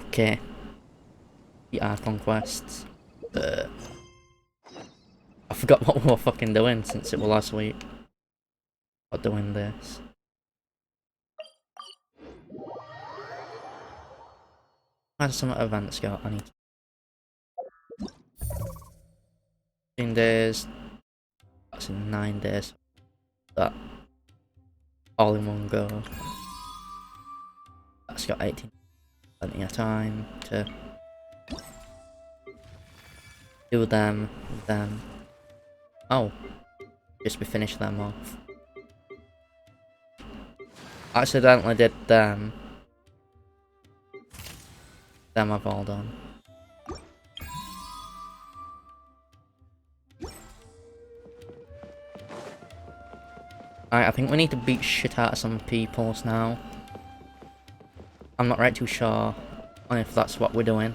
Okay. The our conquests. I forgot what we were fucking doing since it was last week. Not doing this. Where's some events got? I need 15 days. That's in 9 days. That all in one go. That's got 18. Plenty of time to do them. Oh, just we finished them off. Accidentally did them. Them I've all done. Alright, I think we need to beat shit out of some peoples now. I'm not right too sure on if that's what we're doing.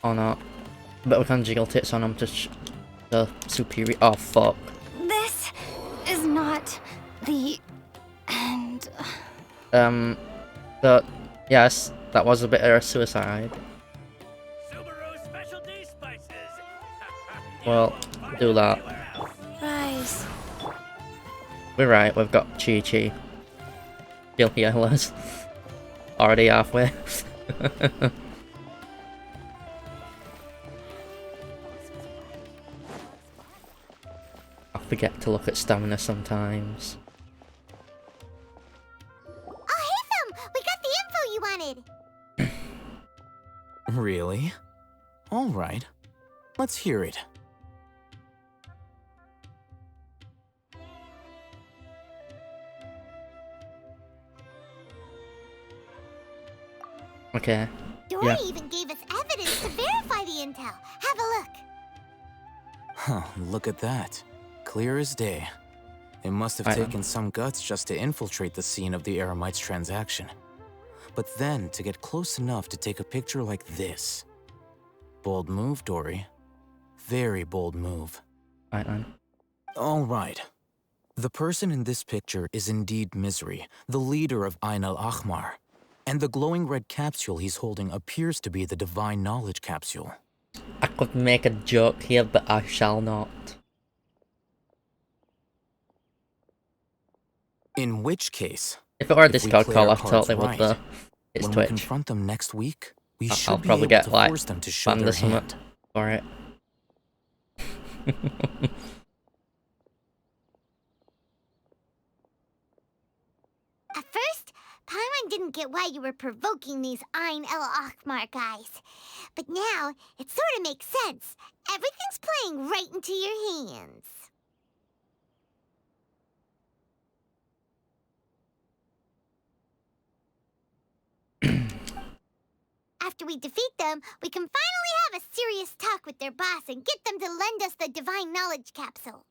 Or not. But we can jiggle tits on them to the superior. Oh fuck. This is not the end. Yes, that was a bit of a suicide. Sabzeruz specialty spices. Well, do that. Rise. We're right, we've got Chi-Chi. Still healers. Already halfway. I forget to look at stamina sometimes. Oh, hey, Thumb! We got the info you wanted! Really? Alright. Let's hear it. Okay. Dory Yeah. even gave us evidence to verify the intel. Have a look. Huh, look at that. Clear as day. It must have Right on. taken some guts just to infiltrate the scene of the Eremites transaction. But then to get close enough to take a picture like this. Bold move, Dory. Very bold move. Right on. Alright. The person in this picture is indeed Misery, the leader of Ain al-Ahmar. And the glowing red capsule he's holding appears to be the Divine Knowledge capsule. I could make a joke here, but I shall not. In which case, If it were a if we Discord play call, our I cards totally would right, though. It's when we Twitch. confront them next week, we I'll should be probably able get to like force them to show banned their or something hand. for it. At first, Paimon didn't get why you were provoking these Ain el-Ahmar guys. But now, it sort of makes sense. Everything's playing right into your hands. After we defeat them, we can finally have a serious talk with their boss and get them to lend us the Divine Knowledge capsule.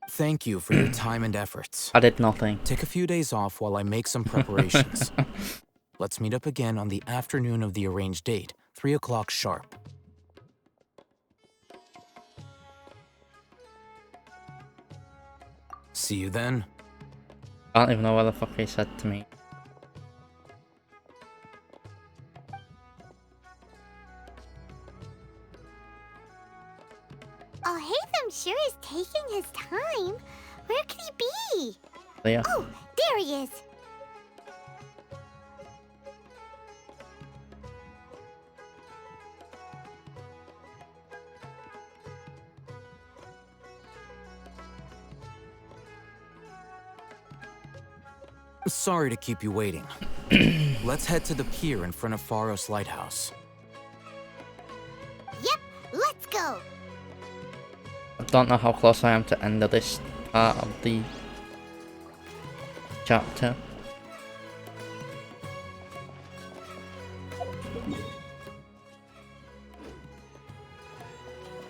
Thank you for your time and efforts. I did nothing. Take a few days off while I make some preparations. Let's meet up again on the afternoon of the arranged date, 3 o'clock sharp. See you then. I don't even know what the fuck he said to me. Oh, Hatham sure is taking his time. Where could he be? There. Oh, there he is. Sorry to keep you waiting. Let's head to the pier in front of Faros Lighthouse. Yep, let's go. I don't know how close I am to end of this part of the chapter.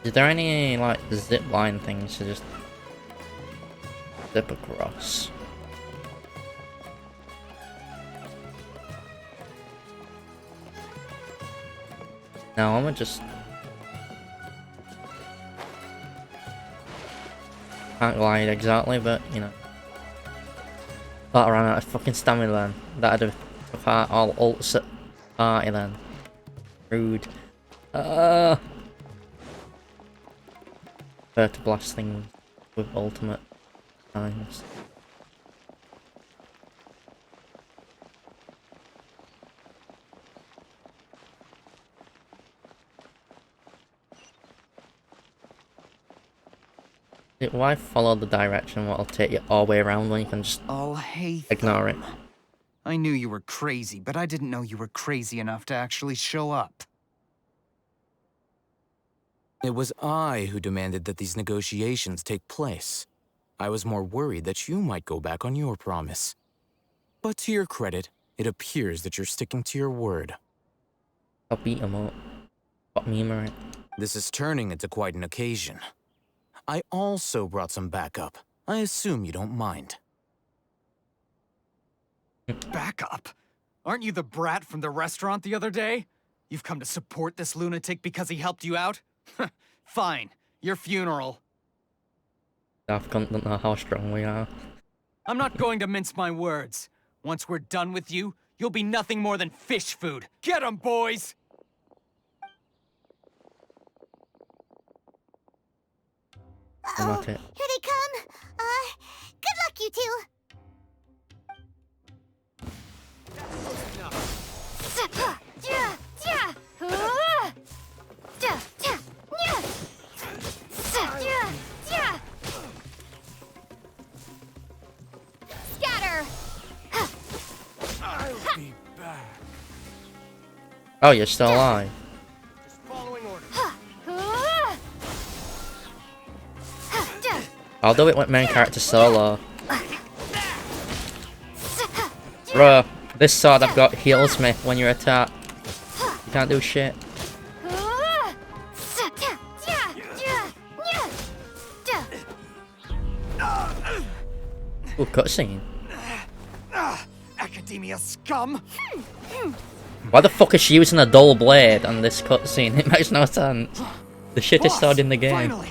Is there any like zip line things to just zip across? No, I'm gonna just Can't glide exactly, but you know. Thought I ran out of fucking stamina then. That'd have all ults at party then. Rude. Prefer to blast things with ultimate times. Why follow the direction what'll take you all the way around when you can just I'll hate ignore it? I knew you were crazy, but I didn't know you were crazy enough to actually show up. It was I who demanded that these negotiations take place. I was more worried that you might go back on your promise. But to your credit, it appears that you're sticking to your word. I'll beat him up. Got me right. This is turning into quite an occasion. I also brought some backup. I assume you don't mind. Backup? Aren't you the brat from the restaurant the other day? You've come to support this lunatic because he helped you out? Fine. Your funeral. Daft Cunt don't know how strong we are. I'm not going to mince my words. Once we're done with you, you'll be nothing more than fish food. Get 'em, boys! I'm not it. Here they come. Good luck, you two. Scatter! I'll be back. Oh, you're still alive. Just following orders. I'll do it with main character solo. Bruh, this sword I've got heals me when you attack. You can't do shit. Ooh, cutscene. Academia scum! Why the fuck is she using a dull blade on this cutscene? It makes no sense. The shittest sword in the game. Finally!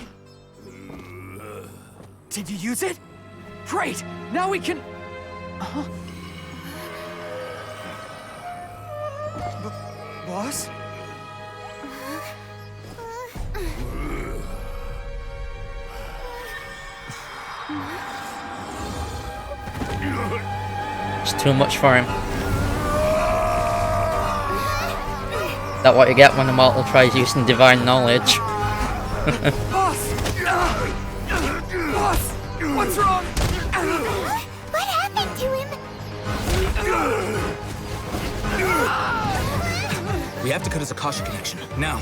Did you use it? Great! Now we can... Boss? It's too much for him. That's what you get when a mortal tries using divine knowledge. Boss! Boss! What's wrong? What happened to him? We have to cut his Akasha connection, now.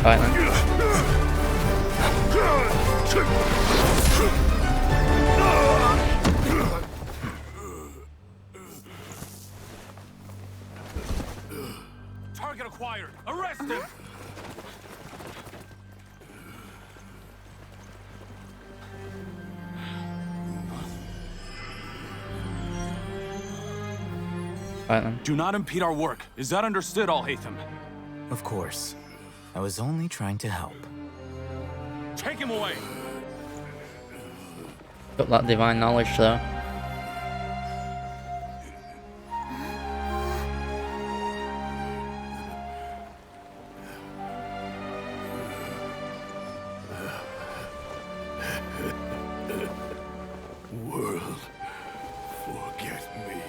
Right then. Target acquired. Arrest him. Right then. Do not impede our work. Is that understood, Al-Haytham? Of course. I was only trying to help. Take him away! Got that divine knowledge though. World, forget me.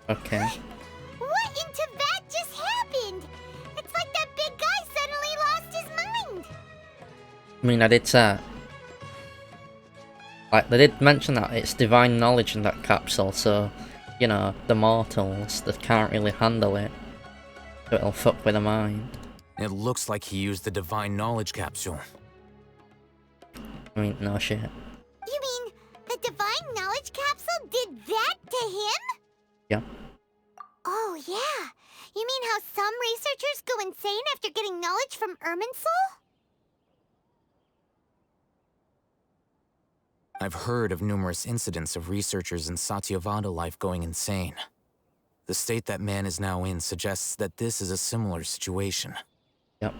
Okay. What in Tibet just happened? It's like that big guy suddenly lost his mind. I mean, I did say, like, they did mention that it's divine knowledge in that capsule, so, you know, the mortals, they can't really handle it. So it'll fuck with the mind. It looks like he used the divine knowledge capsule. I mean, no shit. You mean the divine knowledge capsule did that to him? Yeah. Oh, yeah. You mean how some researchers go insane after getting knowledge from Irminsul? I've heard of numerous incidents of researchers in Satyavada life going insane. The state that man is now in suggests that this is a similar situation. Yep.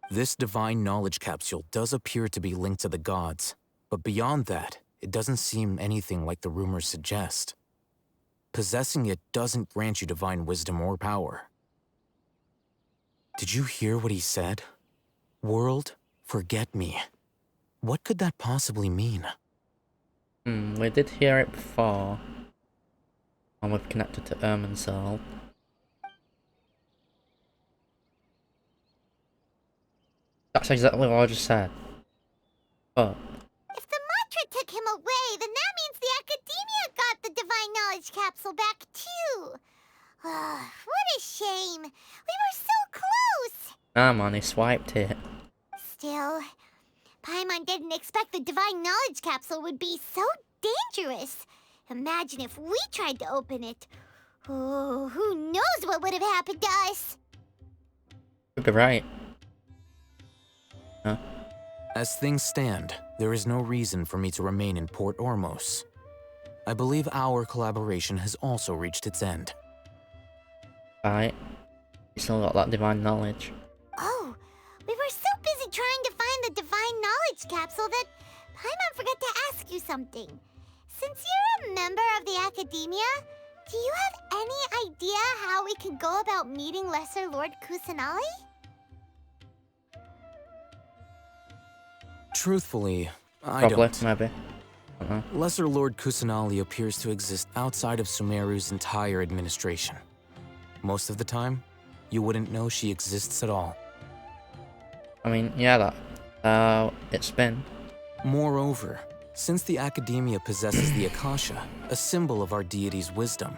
This divine knowledge capsule does appear to be linked to the gods, but beyond that, it doesn't seem anything like the rumors suggest. Possessing it doesn't grant you divine wisdom or power. Did you hear what he said? World, forget me. What could that possibly mean? We did hear it before. And we've connected to Ermin's. That's exactly what I just said. But If the mantra took him away, then that means the Academia got the divine knowledge capsule back too. What a shame. We were so close. nah, man, he swiped it. Still, Paimon didn't expect the divine knowledge capsule would be so dangerous. Imagine if we tried to open it. Oh, who knows what would have happened to us? Could be right. Huh? As things stand, there is no reason for me to remain in Port Ormos. I believe our collaboration has also reached its end. Right. You still got that divine knowledge. Oh, we were so busy trying to find the divine knowledge capsule that Paimon forgot to ask you something. Since you're a member of the Academia, do you have any idea how we can go about meeting Lesser Lord Kusanali? Truthfully, I Probably, don't. maybe. I don't know. Lesser Lord Kusanali appears to exist outside of Sumeru's entire administration. Most of the time, you wouldn't know she exists at all. I mean, yeah, that's how it's been. Moreover, since the Academia possesses the Akasha, a symbol of our deity's wisdom,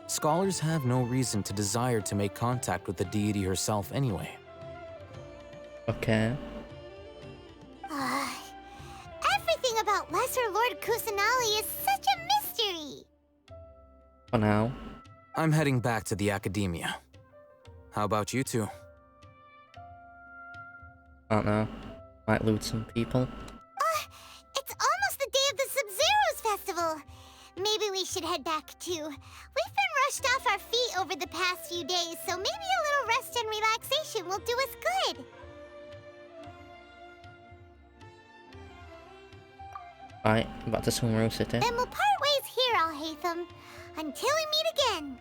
scholars have no reason to desire to make contact with the deity herself anyway. Okay. Everything about Lesser Lord Kusanali is such a mystery. For now. I'm heading back to the Academia. How about you two? I don't know. Might loot some people. It's almost the day of the Sabzeruz festival. Maybe we should head back too. We've been rushed off our feet over the past few days, so maybe a little rest and relaxation will do us good. Right, back to Sabzeruz City. Then we'll part ways here, Alhaitham, until we meet again.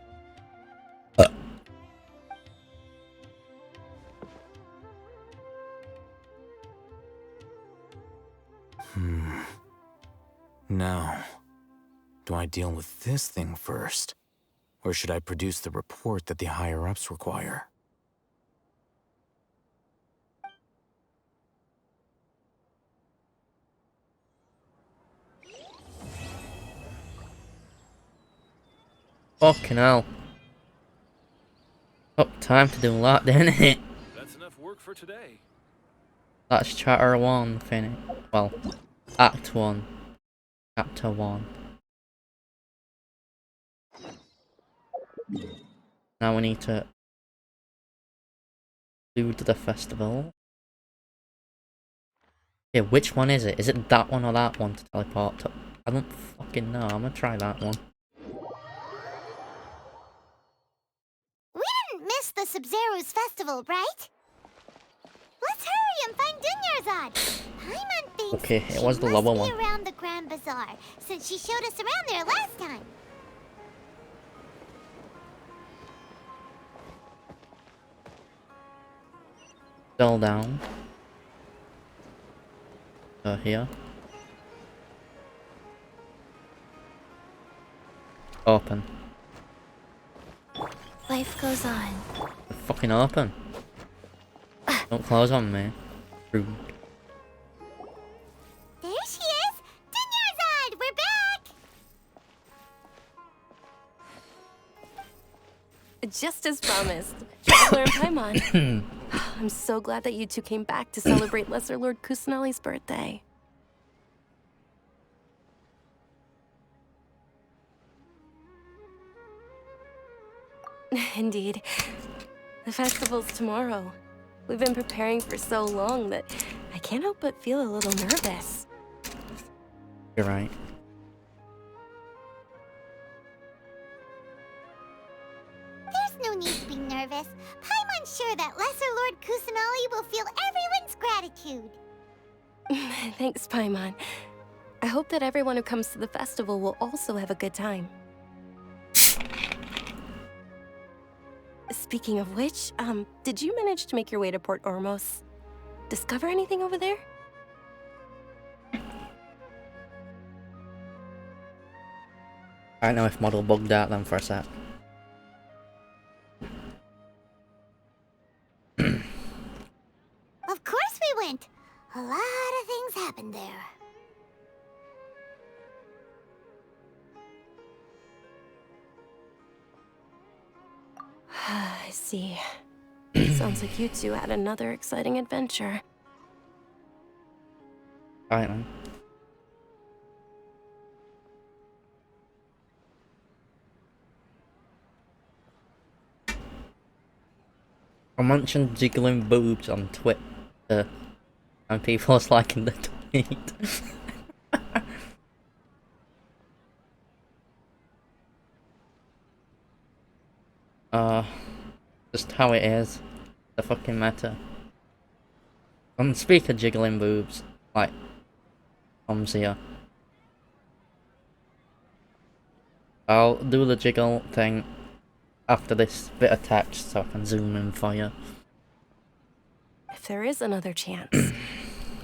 Now, do I deal with this thing first? Or should I produce the report that the higher-ups require? Fucking hell. Oh, time to do that, didn't it? That's enough work for today. That's chapter 1, finish. Well, act 1. Chapter 1. Now we need to do the festival. Yeah, which one is it? Is it that one or that one to teleport to? I don't fucking know. I'm gonna try that one. We didn't miss the Sabzeruz festival, right? Let's hurry and find Dunyarzad. Paimon thinks Okay, it was the she lower must be one. around the Grand Bazaar, since she showed us around there last time. Still down. Here. Open. Life goes on. They're fucking open. Don't close on me. Rude. There she is! Dunyarzad, we're back! Just as promised. Traveler and Paimon. I'm so glad that you two came back to celebrate Lesser Lord Kusanali's birthday. Indeed. The festival's tomorrow. We've been preparing for so long that I can't help but feel a little nervous. You're right. service, Paimon's sure that Lesser Lord Kusanali will feel everyone's gratitude. Thanks, Paimon. I hope that everyone who comes to the festival will also have a good time. Speaking of which, did you manage to make your way to Port Ormos? Discover anything over there? I don't know if model bugged out then for a sec. Of course we went. A lot of things happened there. I see. Sounds like you two had another exciting adventure. Alright then. I mentioned jiggling boobs on Twitter, and people was liking the tweet. Just how it is. The fucking meta. Speak of jiggling boobs, like, comes here. I'll do the jiggle thing after this bit of text so I can zoom in for you. If there is another chance,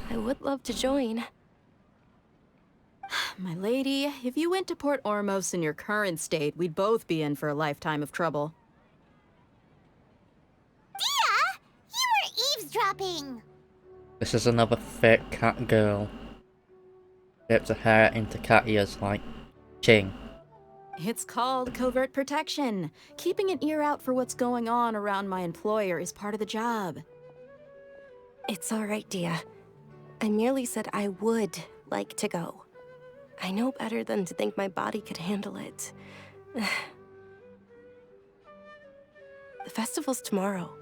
I would love to join. My lady, if you went to Port Ormos in your current state, we'd both be in for a lifetime of trouble. Dia! You were eavesdropping! This is another fake cat girl. Dips her hair into cat ears like Ching. It's called covert protection. Keeping an ear out for what's going on around my employer is part of the job. It's alright, Dia. I merely said I would like to go. I know better than to think my body could handle it. The festival's tomorrow.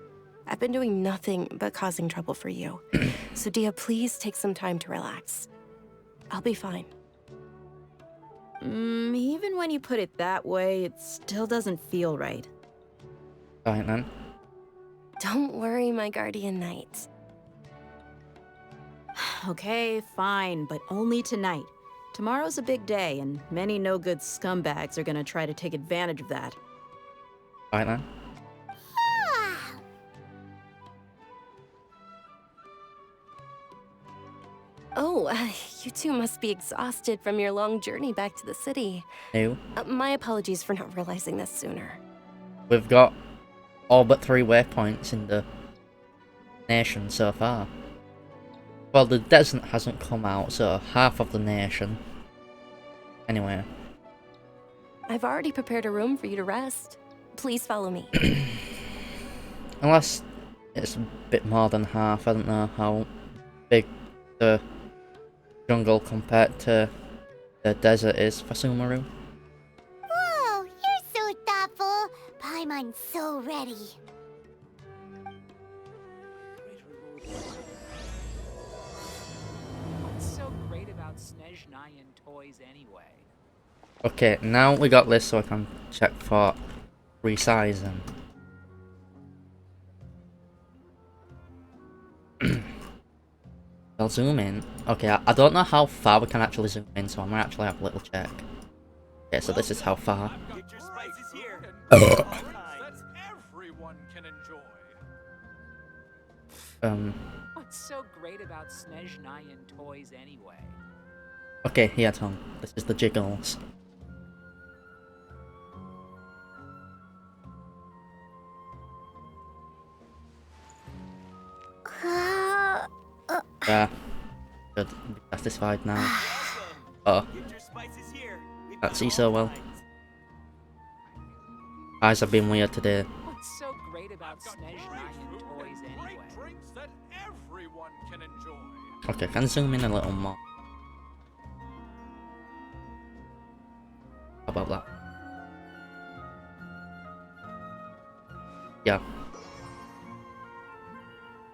I've been doing nothing but causing trouble for you. So Dia, please take some time to relax. I'll be fine. Even when you put it that way, it still doesn't feel right. Right then. Don't worry, my guardian knight. Okay, fine, but only tonight. Tomorrow's a big day, and many no-good scumbags are gonna try to take advantage of that. Right then. Oh, you two must be exhausted from your long journey back to the city. Ew. My apologies for not realizing this sooner. We've got all but 3 waypoints in the nation so far. Well, the desert hasn't come out, so half of the nation. Anyway. I've already prepared a room for you to rest. Please follow me. Unless it's a bit more than half, I don't know how big the jungle compared to the desert is for Sumeru. Whoa, you're so thoughtful. Paimon's so ready. What's so great about Snezhnayan toys anyway? Okay, now we got this so I can check for resizing. I'll zoom in. Okay, I don't know how far we can actually zoom in, so I'm gonna actually have a little check. Okay, so this is how far. Get your spices here. That everyone can enjoy. What's so great about Snezhnayan toys anyway? Okay, here, Tom. This is the jiggles. Yeah. Should be satisfied now. Oh. Get your spices here. We've Can't got see all so well. kinds. Eyes have been weird today. What's so great about Snezhnayan toys anyway? Great drinks that everyone can enjoy. Okay, can zoom in a little more. How about that? Yeah.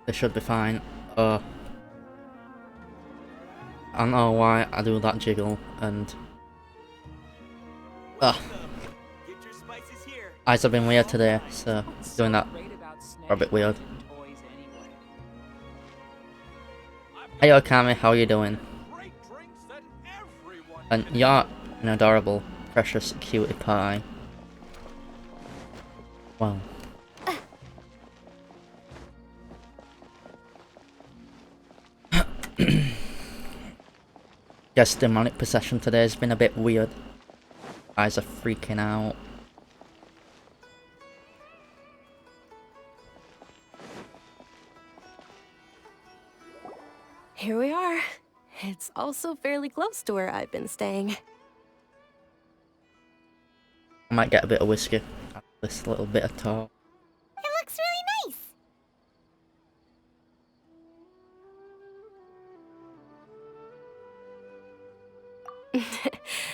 This should be fine. I don't know why I do that jiggle and... Welcome. Get your spices here. Eyes have been weird today, so doing that are a bit weird. Hey Okami, how are you doing? And you're an adorable, precious cutie pie. Wow. Yes, demonic possession today has been a bit weird. Eyes are freaking out. Here we are. It's also fairly close to where I've been staying. I might get a bit of whiskey after this little bit of talk. It looks really nice.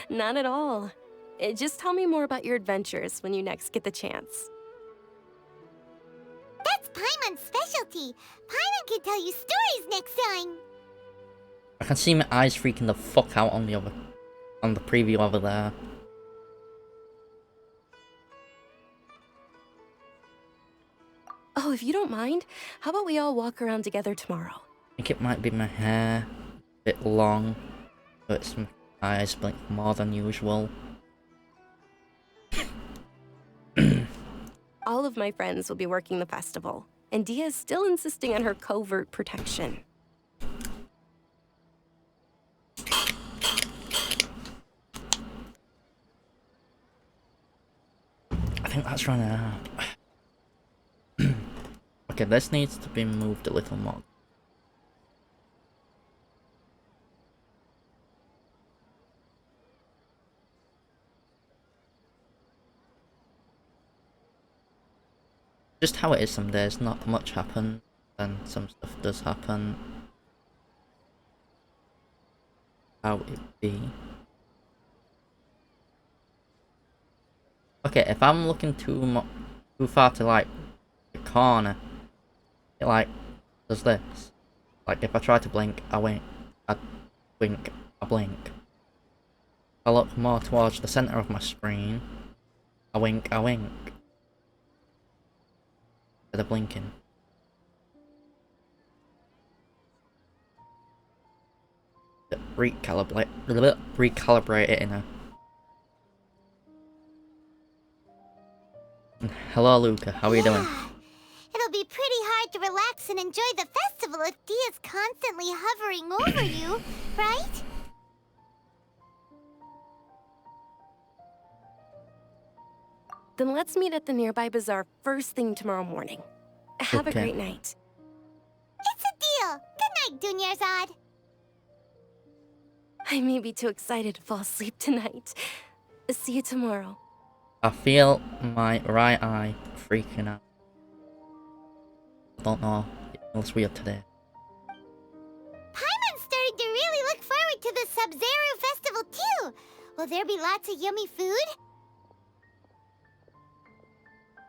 Not at all. Just tell me more about your adventures when you next get the chance. That's Paimon's specialty. Paimon can tell you stories next time. I can see my eyes freaking the fuck out on the preview over there. Oh, if you don't mind, how about we all walk around together tomorrow? I think it might be my hair, a bit long, so it's my eyes blink more than usual. All of my friends will be working the festival, and Dia is still insisting on her covert protection. I think that's running out. Okay, this needs to be moved a little more. Just how it is some days, not much happens, and some stuff does happen. How it be. Okay, if I'm looking too far to like the corner, it like does this. Like if I try to blink, I wink. I wink, I blink. I look more towards the center of my screen. I wink, I wink. Instead of blinking. Recalibrate it in a. Hello Luca, how are you doing? It'll be pretty hard to relax and enjoy the festival if Dia's constantly hovering over you, right? Then let's meet at the nearby bazaar first thing tomorrow morning. Have a great night. It's a deal. Good night, Dunyarzad. I may be too excited to fall asleep tonight. See you tomorrow. I feel my right eye freaking out. I don't know, it feels weird today. Paimon's starting to really look forward to the Sabzeruz festival too. Will there be lots of yummy food?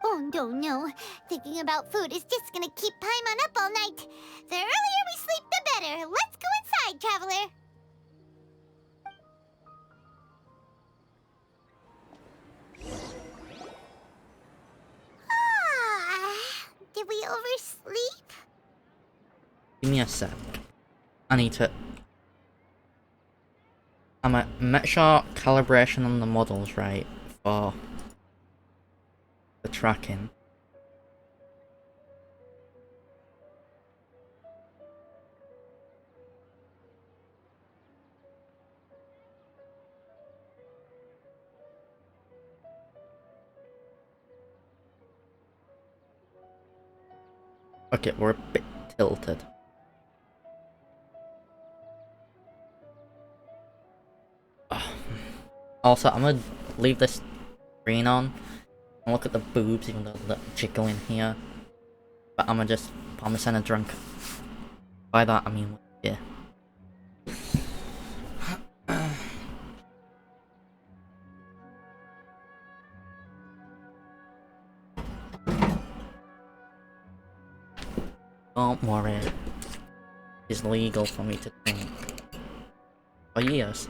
Oh, no. Thinking about food is just gonna keep Paimon up all night. The earlier we sleep, the better. Let's go inside, traveler. Did we oversleep? Give me a sec. I need to... I'm at make sure calibration on the models right for the tracking. Okay, we're a bit tilted. Also, I'm gonna leave this screen on and look at the boobs, even though they're jiggling here. But I'm gonna just promise and a drunk. By that, I mean, yeah. Don't worry. It's legal for me to think. For years.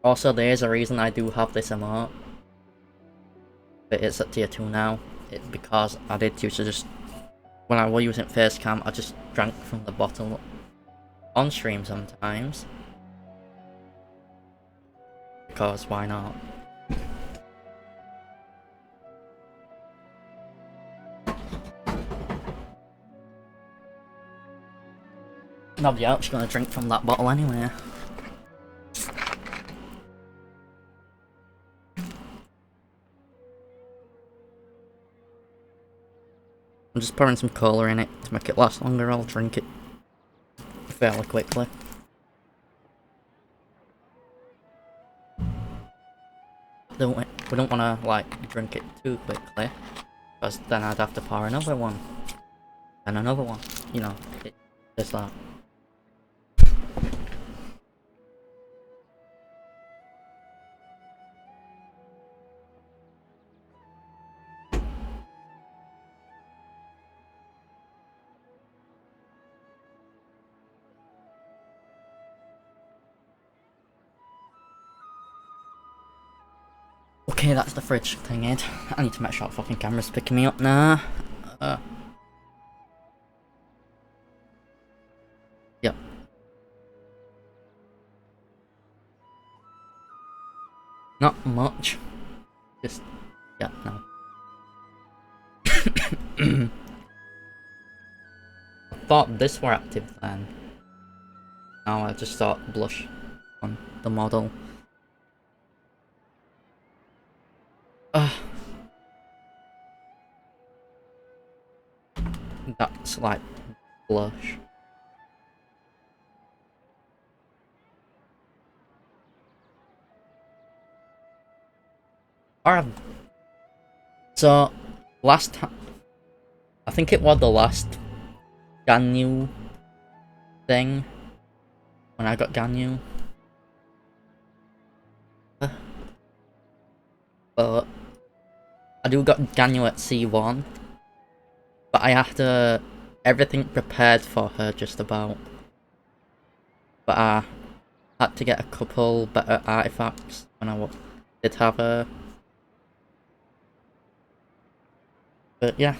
Also, there is a reason I do have this emote. But it's at tier 2 now. It's because I did used to just... When I was using face cam, I just drank from the bottle on stream sometimes. Because why not? Nobody else gonna drink from that bottle anyway. I'm just pouring some cola in it to make it last longer. I'll drink it fairly quickly. We don't want to like drink it too quickly, because then I'd have to pour another one and another one. You know, it's that. Okay, that's the fridge thing, Ed. I need to make sure the fucking camera's picking me up now. Yep. Not much. Just, yeah, no. I thought this were active then. Now I just thought blush on the model. That's like blush. Alright. So last time, I think it was the last Ganyu thing when I got Ganyu. But I do got Ganyu at C1. But I have to everything prepared for her just about. But I had to get a couple better artifacts when I did have her. But yeah.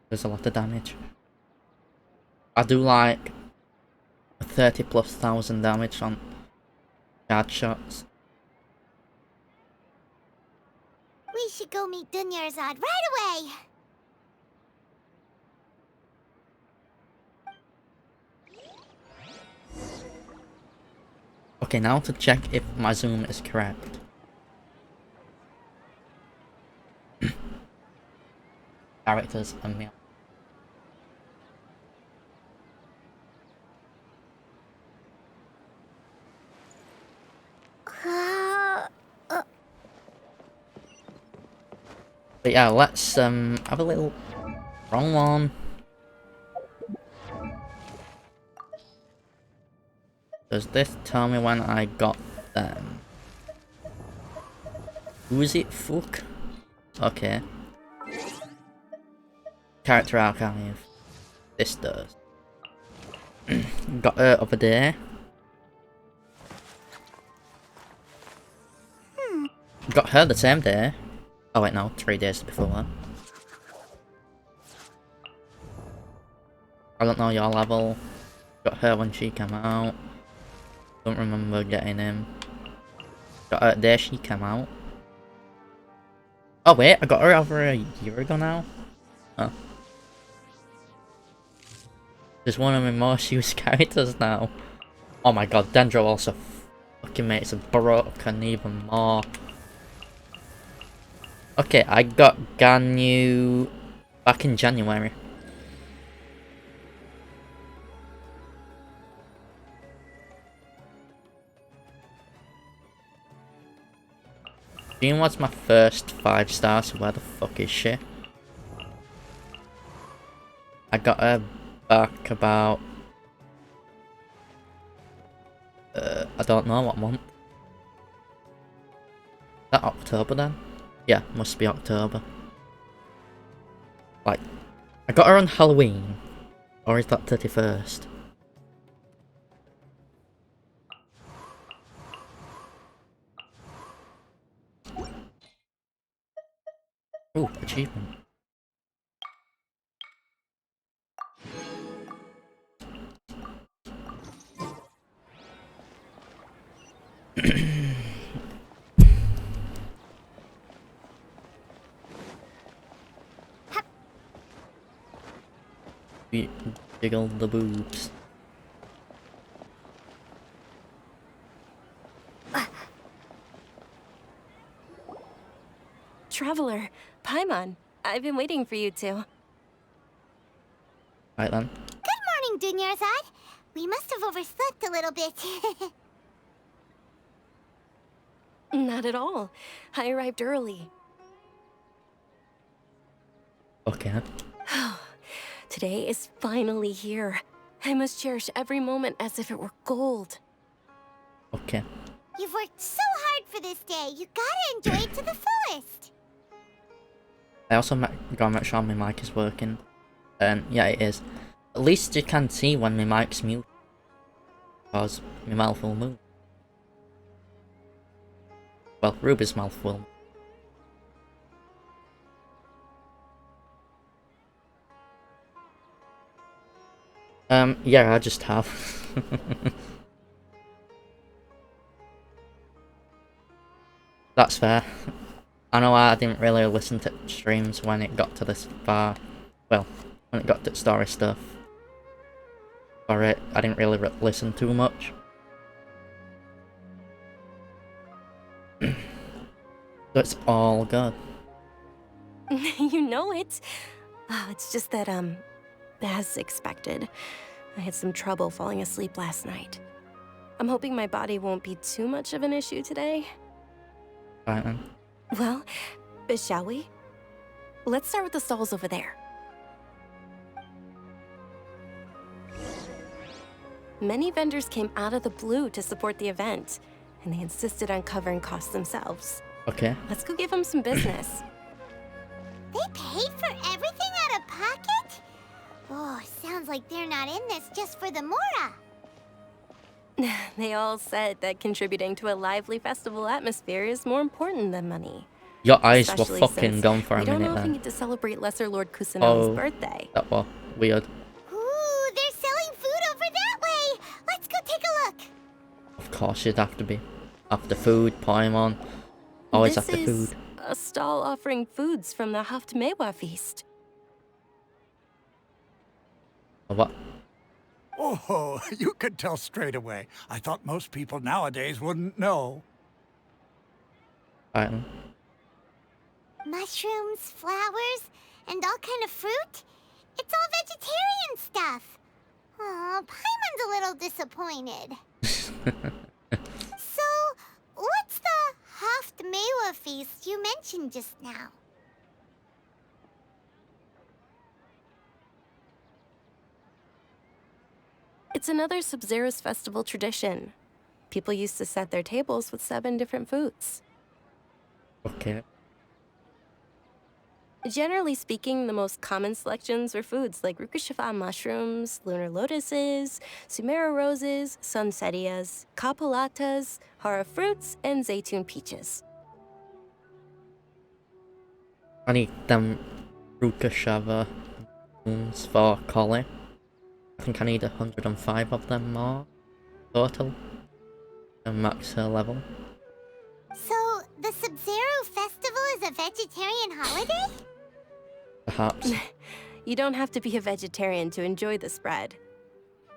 There's a lot of damage. I do like 30,000+ damage on guard shots. We should go meet Dunyarzad right away! Okay, now to check if my zoom is correct. Characters and me. But yeah, let's have a little wrong one. Does this tell me when I got them? Who is it? Fuck. Okay. Character archive. This does. Got her over there. Got her the same day. Oh wait, no, 3 days before. I don't know your level. Got her when she came out. Don't remember getting him. Got her there she came out. Oh wait, I got her over a year ago now. Oh. There's one of my most used characters now. Oh my god, Dendro also fucking makes it broken even more. Okay, I got Ganyu back in January. Jean was my first 5-star, so where the fuck is she? I got her back about... I don't know what month. Is that October then? Yeah, must be October. Like, I got her on Halloween. Or is that 31st? Ooh, achievement. Jiggle the boobs. Traveler, Paimon, I've been waiting for you two. Right then. Good morning, Dunyarzad. We must have overslept a little bit. Not at all. I arrived early. Okay. Today is finally here. I must cherish every moment as if it were gold. Okay. You've worked so hard for this day. You gotta enjoy it to the fullest. I also gotta make sure my mic is working. And yeah, it is. At least you can see when my mic's mute. Because my mouth will move. Well, Ruby's mouth will. Yeah, I just have. That's fair. I know I didn't really listen to streams when it got to this far. Well, when it got to story stuff. For it, I didn't really listen too much. So it's all good. You know it. Oh, it's just that, as expected, I had some trouble falling asleep last night. I'm hoping my body won't be too much of an issue today. Right then. Well, shall we? Let's start with the stalls over there. Many vendors came out of the blue to support the event, and they insisted on covering costs themselves. Okay. Let's go give them some business. They paid for everything out of pocket? Oh, sounds like they're not in this just for the Mora. They all said that contributing to a lively festival atmosphere is more important than money. Your eyes were Especially fucking since gone for a we don't minute often then. get to celebrate Lesser Lord Kusuno's Oh, birthday. that was weird. Ooh, they're selling food over that way. Let's go take a look. Of course you'd have to be. After food, Paimon. Always This after is food. a stall offering foods from the Haft Mewa feast. What? Oh, you could tell straight away. I thought most people nowadays wouldn't know. Right then. Mushrooms, flowers, and all kind of fruit? It's all vegetarian stuff. Oh, Paimon's a little disappointed. So, what's the Haft Mewa feast you mentioned just now? It's another Sabzeruz festival tradition. People used to set their tables with 7 different foods. Okay. Generally speaking, the most common selections were foods like Rukushifa mushrooms, lunar lotuses, Sumera roses, sunsetias, capulatas, hara fruits, and zaytun peaches. I need them Rukashava moons for Collie. I think I need 105 of them more total. And max her level. So, the Sabzeruz festival is a vegetarian holiday? Perhaps. You don't have to be a vegetarian to enjoy the spread.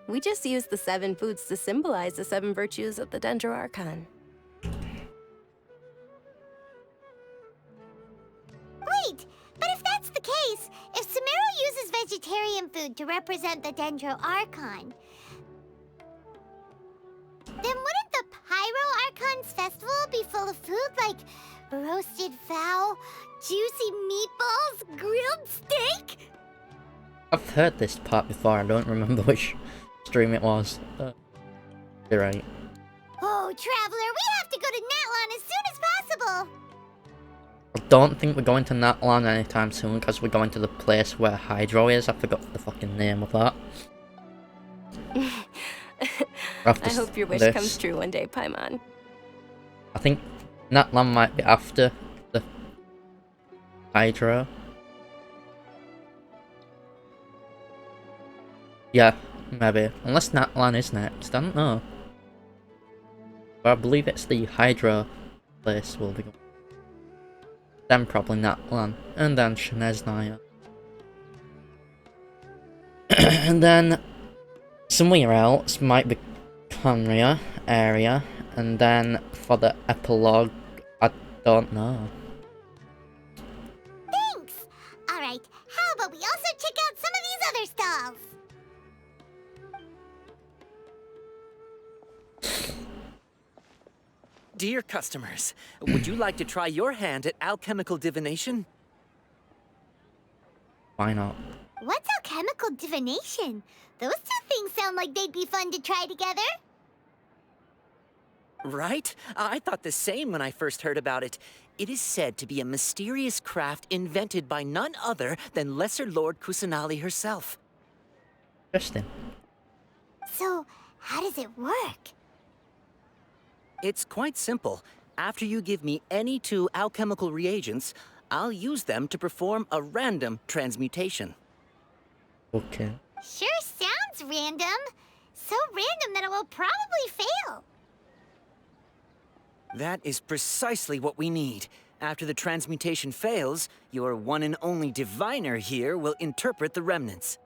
We just use the 7 foods to symbolize the 7 virtues of the Dendro Archon. Wait, but if that's the case, if Sumeru uses vegetarian food to represent the Dendro Archon, then wouldn't the Pyro Archon's festival be full of food like roasted fowl, juicy meatballs, grilled steak? I've heard this part before, I don't remember which stream it was. You're right. Oh, Traveler, we have to go to Natlan as soon as possible! I don't think we're going to Natlan anytime soon because we're going to the place where Hydro is. I forgot the fucking name of that. I hope your wish comes true one day, Paimon. I think Natlan might be after the Hydra. Yeah, maybe. Unless Natlan is next, I don't know. But I believe it's the Hydra place we'll be going. Then probably Natlan, and then Shineznaya. And then somewhere else might be Conria area, and then for the epilogue, I don't know. Thanks! Alright, how about we also check out some of these other stalls? Dear customers, would you like to try your hand at alchemical divination? Why not? What's alchemical divination? Those two things sound like they'd be fun to try together. Right? I thought the same when I first heard about it. It is said to be a mysterious craft invented by none other than Lesser Lord Kusanali herself. Interesting. So, how does it work? It's quite simple. After you give me any 2 alchemical reagents, I'll use them to perform a random transmutation. Okay. Sure sounds random. So random that it will probably fail. That is precisely what we need. After the transmutation fails, your one and only diviner here will interpret the remnants.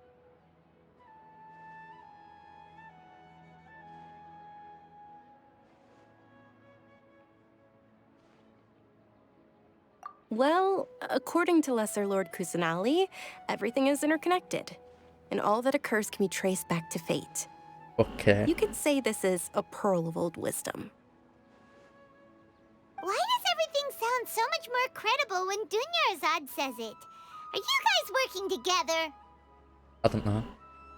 Well, according to Lesser Lord Kusanali, everything is interconnected, and all that occurs can be traced back to fate. Okay. You could say this is a pearl of old wisdom. Why does everything sound so much more credible when Dunyarzad says it? Are you guys working together? I don't know.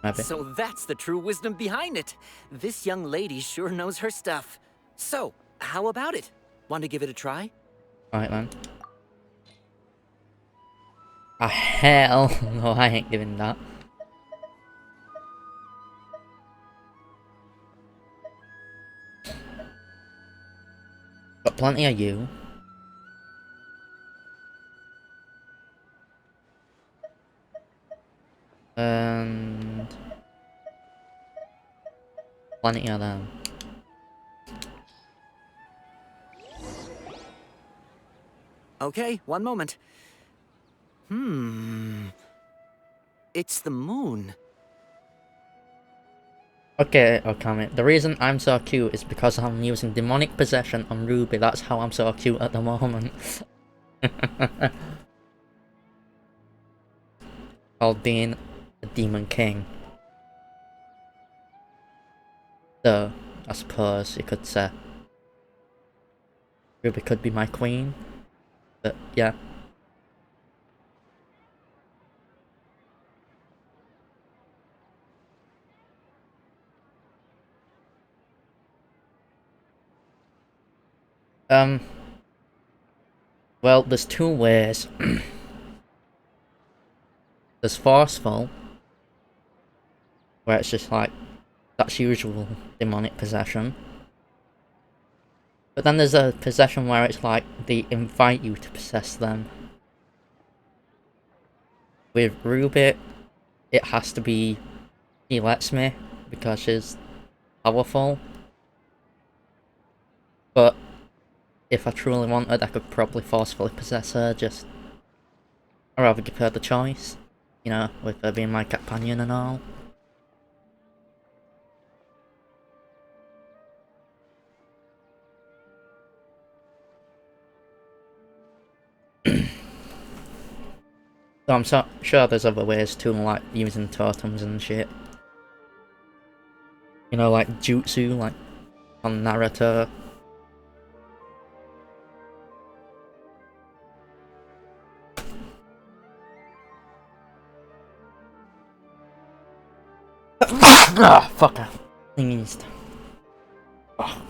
Maybe. So that's the true wisdom behind it. This young lady sure knows her stuff. So, how about it? Want to give it a try? Alright then. Ah, hell no, I ain't doing that. Got plenty of you. And plenty of them. Okay, one moment. It's the moon. Okay, Okami. The reason I'm so cute is because I'm using demonic possession on Ruby. That's how I'm so cute at the moment. Called being a demon king. So, I suppose you could say Ruby could be my queen. But yeah. Well, there's 2 ways. There's forceful, where it's just like, that's usual demonic possession. But then there's a possession where it's like, they invite you to possess them. With Ruby, it has to be, she lets me, because she's powerful. But if I truly wanted, I could probably forcefully possess her, just... I'd rather give her the choice. You know, with her being my companion and all. So I'm sure there's other ways too, like using totems and shit. You know, like jutsu, like on Naruto. Ah, fucker. Sneezed. Oh.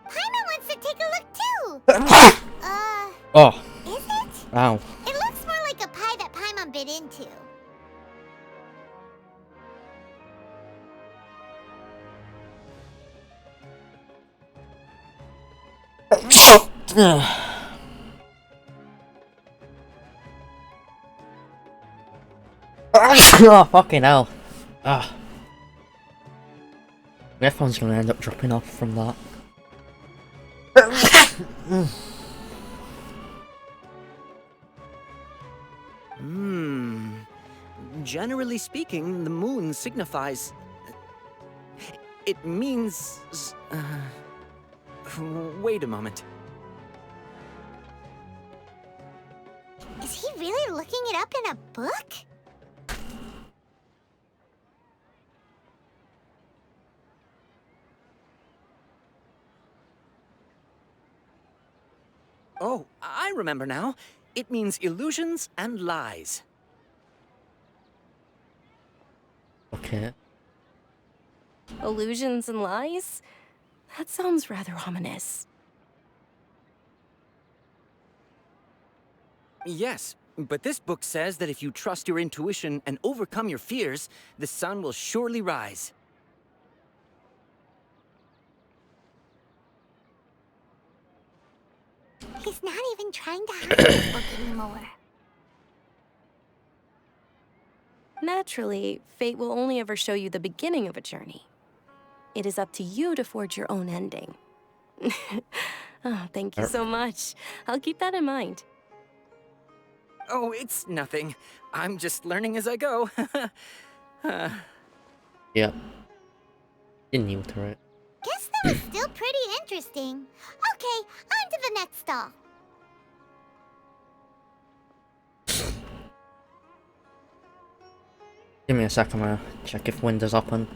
Paimon wants to take a look too! Oh. Is it? Ow. It looks more like a pie that Paimon bit into. Oh, fucking hell. Ah. My headphone's gonna end up dropping off from that. Generally speaking, the moon signifies... It means... Wait a moment. Is he really looking it up in a book? Oh, I remember now. It means illusions and lies. Okay. Illusions and lies? That sounds rather ominous. Yes, but this book says that if you trust your intuition and overcome your fears, the sun will surely rise. He's not even trying to hide this book anymore. Naturally, fate will only ever show you the beginning of a journey. It is up to you to forge your own ending. Oh, thank you so much. I'll keep that in mind. Oh, it's nothing. I'm just learning as I go. Yep. You're new to it. Guess that was still pretty interesting. Okay, on to the next stall. Give me a second, I'm gonna check if windows open.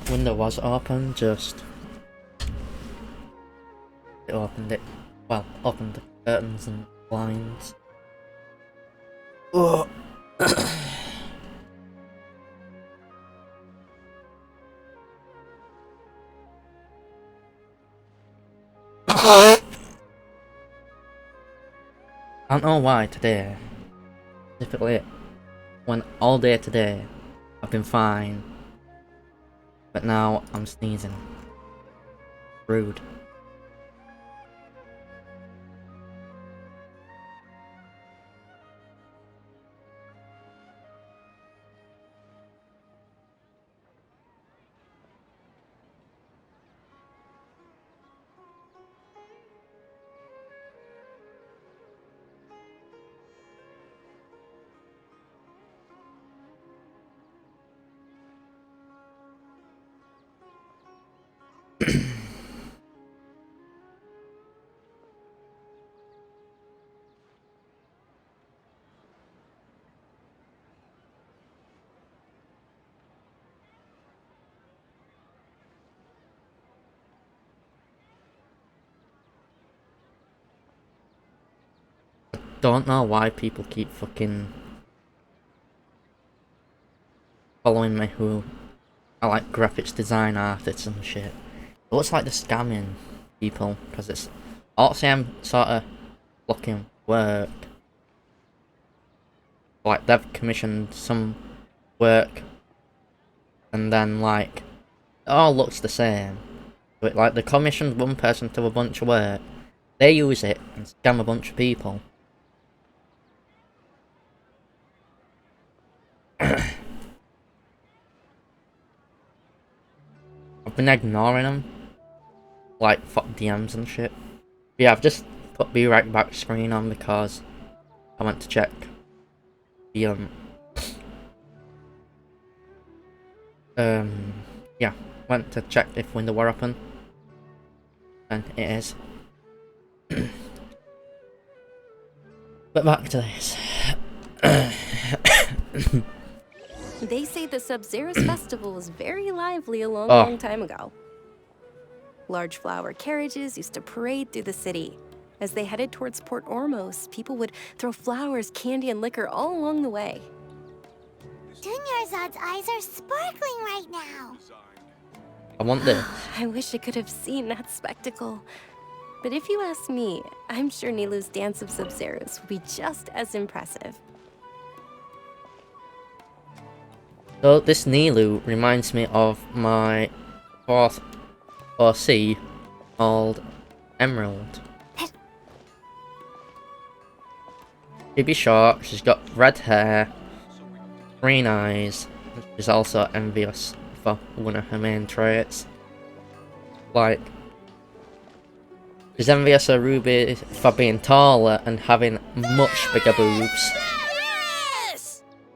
Window was open, just... It opened it. Well, opened the curtains and blinds. Oh. I don't know why today, specifically, when all day today, I've been fine, but now I'm sneezing. Rude. Don't know why people keep fucking following me who are like graphics design artists and shit. It looks like they're scamming people because it's all the same sort of looking work. Like they've commissioned some work and then like it all looks the same. But like they commissioned one person to a bunch of work, they use it and scam a bunch of people. I've been ignoring them, like fuck DMs and shit. But yeah, I've just put be right back screen on because I went to check the yeah, went to check if window were open, and it is. But back to this. They say the Sabzeruz festival was very lively a long time ago. Large flower carriages used to parade through the city. As they headed towards Port Ormos, people would throw flowers, candy, and liquor all along the way. Dunyarzad's eyes are sparkling right now. I want this. I wish I could have seen that spectacle. But if you ask me, I'm sure Nilu's dance of Sabzeruz would be just as impressive. So this Nilu reminds me of my 4th OC called Emerald. She'd be short, she's got red hair, green eyes, she's also envious for one of her main traits. Like, she's envious of Ruby for being taller and having much bigger boobs.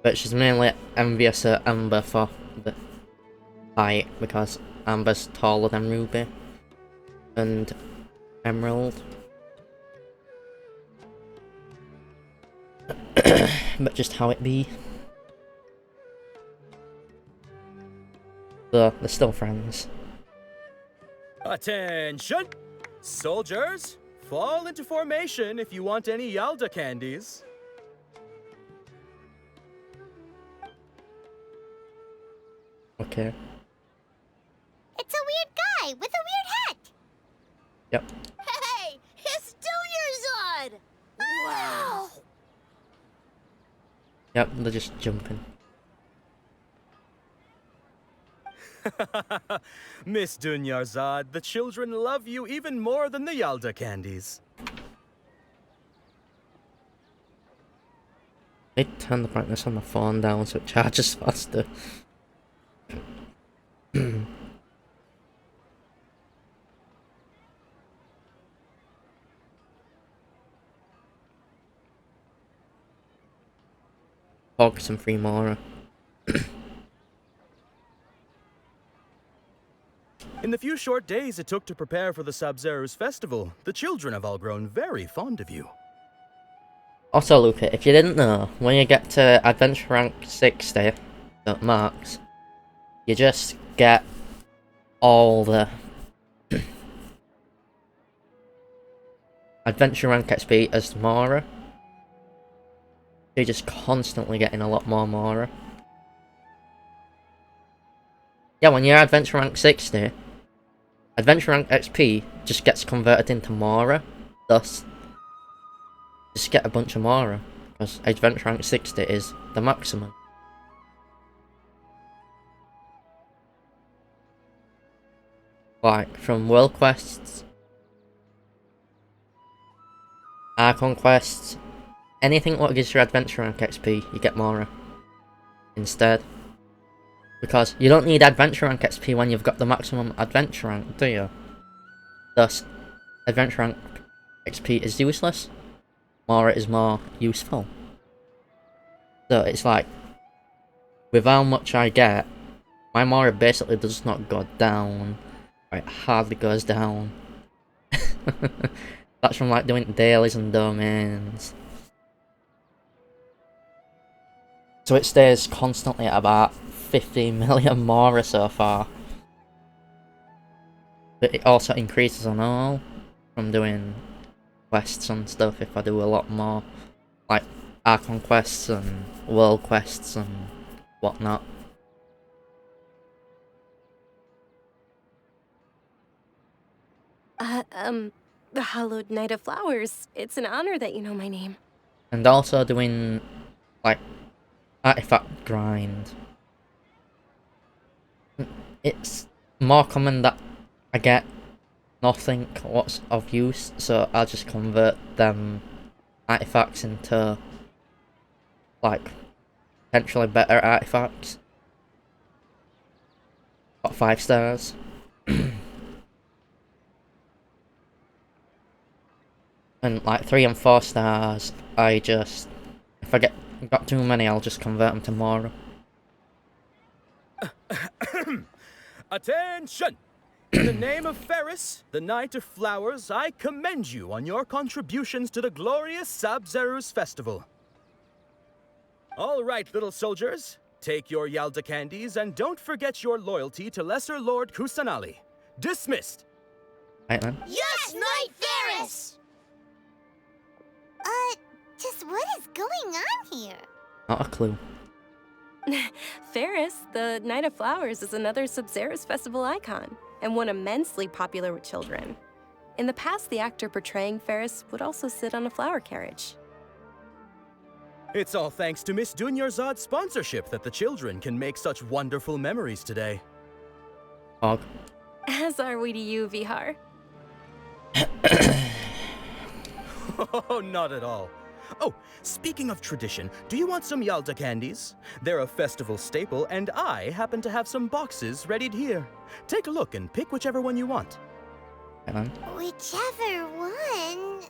But she's mainly envious of Amber for the height, because Amber's taller than Ruby and Emerald. But just how it be. So, they're still friends. Attention! Soldiers, fall into formation if you want any Yalda candies. Okay. It's a weird guy with a weird hat. Yep. Hey, it's Dunyarzad! Wow! Yep, they're just jumping. Miss Dunyarzad, the children love you even more than the Yalda candies. They turn the brightness on the phone down so it charges faster. Focus and free Mora. In the few short days it took to prepare for the Sabzeruz festival, the children have all grown very fond of you. Also, Luca, if you didn't know, when you get to Adventure Rank 60, at max, you just get all the Adventure Rank XP as Mora. You're just constantly getting a lot more Mora. Yeah, when you're Adventure Rank 60, Adventure Rank XP just gets converted into Mora. Thus, just get a bunch of Mora, because Adventure Rank 60 is the maximum. Like, from World Quests, Archon Quests, anything that gives you Adventure Rank XP, you get Mora instead. Because you don't need Adventure Rank XP when you've got the maximum Adventure Rank, do you? Thus, Adventure Rank XP is useless. Mora is more useful. So it's like, with how much I get, my Mora basically does not go down. It hardly goes down. That's from like doing dailies and domains. So it stays constantly at about 15 million Mora so far. But it also increases on all from doing quests and stuff if I do a lot more. Like Archon quests and world quests and whatnot. The Hallowed Knight of Flowers. It's an honor that you know my name. And also doing, like, artifact grind. It's more common that I get nothing what's of use, so I'll just convert them artifacts into, like, potentially better artifacts. Got 5 stars. And like 3 and 4 stars, I just, if I got too many, I'll just convert them to Mora. Attention! In the name of Ferris, the Knight of Flowers, I commend you on your contributions to the glorious Sabzeruz festival. All right, little soldiers, take your Yalda candies and don't forget your loyalty to Lesser Lord Kusanali. Dismissed! Right then. Yes, Knight Ferris! going on here? Not a clue. Ferris, the Night of Flowers, is another Sabzeruz festival icon, and one immensely popular with children. In the past, the actor portraying Ferris would also sit on a flower carriage. It's all thanks to Miss Dunyarzad's sponsorship that the children can make such wonderful memories today. Og. As are we to you, Vihar. Oh, not at all. Oh, speaking of tradition, do you want some Yalta candies? They're a festival staple, and I happen to have some boxes readied here. Take a look and pick whichever one you want. Whichever one?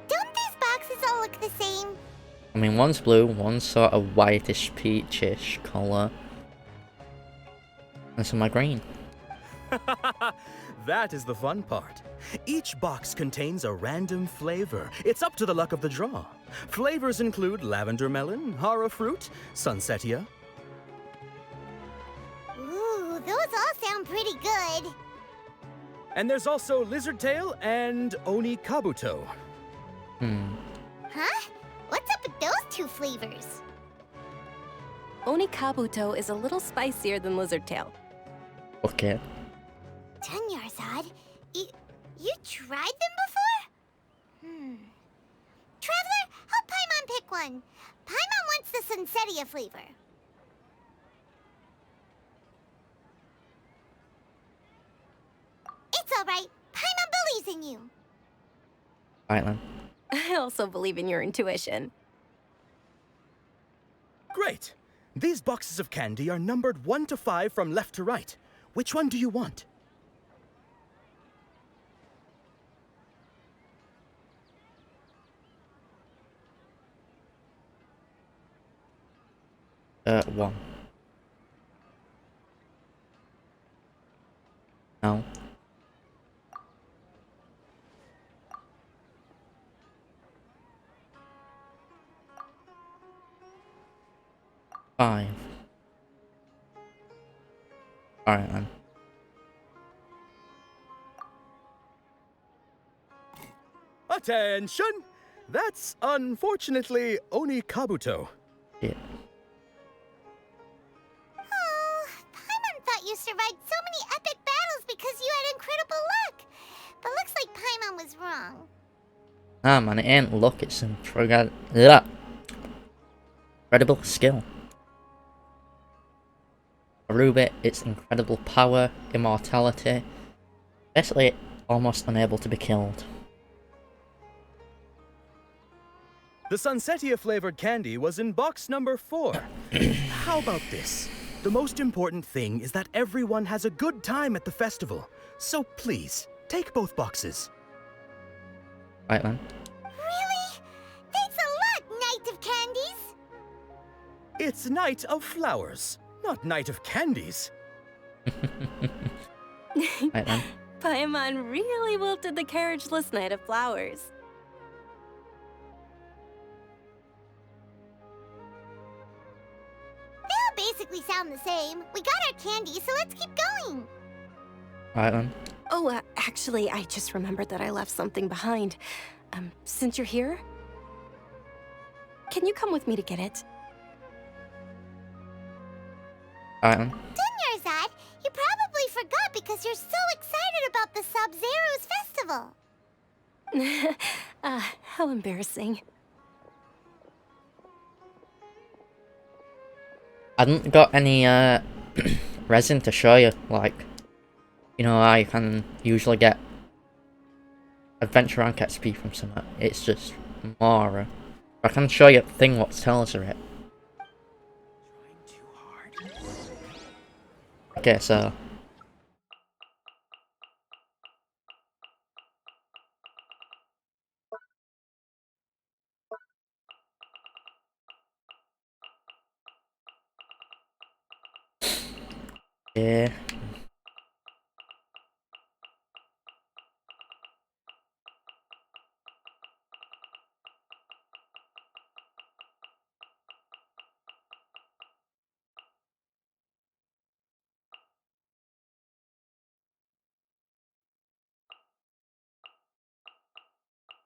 Don't these boxes all look the same? I mean, one's blue, one's sort of whitish, peachish colour. And some are green. That is the fun part. Each box contains a random flavor. It's up to the luck of the draw. Flavors include lavender melon, hara fruit, sunsetia. Ooh, those all sound pretty good. And there's also lizard tail and oni kabuto. Huh? What's up with those two flavors? Oni kabuto is a little spicier than lizard tail. Okay. Dunyarzad, you tried them before? Traveler, help Paimon pick one. Paimon wants the Sunsetia flavor. It's alright. Paimon believes in you. Right then. I also believe in your intuition. Great! These boxes of candy are numbered 1 to 5 from left to right. Which one do you want? One. No. Five. Alright then. Attention! That's unfortunately Oni kabuto. Yeah. Oh, Paimon thought you survived so many epic battles because you had incredible luck. But looks like Paimon was wrong. Nah, man, it ain't luck, it's incredible skill. Ruby, its incredible power, immortality, basically almost unable to be killed. The Sunsetia flavored candy was in box number 4. How about this? The most important thing is that everyone has a good time at the festival. So please, take both boxes. Right then. Really? Thanks a lot, Knight of Candies! It's Night of Flowers, not Night of Candies. Right then. Paimon really wilted the carriage-less Night of Flowers. They all basically sound the same. We got our candy, so let's keep going. Right then. Oh, actually, I just remembered that I left something behind. Since you're here, can you come with me to get it? Right then. Dunyarzad, you probably forgot because you're so excited about the Sabzeruz festival. How embarrassing. I hadn't got any resin to show you, like, you know how you can usually get adventure rank XP from somewhere. It's just more. I can show you a thing what tells her it. Okay, so yeah.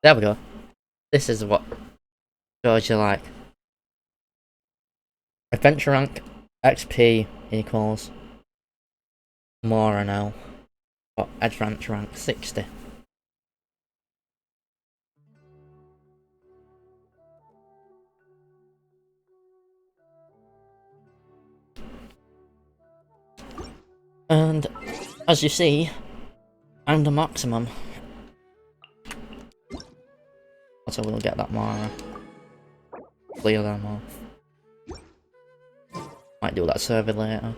There we go. This is what shows you like adventure rank XP equals Mora now, but adventure rank 60. And as you see, I'm the maximum. Also, we'll get that Mara. Clear them off. Might do that survey later.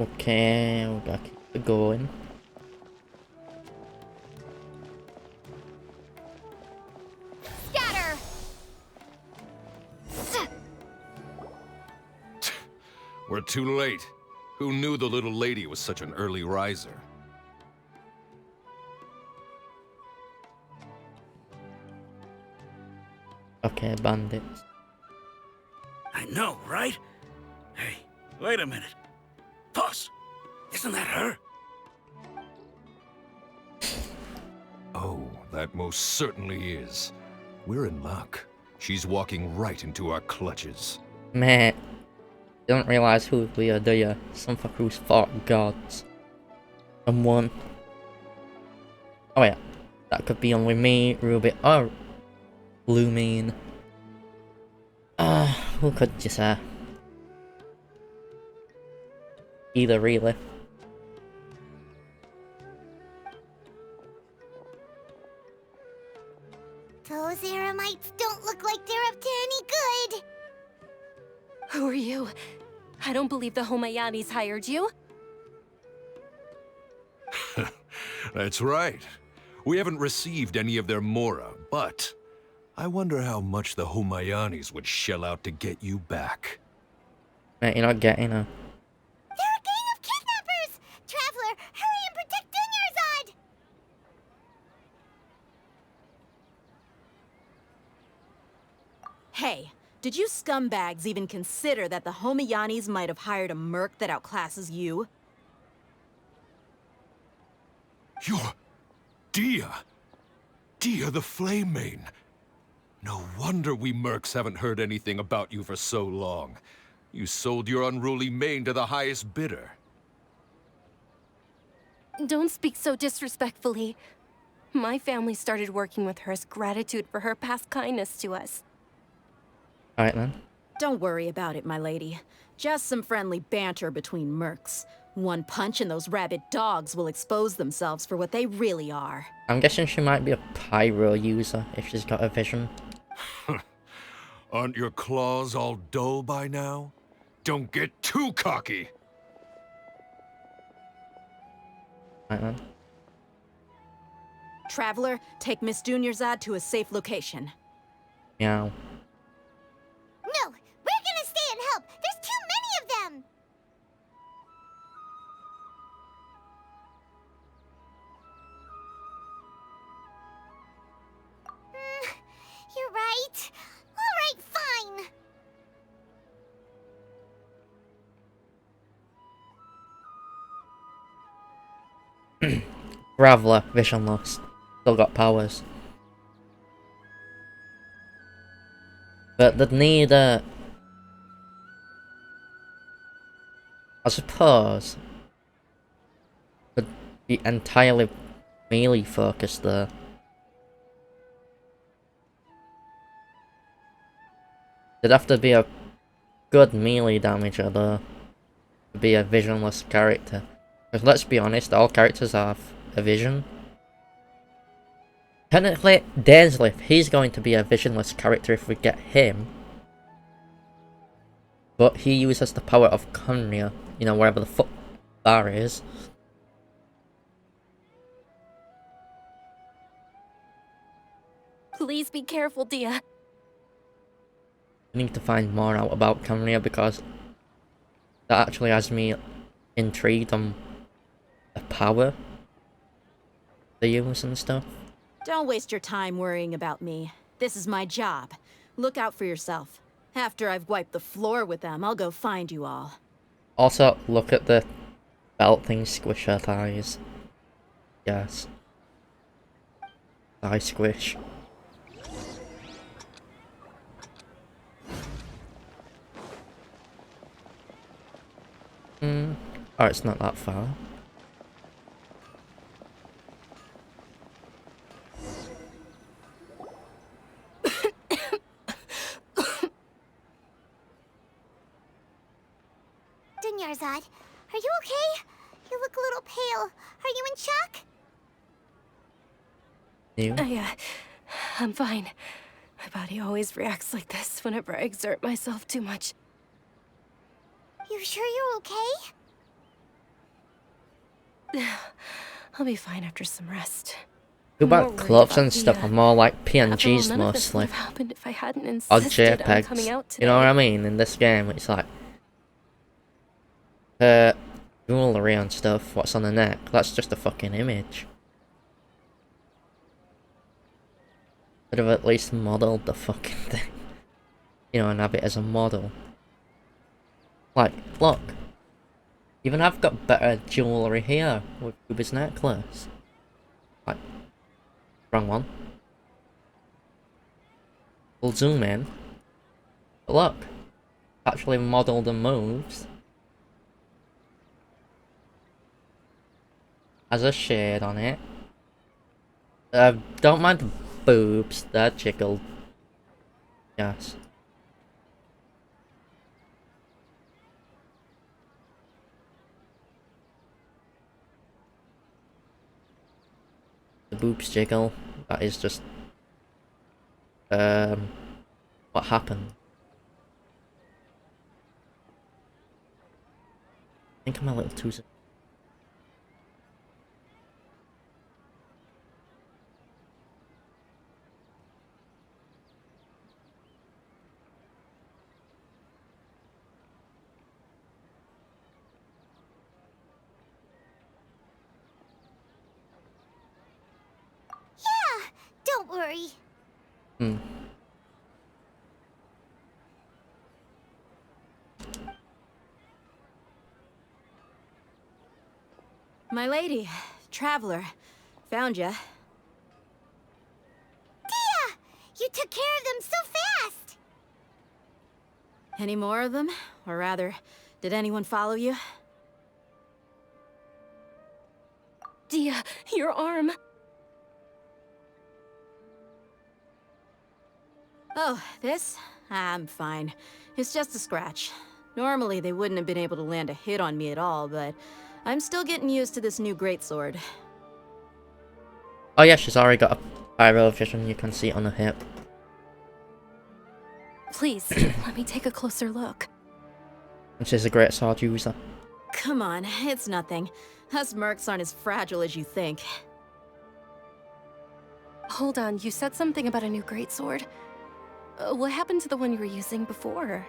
Okay, we gotta keep it going. Scatter! We're too late. Who knew the little lady was such an early riser? Okay, bandits. I know, right? Hey, wait a minute. Boss, isn't that her? Oh, that most certainly is. We're in luck. She's walking right into our clutches. Mate, you don't realise who we are, do you? Some fucker who's fought gods. And won. Oh yeah, that could be only me, Ruby, or Lumine. Who could you say? Either, really. Those Eremites don't look like they're up to any good. Who are you? I don't believe the Homayanis hired you. That's right. We haven't received any of their Mora, but I wonder how much the Homayanis would shell out to get you back. Mate, you're not getting her. They're a gang of kidnappers! Traveler, hurry and protect Dunyarzad! Hey, did you scumbags even consider that the Homayanis might have hired a merc that outclasses you? You're Dia. Dia the Flame Mane. No wonder we mercs haven't heard anything about you for so long. You sold your unruly mane to the highest bidder. Don't speak so disrespectfully. My family started working with her as gratitude for her past kindness to us. Alright then. Don't worry about it, my lady. Just some friendly banter between mercs. One punch and those rabid dogs will expose themselves for what they really are. I'm guessing she might be a pyro user if she's got a vision. Aren't your claws all dull by now? Don't get too cocky! Right then. Traveler, take Miss Dunyarzad to a safe location. Meow. No, we're gonna stay and help. There's too many of them. You're right. All right, fine. Graveler, visionless. Still got powers. But they'd need I suppose would be entirely melee focused there. There'd have to be a good melee damager though to be a visionless character. Because let's be honest, all characters have a vision. Technically, Dainsleif, he's going to be a visionless character if we get him. But he uses the power of Conria, you know, wherever the fuck that is. Please be careful, Dia. We need to find more out about Conria because that actually has me intrigued on the power they use and stuff. Don't waste your time worrying about me. This is my job. Look out for yourself. After I've wiped the floor with them, I'll go find you all. Also, look at the belt thing squish her thighs. Yes. Thigh squish. Oh, it's not that far. Dunyarzad, are you okay? You look a little pale. Are you in shock? You? I'm fine. My body always reacts like this whenever I exert myself too much. You sure you're okay? I'll be fine after some rest. Too bad clothes and stuff are more like PNGs None of this would mostly. have happened if I hadn't Or insisted on coming JPEGs. out today. You know what I mean? In this game, it's like jewellery and stuff, what's on the neck, that's just a fucking image. Could have at least modelled the fucking thing. You know, and have it as a model. Like, look. Even I've got better jewellery here with Ruby's necklace. Like, wrong one. We'll zoom in. But look. Actually modelled the moves. Has a shade on it. Don't mind the boobs, they're jiggled. Yes. The boobs jiggle. That is just what happened. I think I'm a little too. Yeah, don't worry. My lady, traveler, found ya. Dia! You took care of them so fast! Any more of them? Or rather, did anyone follow you? Dia, your arm. Oh, this? I'm fine. It's just a scratch. Normally, they wouldn't have been able to land a hit on me at all, but I'm still getting used to this new greatsword. Oh yeah, she's already got a pyro vision, you can see it on her hip. Please, let me take a closer look. And she's a great sword user. Come on, it's nothing. Us mercs aren't as fragile as you think. Hold on, you said something about a new greatsword. What happened to the one you were using before?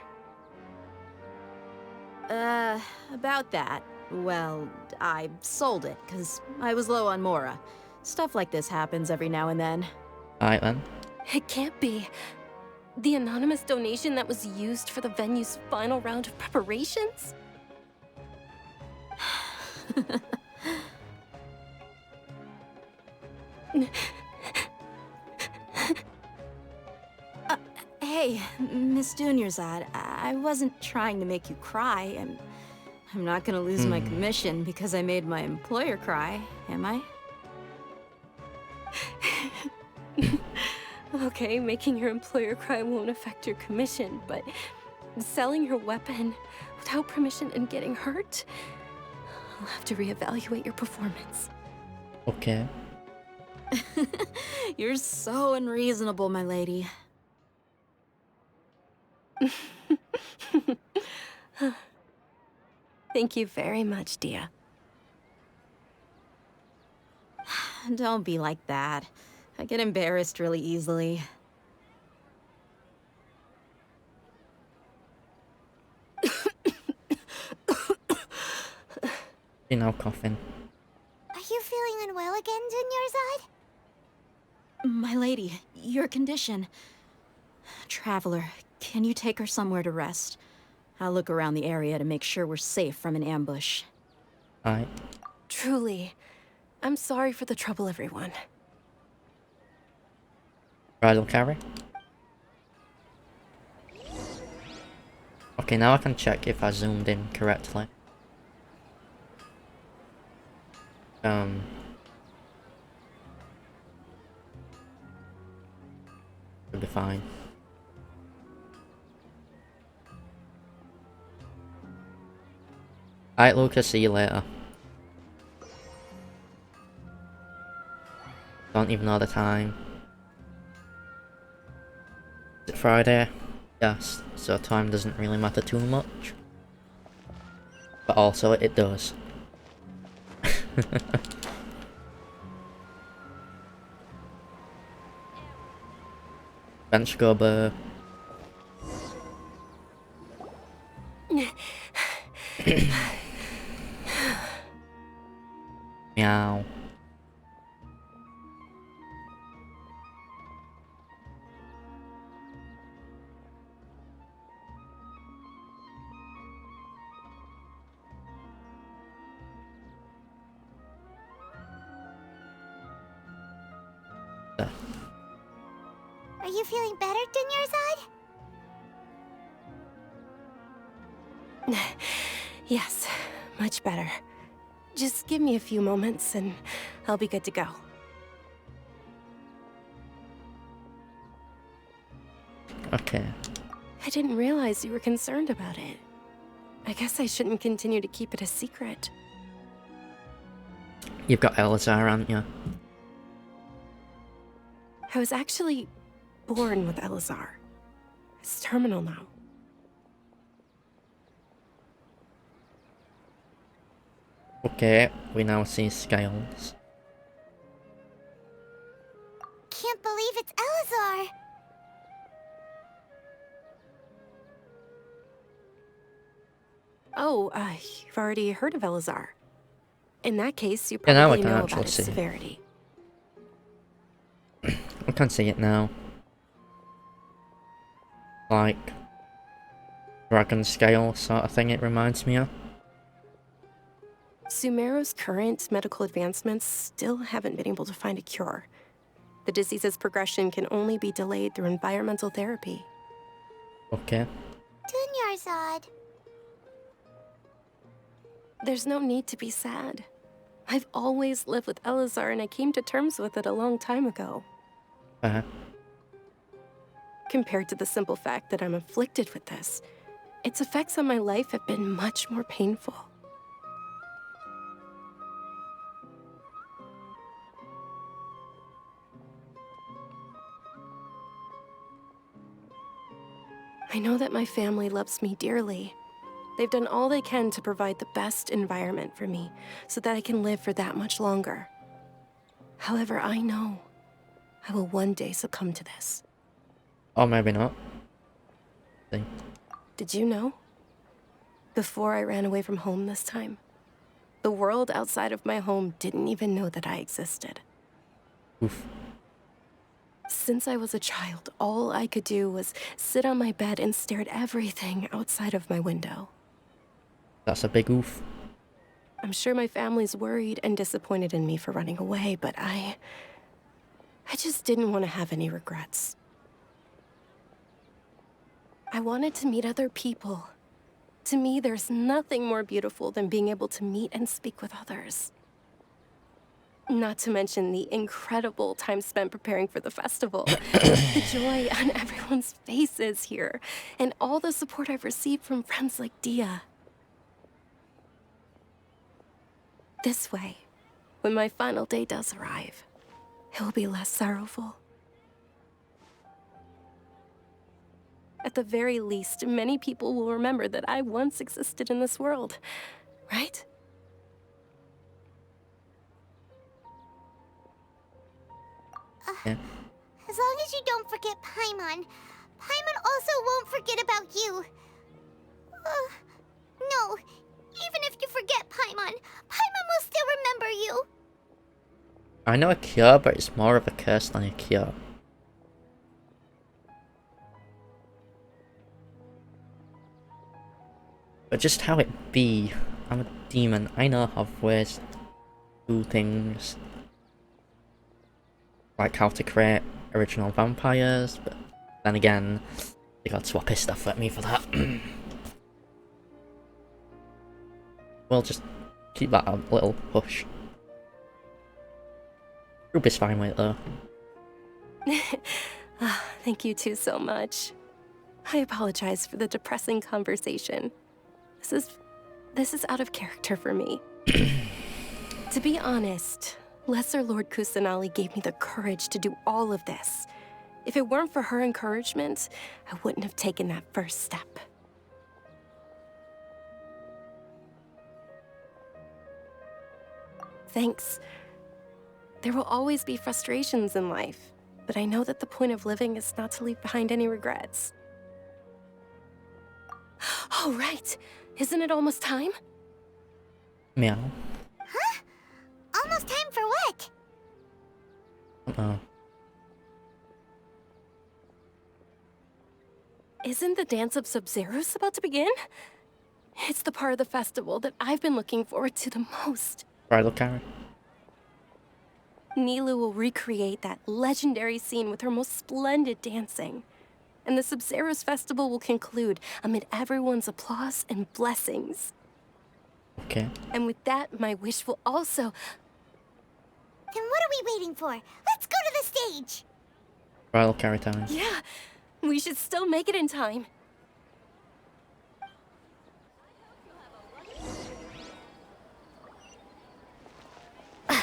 About that. Well, I sold it, because I was low on Mora. Stuff like this happens every now and then. Alright then. It can't be. The anonymous donation that was used for the venue's final round of preparations? Hey, Miss Dunyarzad, I wasn't trying to make you cry. I'm not gonna lose my commission because I made my employer cry, am I? Okay, making your employer cry won't affect your commission, but selling your weapon without permission and getting hurt? I'll have to reevaluate your performance. Okay. You're so unreasonable, my lady. Thank you very much, Dia. Don't be like that. I get embarrassed really easily. You're now coughing. Are you feeling unwell again, Dunyarzad? My lady, your condition. Traveler, can you take her somewhere to rest? I'll look around the area to make sure we're safe from an ambush. Alright. Truly. I'm sorry for the trouble, everyone. Bridal carry. Okay, now I can check if I zoomed in correctly. Should be fine. Alright, Lucas, see you later. Don't even know the time. Is it Friday? Yes, so time doesn't really matter too much. But also, it does. Bench scrubber. Meow. Are you feeling better, Dunyarzad? Yes, much better. Just give me a few moments and I'll be good to go. Okay. I didn't realize you were concerned about it. I guess I shouldn't continue to keep it a secret. You've got Elazar, haven't you? I was actually born with Elazar. It's terminal now. Okay, we now see scales. Can't believe it's Elazar. Oh, you've already heard of Elazar. In that case, you Yeah, now I probably can know actually about its see. severity. I can see it now. Like dragon scale sort of thing it reminds me of. Sumeru's current medical advancements still haven't been able to find a cure. The disease's progression can only be delayed through environmental therapy. Okay. Dunyarzad. There's no need to be sad. I've always lived with Elazar and I came to terms with it a long time ago. Compared to the simple fact that I'm afflicted with this, its effects on my life have been much more painful. I know that my family loves me dearly. They've done all they can to provide the best environment for me so that I can live for that much longer. However, I know I will one day succumb to this. Or maybe not. See. Did you know? Before I ran away from home this time, the world outside of my home didn't even know that I existed. Oof. Since I was a child, all I could do was sit on my bed and stare at everything outside of my window. That's a big oof. I'm sure my family's worried and disappointed in me for running away, but I just didn't want to have any regrets. I wanted to meet other people. To me, there's nothing more beautiful than being able to meet and speak with others. Not to mention the incredible time spent preparing for the festival. The joy on everyone's faces here, and all the support I've received from friends like Dia. This way, when my final day does arrive, it will be less sorrowful. At the very least, many people will remember that I once existed in this world, right? Yeah. As long as you don't forget Paimon, Paimon also won't forget about you. No, even if you forget Paimon, Paimon will still remember you. I know a cure, but it's more of a curse than a cure. But just how it be, I'm a demon. I know how ways to do things. Like how to create original vampires, but then again, they got swappy stuff at me for that. We'll just keep that a little hush. Group is fine with it though. Thank you two so much. I apologize for the depressing conversation. This is out of character for me. To be honest, Lesser Lord Kusanali gave me the courage to do all of this. If it weren't for her encouragement, I wouldn't have taken that first step. Thanks. There will always be frustrations in life, but I know that the point of living is not to leave behind any regrets. Oh, right. Isn't it almost time? Meow. Huh? Almost time for what? Uh-oh. Isn't the dance of Sabzeruz about to begin? It's the part of the festival that I've been looking forward to the most. Bridal carry. Nilu will recreate that legendary scene with her most splendid dancing. And the Sabzeruz festival will conclude amid everyone's applause and blessings. Okay. And with that, my wish will also... Then what are we waiting for? Let's go to the stage! Bridal carry time. Yeah, we should still make it in time.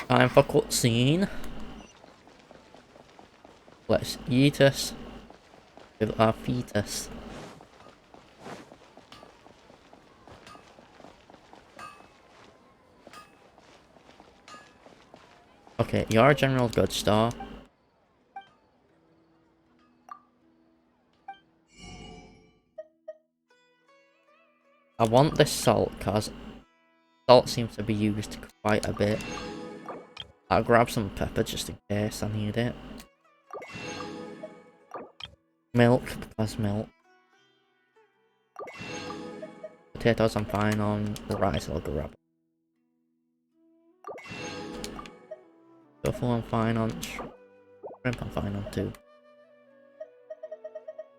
Time for cutscene. Let's eat us with our fetus. Okay, you're a general good star. I want this salt because salt seems to be used quite a bit. I'll grab some pepper just in case I need it. Milk, because milk. Potatoes I'm fine on. Rice I'll grab. Tofu I'm fine on. Shrimp I'm fine on too.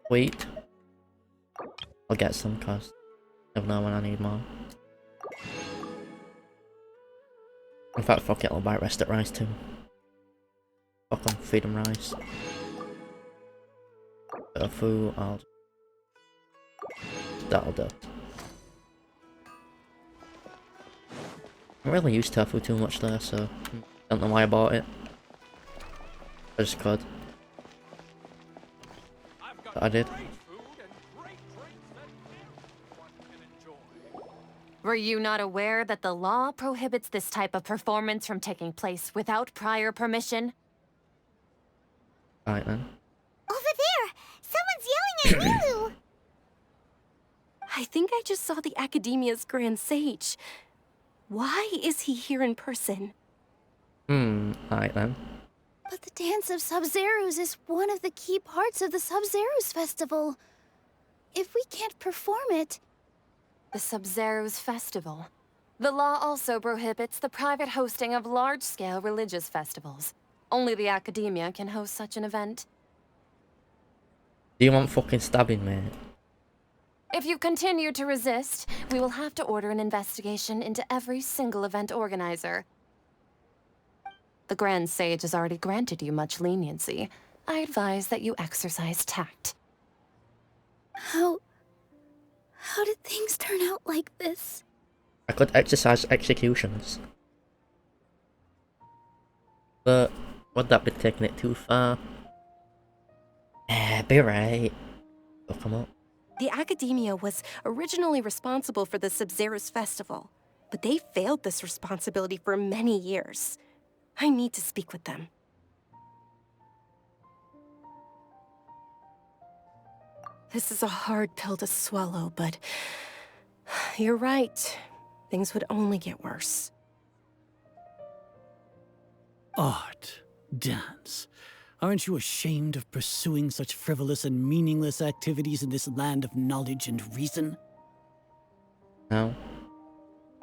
Wheat. I'll get some cause I never know when I need more. In fact, fuck it, I'll buy rest at rice too. Fuck on, feed them rice. Tofu, that'll do. I really use tofu too much there, so don't know why I bought it. I just could. But I did. Were you not aware that the law prohibits this type of performance from taking place without prior permission? Right then. Over there! Someone's yelling at Nilu! I think I just saw the Academia's Grand Sage. Why is he here in person? Right then. But the Dance of Sabzeruz is one of the key parts of the Sabzeruz festival. If we can't perform it... The Sabzeruz festival. The law also prohibits the private hosting of large-scale religious festivals. Only the Academia can host such an event. Do you want fucking stabbing, mate? If you continue to resist, we will have to order an investigation into every single event organizer. The Grand Sage has already granted you much leniency. I advise that you exercise tact. How did things turn out like this? I could exercise executions. But would that be taking it too far? Be right. Oh, come up. The Academia was originally responsible for the Sabzeruz festival, but they failed this responsibility for many years. I need to speak with them. This is a hard pill to swallow, but you're right. Things would only get worse. Art, dance. Aren't you ashamed of pursuing such frivolous and meaningless activities in this land of knowledge and reason? No?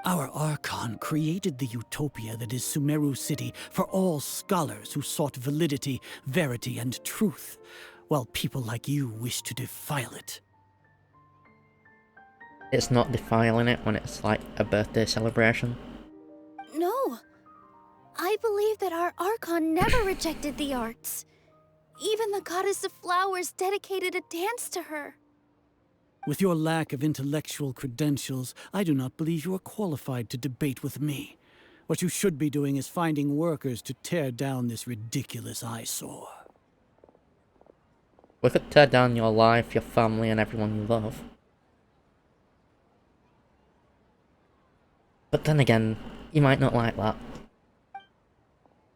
Our Archon created the utopia that is Sumeru City for all scholars who sought validity, verity, and truth, while people like you wish to defile it. It's not defiling it when it's like a birthday celebration. No. I believe that our Archon never rejected the arts. Even the goddess of flowers dedicated a dance to her. With your lack of intellectual credentials, I do not believe you are qualified to debate with me. What you should be doing is finding workers to tear down this ridiculous eyesore. We could tear down your life, your family, and everyone you love. But then again, you might not like that.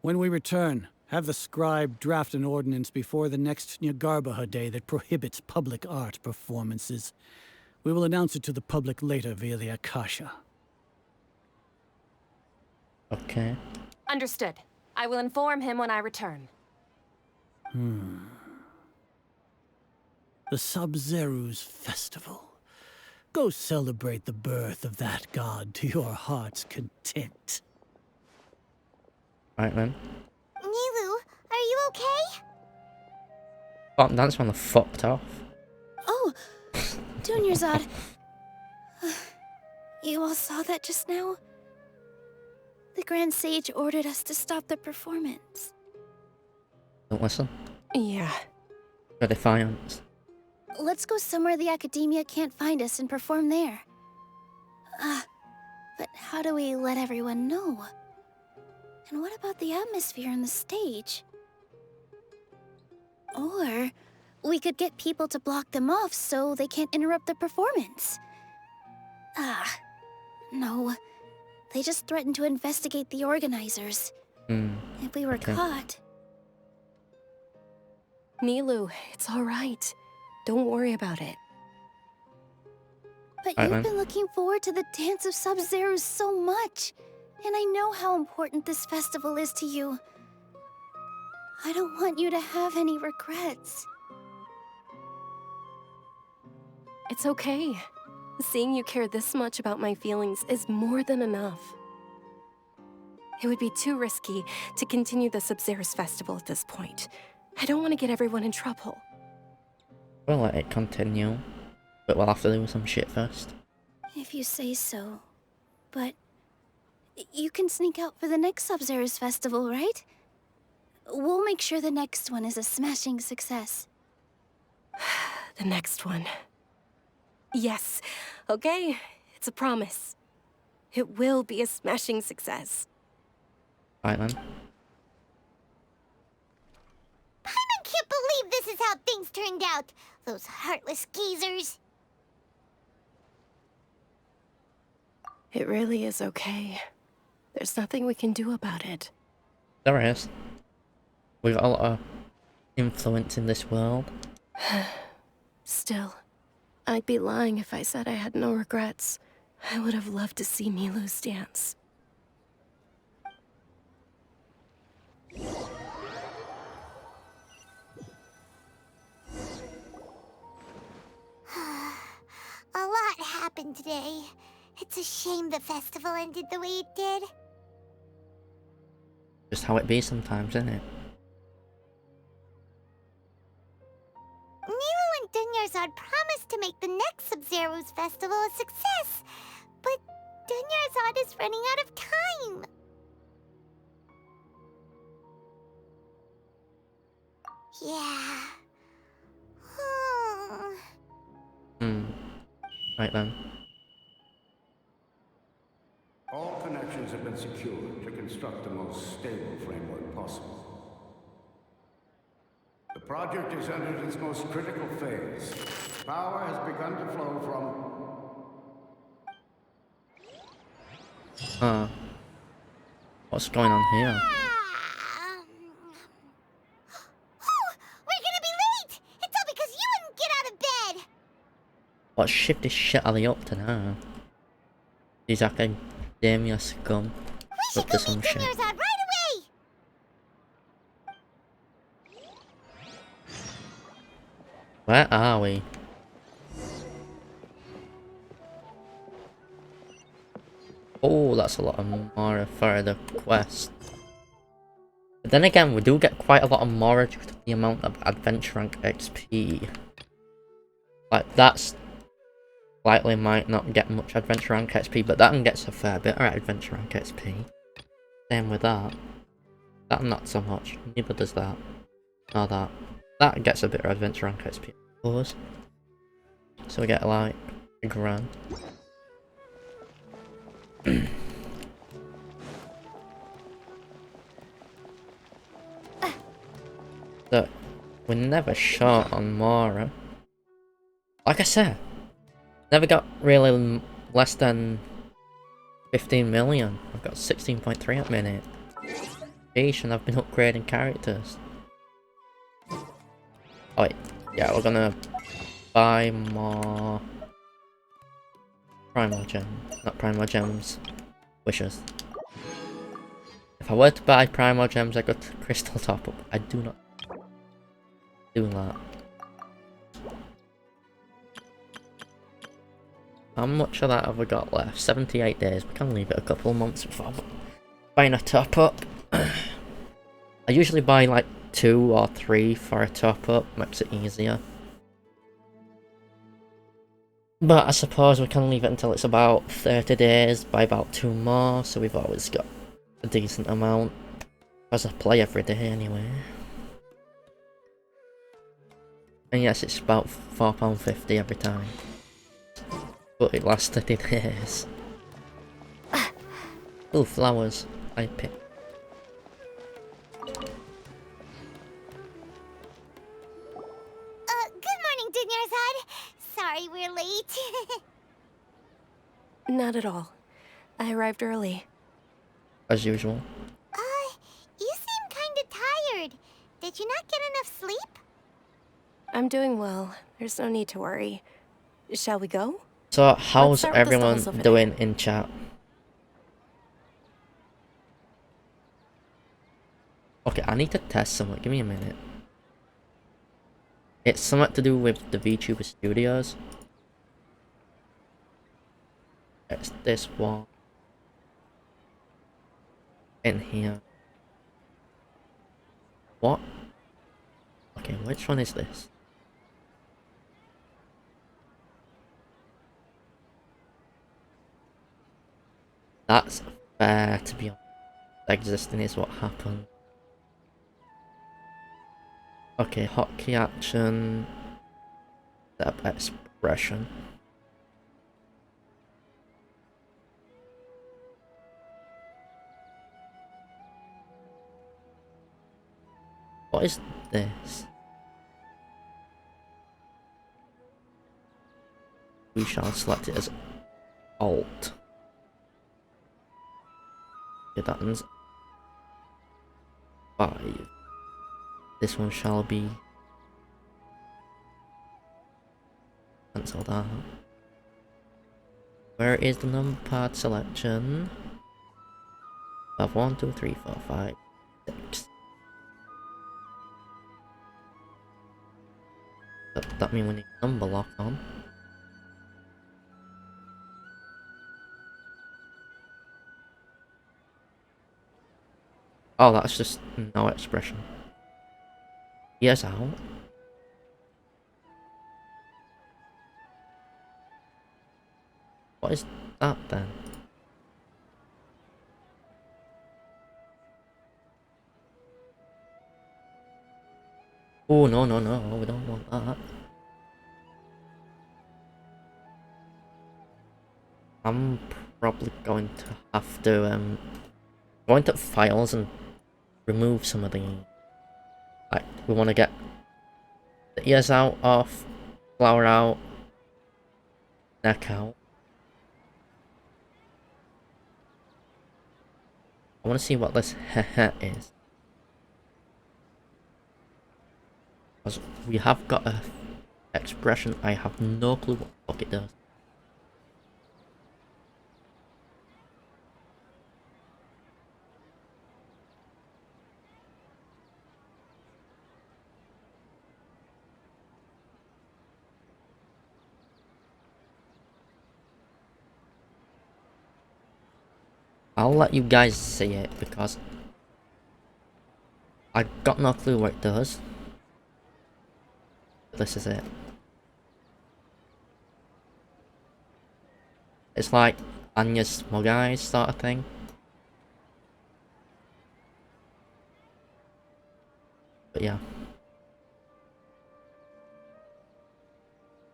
When we return, have the scribe draft an ordinance before the next Nyargarbaha Day that prohibits public art performances. We will announce it to the public later via the Akasha. Okay. Understood. I will inform him when I return. The Sabzeruz Festival. Go celebrate the birth of that god to your heart's content. Right then. Nilu, are you okay? Oh, that's when they're fucked off. Oh, Dunyarzad. You all saw that just now? The Grand Sage ordered us to stop the performance. Don't listen. Yeah. For defiance. Let's go somewhere the academia can't find us and perform there. But how do we let everyone know? And what about the atmosphere on the stage? Or we could get people to block them off so they can't interrupt the performance. No. They just threatened to investigate the organizers. If we were caught... Nilu, it's all right. Don't worry about it. But you've been looking forward to the Dance of Sabzeruz so much. And I know how important this festival is to you. I don't want you to have any regrets. It's okay. Seeing you care this much about my feelings is more than enough. It would be too risky to continue the Sabzeruz festival at this point. I don't want to get everyone in trouble. We'll let it continue, but we'll have to do some shit first. If you say so. But you can sneak out for the next Sabzeruz festival, right? We'll make sure the next one is a smashing success. The next one. Yes. Okay. It's a promise. It will be a smashing success. Right then. Paimon can't believe this is how things turned out. Those heartless geezers. It really is okay. There's nothing we can do about it. There is. We've got a lot of influence in this world. Still, I'd be lying if I said I had no regrets. I would have loved to see Milu's dance. A lot happened today. It's a shame the festival ended the way it did. Just how it be sometimes, isn't it? Nilu and Dunyarzad promised to make the next Sabzeruz festival a success, but Dunyarzad is running out of time. Yeah. Right then. All connections have been secured to construct the most stable framework possible. The project is entered its most critical phase. Power has begun to flow from... What's going on here? We're gonna be late! It's all because you wouldn't get out of bed! What shifty shit are they up to now? These academia scum. Up to some shit. Dunyarzad right away! Where are we? Oh, that's a lot of Mara for the quest. But then again, we do get quite a lot of Mara due to the amount of adventure rank XP. Like, that's likely might not get much adventure rank XP, but that one gets a fair bit of adventure rank XP. Same with that. That not so much. Neither does that. Nor that. That gets a bit of adventure rank XP, I suppose. So we get like a grand. So, we're never short on Mara. Like I said, never got really less than 15 million. I've got 16.3 at the minute. Sheesh, and I've been upgrading characters. Oh wait, yeah, we're gonna buy more Primal Gems. Not Primal Gems, wishes. If I were to buy Primal Gems, I got Crystal Top Up. I do not do that. How much of that have we got left? 78 days. We can leave it a couple of months before buying a top up. I usually buy like 2 or 3 for a top up, makes it easier. But I suppose we can leave it until it's about 30 days, buy about 2 more, so we've always got a decent amount. Because I play every day anyway. And yes, it's about £4.50 every time. But it lasts 30 days. Ooh, flowers. I pick. Good morning, Dinyarzad. Sorry we're late. Not at all. I arrived early. As usual. You seem kinda tired. Did you not get enough sleep? I'm doing well. There's no need to worry. Shall we go? So, how's start with the everyone stalls over doing in chat? Okay, I need to test something. Give me a minute. It's something to do with the VTuber Studios. It's this one. In here. What? Okay, which one is this? That's fair, to be honest. Existing is what happened. Okay, hotkey action. Step expression. What is this? We shall select it as Alt. Okay, that one's 5. This one shall be... Cancel that. Where is the number pad selection? I have 1, 2, 3, 4, 5, 6. That means we need number lock on. Oh, that's just no expression. Yes, out. What is that then? Oh, no, no, no, we don't want that. I'm probably going to have to, go into files and remove some of the... Like, we want to get the ears out, off, flower out, neck out. I want to see what this heh is. Because we have got a expression, I have no clue what the fuck it does. I'll let you guys see it because I got no clue what it does. This is it. It's like Anya's Smug Eyes sort of thing. But yeah.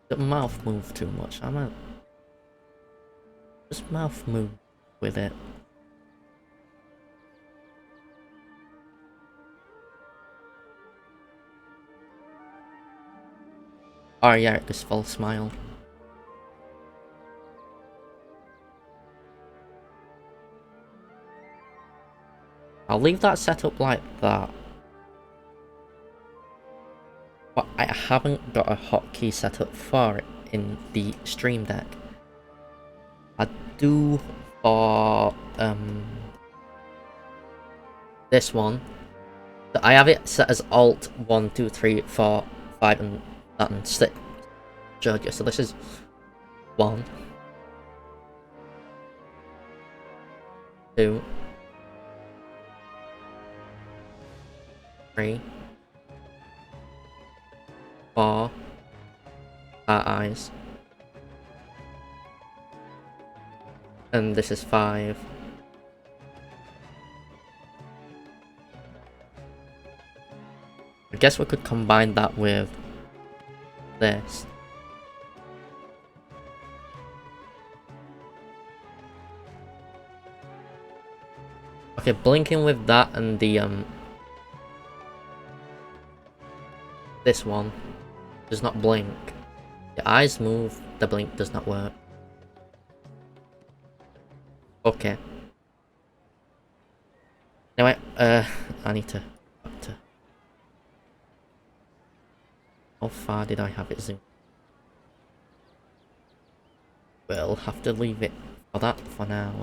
The mouth move too much. I might just mouth move with it. Oh yeah, this full smile. I'll leave that set up like that. But I haven't got a hotkey set up for it in the Stream Deck. I do for this one. I have it set as Alt 1, 2, 3, 4, 5 and 6. Georgia. So this is 1, 2, 3, 4 eyes. And this is 5. I guess we could combine that with this. Okay, blinking with that and the this one does not blink. The eyes move, the blink does not work. Okay. Anyway, I need to how far did I have it zoomed? We'll have to leave it for that for now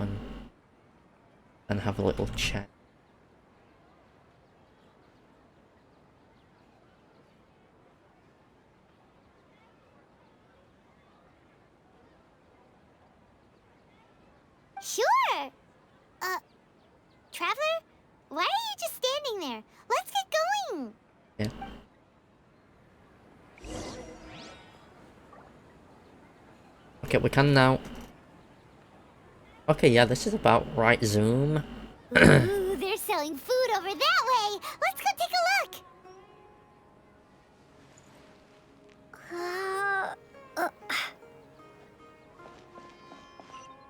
and have a little check. Sure! Traveler? Why are you just standing there? Let's get going! Yeah. Okay, we can now. Okay, yeah, this is about right zoom. Ooh, they're selling food over that way! Let's go take a look!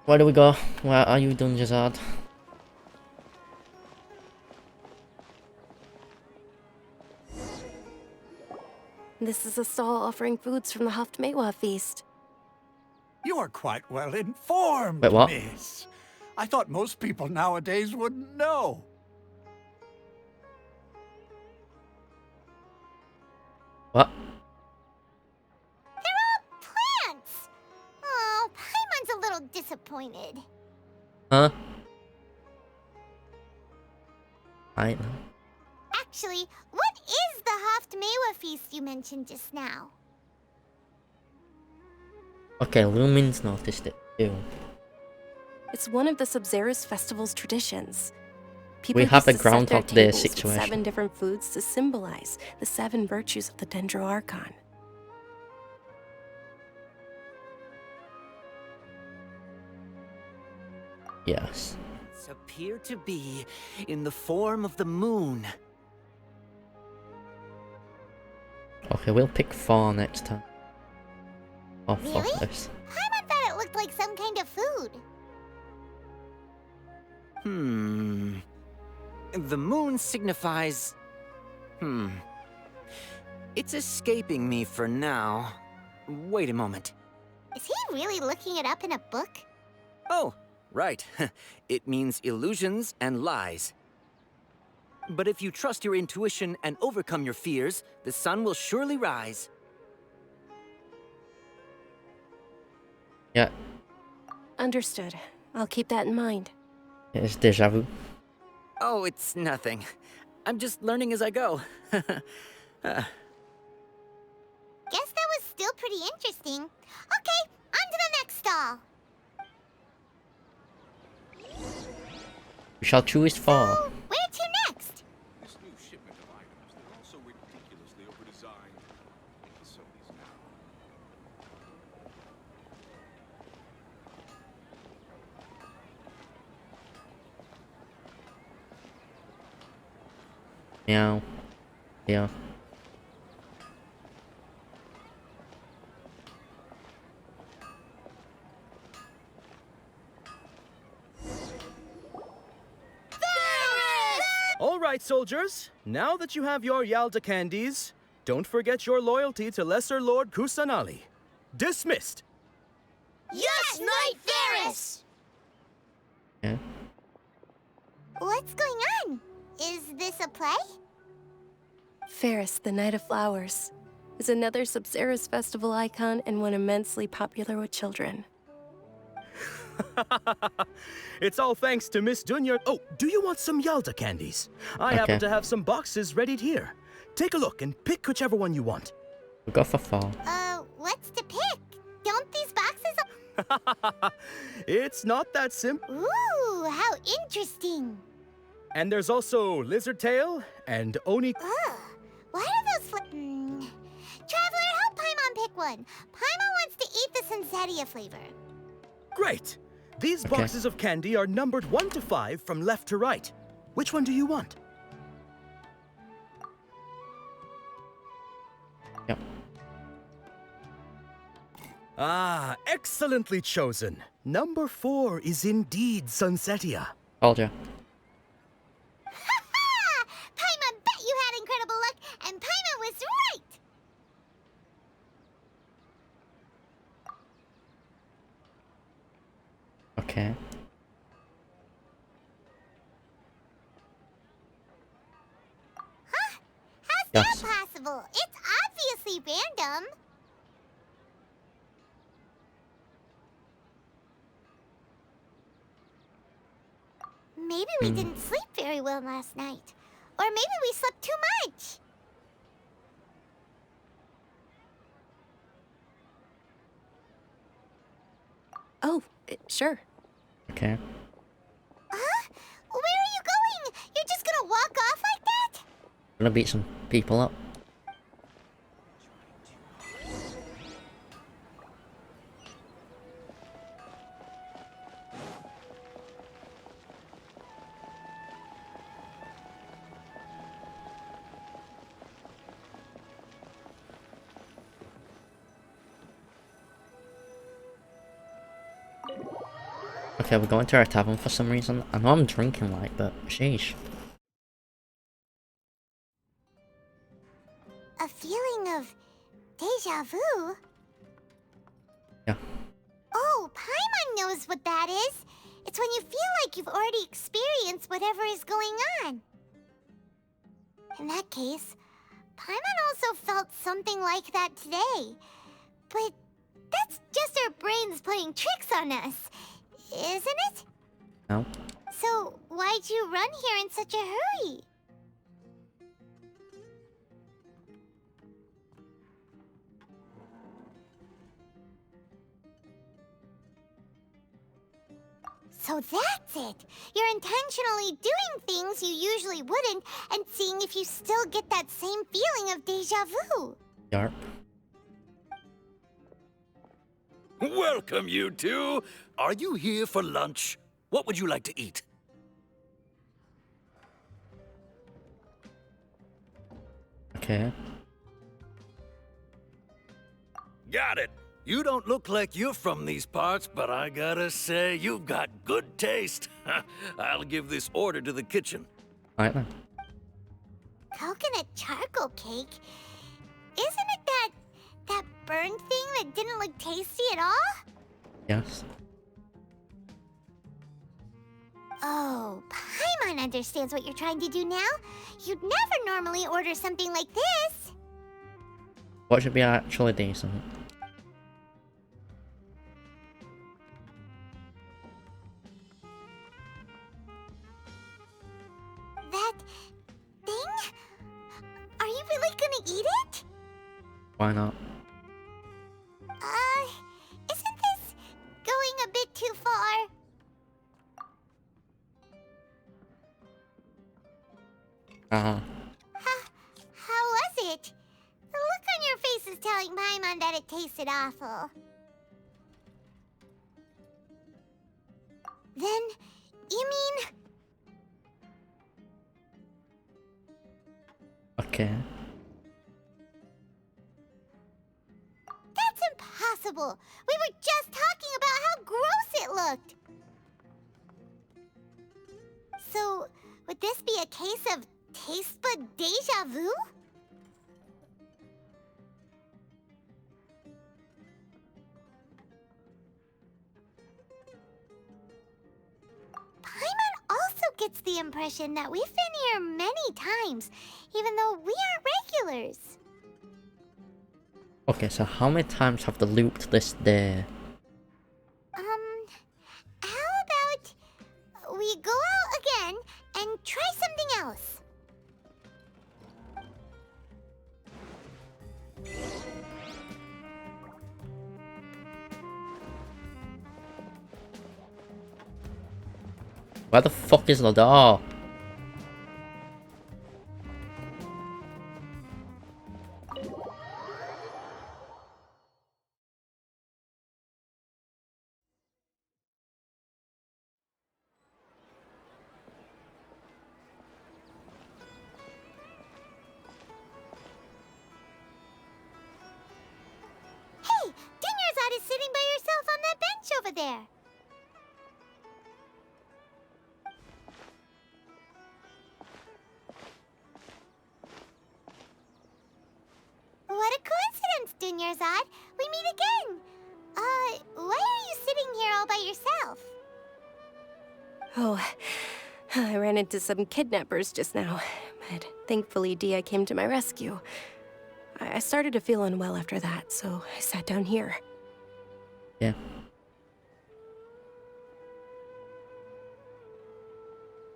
Where do we go? Where are you, Dunjazad? This is a stall offering foods from the Haftmewa feast. You are quite well informed, Wait, what? miss. I thought most people nowadays wouldn't know. What? They're all plants! Oh, Paimon's a little disappointed. Huh? I know. Actually, what is the Haftmewa feast you mentioned just now? Okay, Lumin's noticed it too. It's one of the Sabzeruz festival's traditions. People We have used a to set their Groundhog Day tables with situation. 7 different foods to symbolize the 7 virtues of the Dendro Archon. Yes. Appear to be in the form of the moon. Okay, we'll pick 4 next time. Or 4 Really? this. Paimon thought it looked like some kind of food. The moon signifies... It's escaping me for now. Wait a moment. Is he really looking it up in a book? Oh, right. It means illusions and lies. But if you trust your intuition and overcome your fears, the sun will surely rise. Yeah, Understood. I'll keep that in mind. it's deja vu. Oh, it's nothing. I'm just learning as I go. Guess that was still pretty interesting. Okay, on to the next stall. We shall choose four. Where to next? This new shipment of items, they're all so ridiculously overdesigned. Facilities now. Meow. Yeah. All right, soldiers. Now that you have your Yalda candies, don't forget your loyalty to Lesser Lord Kusanali. Dismissed. Yes, Knight Ferris! Yeah. What's going on? Is this a play? Ferris, the Knight of Flowers, is another Sabzeruz festival icon and one immensely popular with children. It's all thanks to Miss Dunya. Oh, do you want some Yalda candies? I happen to have some boxes readied here. Take a look and pick whichever one you want. We'll go for 4. What's to pick? Don't these boxes... It's not that simple. Ooh, how interesting. And there's also Lizard Tail and Oni... Ugh, why are those Traveler, help Paimon pick one. Paimon wants to eat the Sensetia flavor. Great! These boxes of candy are numbered 1 to 5 from left to right. Which one do you want? Yep. Ah, excellently chosen. Number 4 is indeed Sunsetia. Told ya. Ha-ha! Paimon bet you had incredible luck, and Paimon was right! Okay. Huh? How's Yes. that possible? It's obviously random. Maybe we didn't sleep very well last night. Or maybe we slept too much. Oh, sure. Okay. Huh? Where are you going? You're just gonna walk off like that? Gonna beat some people up. Okay, we're going to our tavern for some reason. I know I'm drinking like, but sheesh. A feeling of deja vu? Yeah. Oh, Paimon knows what that is. It's when you feel like you've already experienced whatever is going on. In that case, Paimon also felt something like that today. But that's just our brains playing tricks on us, isn't it? No. So, why'd you run here in such a hurry? So that's it! You're intentionally doing things you usually wouldn't and seeing if you still get that same feeling of deja vu. Yarp. Welcome, you two. Are you here for lunch? What would you like to eat? Okay. Got it. You don't look like you're from these parts, but I gotta say, you've got good taste. I'll give this order to the kitchen. Alright then. Coconut charcoal cake? Isn't it that burned thing that didn't look tasty at all? Yes. Oh, Paimon understands what you're trying to do now. You'd never normally order something like this. What should be actually decent? That thing? Are you really gonna eat it? Why not? Isn't this going a bit too far? Uh-huh. How was it? The look on your face is telling Paimon that it tasted awful. Then, you mean... Okay. That's impossible! We were just talking about how gross it looked! So, would this be a case of taste bud deja vu? Paimon also gets the impression that we've been here many times, even though we aren't regulars. Okay, so how many times have they looped this day? How about we go out again and try something else? Where the fuck is the door? Hey, Dunyarzad is sitting by herself on that bench over there. What a coincidence, Dunyarzad. We meet again. Why are you sitting here all by yourself? Oh, I ran into some kidnappers just now, but thankfully Dia came to my rescue. I started to feel unwell after that, so I sat down here. Yeah.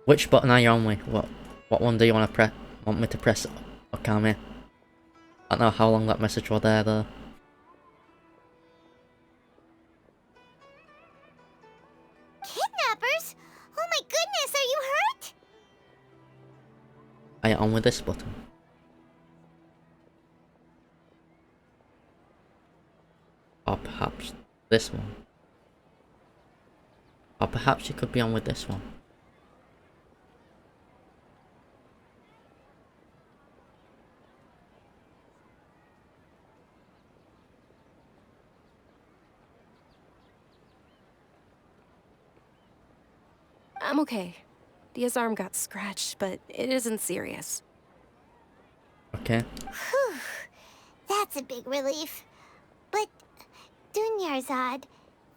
Which button are you on with? What one do you want me to press? Okay, me. I don't know how long that message was there though. Kidnappers? Oh my goodness, are you hurt? Are you on with this button? Or perhaps this one? Or perhaps you could be on with this one? I'm okay. Dia's arm got scratched, but it isn't serious. Okay. Whew, that's a big relief. But, Dunyarzad,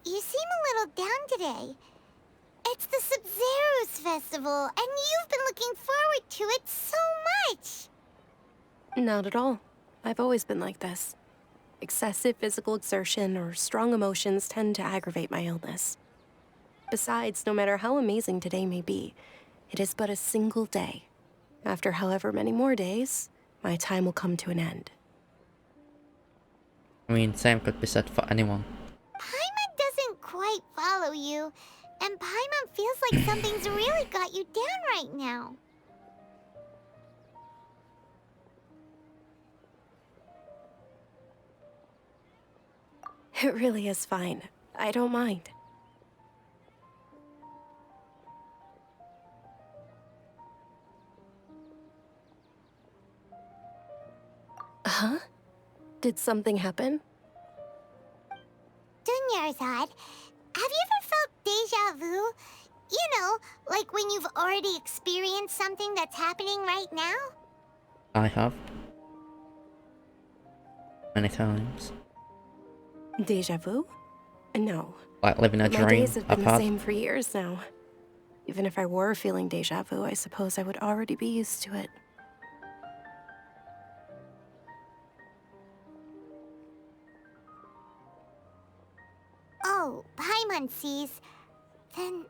you seem a little down today. It's the Sabzeruz festival, and you've been looking forward to it so much. Not at all. I've always been like this. Excessive physical exertion or strong emotions tend to aggravate my illness. Besides, no matter how amazing today may be, it is but a single day. After however many more days, my time will come to an end. I mean, same could be said for anyone. Paimon doesn't quite follow you, and Paimon feels like something's really got you down right now. It really is fine. I don't mind. Huh? Did something happen? Dunyarzad, have you ever felt deja vu? You know, like when you've already experienced something that's happening right now? I have. Many times. Deja vu? No. Like living a My dream days have been I've the had. same for years now. Even if I were feeling deja vu, I suppose I would already be used to it. Oh, Paimon sees. Then,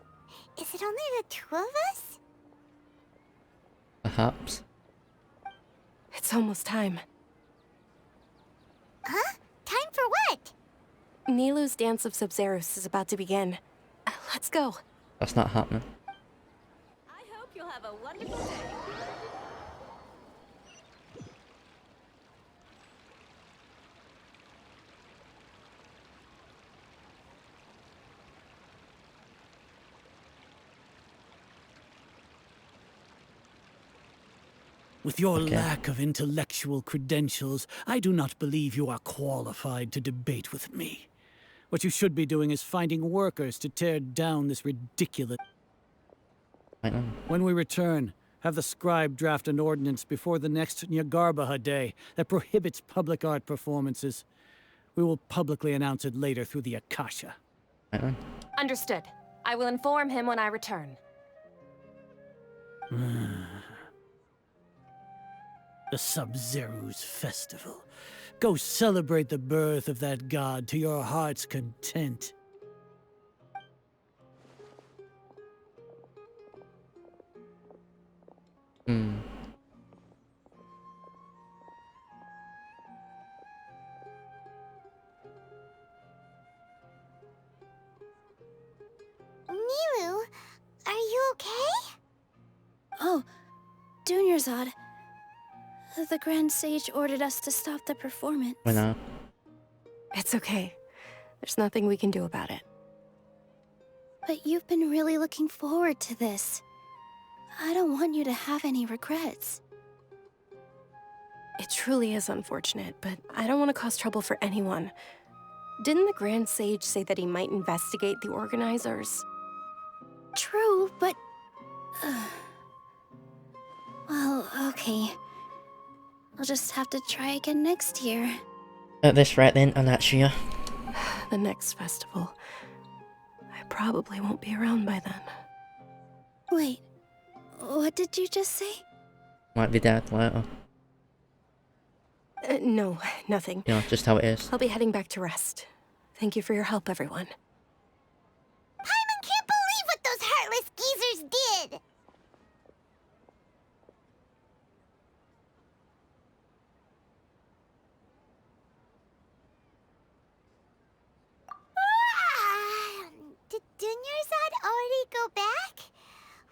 is it only the two of us? Perhaps. It's almost time. Huh? Time for what? Nilou's Dance of Sabzeruz is about to begin. Let's go. That's not happening. I hope you'll have a wonderful day. With your lack of intellectual credentials, I do not believe you are qualified to debate with me. What you should be doing is finding workers to tear down this ridiculous... When we return, have the scribe draft an ordinance before the next Nyagarbha Day that prohibits public art performances. We will publicly announce it later through the Akasha. Understood. I will inform him when I return. The Sabzeruz festival. Go celebrate the birth of that god to your heart's content. Nilu, are you okay? Oh, Dunyarzad. The Grand Sage ordered us to stop the performance. Why not? It's okay. There's nothing we can do about it. But you've been really looking forward to this. I don't want you to have any regrets. It truly is unfortunate, but I don't want to cause trouble for anyone. Didn't the Grand Sage say that he might investigate the organizers? True, but... well, okay. I'll just have to try again next year. At this rate then, Anaxia. The next festival. I probably won't be around by then. Wait, what did you just say? Might be dead later. No, nothing. You know, just how it is. I'll be heading back to rest. Thank you for your help, everyone. Paimon can't believe what those heartless geezers did! Did Dunyarzad already go back?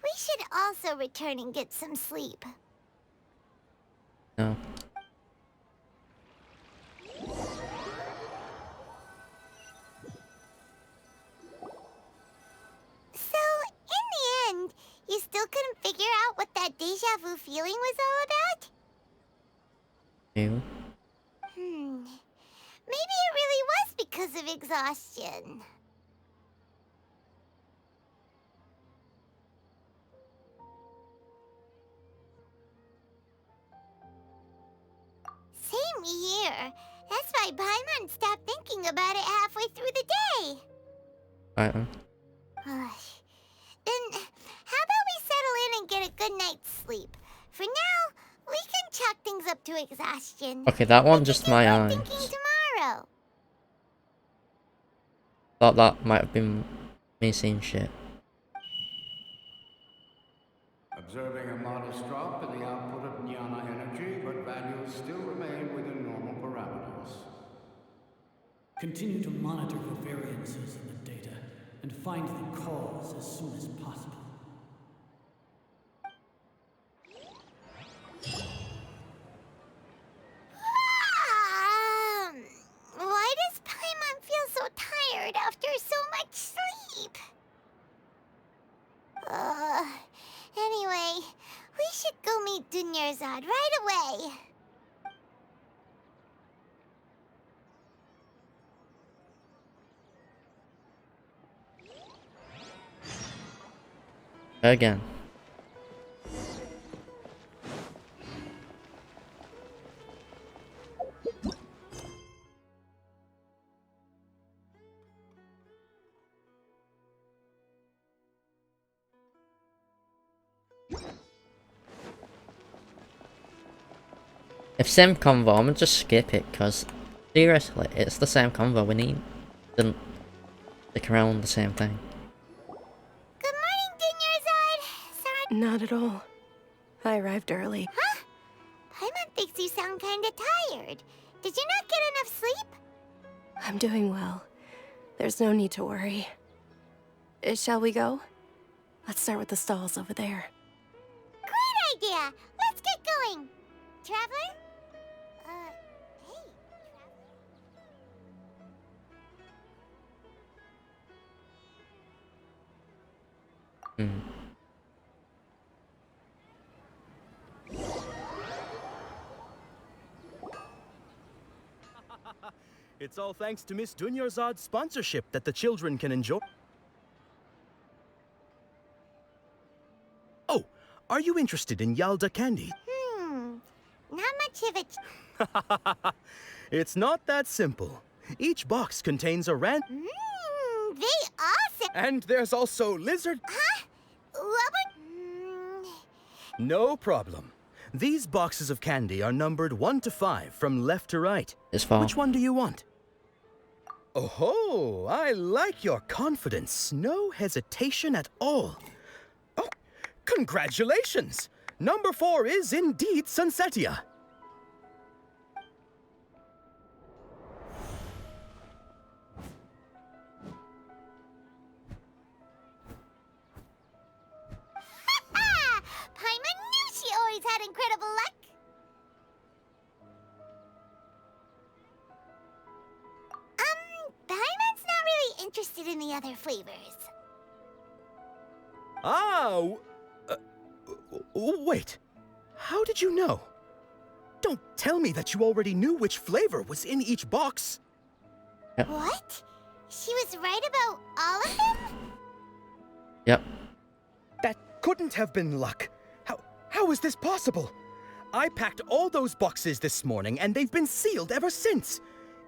We should also return and get some sleep. No. So, in the end, you still couldn't figure out what that deja vu feeling was all about? You? Maybe it really was because of exhaustion. Same here. That's why Paimon stopped thinking about it halfway through the day. Right. Then, how about we settle in and get a good night's sleep? For now, we can chalk things up to exhaustion. Okay, that one just my eyes. Thinking tomorrow. Thought that might have been me seeing shit. Observing a modest drop in the output of Jnana energy, but values still remain within normal parameters. Continue to monitor for variances in the data and find the cause as soon as possible. Why does Paimon feel so tired after so much sleep? Anyway, we should go meet Dunyarzad right away. Again. If same convo, I'm gonna just skip it, cause seriously, it's the same convo. We need to stick around the same thing. Good morning, Dunyarzad. Sorry. Not at all. I arrived early. Huh? Paimon thinks you sound kinda tired. Did you not get enough sleep? I'm doing well. There's no need to worry. Shall we go? Let's start with the stalls over there. Great idea! Let's get going! Traveler? Hey. It's all thanks to Miss Dunyarzad's sponsorship that the children can enjoy. Oh, are you interested in Yalda candy? Not much of it. It's not that simple. Each box contains a They awesome. And there's also lizard. Huh? What? No problem. These boxes of candy are numbered 1 to 5 from left to right. It's fine. Which one do you want? Oh, I like your confidence. No hesitation at all. Oh, congratulations! Number 4 is indeed Sunsetia. Paimon knew she always had incredible luck. Paimon's not really interested in the other flavors. Wait. How did you know? Don't tell me that you already knew which flavor was in each box. Yep. What? She was right about all of them? Yep. That couldn't have been luck. How is this possible? I packed all those boxes this morning and they've been sealed ever since.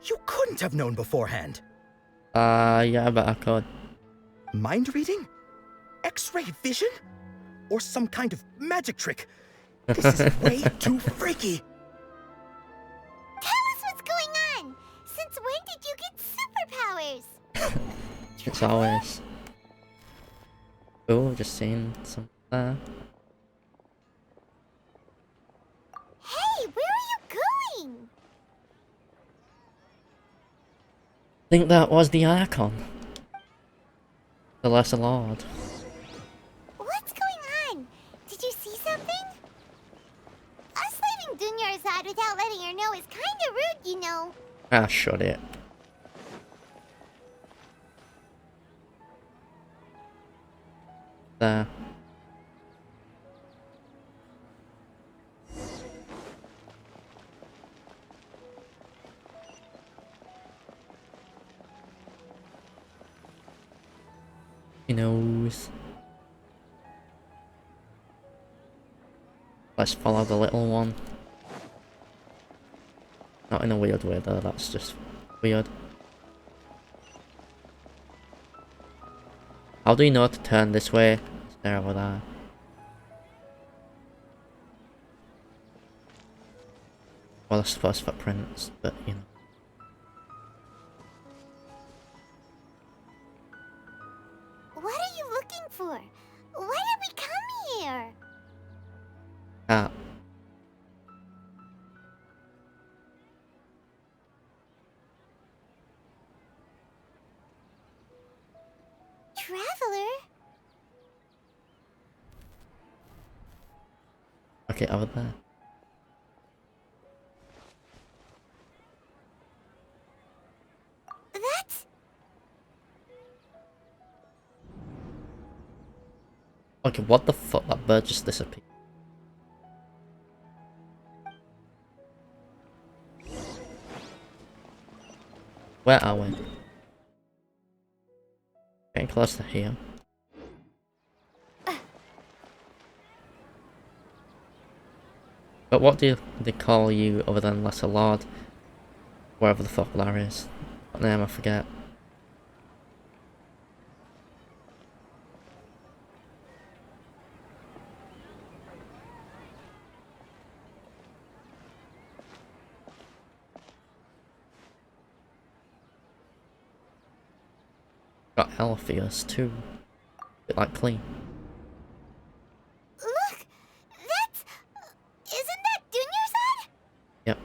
You couldn't have known beforehand. Yeah, but I could. Mind reading? X-ray vision? Or some kind of magic trick? This is way too freaky. Tell us what's going on. Since when did you get superpowers? It's always. Oh, just seen some there. Hey, where are you going? I think that was the Archon. The Lesser Lord. What's going on? Did you see something? Us leaving Dunyarzad without letting her know is kinda rude, you know. Ah, shut it. There. He knows. Let's follow the little one. Not in a weird way though, that's just weird. How do you know to turn this way? It's there over there. Well, I suppose footprints, but you know. What are you looking for? Why did we come here? Ah. Traveler? Okay, over there. That's... Okay, what the fuck? That bird just disappeared. Where are we? Getting close to here. But what do they call you other than Lesser Lord? Wherever the fuck that is. What name I forget. Got Alpheus too. Bit like clean. Look! That's... Isn't that Dunyarzad? Yep.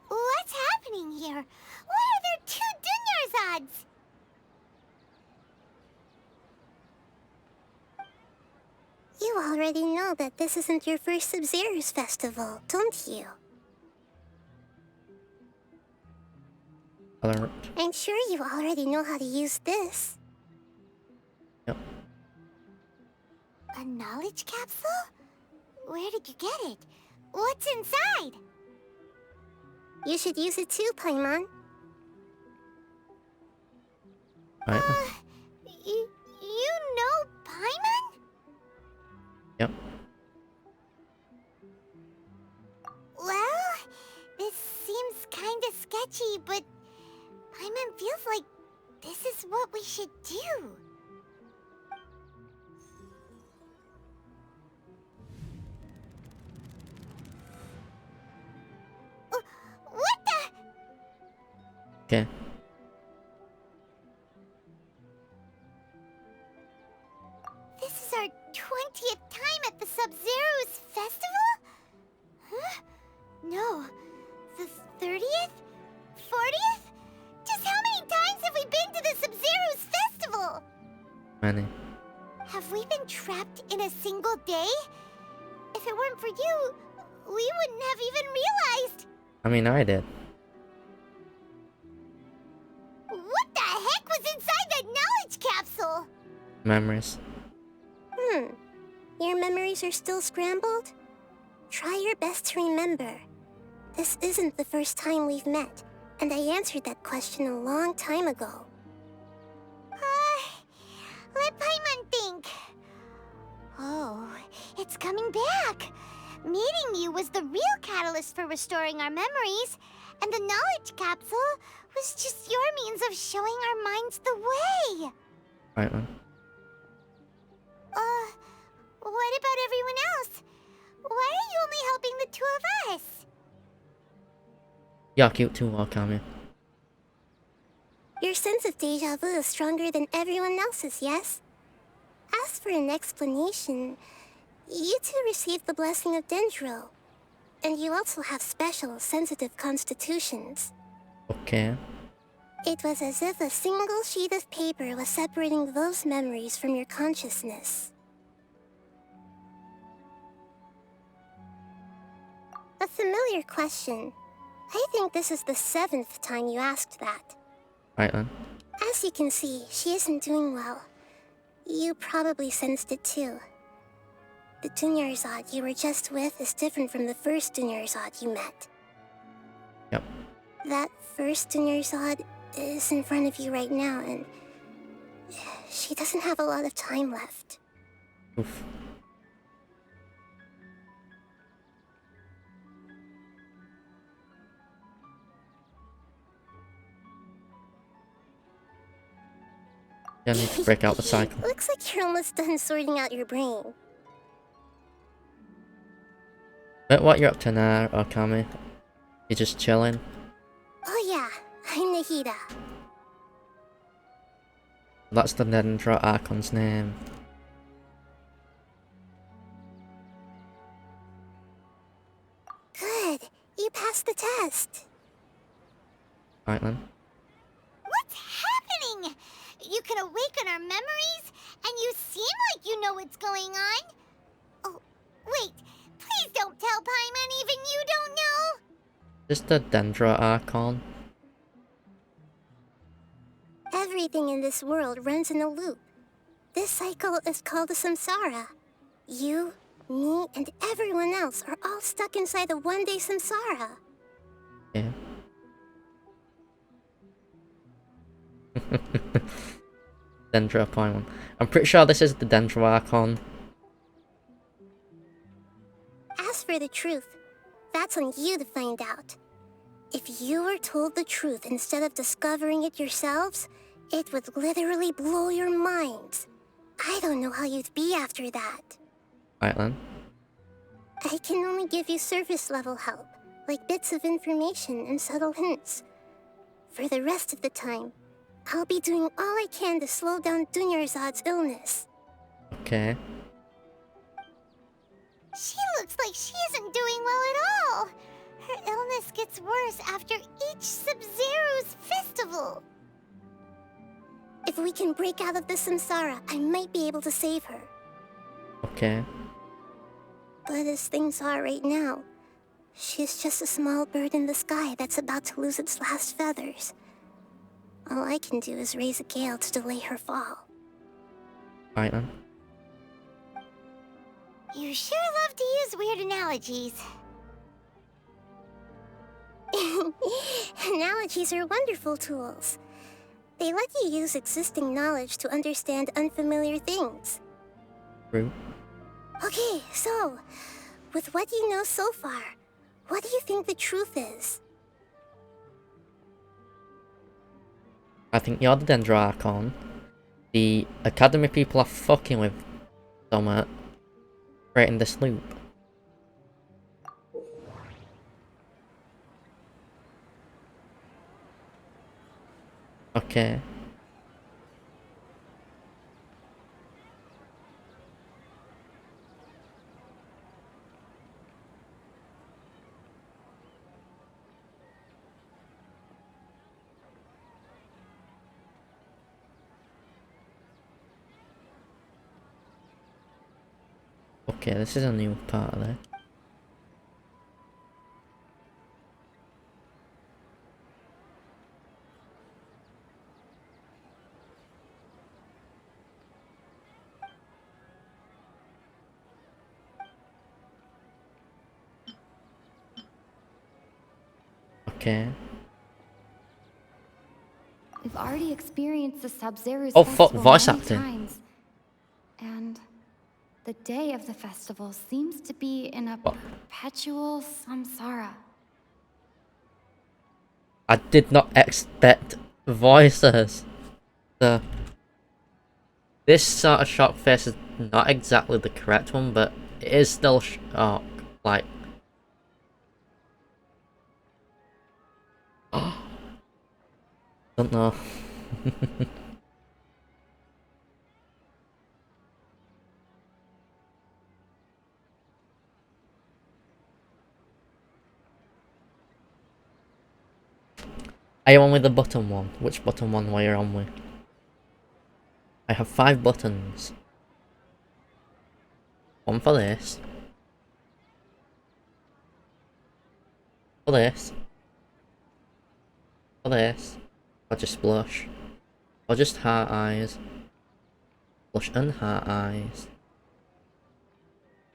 What's happening here? Why are there two Dunyarzads? You already know that this isn't your first Sabzeruz festival, don't you? Alert. I'm sure you already know how to use this. Yep. A knowledge capsule? Where did you get it? What's inside? You should use it too, Paimon. Right. You know Paimon? Yep. Well, this seems kinda sketchy, but Paimon feels like this is what we should do. What the? Okay. This is our 20th time at the Sabzeruz festival? Huh? No. The 30th? 40th? Just how many times have we been to the Sabzeruz festival? Many. Have we been trapped in a single day? If it weren't for you, we wouldn't have even realized. I mean, I did. What the heck was inside that knowledge capsule? Memories. Your memories are still scrambled? Try your best to remember. This isn't the first time we've met, and I answered that question a long time ago. Let Paimon think. Oh, it's coming back. Meeting you was the real catalyst for restoring our memories, and the knowledge capsule was just your means of showing our minds the way. Right then. What about everyone else? Why are you only helping the two of us? You're cute too, Akame. Your sense of deja vu is stronger than everyone else's, yes? As for an explanation, you two received the blessing of Dendro. And you also have special, sensitive constitutions. Okay. It was as if a single sheet of paper was separating those memories from your consciousness. A familiar question. I think this is the 7th time you asked that. Right then. As you can see, she isn't doing well. You probably sensed it too. The Dunyarzad you were just with is different from the first Dunyarzad you met. Yep. That first Dunyarzad is in front of you right now, and she doesn't have a lot of time left. Oof. You need to break out the cycle. Looks like you're almost done sorting out your brain. But what you're up to now, Akame? You're just chilling? Oh yeah, I'm Nahida. That's the Dendro Archon's name. Good, you passed the test. Right then. What's happening? You can awaken our memories, and you seem like you know what's going on. Oh, wait. Please don't tell Paimon even you don't know. Just the Dendro Archon. Everything in this world runs in a loop. This cycle is called a samsara. You, me, and everyone else are all stuck inside a one-day samsara. Yeah. Dendro Paimon. I'm pretty sure this is the Dendro Archon. As for the truth, that's on you to find out. If you were told the truth instead of discovering it yourselves, it would literally blow your minds. I don't know how you'd be after that. Right then. I can only give you surface-level help, like bits of information and subtle hints. For the rest of the time, I'll be doing all I can to slow down Dunyarzad's illness. Okay. She looks like she isn't doing well at all. Her illness gets worse after each Sabzeruz festival. If we can break out of this samsara, I might be able to save her. Okay. But as things are right now, she's just a small bird in the sky that's about to lose its last feathers. All I can do is raise a gale to delay her fall. Right then. You sure love to use weird analogies. Analogies are wonderful tools. They let you use existing knowledge to understand unfamiliar things. True. Okay, so, with what you know so far, what do you think the truth is? I think you're the Dendricon. The Academy people are fucking with Summer, creating this loop. Okay. Okay, this is a new part of it. Okay. We've already experienced the Sabzeruz Oh fuck, festival voice many acting. times. And the day of the festival seems to be in a perpetual samsara. I did not expect voices. This sort of shock face is not exactly the correct one, but it is still shock. Like, don't know. Are you on with the button one? Which button one were you on with? I have 5 buttons. One for this. For this. For this. Or just blush. Or just heart eyes. Blush and heart eyes.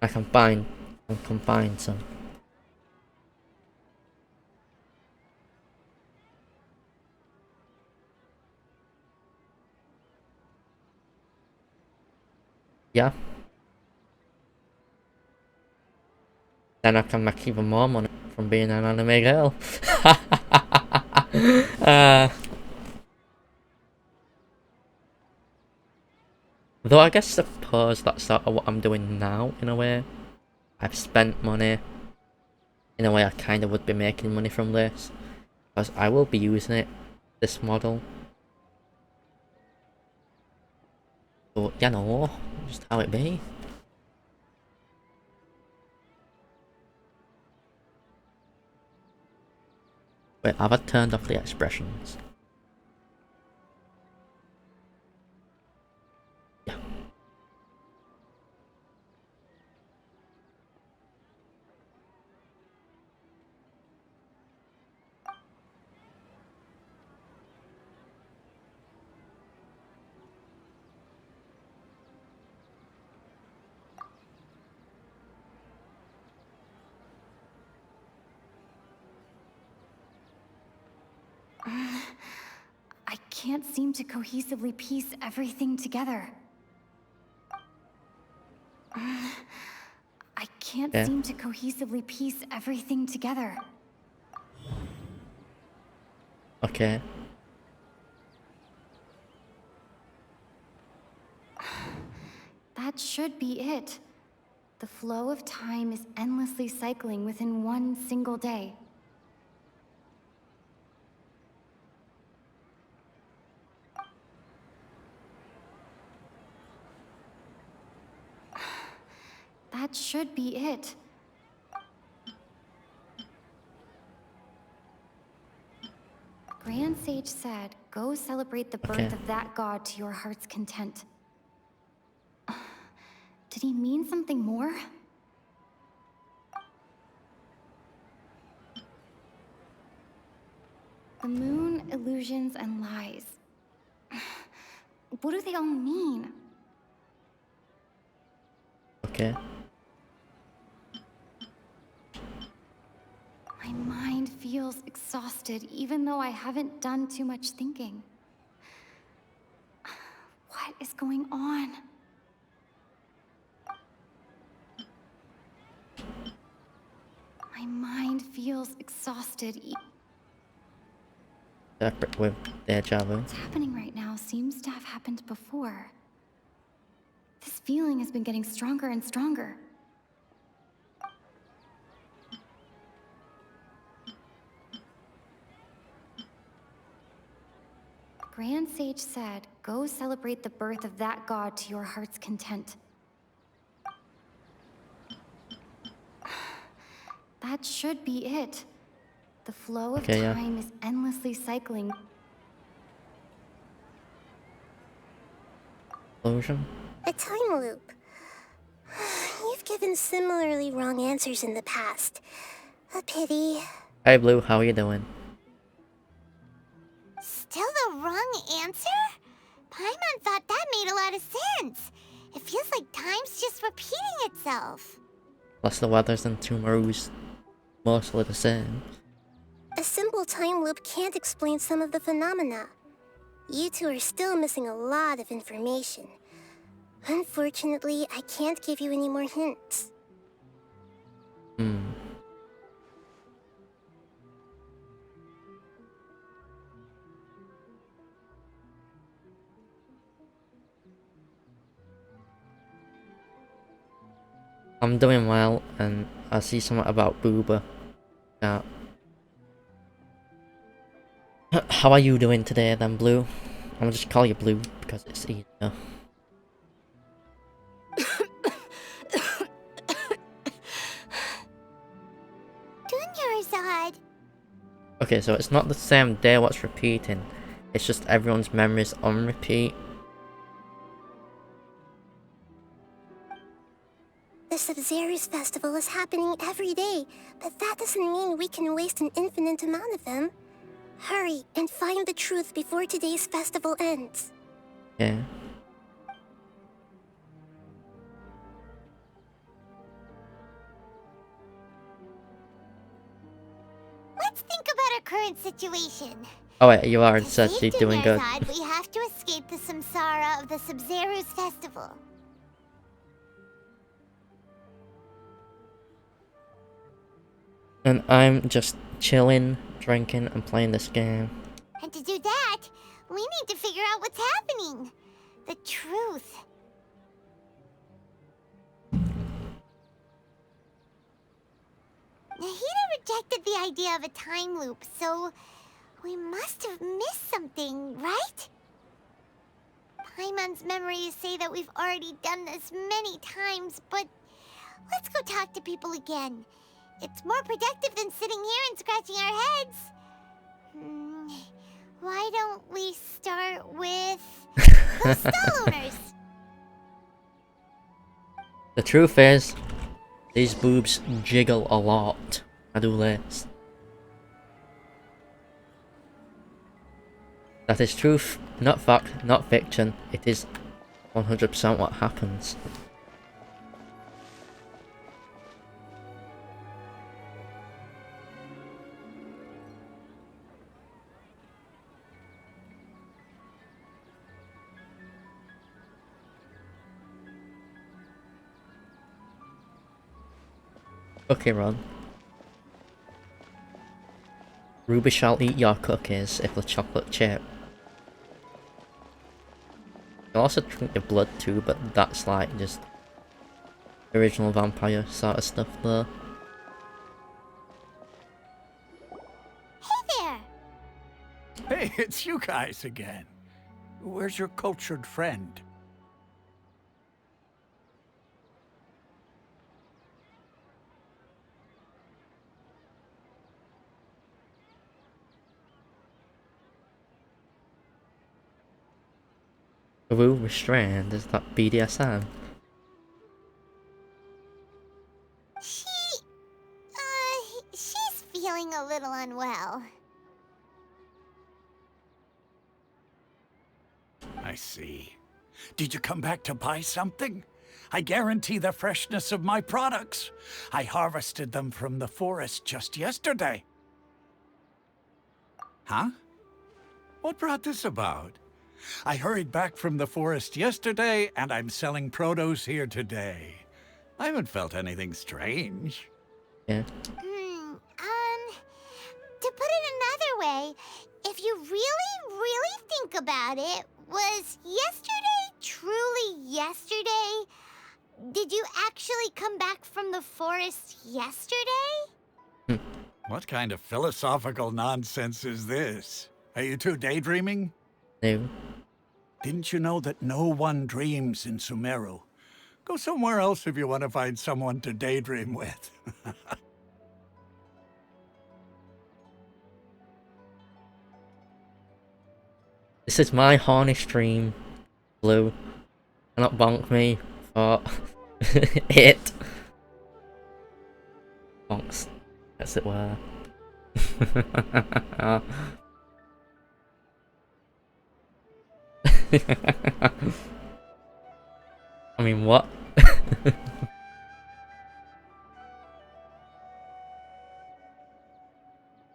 I can combine some. Yeah. Then I can make even more money from being an anime girl. Though I suppose that's sort of what I'm doing now, in a way. I've spent money. In a way, I kind of would be making money from this. Because I will be using it, this model. But, you know, just how it be. Wait, have I turned off the expressions? Yeah. I can't seem to cohesively piece everything together. I can't Yeah. seem to cohesively piece everything together. Okay. That should be it. The flow of time is endlessly cycling within one single day. That should be it. Grand Sage said, go celebrate the birth of that god to your heart's content. Did he mean something more? The moon illusions, and lies. What do they all mean? Okay. My mind feels exhausted, even though I haven't done too much thinking. What is going on? My mind feels exhausted. Separate with deja vu. What's happening right now seems to have happened before. This feeling has been getting stronger and stronger. Grand Sage said, go celebrate the birth of that god to your heart's content. That should be it. The flow of time is endlessly cycling. Illusion? A time loop. You've given similarly wrong answers in the past. A pity. Hey Blue, how are you doing? Still the wrong answer? Paimon thought that made a lot of sense. It feels like time's just repeating itself. Plus the weathers in Tumaru's mostly the same. A simple time loop can't explain some of the phenomena. You two are still missing a lot of information. Unfortunately, I can't give you any more hints. I'm doing well, and I see something about Booba. Yeah. How are you doing today then, Blue? I'm gonna just call you Blue because it's easier. Dunyarzad. Okay, so it's not the same day what's repeating. It's just everyone's memories on repeat. The Sabzeruz festival is happening every day, but that doesn't mean we can waste an infinite amount of them. Hurry and find the truth before today's festival ends. Yeah. Let's think about our current situation. Oh wait, you already said she's doing good. We have to escape the samsara of the Sabzeruz festival. And I'm just chilling, drinking, and playing this game. And to do that, we need to figure out what's happening. The truth. Nahida rejected the idea of a time loop, so we must have missed something, right? Paimon's memories say that we've already done this many times, but let's go talk to people again. It's more productive than sitting here and scratching our heads. Why don't we start with the stall owners? The truth is, these boobs jiggle a lot. I do this. That is truth, not fact, not fiction. It is 100% what happens. Okay, Ron. Ruby shall eat your cookies if the chocolate chip. You'll also drink your blood too, but that's like just original vampire sort of stuff though. Hey there! Hey, it's you guys again. Where's your cultured friend? Woo restrained, is that BDSM? She's feeling a little unwell. see. Did you come back to buy something? I guarantee the freshness of my products. I harvested them from the forest just yesterday. Huh? What brought this about? I hurried back from the forest yesterday, and I'm selling produce here today. I haven't felt anything strange. Yeah. To put it another way, if you really think about it, was yesterday truly yesterday? Did you actually come back from the forest yesterday? What kind of philosophical nonsense is this? Are you two daydreaming? No. Didn't you know that no one dreams in Sumeru? Go somewhere else if you want to find someone to daydream with. This is my horny stream, Blue. Cannot bonk me for it. Bonks, as it were. I mean, what?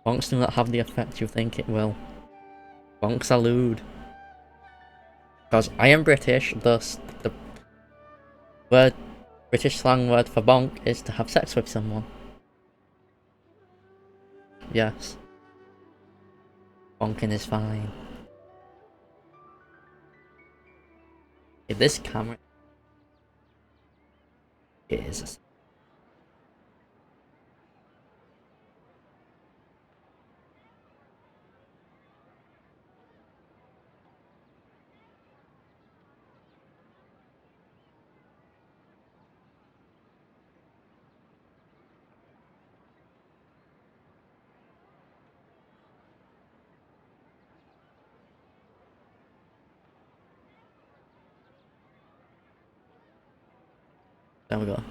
Bonks do not have the effect you think it will. Bonks are lewd. Because I am British, thus the word, British slang word for bonk is to have sex with someone. Yes. Bonking is fine. If this camera is... There we go.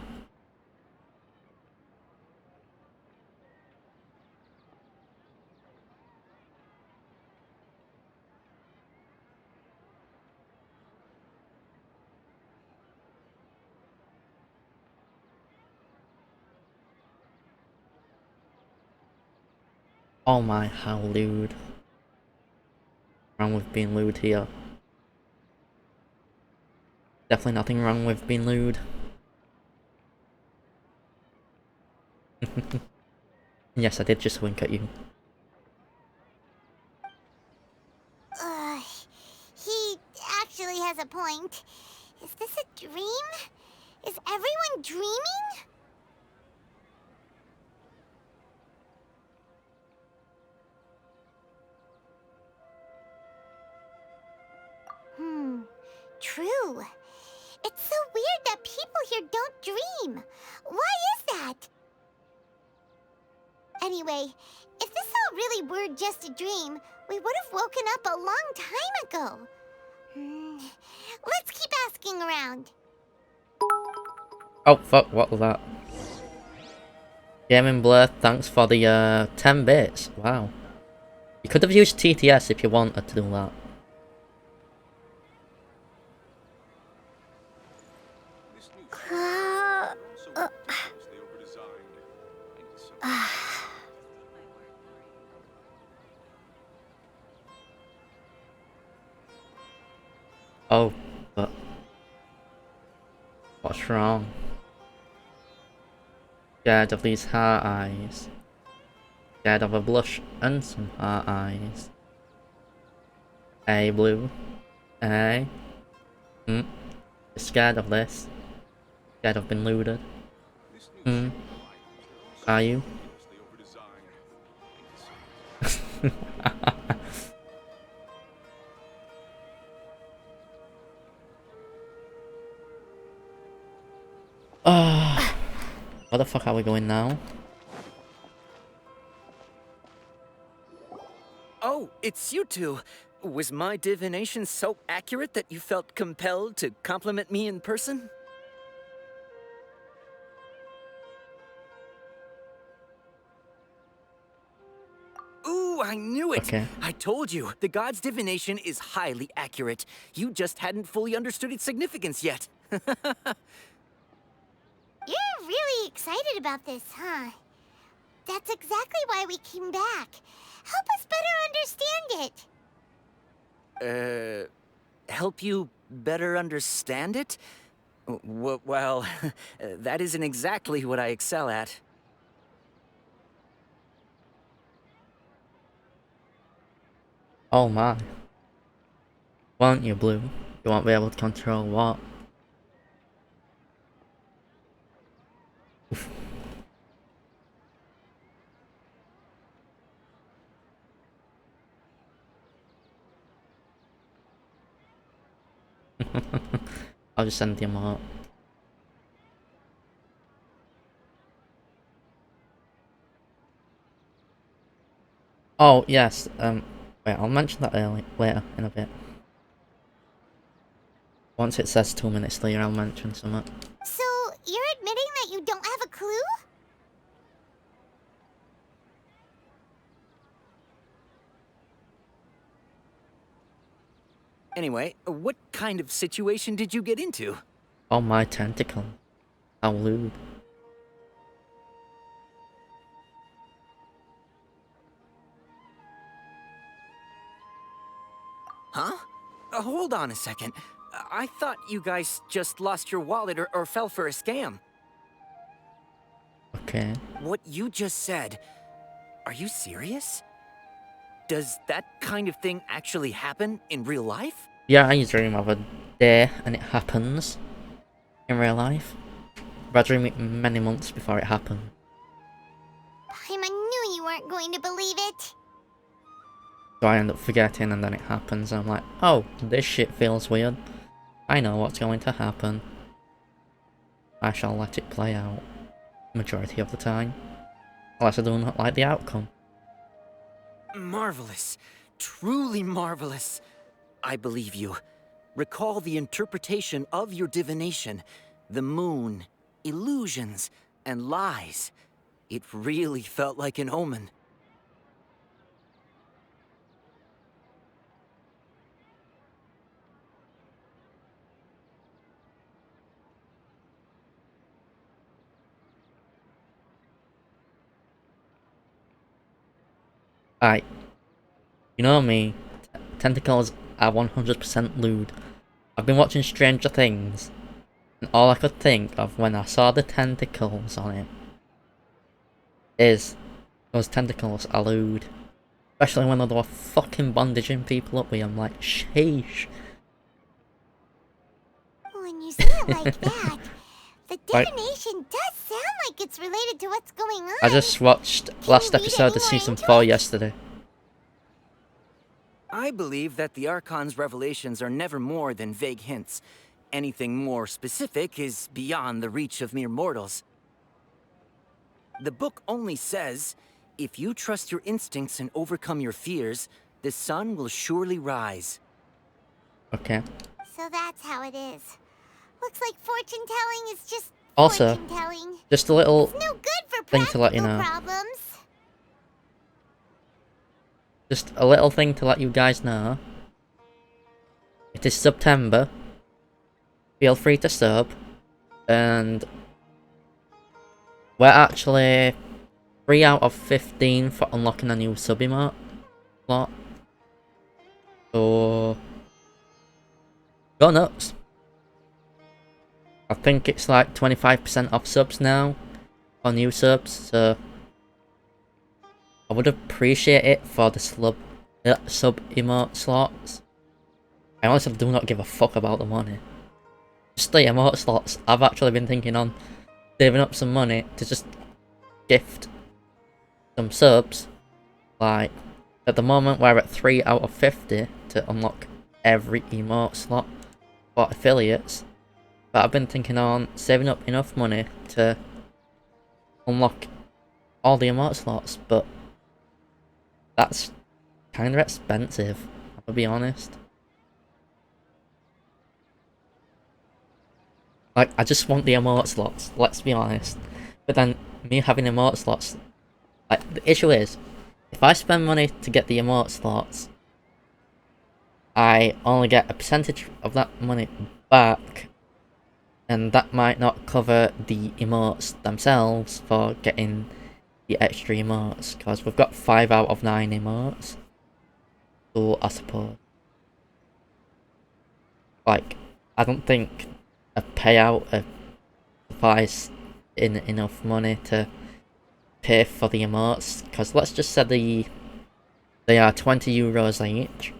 Oh my, how lewd. Wrong with being lewd here. Definitely nothing wrong with being lewd. Yes, I did just wink at you. He actually has a point. Is this a dream? Is everyone dreaming? True. It's so weird that people here don't dream. Why is that? Anyway, if this all really were just a dream, we would have woken up a long time ago. Let's keep asking around. Oh fuck, what was that? Gaming Blur, thanks for the 10 bits. Wow. You could have used TTS if you wanted to do that. Oh, but what's wrong? Scared of these heart eyes. Scared of a blush and some heart eyes. Hey, Blue. Hey. You're scared of this? Scared of being looted? Are you? Where the fuck are we going now? Oh, it's you two. Was my divination so accurate that you felt compelled to compliment me in person? Ooh, I knew it! Okay. I told you, the god's divination is highly accurate. You just hadn't fully understood its significance yet. You're really excited about this, huh? That's exactly why we came back. Help us better understand it. Help you better understand it? Well, that isn't exactly what I excel at. Oh my. Won't you, Blue? You won't be able to control what? I'll just send him out. Oh, yes, wait, I'll mention that later, in a bit. Once it says 2 minutes later, I'll mention something. So, you're admitting that you don't have a clue? Anyway, what kind of situation did you get into? Oh, my tentacle. How lewd. Huh? Hold on a second. I thought you guys just lost your wallet or fell for a scam. Okay. What you just said, are you serious? Does that kind of thing actually happen in real life? Yeah, I dream of a day, and it happens. In real life. But I dream it many months before it happened. Paimon knew you weren't going to believe it. So I end up forgetting, and then it happens, and I'm like, oh, this shit feels weird. I know what's going to happen. I shall let it play out. Majority of the time. Unless I do not like the outcome. Marvelous. Truly marvelous. I believe you. Recall the interpretation of your divination. The moon, illusions, and lies. It really felt like an omen. Alright. You know me. Tentacles are 100% lewd. I've been watching Stranger Things. And all I could think of when I saw the tentacles on it is those tentacles are lewd. Especially when they were fucking bandaging people up with. I'm like, sheesh. When you say it like that, the divination does sound like it's related to what's going on. I just watched last episode of season 4 yesterday. I believe that the Archon's revelations are never more than vague hints. Anything more specific is beyond the reach of mere mortals. The book only says, if you trust your instincts and overcome your fears, the sun will surely rise. Okay. So that's how it is. Looks like fortune telling is just Also, fortune telling. just a little It's no good for thing to let you know. problems. Just a little thing to let you guys know. It is September. Feel free to sub. And we're actually 3 out of 15 for unlocking a new sub emote slot. So go nuts. I think it's like 25% off subs now for new subs, so I would appreciate it for the sub emote slots. I honestly do not give a fuck about the money. Just the emote slots. I've actually been thinking on saving up some money to just gift some subs. Like, at the moment we're at 3 out of 50 to unlock every emote slot for affiliates. But I've been thinking on saving up enough money to unlock all the emote slots, but that's kind of expensive, I'll be honest. Like, I just want the emote slots, let's be honest. But then, me having emote slots, like, the issue is, if I spend money to get the emote slots, I only get a percentage of that money back, and that might not cover the emotes themselves for getting the extra emotes, because we've got 5 out of 9 emotes. So I suppose, like, I don't think a payout suffice in enough money to pay for the emotes, because let's just say they are €20 each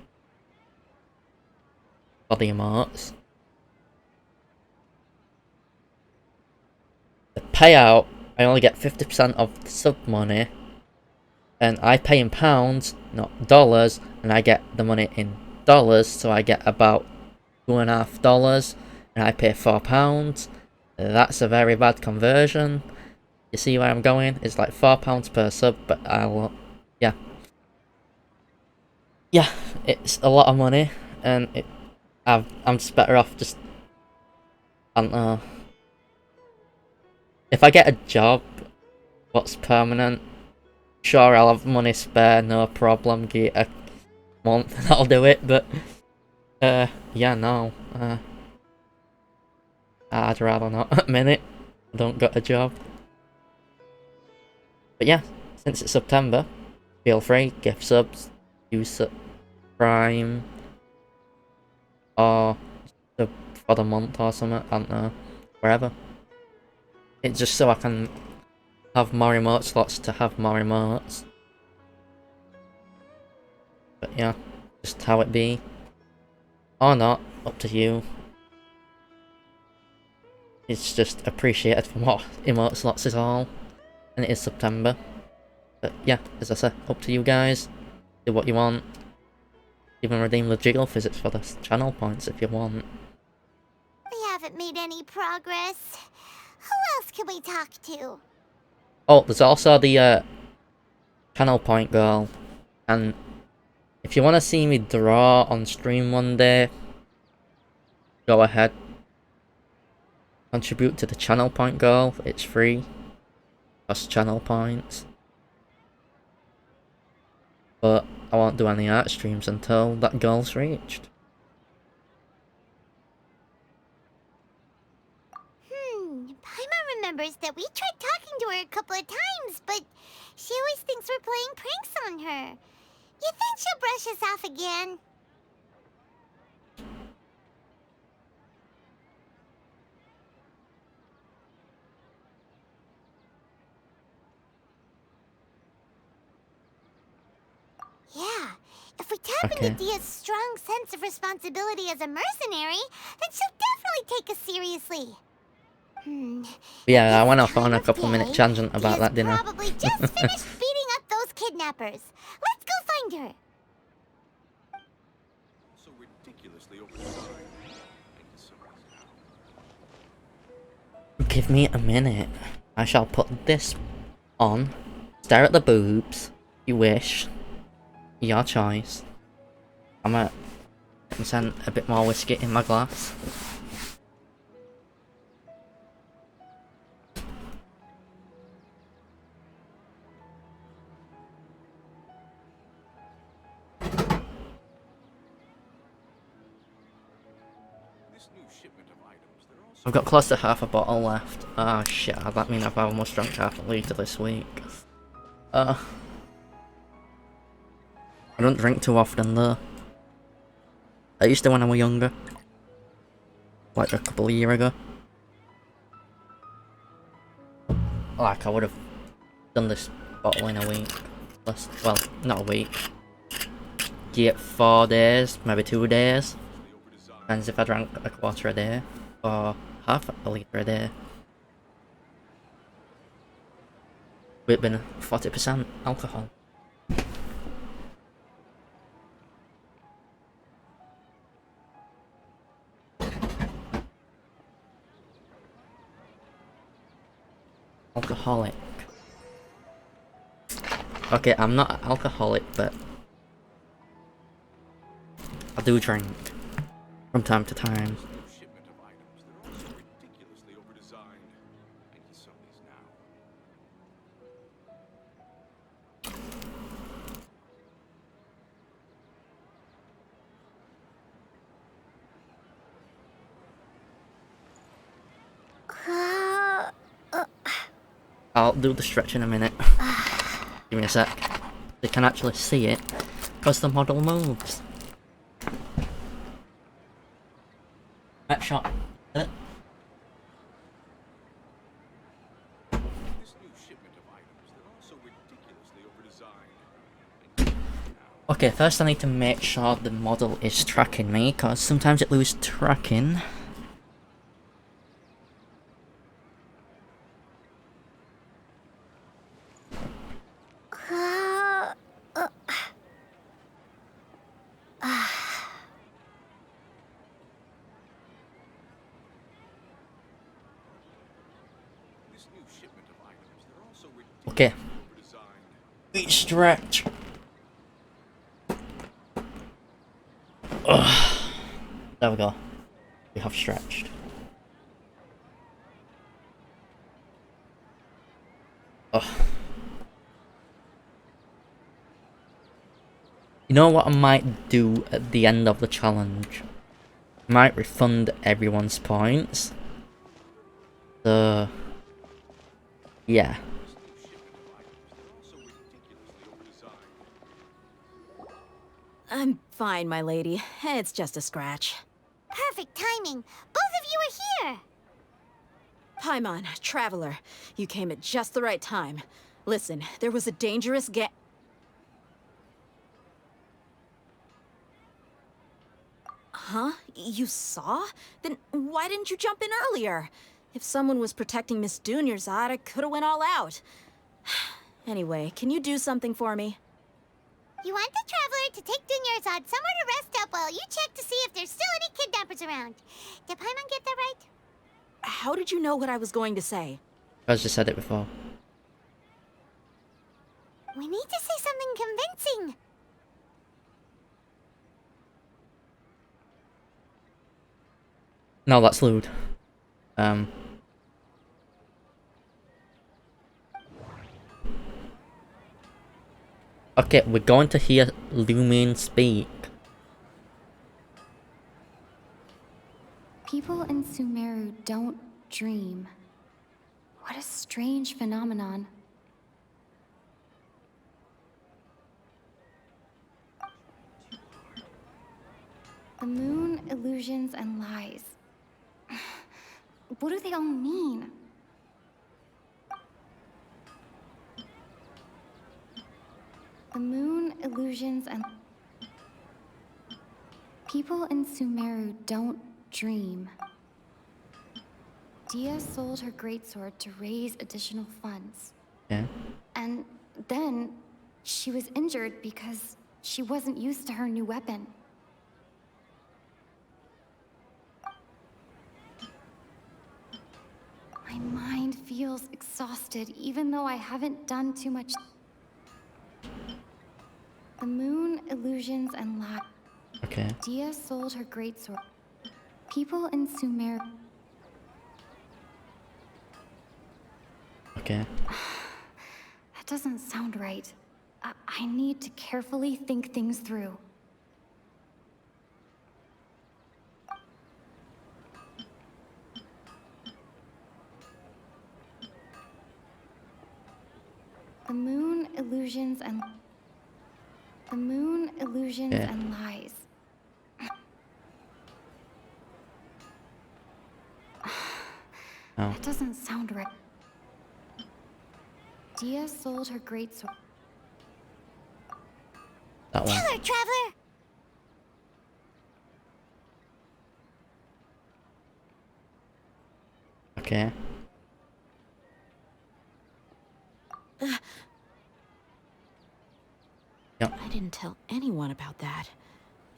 for the emotes. The payout, I only get 50% of the sub money, and I pay in pounds, not dollars, and I get the money in dollars, so I get about $2.50, and I pay £4. That's a very bad conversion. You see where I'm going? It's like £4 per sub, but yeah. Yeah, it's a lot of money, and I'm just better off just, I don't know. If I get a job, what's permanent, sure, I'll have money spare, no problem, get a month and I'll do it, but, yeah, no, I'd rather not at the minute. I don't got a job. But yeah, since it's September, feel free, gift subs, use Prime, or for the month or something, I don't know, wherever. It's just so I can have more emote slots to have more emotes. But yeah, just how it be. Or not, up to you. It's just appreciated for more emote slots is all. And it is September. But yeah, as I said, up to you guys. Do what you want. Even redeem the jiggle physics for the channel points if you want. We haven't made any progress. Who else can we talk to? Oh, there's also the channel point goal. And if you want to see me draw on stream one day, go ahead. Contribute to the channel point goal. It's free. Plus channel points. But I won't do any art streams until that goal's reached. Paimon remembers that we tried talking to her a couple of times, but she always thinks we're playing pranks on her. You think she'll brush us off again? Yeah, if we tap into Dia's strong sense of responsibility as a mercenary, then she'll definitely take us seriously. Yeah, I went off on a couple-minute tangent about that dinner. Probably just finished beating up those kidnappers. Let's go find her. So ridiculously overdesigned. Give me a minute. I shall put this on. Stare at the boobs. You wish. Your choice. I'm gonna send a bit more whiskey in my glass. I've got close to half a bottle left. Oh shit, that means I've almost drunk half a litre this week. I don't drink too often though. I used to when I was younger. Like a couple of years ago. Like I would have done this bottle in a week. Well, not a week. Get 4 days, maybe 2 days. Depends if I drank a quarter a day. Or half a litre a day. We've been 40% alcohol. Alcoholic. Okay, I'm not an alcoholic, but I do drink from time to time. I'll do the stretch in a minute. Give me a sec. They can actually see it because the model moves. That shot. Okay, first I need to make sure the model is tracking me, because sometimes it loses tracking. Okay. Stretch. Ugh. There we go. We have stretched. Ugh. You know what I might do at the end of the challenge? I might refund everyone's points. So, yeah. I'm fine, my lady. It's just a scratch. Perfect timing. Both of you are here. Paimon, Traveler, you came at just the right time. Listen, there was a dangerous Huh? You saw? Then why didn't you jump in earlier? If someone was protecting Miss Dunyarzad, I could have went all out. Anyway, can you do something for me? You want the Traveler to take Dunyarzad somewhere to rest up while you check to see if there's still any kidnappers around. Did Paimon get that right? How did you know what I was going to say? I just said it before. We need to say something convincing. No, that's lewd. Okay, we're going to hear Lumion speak. People in Sumeru don't dream. What a strange phenomenon. The moon, illusions, and lies. What do they all mean? The moon, illusions, and... People in Sumeru don't dream. Dia sold her greatsword to raise additional funds. Yeah. And then she was injured because she wasn't used to her new weapon. My mind feels exhausted, even though I haven't done too much. The moon, illusions, and lies. Okay. Dia sold her greatsword. People in Sumer. Okay. That doesn't sound right. I need to carefully think things through. The moon, illusions, and... The moon, illusions, Yeah. and lies. Oh. That doesn't sound right. Dia sold her greatsword. That one. Tell her, Traveler! Okay. Yep. I didn't tell anyone about that.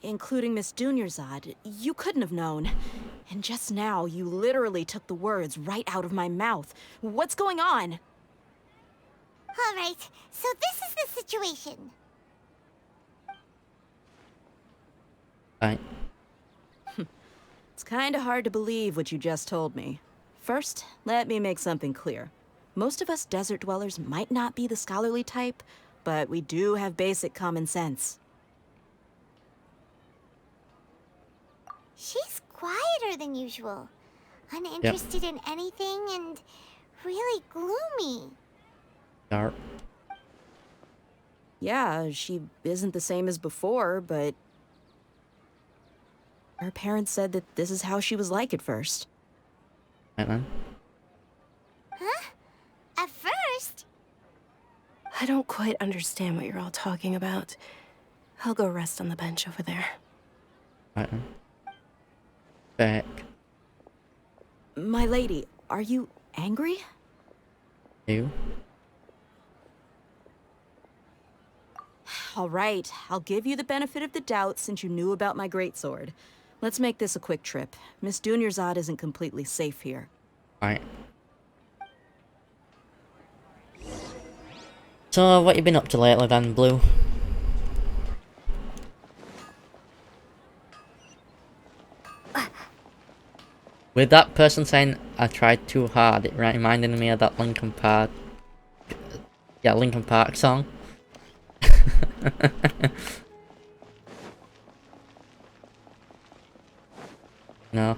Including Miss Dunyarzad. You couldn't have known. And just now, you literally took the words right out of my mouth. What's going on? All right, so this is the situation. Right. It's kinda hard to believe what you just told me. First, let me make something clear. Most of us desert dwellers might not be the scholarly type, but we do have basic common sense. She's quieter than usual. Uninterested in anything and really gloomy. Yarp. Yeah, she isn't the same as before, but her parents said that this is how she was like at first. Right then. Huh? At first? I don't quite understand what you're all talking about. I'll go rest on the bench over there. Right then. Back. My lady, are you angry? You. All right, I'll give you the benefit of the doubt since you knew about my greatsword. Let's make this a quick trip. Miss Dunyarzad isn't completely safe here. Right. So, what you been up to lately then, Blue? With that person saying I tried too hard, it reminded me of that Linkin Park... Yeah, Linkin Park song. No.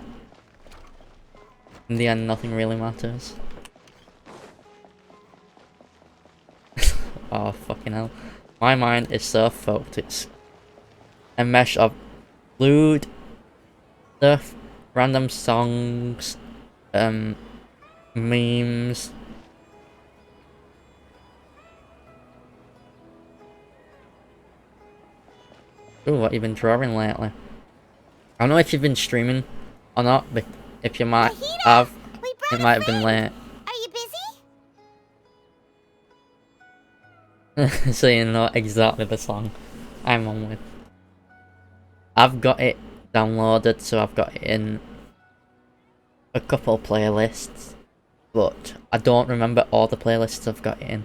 In the end, nothing really matters. Oh, fucking hell. My mind is so fucked. It's a mesh of lewd stuff, random songs, memes. Ooh, what you been drawing lately? I don't know if you've been streaming or not, but if you might have, it might have been late. Are you busy? So you know exactly the song I'm on with. I've got it downloaded, so I've got it in a couple playlists, but I don't remember all the playlists I've got it in.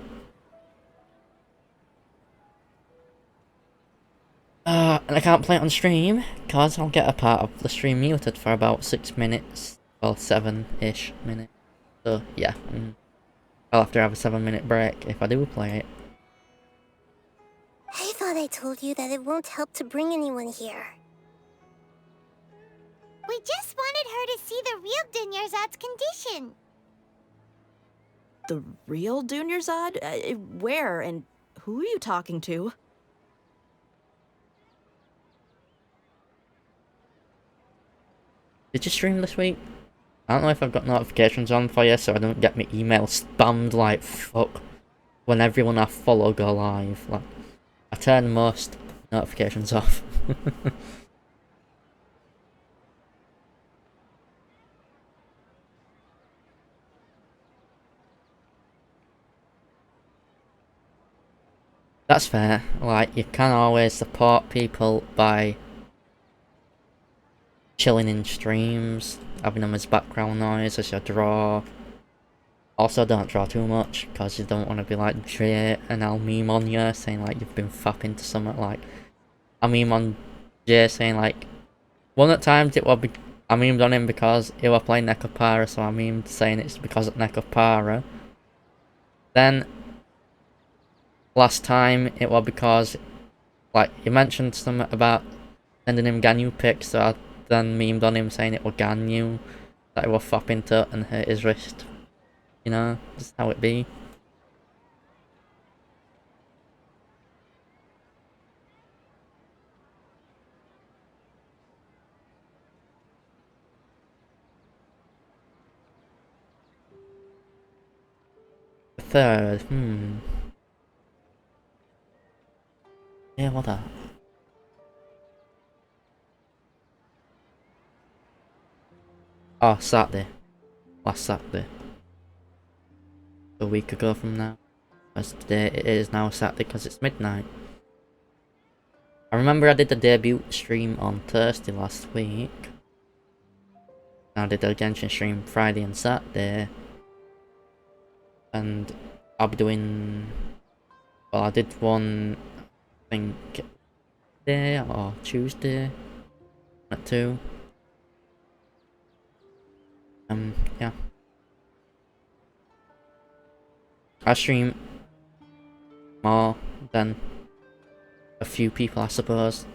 And I can't play it on stream, cause I'll get a part of the stream muted for about 6 minutes, well 7-ish minutes. So yeah, I'll have to have a 7-minute break if I do play it. I thought I told you that it won't help to bring anyone here. We just wanted her to see the real Dunyarzad's condition. The real Dunyarzad? Where and who are you talking to? Did you stream this week? I don't know if I've got notifications on for you, so I don't get my email spammed like fuck when everyone I follow go live. Like, I turn most notifications off. That's fair. Like, you can always support people by chilling in streams, having them as background noise as you draw. Also, don't draw too much, because you don't want to be like Jay and I'll meme on you, saying like you've been fapping to something. Like, I meme on Jay saying like, one at times it was I memed on him because he was playing Nekopara, so I memed saying it's because of Nekopara. Then, last time it was because, like, he mentioned something about sending him Ganyu pics, so I then memed on him saying it was Ganyu that he was fapping to and hurt his wrist. You know, just how it be. The third, yeah, what that? Oh, Saturday. Last Saturday. A week ago from now. As today it is now Saturday because it's midnight. I remember I did the debut stream on Thursday last week. I did a Genshin stream Friday and Saturday. And I'll be doing... Well, I did one, I think, Day or Tuesday at 2. Yeah. I stream more than a few people, I suppose.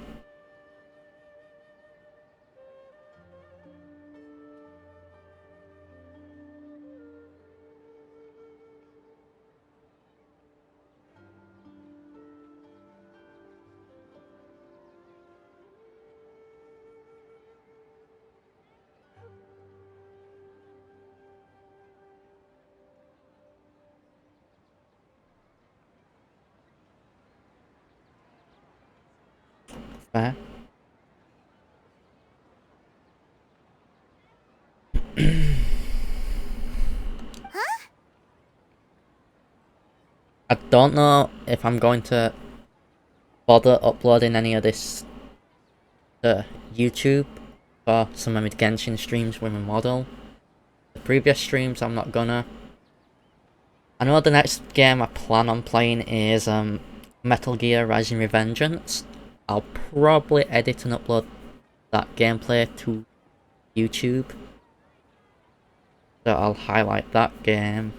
Fair. I don't know if I'm going to bother uploading any of this to YouTube for some of my Genshin streams with my model. The previous streams I'm not gonna. I know the next game I plan on playing is Metal Gear Rising Revengeance. I'll probably edit and upload that gameplay to YouTube. So I'll highlight that game.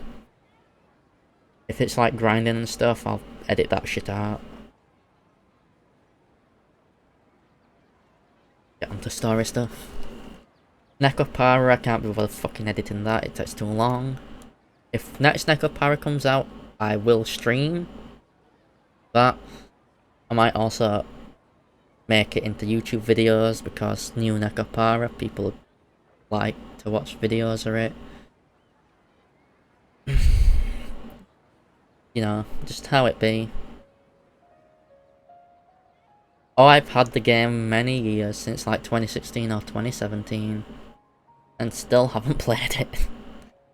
If it's like grinding and stuff, I'll edit that shit out. Get onto story stuff. Nekopara, I can't be bothered fucking editing that, it takes too long. If next Nekopara comes out, I will stream that. I might also make it into YouTube videos because new Nekopara, people like to watch videos of it. You know, just how it be. Oh, I've had the game many years, since like 2016 or 2017, and still haven't played it.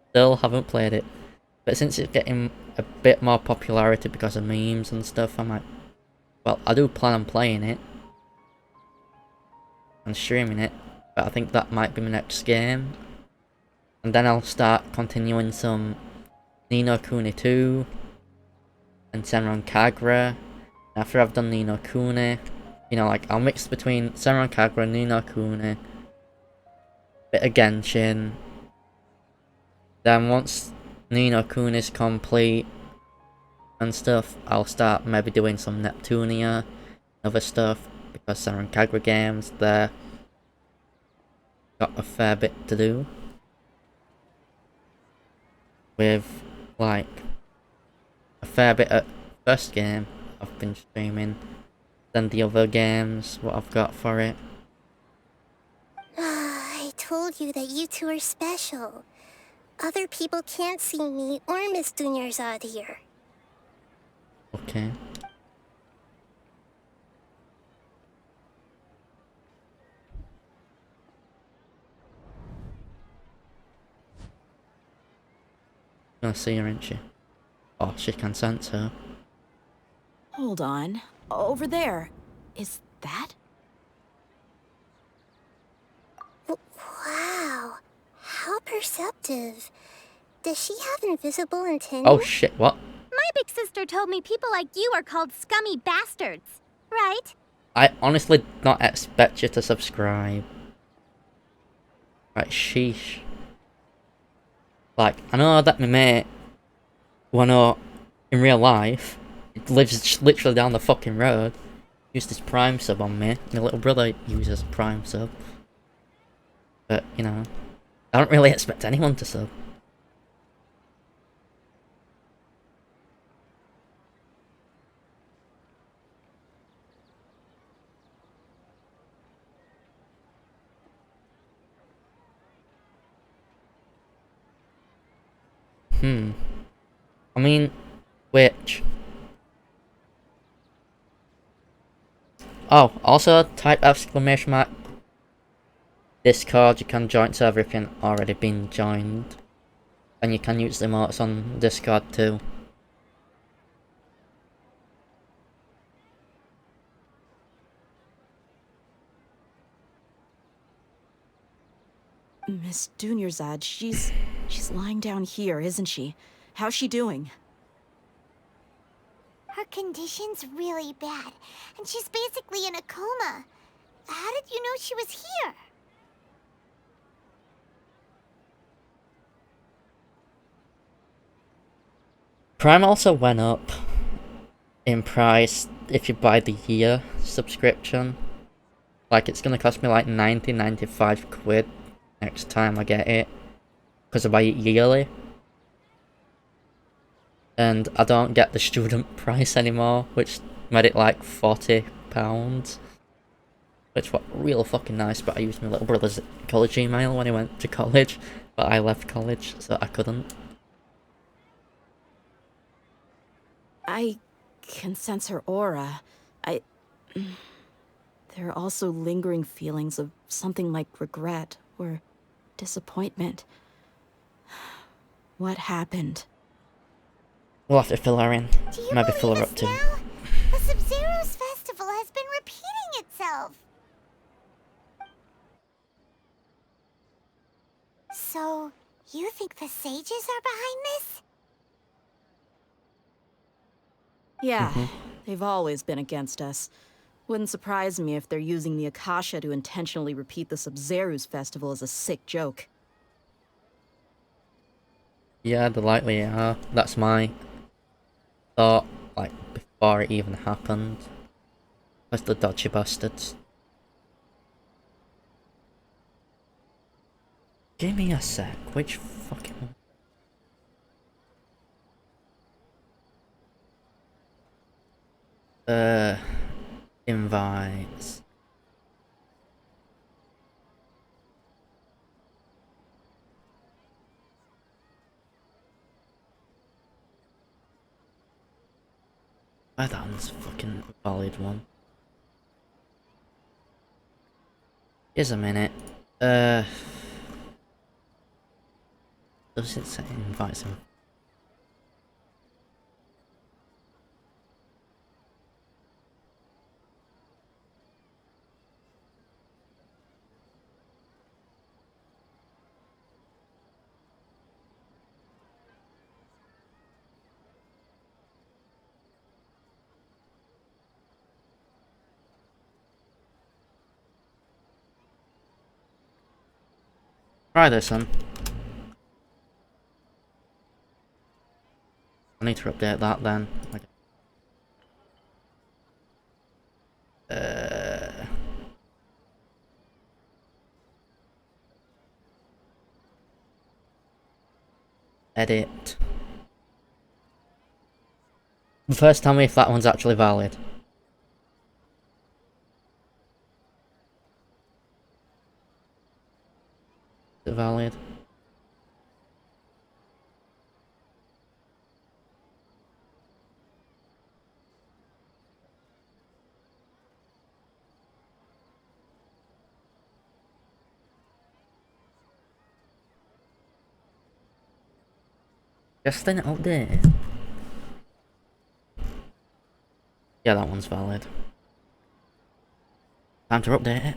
Still haven't played it. But since it's getting a bit more popularity because of memes and stuff, I might... Well, I do plan on playing it. And streaming it, but I think that might be my next game. And then I'll start continuing some Ni no Kuni 2 and Senran Kagura. After I've done Ni no Kuni, you know, like I'll mix between Senran Kagura, Ni no Kuni, bit of Genshin. Then once Ni no Kuni is complete and stuff, I'll start maybe doing some Neptunia, other stuff, because Senran Kagura games, they're got a fair bit to do with, like, a fair bit at first game I've been streaming, then the other games, what I've got for it. I told you that you two are special. Other people can't see me or Miss Dunyarzad here. Okay. Gonna see her, ain't she? Oh, she can sense her. Hold on. Over there. Is that? Wow. How perceptive. Does she have invisible antennae? Oh shit, what? My big sister told me people like you are called scummy bastards, right? I honestly did not expect you to subscribe. Right, sheesh. Like, I know that my mate, who I know in real life, lives literally down the fucking road, used his Prime sub on me. My little brother uses a Prime sub. But, you know, I don't really expect anyone to sub. I mean, which? Oh, also type exclamation mark Discord. You can join server if you've already been joined, and you can use the emotes on Discord too. Miss Dunyarzad, she's lying down here, isn't she? How's she doing? Her condition's really bad, and she's basically in a coma. How did you know she was here? Prime also went up in price if you buy the year subscription. Like, it's gonna cost me like 95 quid next time I get it, because I buy it yearly. And I don't get the student price anymore, which made it like £40. Which was real fucking nice, but I used my little brother's college email when he went to college, but I left college, so I couldn't. I can sense her aura. there are also lingering feelings of something like regret or disappointment. What happened? We'll have to fill her in. Do you Maybe fill believe her us up too. now? The Sabzeruz festival has been repeating itself. So, you think the sages are behind this? Yeah, they've always been against us. Wouldn't surprise me if they're using the Akasha to intentionally repeat the Sabzeruz festival as a sick joke. Yeah, the likely are. That's my thought, like, before it even happened. That's the dodgy bastards. Give me a sec, which fucking... Invites. Oh, that one's a fucking valid one. Here's a minute. Does it say invites him? Try this one. I need to update that then. Edit. First, tell me if that one's actually valid. Is it valid? Just didn't update. Yeah, that one's valid. Time to update it.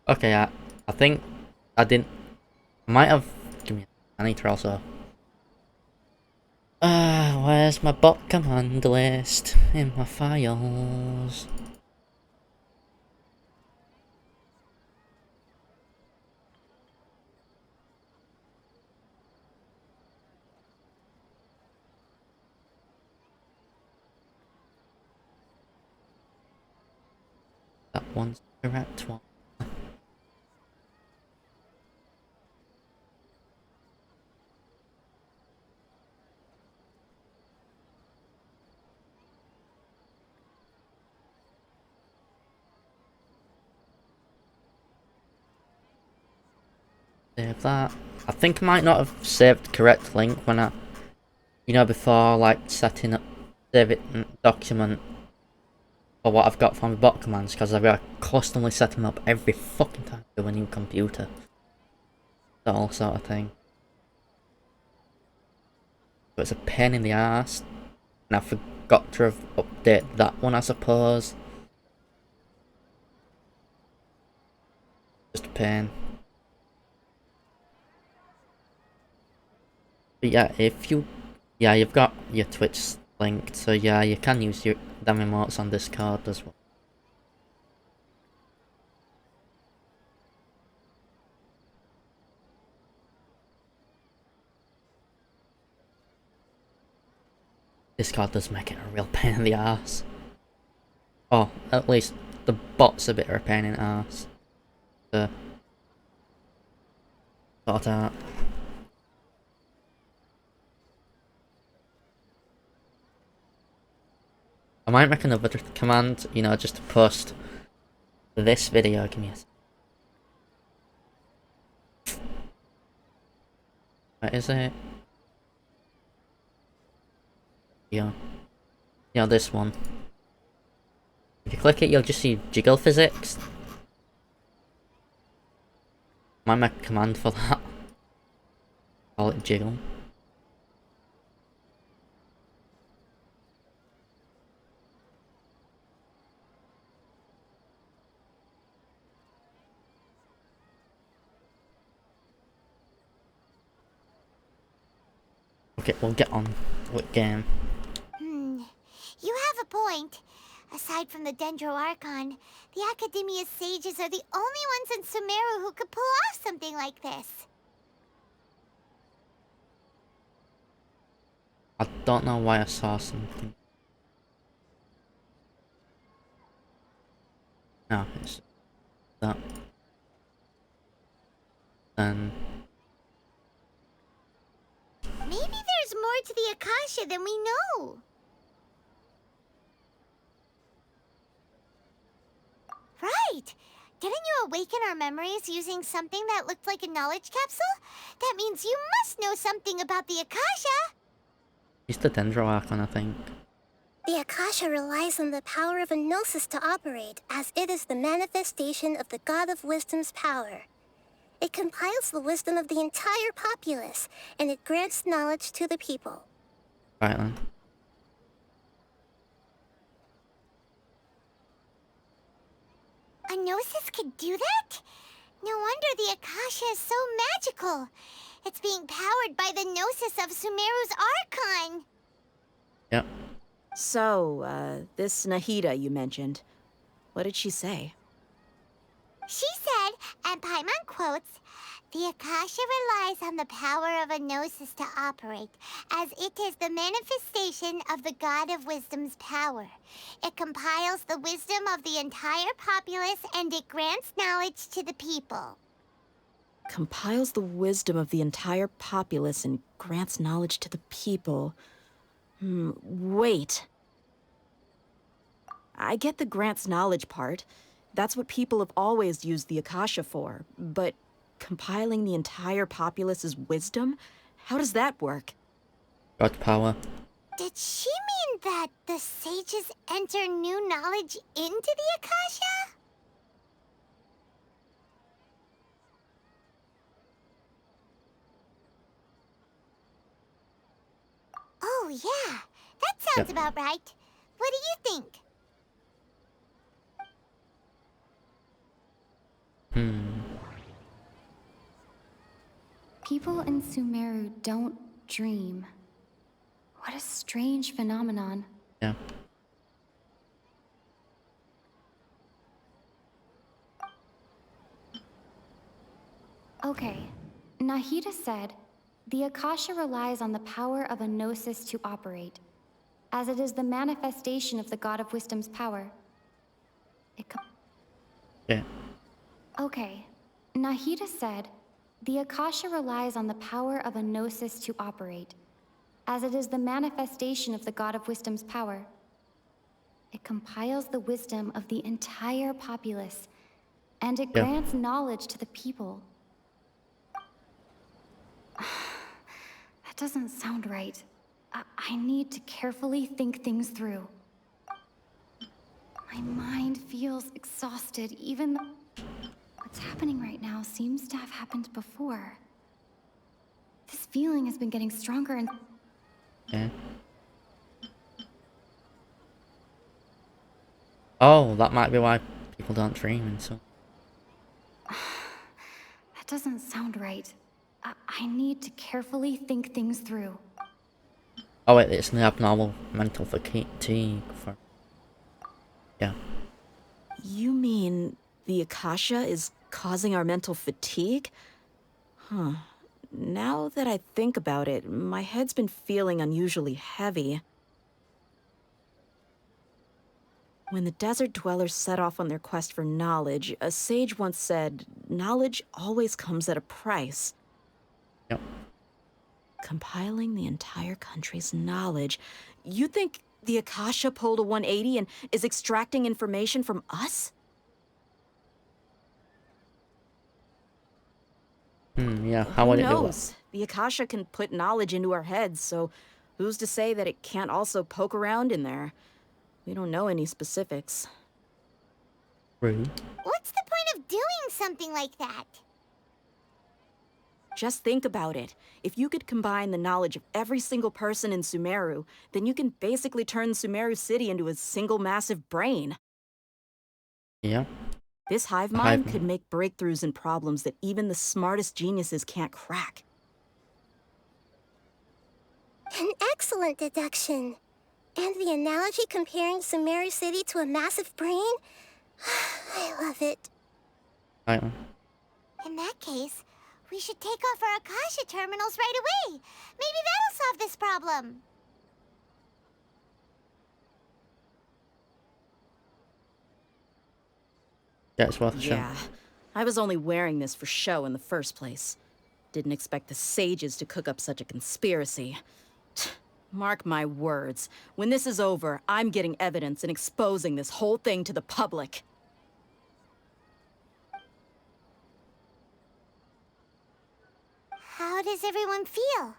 Okay, I think I didn't. I might have. Give me. I need to also. Where's my bot command list in my files? That one's the correct one. Save that. I think I might not have saved the correct link when I, you know, before like setting up, save it document for what I've got from the bot commands, because I've got to constantly set them up every fucking time to a new computer. That all sort of thing. But it's a pain in the ass, and I forgot to have updated that one, I suppose. Just a pain. But yeah, if you, yeah, you've got your Twitch linked, so yeah, you can use your them emotes on Discord as well. Discord does make it a real pain in the ass. Oh, at least the bot's a bit of a pain in the ass. To sort out. I might make another command, you know, just to post this video. Give me a Where is it? Yeah. Yeah, this one. If you click it, you'll just see jiggle physics. Might make a command for that. Call it jiggle. Okay, we'll get on with game. You have a point. Aside from the Dendro Archon, the Academia's sages are the only ones in Sumeru who could pull off something like this. I don't know why I saw something. No, it's that. Then Maybe there's more to the Akasha than we know. Right! Didn't you awaken our memories using something that looked like a knowledge capsule? That means you must know something about the Akasha! it's the Dendro Archon, I think. The Akasha relies on the power of a gnosis to operate, as it is the manifestation of the God of Wisdom's power. It compiles the wisdom of the entire populace, and it grants knowledge to the people. Right then. A gnosis could do that? No wonder the Akasha is so magical. It's being powered by the gnosis of Sumeru's Archon. Yep. So, this Nahida you mentioned, what did she say? She said, and Paimon quotes, "The Akasha relies on the power of a gnosis to operate, as it is the manifestation of the God of Wisdom's power. It compiles the wisdom of the entire populace, and it grants knowledge to the people." Compiles the wisdom of the entire populace and grants knowledge to the people. Wait. I get the grants knowledge part. That's what people have always used the Akasha for. But compiling the entire populace's wisdom? How does that work? God power. Did she mean that the sages enter new knowledge into the Akasha? Oh, yeah. That sounds about right. What do you think? People in Sumeru don't dream. What a strange phenomenon. Yeah. Okay, Nahida said, the Akasha relies on the power of a gnosis to operate, as it is the manifestation of the God of Wisdom's power. Yeah. Okay, Nahida said, the Akasha relies on the power of a gnosis to operate, as it is the manifestation of the God of Wisdom's power. It compiles the wisdom of the entire populace, and it grants knowledge to the people. That doesn't sound right. I need to carefully think things through. My mind feels exhausted, even though what's happening right now seems to have happened before. This feeling has been getting stronger and... Yeah. Oh, that might be why people don't dream and so. That doesn't sound right. I need to carefully think things through. Oh wait, it's an abnormal mental fatigue for... Yeah. You mean the Akasha is causing our mental fatigue? Huh. Now that I think about it, my head's been feeling unusually heavy. When the desert dwellers set off on their quest for knowledge, a sage once said, knowledge always comes at a price. Yep. Compiling the entire country's knowledge. You think the Akasha pulled a 180 and is extracting information from us? Yeah, how would it do it? Who knows? The Akasha can put knowledge into our heads, so who's to say that it can't also poke around in there? We don't know any specifics. Rude. What's the point of doing something like that? Just think about it. If you could combine the knowledge of every single person in Sumeru, then you can basically turn Sumeru City into a single massive brain. Yeah. This hive mind could make breakthroughs in problems that even the smartest geniuses can't crack. An excellent deduction. And the analogy comparing Sumeru City to a massive brain? I love it. In that case, we should take off our Akasha terminals right away. Maybe that'll solve this problem. Yeah, it's worth a shot. Yeah, I was only wearing this for show in the first place. Didn't expect the sages to cook up such a conspiracy. Mark my words, when this is over, I'm getting evidence and exposing this whole thing to the public. How does everyone feel?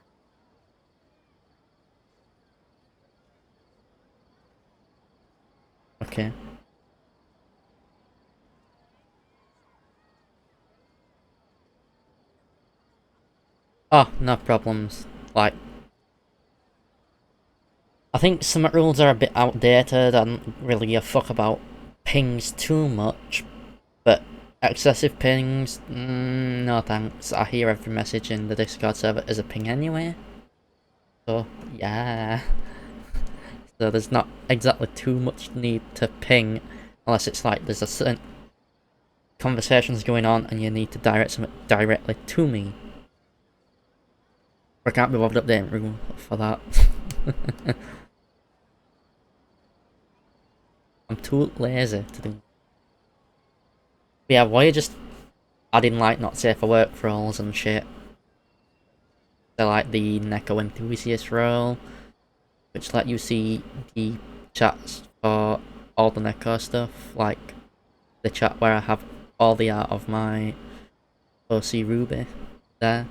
Okay. Oh, no problems. Like, I think some rules are a bit outdated. I don't really give a fuck about pings too much, but excessive pings, no thanks. I hear every message in the Discord server as a ping anyway. So, yeah. So there's not exactly too much need to ping, unless it's like there's a certain conversations going on and you need to direct something directly to me. I can't be bothered updating rule for that. I'm too lazy to do. But yeah, why you just adding like not safe for work roles and shit? They're like the Neko enthusiast role, which let you see the chats for all the Neko stuff, like the chat where I have all the art of my OC Ruby there.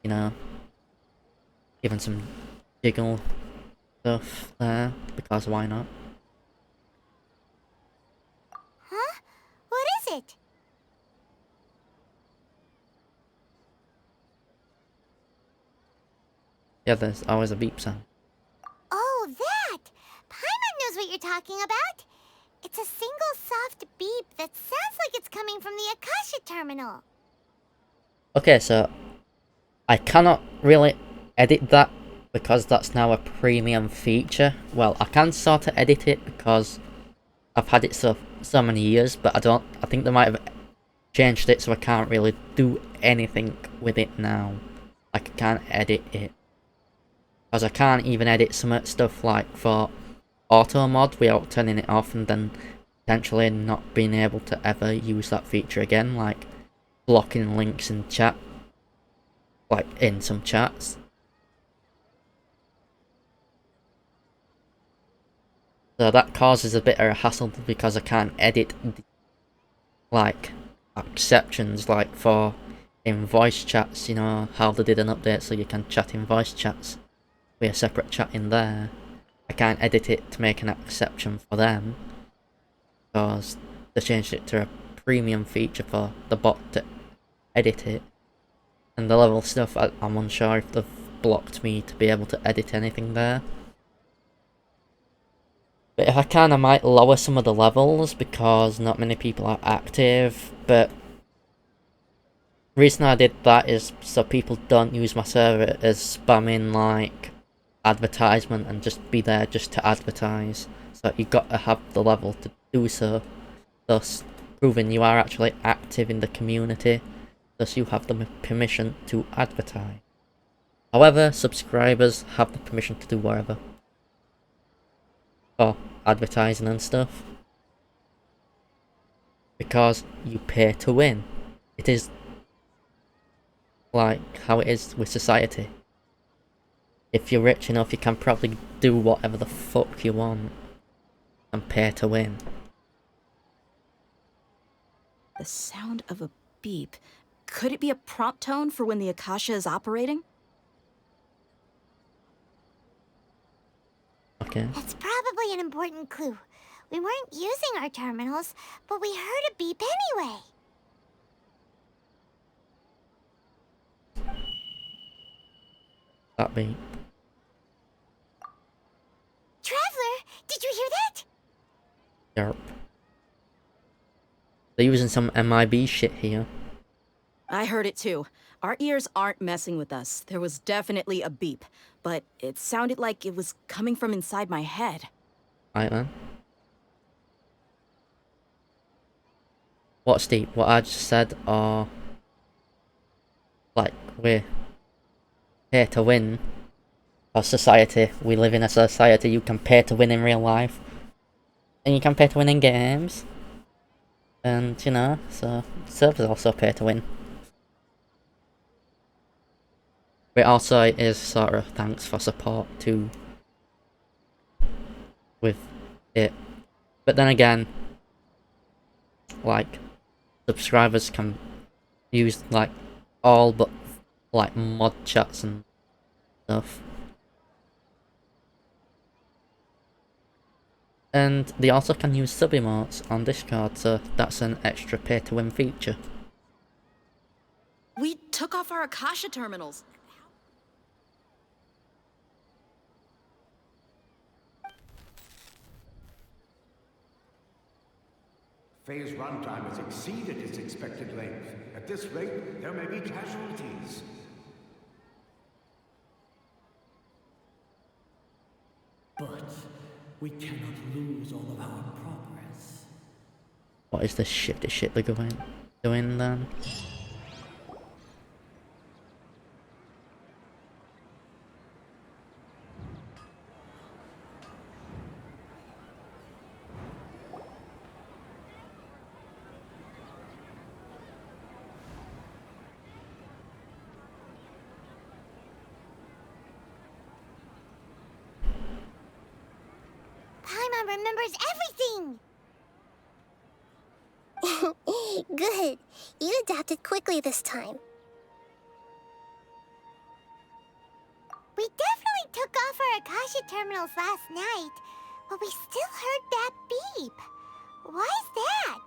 You know, even some jiggle stuff there, because why not? Huh? What is it? Yeah, there's always a beep sound. Oh, that! Paimon knows what you're talking about. It's a single soft beep that sounds like it's coming from the Akasha terminal. Okay, so I cannot really edit that because that's now a premium feature. Well, I can sort of edit it because I've had it so many years, but I think they might have changed it so I can't really do anything with it now. Like, I can't edit it. Because I can't even edit some stuff like for auto mod without turning it off and then potentially not being able to ever use that feature again, like blocking links in chat. Like, in some chats. So that causes a bit of a hassle because I can't edit, like, exceptions, like for in voice chats, you know, how they did an update so you can chat in voice chats with a separate chat in there. I can't edit it to make an exception for them because they changed it to a premium feature for the bot to edit it. And the level stuff, I'm unsure if they've blocked me to be able to edit anything there. But if I can, I might lower some of the levels because not many people are active. But the reason I did that is so people don't use my server as spamming like advertisement and just be there just to advertise. So you got to have the level to do so, thus proving you are actually active in the community. Thus you have the permission to advertise. However, subscribers have the permission to do whatever. For advertising and stuff. Because you pay to win. It is like how it is with society. If you're rich enough, you can probably do whatever the fuck you want. And pay to win. The sound of a beep Could it be a prompt tone for when the Akasha is operating? Okay. That's probably an important clue. We weren't using our terminals, but we heard a beep anyway. That be. Traveler, did you hear that? Yarp. They're using some MIB shit here. I heard it too. Our ears aren't messing with us. There was definitely a beep, but it sounded like it was coming from inside my head. Right then. What's deep? What I just said, or like we're here to win. Our society, we live in a society you can pay to win in real life, and you can pay to win in games. And you know, so servers also pay to win. But also it is sort of thanks for support too with it. But then again, like subscribers can use like all but like mod chats and stuff. And they also can use sub emotes on Discord, so that's an extra pay to win feature. We took off our Akasha terminals. Phase runtime has exceeded its expected length. At this rate, there may be casualties. But we cannot lose all of our progress. What is this shifty shit they're doing then? Paimon remembers everything! Good. You adapted quickly this time. We definitely took off our Akasha terminals last night, but we still heard that beep. Why is that?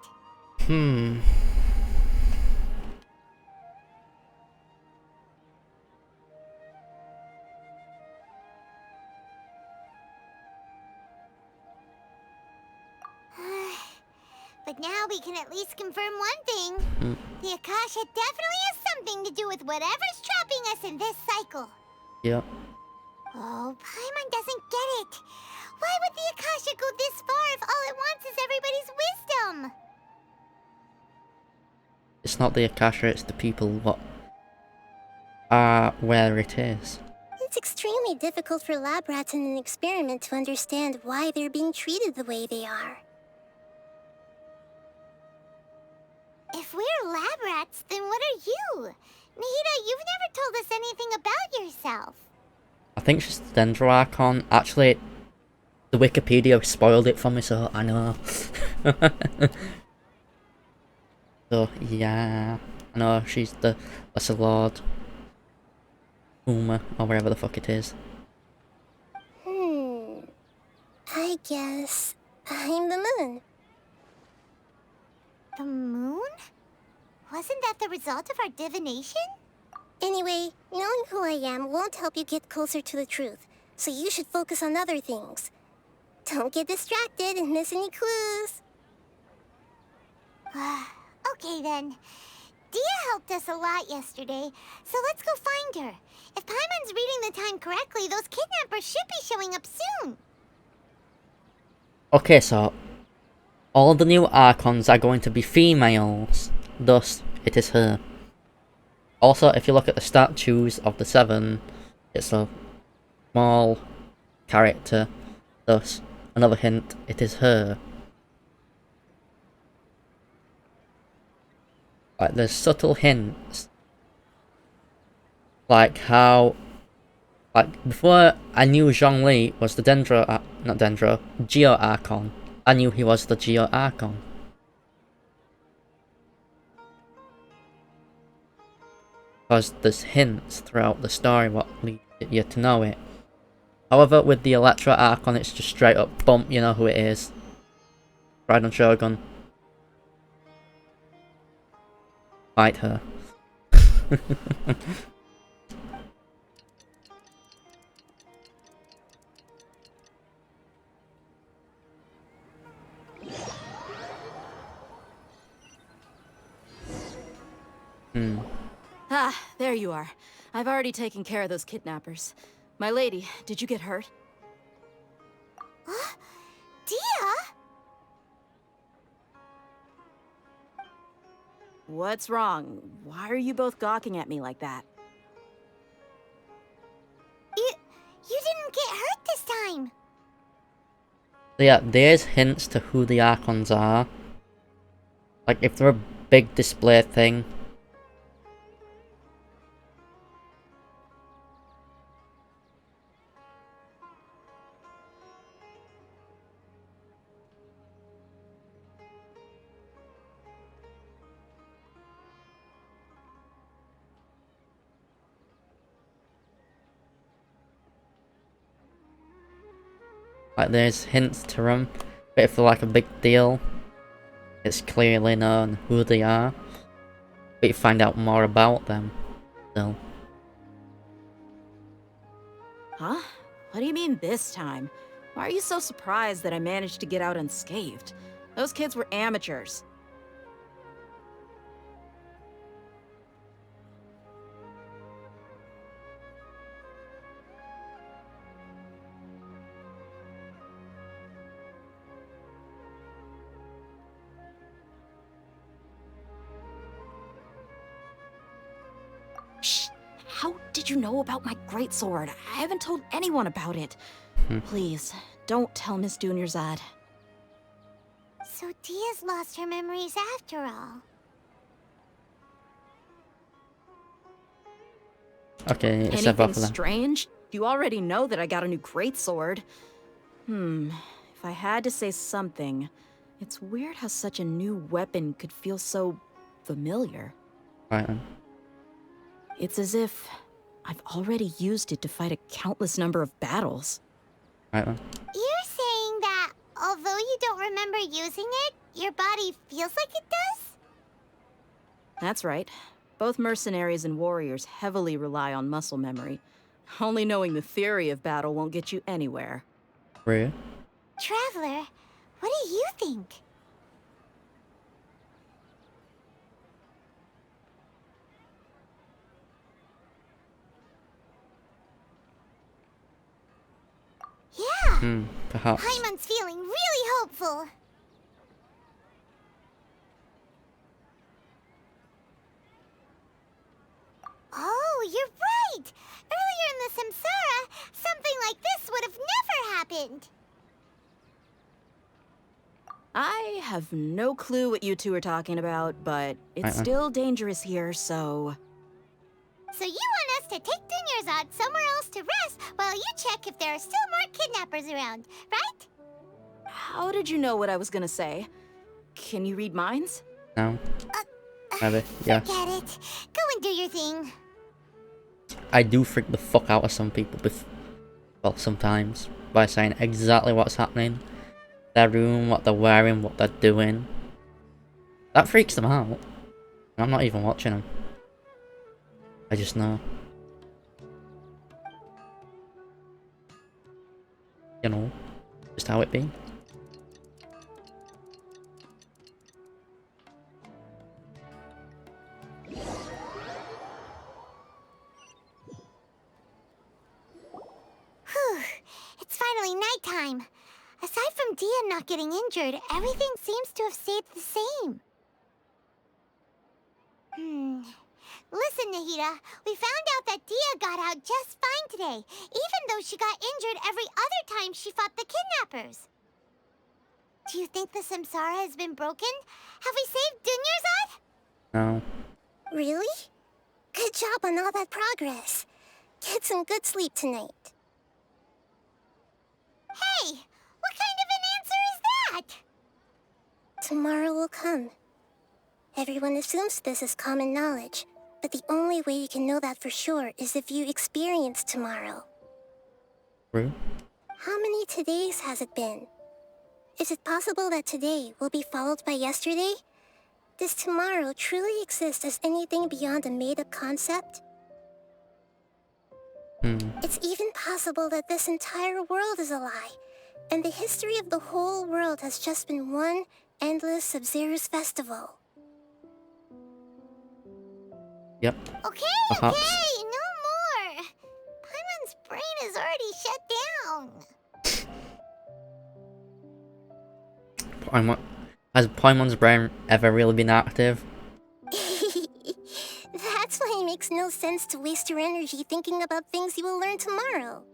But now we can at least confirm one thing. The Akasha definitely has something to do with whatever's trapping us in this cycle. Yeah. Oh, Paimon doesn't get it. Why would the Akasha go this far if all it wants is everybody's wisdom? It's not the Akasha, it's the people what are where it is. It's extremely difficult for lab rats in an experiment to understand why they're being treated the way they are. If we're lab rats, then what are you? Nahida, you've never told us anything about yourself. I think she's the Dendro Archon. Actually, the Wikipedia spoiled it for me, so I know. So, yeah. I know, she's the Lesser Lord. Uma, or wherever the fuck it is. I guess I'm the moon. The moon? Wasn't that the result of our divination? Anyway, knowing who I am won't help you get closer to the truth, so you should focus on other things. Don't get distracted and miss any clues. Okay then. Dia helped us a lot yesterday, so let's go find her. If Paimon's reading the time correctly, those kidnappers should be showing up soon. Okay, so all the new Archons are going to be females, thus it is her. Also, if you look at the statues of the 7, it's a small character, thus another hint, it is her. Like, there's subtle hints. Like how... Like, before I knew Zhongli was the Geo Archon. I knew he was the Geo Archon. because there's hints throughout the story what lead you to know it. However, with the Electro Archon, it's just straight up bump, you know who it is. Ride on Shogun. Fight her. Ah, there you are. I've already taken care of those kidnappers. My lady, did you get hurt? Dia? What's wrong? Why are you both gawking at me like that? You didn't get hurt this time. So yeah, there's hints to who the Archons are. Like, if they're a big display thing. Like, there's hints to them, but if they're like a big deal, it's clearly known who they are. But you find out more about them, still. Huh? What do you mean this time? Why are you so surprised that I managed to get out unscathed? Those kids were amateurs. Shh! How did you know about my greatsword? I haven't told anyone about it. Please, don't tell Miss Dunyarzad. So Dia's lost her memories after all. Okay, it's above Anything them. strange? You already know that I got a new greatsword. If I had to say something, it's weird how such a new weapon could feel so familiar. Right then. It's as if I've already used it to fight a countless number of battles. Right then. You're saying that although you don't remember using it, your body feels like it does? That's right. Both mercenaries and warriors heavily rely on muscle memory. Only knowing the theory of battle won't get you anywhere. Really? Traveler, what do you think? Yeah! Perhaps. Paimon's feeling really hopeful. Oh, you're right! Earlier in the Samsara, something like this would have never happened. I have no clue what you two are talking about, but it's still dangerous here, so... So you want us to take Dunyarzad somewhere else to rest while you check if there are still more kidnappers around, right? How did you know what I was gonna say? Can you read minds? No. Maybe, yes. Forget it. Go and do your thing. I do freak the fuck out of some people, well, sometimes, by saying exactly what's happening. Their room, what they're wearing, what they're doing. That freaks them out. I'm not even watching them. I just know. You know, just how it be. Whew. It's finally nighttime. Aside from Dia not getting injured, everything seems to have stayed the same. Listen, Nahida, we found out that Dia got out just fine today, even though she got injured every other time she fought the kidnappers. Do you think the Samsara has been broken? Have we saved Dunyarzad? No. Really? Good job on all that progress. Get some good sleep tonight. Hey, what kind of an answer is that? Tomorrow will come. Everyone assumes this is common knowledge, But the only way you can know that for sure is if you experience tomorrow. True. How many todays has it been? Is it possible that today will be followed by yesterday? Does tomorrow truly exist as anything beyond a made-up concept? It's even possible that this entire world is a lie, and the history of the whole world has just been one endless Sabzeruz festival. Yep. Okay, Perhaps. okay, no more. Paimon's brain is already shut down. Paimon, has Paimon's brain ever really been active? That's why it makes no sense to waste your energy thinking about things you will learn tomorrow.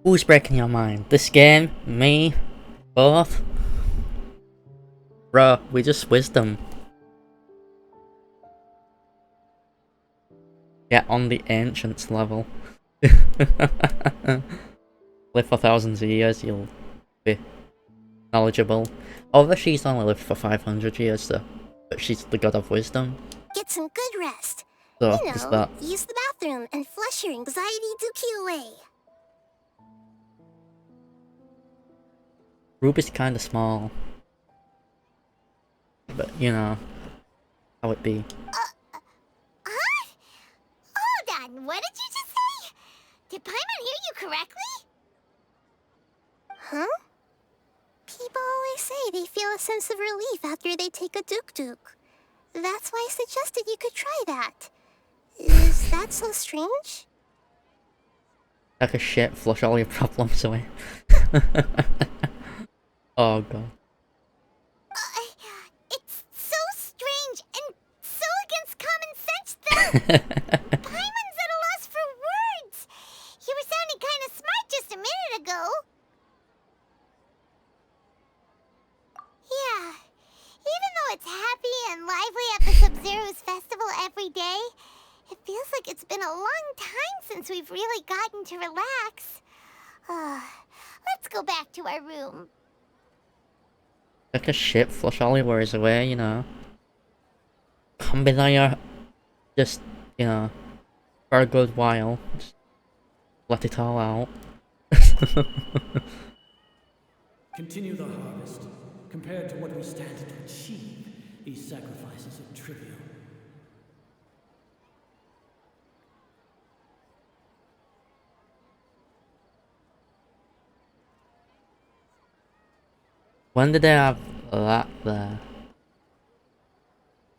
Who's breaking your mind? This game? Me? Both? Bruh, we just wisdom. Get on the ancients level. Live for thousands of years, you'll be knowledgeable. Although she's only lived for 500 years though. But she's the god of wisdom. Get some good rest. So, You there's know, that. use the bathroom and flush your anxiety dookie away. Ruby's kinda small. But, you know, how it be. Huh? Hold on, what did you just say? Did Paimon hear you correctly? Huh? People always say they feel a sense of relief after they take a duk-duk. That's why I suggested you could try that. Is that so strange? Take a shit, flush all your problems away. Oh god. It's so strange and so against common sense that Paimon's at a loss for words. You were sounding kind of smart just a minute ago. Yeah, even though it's happy and lively at the Sabzeruz festival every day, it feels like it's been a long time since we've really gotten to relax. Let's go back to our room. Take a shit, flush all your worries away, you know. Can't be there just, you know, for a good while. Just let it all out. Continue the harvest. Compared to what we stand to achieve, these sacrifices are trivial. When did they have that there?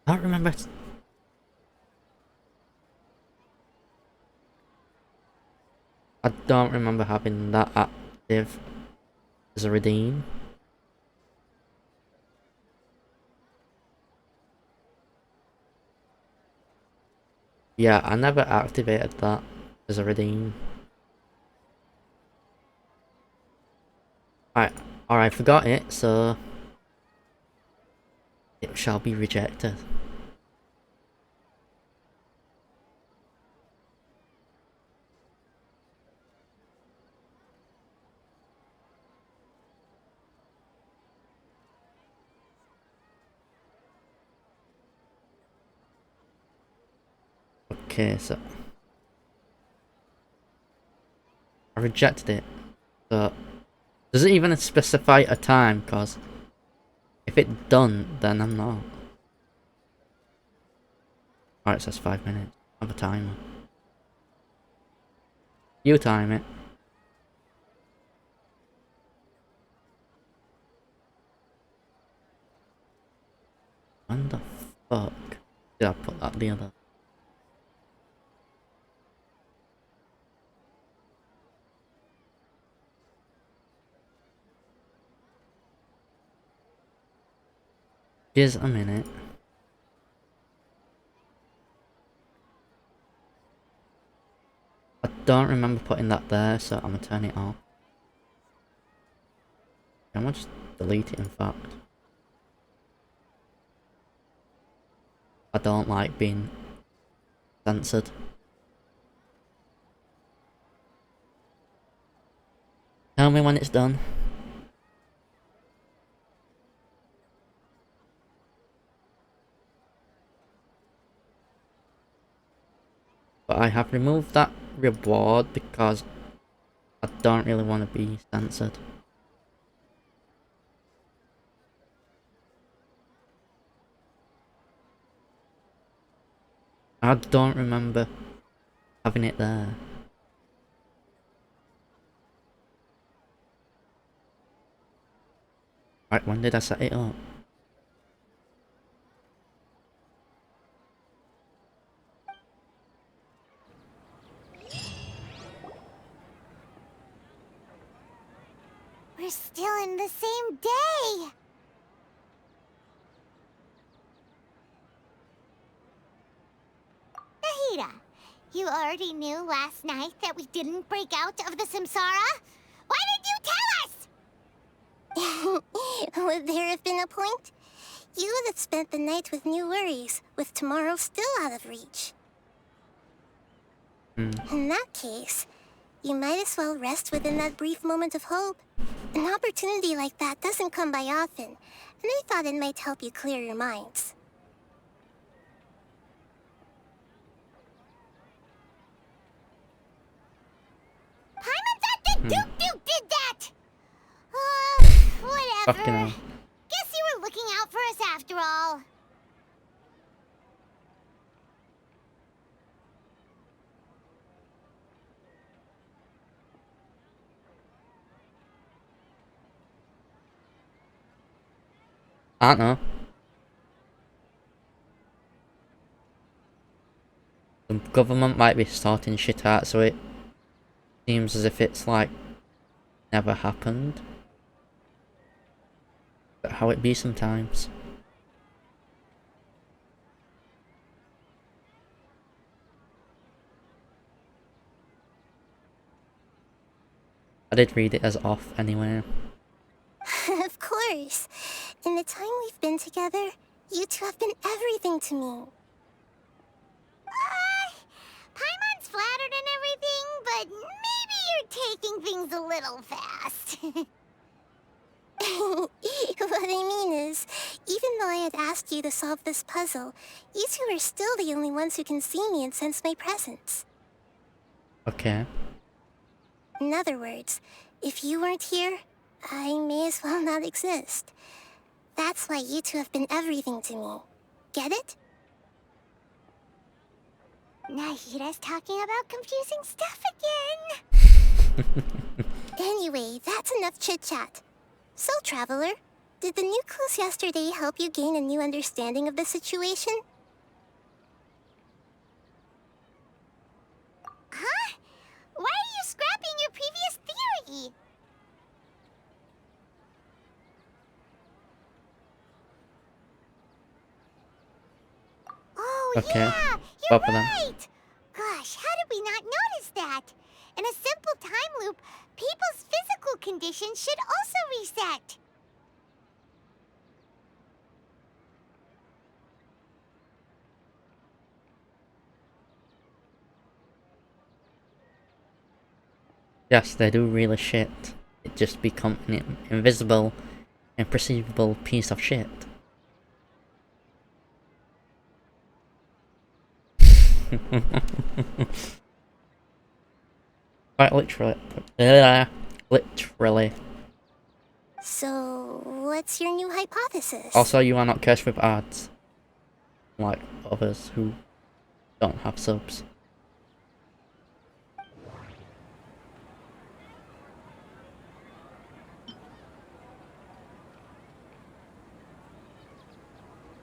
I don't remember. I don't remember having that active as a redeem. Yeah, I never activated that as a redeem. Alright, I forgot it, so it shall be rejected. Okay, so I rejected it. So does it even specify a time? Cause if it's done, then I'm not. Alright, it says 5 minutes. I have a timer. You time it. When the fuck did I put that the other? Just a minute. I don't remember putting that there, so I'm gonna turn it off. I'm gonna just delete it, in fact. I don't like being censored. Tell me when it's done. But I have removed that reward because I don't really want to be censored. I don't remember having it there. Right, when did I set it up? We're still in the same day! Nahida, you already knew last night that we didn't break out of the Samsara? Why did you tell us? Would there have been a point? You would have spent the night with new worries, with tomorrow still out of reach. In that case, you might as well rest within that brief moment of hope. An opportunity like that doesn't come by often, and I thought it might help you clear your minds. Paimon thought that Duke did that! Whatever. Fucking hell. Guess you were looking out for us after all. I don't know. The government might be sorting shit out, so it seems as if it's like never happened. But how it be sometimes. I did read it as off anyway. Of course. In the time we've been together, you two have been everything to me. Paimon's flattered and everything, but maybe you're taking things a little fast. What I mean is, even though I had asked you to solve this puzzle, you two are still the only ones who can see me and sense my presence. Okay. In other words, if you weren't here, I may as well not exist. That's why you two have been everything to me. Get it? Nahida's talking about confusing stuff again. Anyway, that's enough chit-chat. So, Traveler, did the new clues yesterday help you gain a new understanding of the situation? Huh? Why are you scrapping your previous theory? Oh, Okay. yeah! You're Both of them. right! Gosh, how did we not notice that? In a simple time loop, people's physical conditions should also reset. Yes, they do really shit. It just become an invisible, imperceivable piece of shit. Quite literally. Literally. So, what's your new hypothesis? Also, you are not cursed with ads. Like others who don't have subs.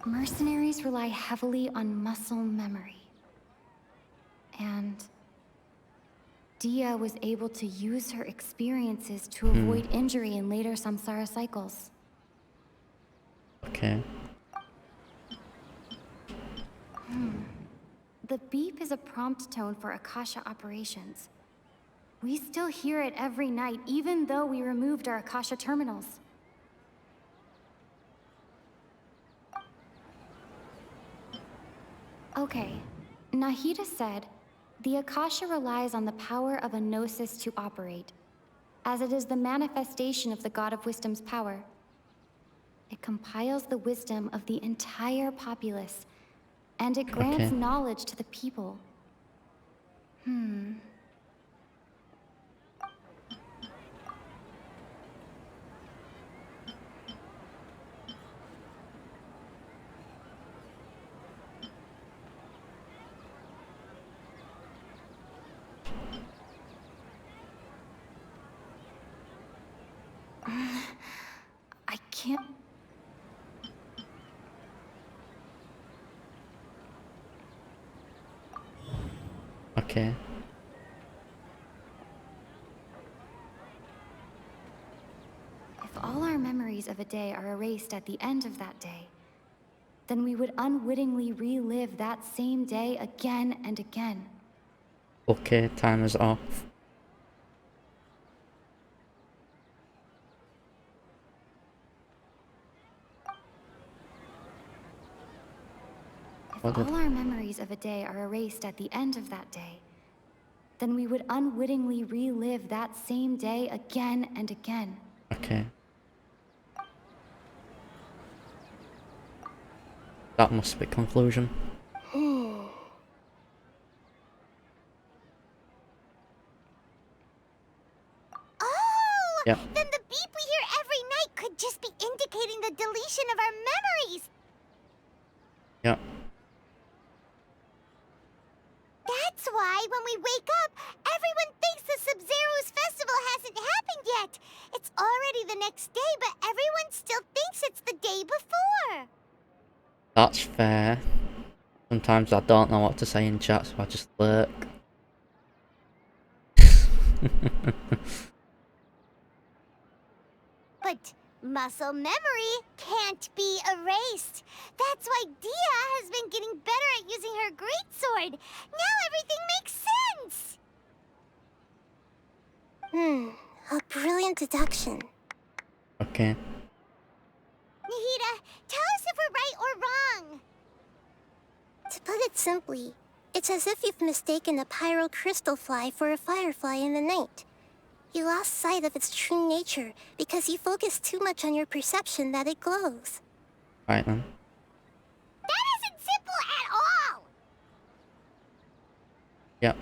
Mercenaries rely heavily on muscle memory. And Dia was able to use her experiences to avoid injury in later samsara cycles. Okay. The beep is a prompt tone for Akasha operations. We still hear it every night, even though we removed our Akasha terminals. Okay, Nahida said, the Akasha relies on the power of a gnosis to operate, as it is the manifestation of the God of Wisdom's power. It compiles the wisdom of the entire populace, and it grants knowledge to the people. can't... Okay. If all our memories of a day are erased at the end of that day, then we would unwittingly relive that same day again and again. Okay, timer's off. If all our memories of a day are erased at the end of that day, then we would unwittingly relive that same day again and again. Okay. That must be conclusion. Oh! Yeah. Then the beep we hear every night could just be indicating the deletion of our memories! Yeah. That's why when we wake up, everyone thinks the Sabzeruz festival hasn't happened yet. It's already the next day, but everyone still thinks it's the day before. That's fair. Sometimes I don't know what to say in chat, so I just lurk. But muscle memory can't be erased. That's why Dia has been getting better at using her greatsword. Now everything makes sense. A brilliant deduction. Okay. Nahida, tell us if we're right or wrong. To put it simply, it's as if you've mistaken a pyrocrystal fly for a firefly in the night. You lost sight of its true nature because you focused too much on your perception that it glows. Right then. That isn't simple at all. Yep.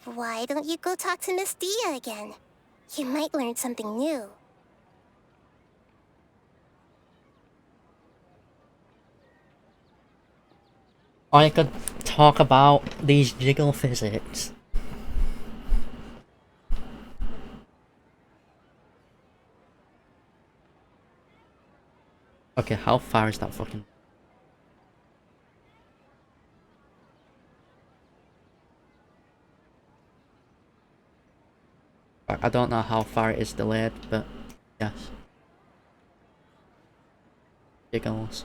Why don't you go talk to Miss Dia again? You might learn something new. I could talk about these jiggle physics. Okay, how far is that fucking... I don't know how far it is delayed, but yes. Jiggles.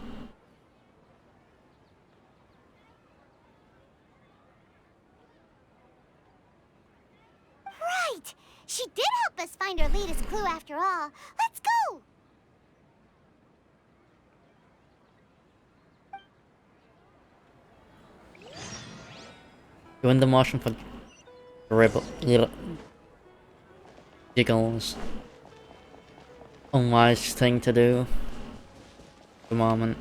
Right. She did help us find our latest clue after all. Let's go. Doing the motion for dribble, jiggles. Unwise thing to do. At the moment.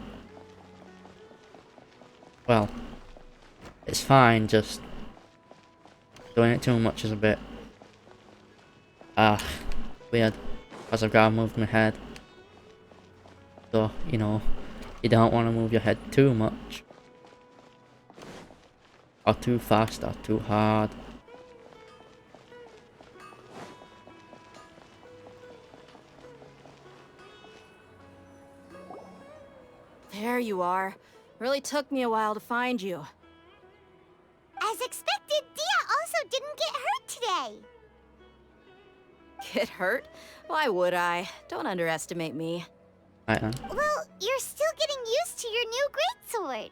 Well, it's fine, just doing it too much is a bit weird, because I've gotta move my head. So, you know, you don't want to move your head too much. Or too fast, or too hard. There you are. Really took me a while to find you. As expected, Dia also didn't get hurt today. Get hurt? Why would I? Don't underestimate me. Well, you're still getting used to your new greatsword.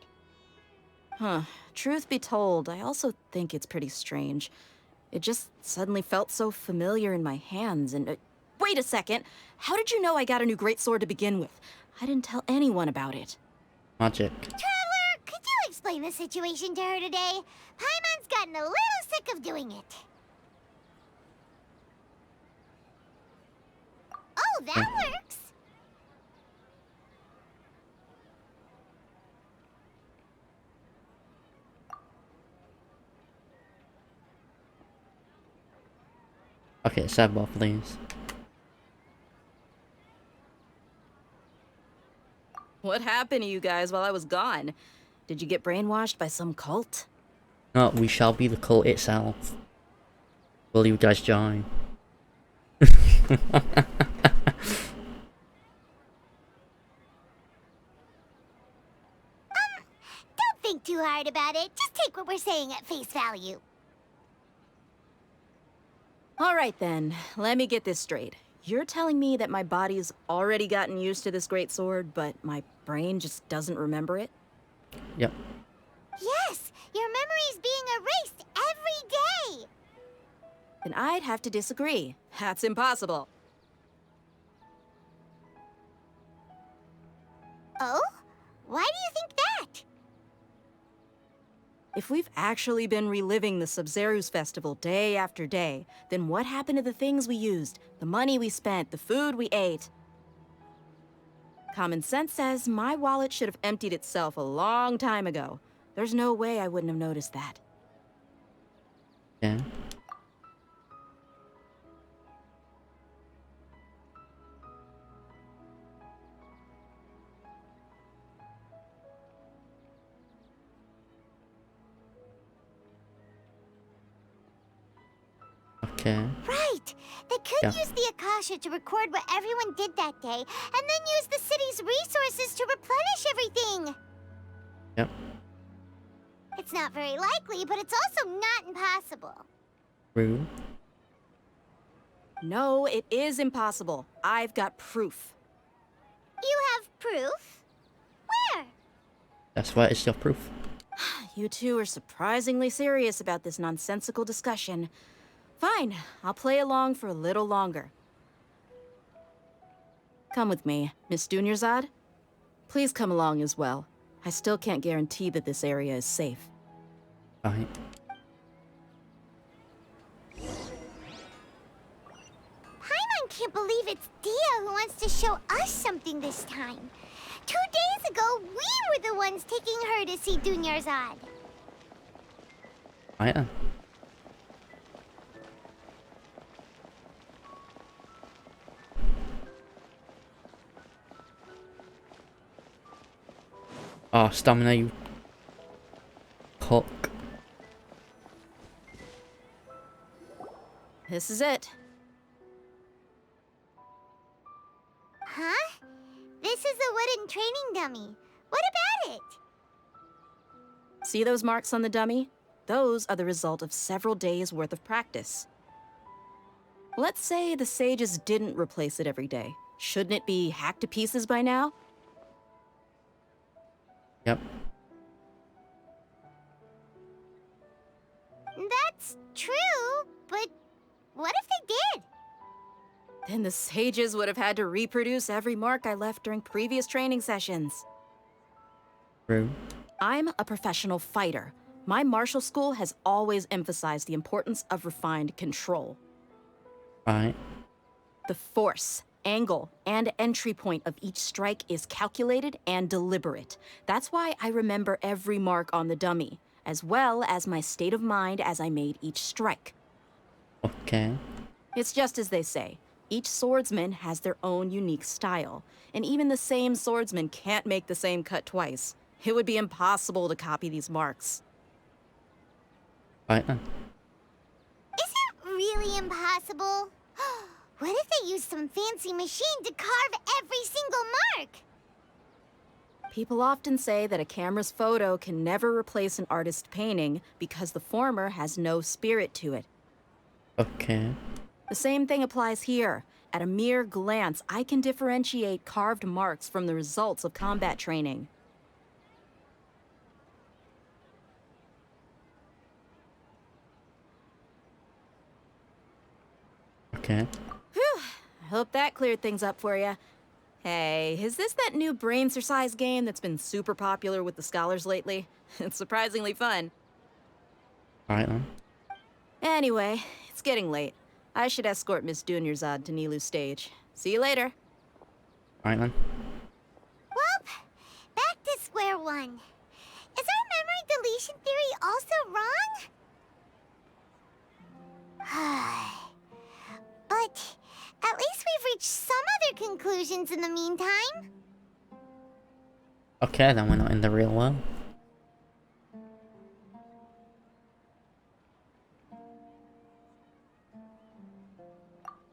Huh. Truth be told, I also think it's pretty strange. It just suddenly felt so familiar in my hands and... wait a second! How did you know I got a new greatsword to begin with? I didn't tell anyone about it. Magic. Traveler, could you explain the situation to her today? Paimon's gotten a little sick of doing it. Oh, that works! Okay, Sebo, please. What happened to you guys while I was gone? Did you get brainwashed by some cult? No, we shall be the cult itself. Will you guys join? too hard about it. Just take what we're saying at face value. All right then, let me get this straight. You're telling me that my body's already gotten used to this great sword, but my brain just doesn't remember it? Yep. Yes, your memory's being erased every day. Then I'd have to disagree. That's impossible. Oh? Why do you think that? If we've actually been reliving the Sabzeruz festival day after day, then what happened to the things we used, the money we spent, the food we ate? Common sense says my wallet should have emptied itself a long time ago. There's no way I wouldn't have noticed that. Yeah. Okay. Right! They could use the Akasha to record what everyone did that day, and then use the city's resources to replenish everything! Yep. It's not very likely, but it's also not impossible. Rude. No, it is impossible. I've got proof. You have proof? Where? That's why it's your proof. You two are surprisingly serious about this nonsensical discussion. Fine, I'll play along for a little longer. Come with me, Miss Dunyarzad. Please come along as well. I still can't guarantee that this area is safe. Right. Paimon can't believe it's Dia who wants to show us something this time. 2 days ago, we were the ones taking her to see Dunyarzad. I am. Oh, stamina, you cock. This is it. Huh? This is a wooden training dummy. What about it? See those marks on the dummy? Those are the result of several days' worth of practice. Let's say the sages didn't replace it every day. Shouldn't it be hacked to pieces by now? Yep. That's true, but what if they did? Then the sages would have had to reproduce every mark I left during previous training sessions. True. I'm a professional fighter. My martial school has always emphasized the importance of refined control. Right. The force, angle, and entry point of each strike is calculated and deliberate. That's why I remember every mark on the dummy, as well as my state of mind as I made each strike. Okay. It's just as they say. Each swordsman has their own unique style, and even the same swordsman can't make the same cut twice. It would be impossible to copy these marks. Right then. Is it really impossible? What if they used some fancy machine to carve every single mark? People often say that a camera's photo can never replace an artist's painting because the former has no spirit to it. Okay. The same thing applies here. At a mere glance, I can differentiate carved marks from the results of combat training. Okay. Whew. I hope that cleared things up for you. Hey, is this that new brain exercise game that's been super popular with the scholars lately? It's surprisingly fun. Right then. Anyway, it's getting late. I should escort Miss Dunyarzad to Nilu's stage. See you later. Right then. Well, back to square one. Is our memory deletion theory also wrong? But at least we've reached some other conclusions in the meantime. Okay, then we're not in the real world.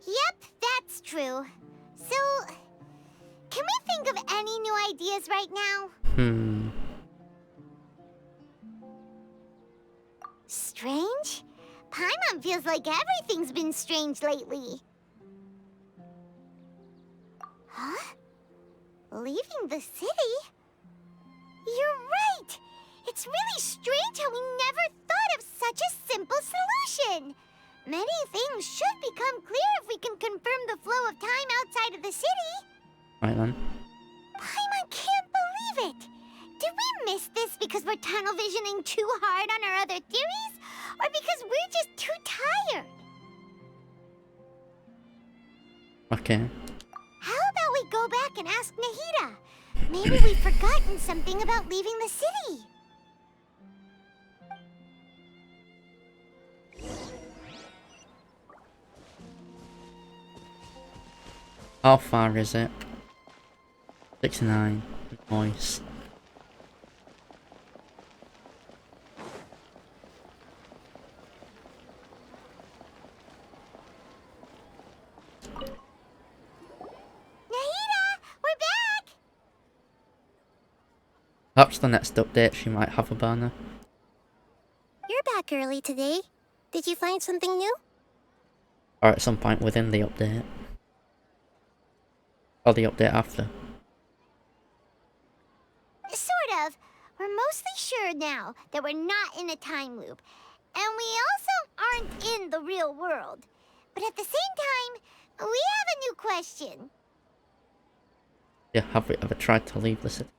Yep, that's true. So, can we think of any new ideas right now? Paimon feels like everything's been strange lately. Huh? Leaving the city? You're right! It's really strange how we never thought of such a simple solution! Many things should become clear if we can confirm the flow of time outside of the city. Right then. Paimon can't believe it! Did we miss this because we're tunnel visioning too hard on our other theories? Or because we're just too tired? Okay. How about we go back and ask Nahida? Maybe we've forgotten something about leaving the city. How far is it? 69. Nice. Perhaps the next update she might have a banner. You're back early today. Did you find something new? Or at some point within the update. Or the update after. Sort of. We're mostly sure now that we're not in a time loop. And we also aren't in the real world. But at the same time, we have a new question. Yeah, have we ever tried to leave the city?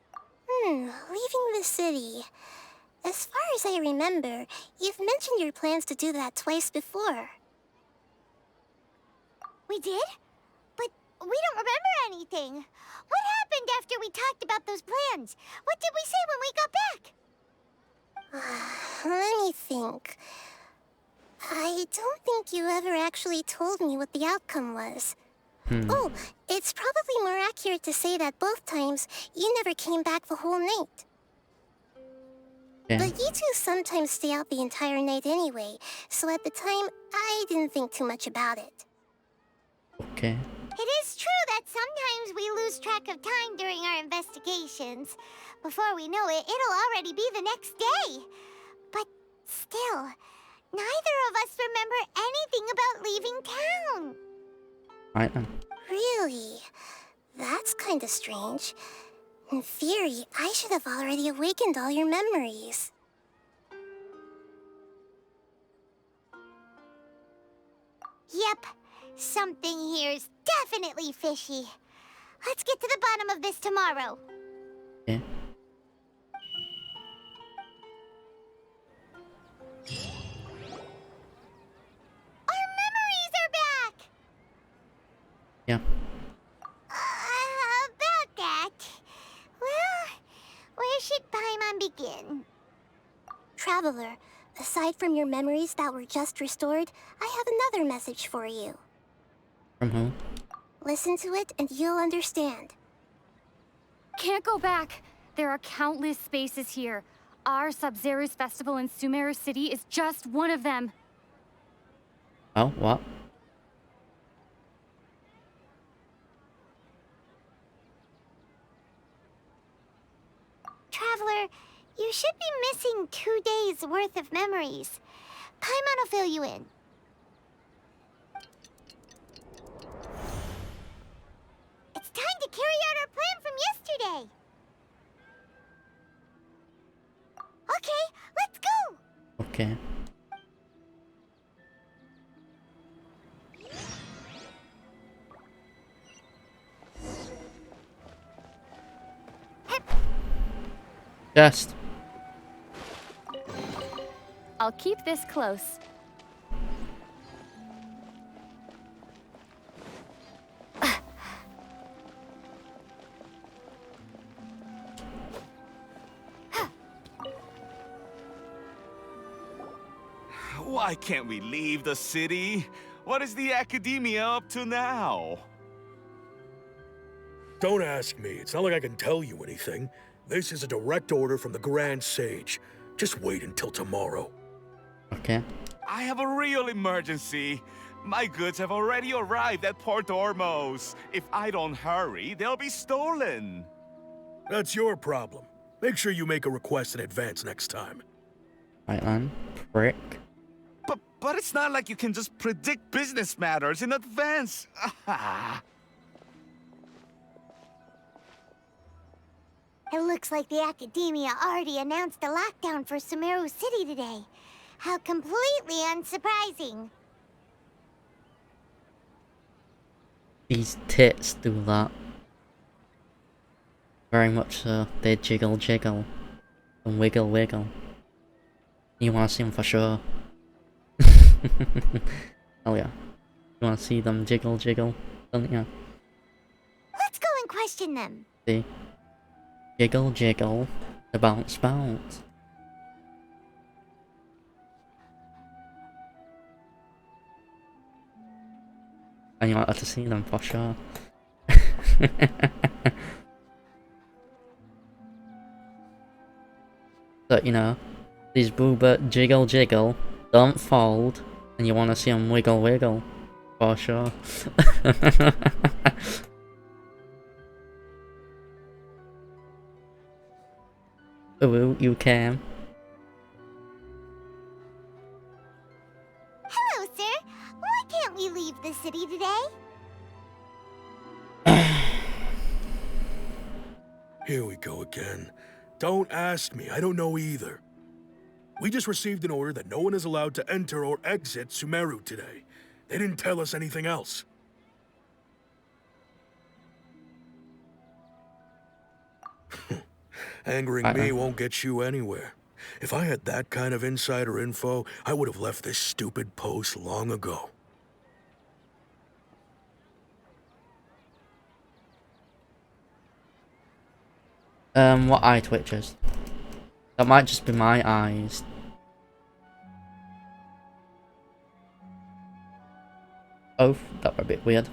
Leaving the city. As far as I remember, you've mentioned your plans to do that twice before. We did? But we don't remember anything. What happened after we talked about those plans? What did we say when we got back? Let me think. I don't think you ever actually told me what the outcome was. Oh, it's probably more accurate to say that both times you never came back the whole night. Yeah. But you two sometimes stay out the entire night anyway, so at the time, I didn't think too much about it. Okay. It is true that sometimes we lose track of time during our investigations. Before we know it, it'll already be the next day. But still, neither of us remember anything about leaving town. Right then. Really? That's kinda strange. In theory, I should have already awakened all your memories. Yep, something here's definitely fishy. Let's get to the bottom of this tomorrow. Yeah. Our memories are back! Yeah. About that. Well, where should Paimon begin? Traveler, aside from your memories that were just restored, I have another message for you. From who? Listen to it and you'll understand. Can't go back. There are countless spaces here. Our Sabzeruz festival in Sumeru City is just one of them. Oh, what? Traveler, you should be missing 2 days worth of memories. Paimon will fill you in. It's time to carry out our plan from yesterday. Okay, let's go. Okay. Just. I'll keep this close. Why can't we leave the city? What is the academia up to now? Don't ask me. It's not like I can tell you anything. This is a direct order from the Grand Sage. Just wait until tomorrow. Okay. I have a real emergency. My goods have already arrived at Port Ormos. If I don't hurry, they'll be stolen. That's your problem. Make sure you make a request in advance next time. Right then. Prick. But it's not like you can just predict business matters in advance. It looks like the Academia already announced a lockdown for Sabzeruz City today. How completely unsurprising. These tits do that. Very much so. They jiggle jiggle. And wiggle wiggle. You wanna see them for sure. Oh yeah. You wanna see them jiggle jiggle, don't you? Let's go and question them. See? Jiggle jiggle. The bounce bounce. And you want to see them for sure. But you know, these booba jiggle jiggle, don't fold, and you want to see them wiggle wiggle, for sure. Ooh, you can. Hello, sir. Why can't we leave the city today? Here we go again. Don't ask me, I don't know either. We just received an order that no one is allowed to enter or exit Sumeru today. They didn't tell us anything else. Angering me won't get you anywhere. If I had that kind of insider info, I would have left this stupid post long ago. What eye twitches? That might just be my eyes. Oh, that were a bit weird.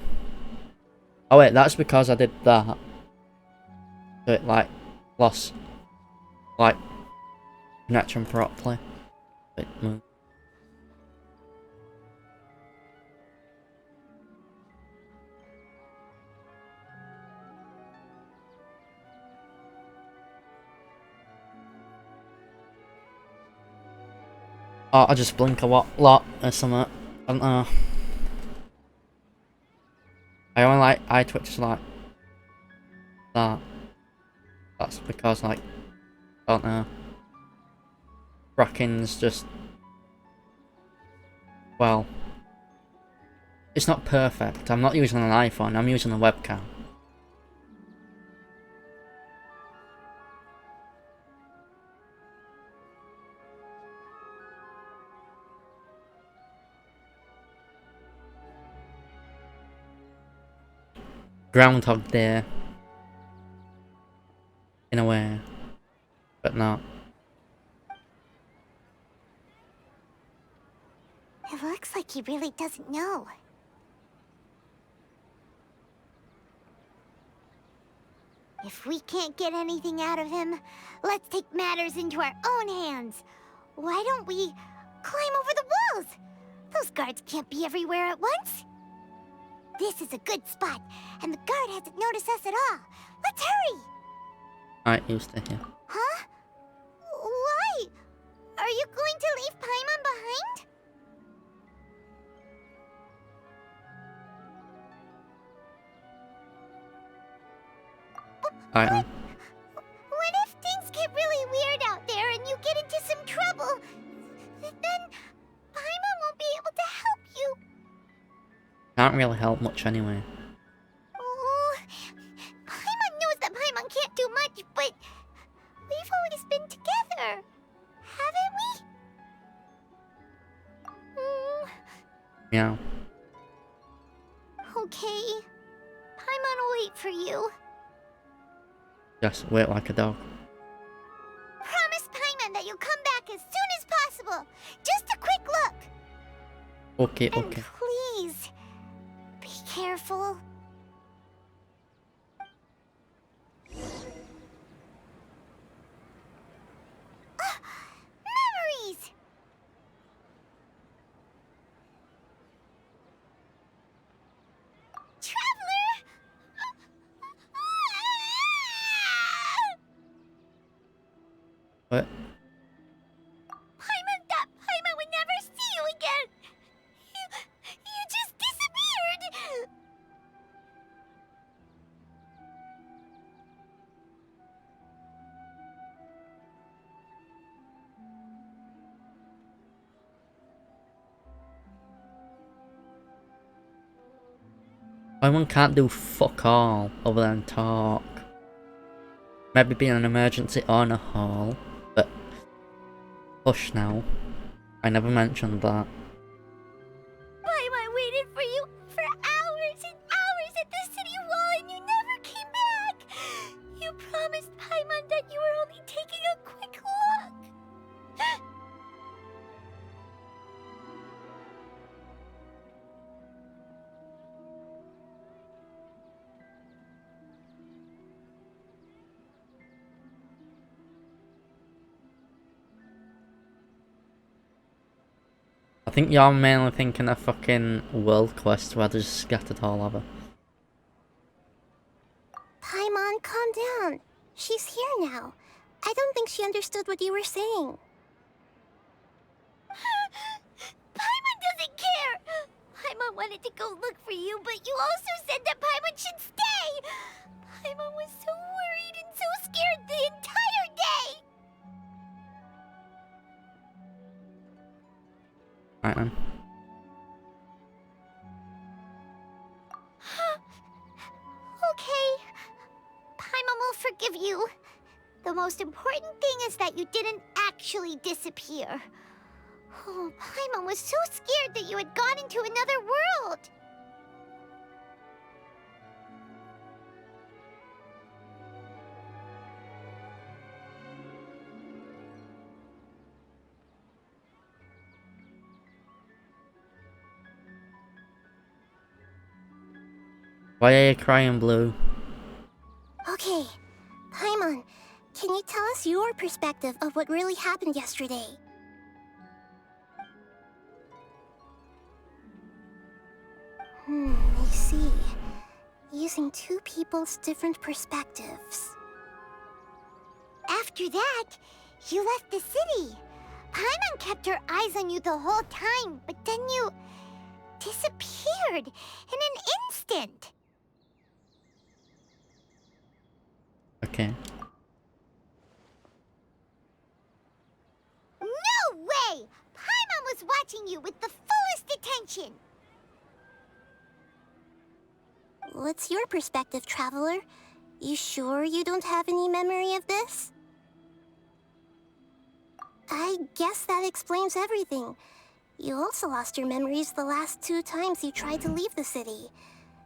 Oh wait, that's because I did that. So it like lost like connection properly. Wait, move. Oh, I just blink a lot or something. I don't know. I only like eye twitches like that. That's because like I don't know. Bracken's just well. It's not perfect. I'm not using an iPhone, I'm using a webcam. Groundhog Day. In a way. But not. It looks like he really doesn't know. If we can't get anything out of him, let's take matters into our own hands. Why don't we climb over the walls? Those guards can't be everywhere at once. This is a good spot, and the guard hasn't noticed us at all. Let's hurry! Alright, you stay here. Huh? Why? Are you going to leave Paimon behind? Alright. What if things get really weird out there and you get into some trouble? Then Paimon won't be able to help you. Can't really help much anyway. Oh, Paimon knows that Paimon can't do much, but we've always been together, haven't we? Yeah. Okay. Paimon will wait for you. Just wait like a dog. Promise Paimon that you'll come back as soon as possible. Just a quick look. Okay, And okay. please, be careful. Memories! Traveler! What? Paimon thought Paimon would never see you again. Paimon can't do fuck all other than talk. Maybe be an emergency honor hall, but hush now. I never mentioned that. Paimon waited for you for hours and hours at the city wall and you never came back! You promised Paimon that you were only taking a quick look! I think you're mainly thinking of fucking world quests where they're just scattered all over. Paimon, calm down. She's here now. I don't think she understood what you were saying. Paimon doesn't care! Paimon wanted to go look for you, but you also said that Paimon should stay! Paimon was so worried and so scared the entire day! Right then. Okay. Paimon will forgive you. The most important thing is that you didn't actually disappear. Oh, Paimon was so scared that you had gone into another world. Why are you crying, Blue? Okay, Paimon, can you tell us your perspective of what really happened yesterday? I see. Using two people's different perspectives. After that, you left the city. Paimon kept her eyes on you the whole time, but then you disappeared in an instant. Okay. No way! Paimon was watching you with the fullest attention. What's your perspective, Traveler? You sure you don't have any memory of this? I guess that explains everything. You also lost your memories the last 2 times you tried to leave the city.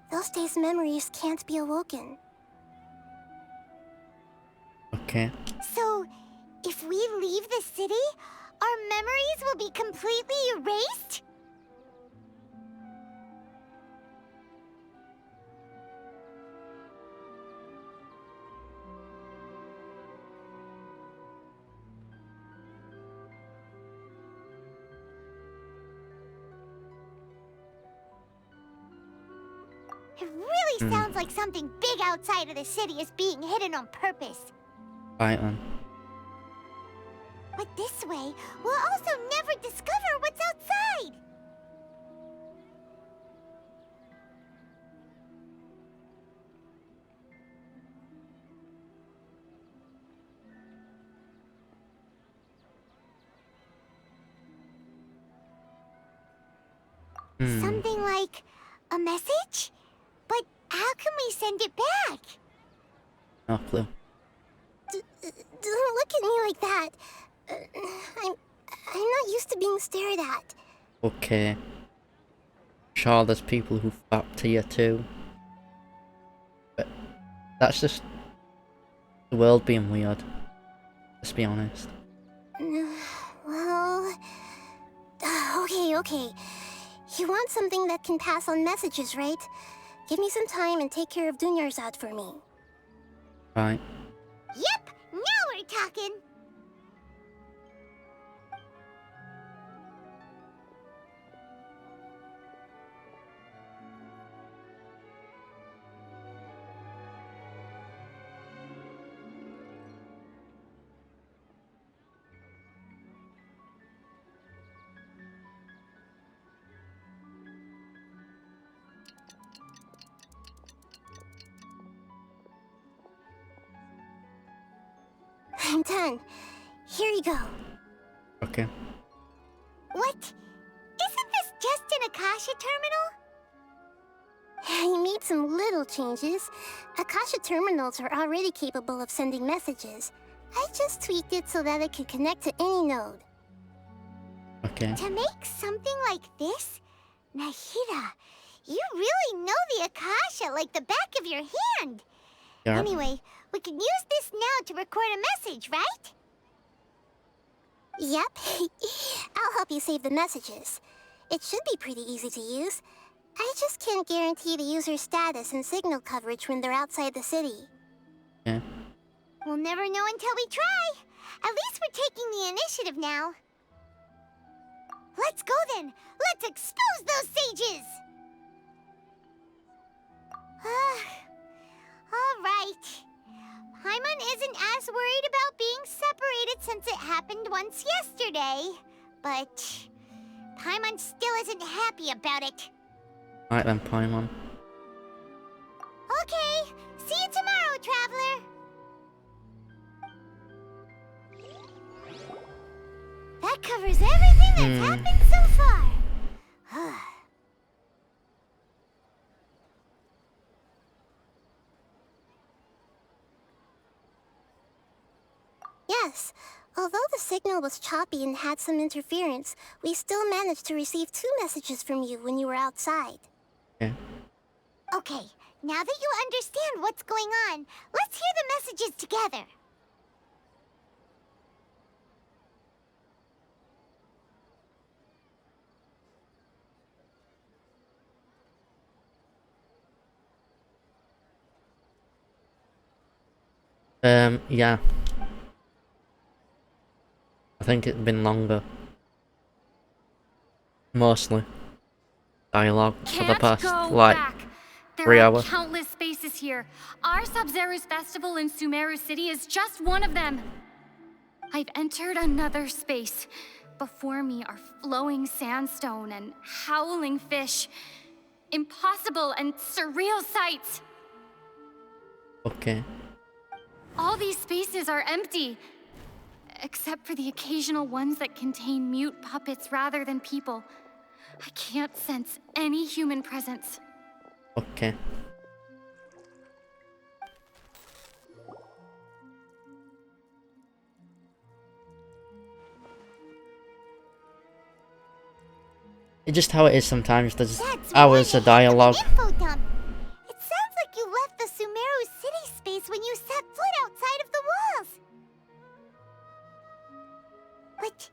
Those days' memories can't be awoken. Okay. So, if we leave the city, our memories will be completely erased? It really sounds like something big outside of the city is being hidden on purpose. Right then. But this way, we'll also never discover what's outside! Something like a message? But how can we send it back? No clue. Don't look at me like that. I'm not used to being stared at. Okay. Sure, there's people who fap to you too. But that's just the world being weird. Let's be honest. Well... Okay. You want something that can pass on messages, right? Give me some time and take care of Dunyarzad for me. Right. Yep, now we're talking! I'm done. Here you go. Okay. What? Isn't this just an Akasha terminal? He made some little changes. Akasha terminals are already capable of sending messages. I just tweaked it so that it could connect to any node. Okay. To make something like this? Nahida, you really know the Akasha like the back of your hand. Yeah. Anyway, we can use this now to record a message, right? Yep. I'll help you save the messages. It should be pretty easy to use. I just can't guarantee the user's status and signal coverage when they're outside the city. Yeah. We'll never know until we try. At least we're taking the initiative now. Let's go then. Let's expose those sages. All right. Paimon isn't as worried about being separated since it happened once yesterday. But Paimon still isn't happy about it. Alright then, Paimon. Okay. See you tomorrow, Traveler. That covers everything that's happened so far. Yes. Although the signal was choppy and had some interference, we still managed to receive 2 messages from you when you were outside. Yeah. Okay, now that you understand what's going on, let's hear the messages together. Yeah. I think it's been longer. Mostly. Dialogue for the past, like, There 3 are hours. countless spaces here. Our Sabzeruz festival in Sumeru City is just one of them. I've entered another space. Before me are flowing sandstone and howling fish. Impossible and surreal sights. Okay. All these spaces are empty. Except for the occasional ones that contain mute puppets rather than people. I can't sense any human presence. Okay. It's just how it is sometimes. There's hours of dialogue. Info dump. It sounds like you left the Sumeru city space when you set foot outside of the walls. But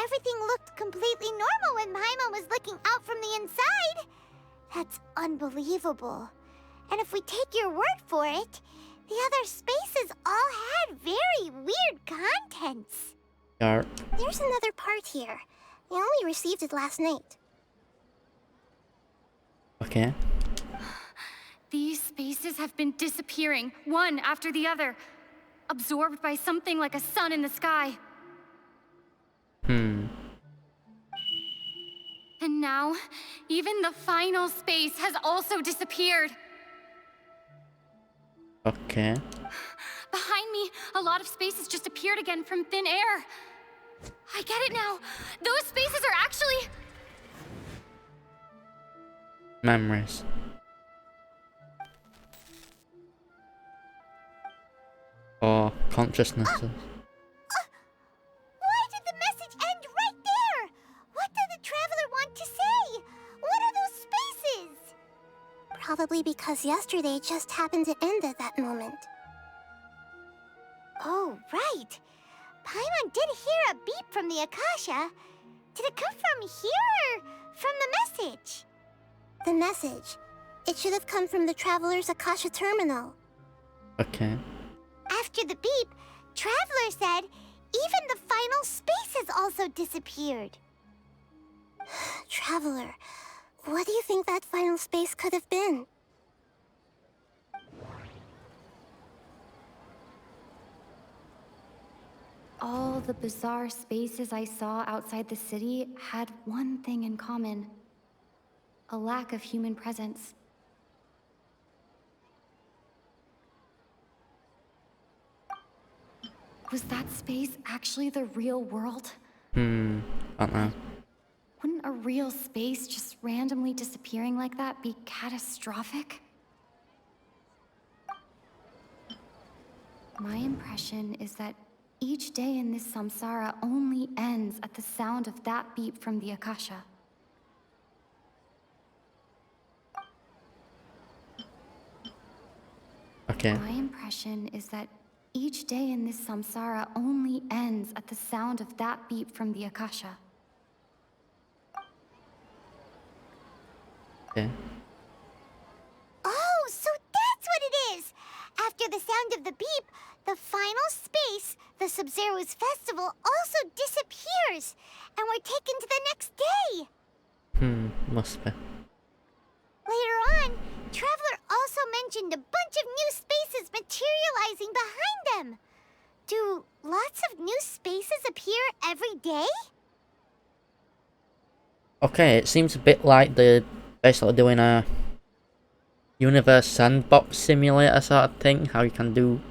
everything looked completely normal when Paimon was looking out from the inside. That's unbelievable. And if we take your word for it, the other spaces all had very weird contents. Yarp. There's another part here. I only received it last night. Okay. These spaces have been disappearing, one after the other. Absorbed by something like a sun in the sky. And now, even the final space has also disappeared. Okay. Behind me, a lot of spaces just appeared again from thin air. I get it now. Those spaces are actually... Memories. Or consciousnesses. Why did the message end right there? What did the Traveler want to say? What are those spaces? Probably because yesterday just happened to end at that moment. Oh, right. Paimon did hear a beep from the Akasha. Did it come from here or from the message? The message. It should have come from the Traveler's Akasha terminal. Okay. After the beep, Traveler said even the final spaces also disappeared. Traveler, what do you think that final space could have been? All the bizarre spaces I saw outside the city had one thing in common. A lack of human presence. Was that space actually the real world? I don't know. Wouldn't a real space just randomly disappearing like that be catastrophic? My impression is that each day in this samsara only ends at the sound of that beep from the Akasha. Okay. My impression is that each day in this samsara only ends at the sound of that beep from the Akasha. Okay. Oh, so that's what it is! After the sound of the beep, the final space, the Sabzeruz festival, also disappears, and we're taken to the next day! Must be. Later on, Traveler also mentioned a bunch of new spaces materializing behind them. Do lots of new spaces appear every day? Okay, it seems a bit like they're basically doing a universe sandbox simulator sort of thing, how you can do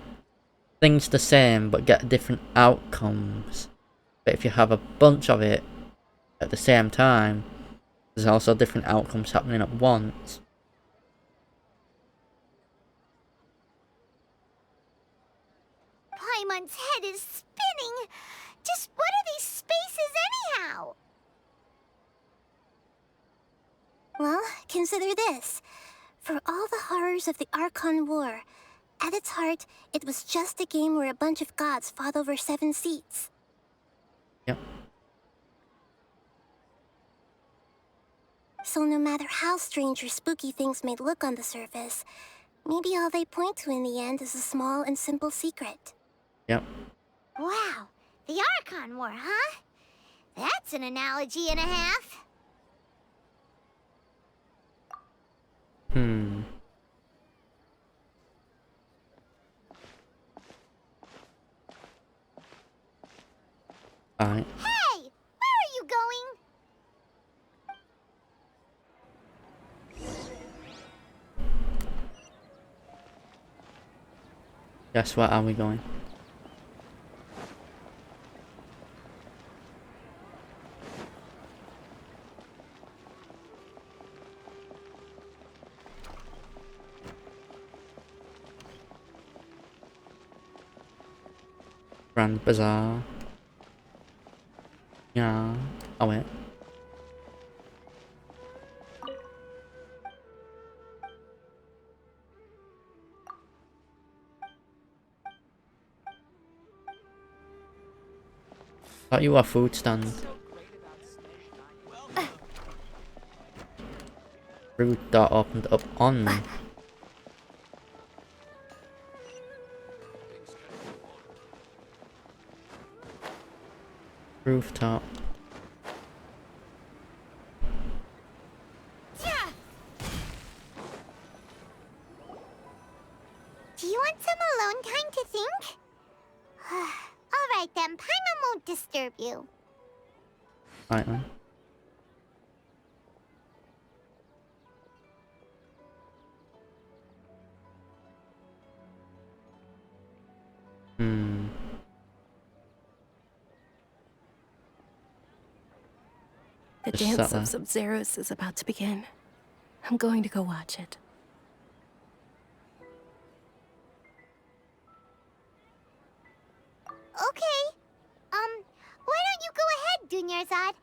things the same but get different outcomes. But if you have a bunch of it at the same time, there's also different outcomes happening at once. Paimon's head is spinning. Just what are these spaces anyhow? Well, consider this. For all the horrors of the Archon War, at its heart, it was just a game where a bunch of gods fought over 7 seats. Yep. So no matter how strange or spooky things may look on the surface, maybe all they point to in the end is a small and simple secret. Yep. Wow, the Archon War, huh? That's an analogy and a half. Alright. Hey, where are you going? Guess where are we going? Grand Bazaar. Yeah. Oh wait. Thought you were a food stand. Fruit that opened up on me. Rooftop. Do you want some alone time to think? Alright then, Paimon won't disturb you. Right then. The Just dance sat of Sabzeruz is about to begin. I'm going to go watch it. Okay. Why don't you go ahead, Dunyarzad?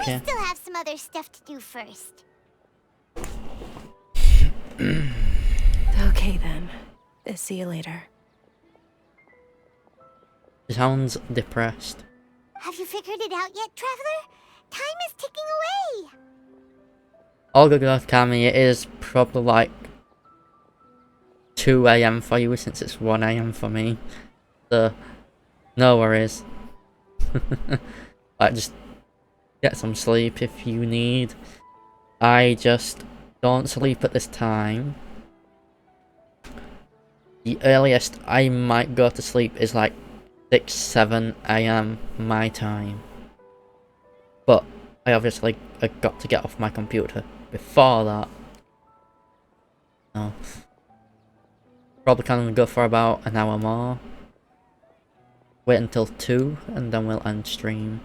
Okay. We still have some other stuff to do first. Okay then. See you later. Sounds depressed. Have you figured it out yet, Traveler? Time is ticking away. All good enough, Cammy. It is probably like 2 AM for you since it's 1 AM for me. So, no worries. Like, just get some sleep if you need. I just don't sleep at this time. The earliest I might go to sleep is like 6, 7 AM my time. But I obviously got to get off my computer before that. No. Probably can go for about an hour more. Wait until 2 and then we'll end stream.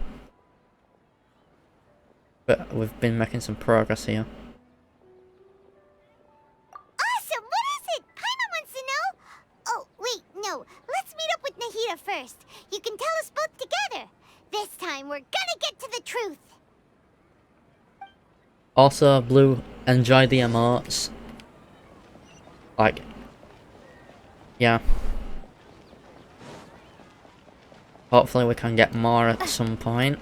But we've been making some progress here. Awesome! What is it? Paimon wants to know. Oh, wait, no. Let's meet up with Nahida first. You can tell us both together. This time, we're gonna get to the truth. Also, Blue, enjoy the emotes. Like, yeah. Hopefully we can get more at some point.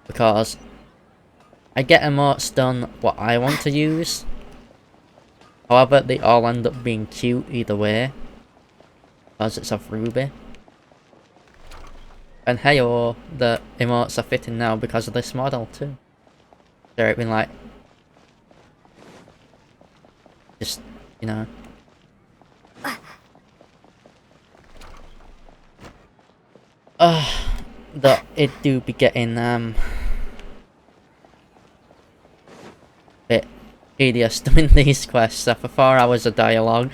Because I get emotes done what I want to use. However, they all end up being cute either way. Because it's of Ruby. And hey, oh, the emotes are fitting now because of this model too. They're been like, just, you know. That it do be getting bit tedious doing these quests after 4 hours of dialogue,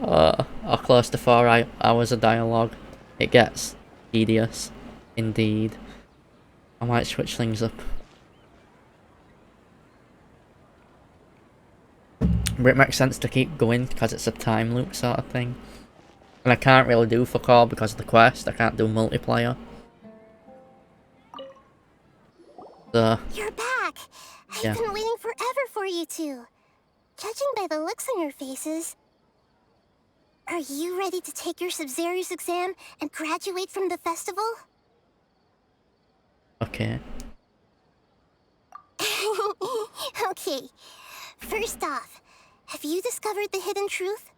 or close to 4 hours of dialogue. It gets tedious, indeed. I might switch things up. But it makes sense to keep going because it's a time loop sort of thing. And I can't really do fuck all because of the quest. I can't do multiplayer. So, You're back! I've yeah. been waiting forever for you two. Judging by the looks on your faces, are you ready to take your Sabzeruz exam and graduate from the festival? Okay. Okay. First off, have you discovered the hidden truth?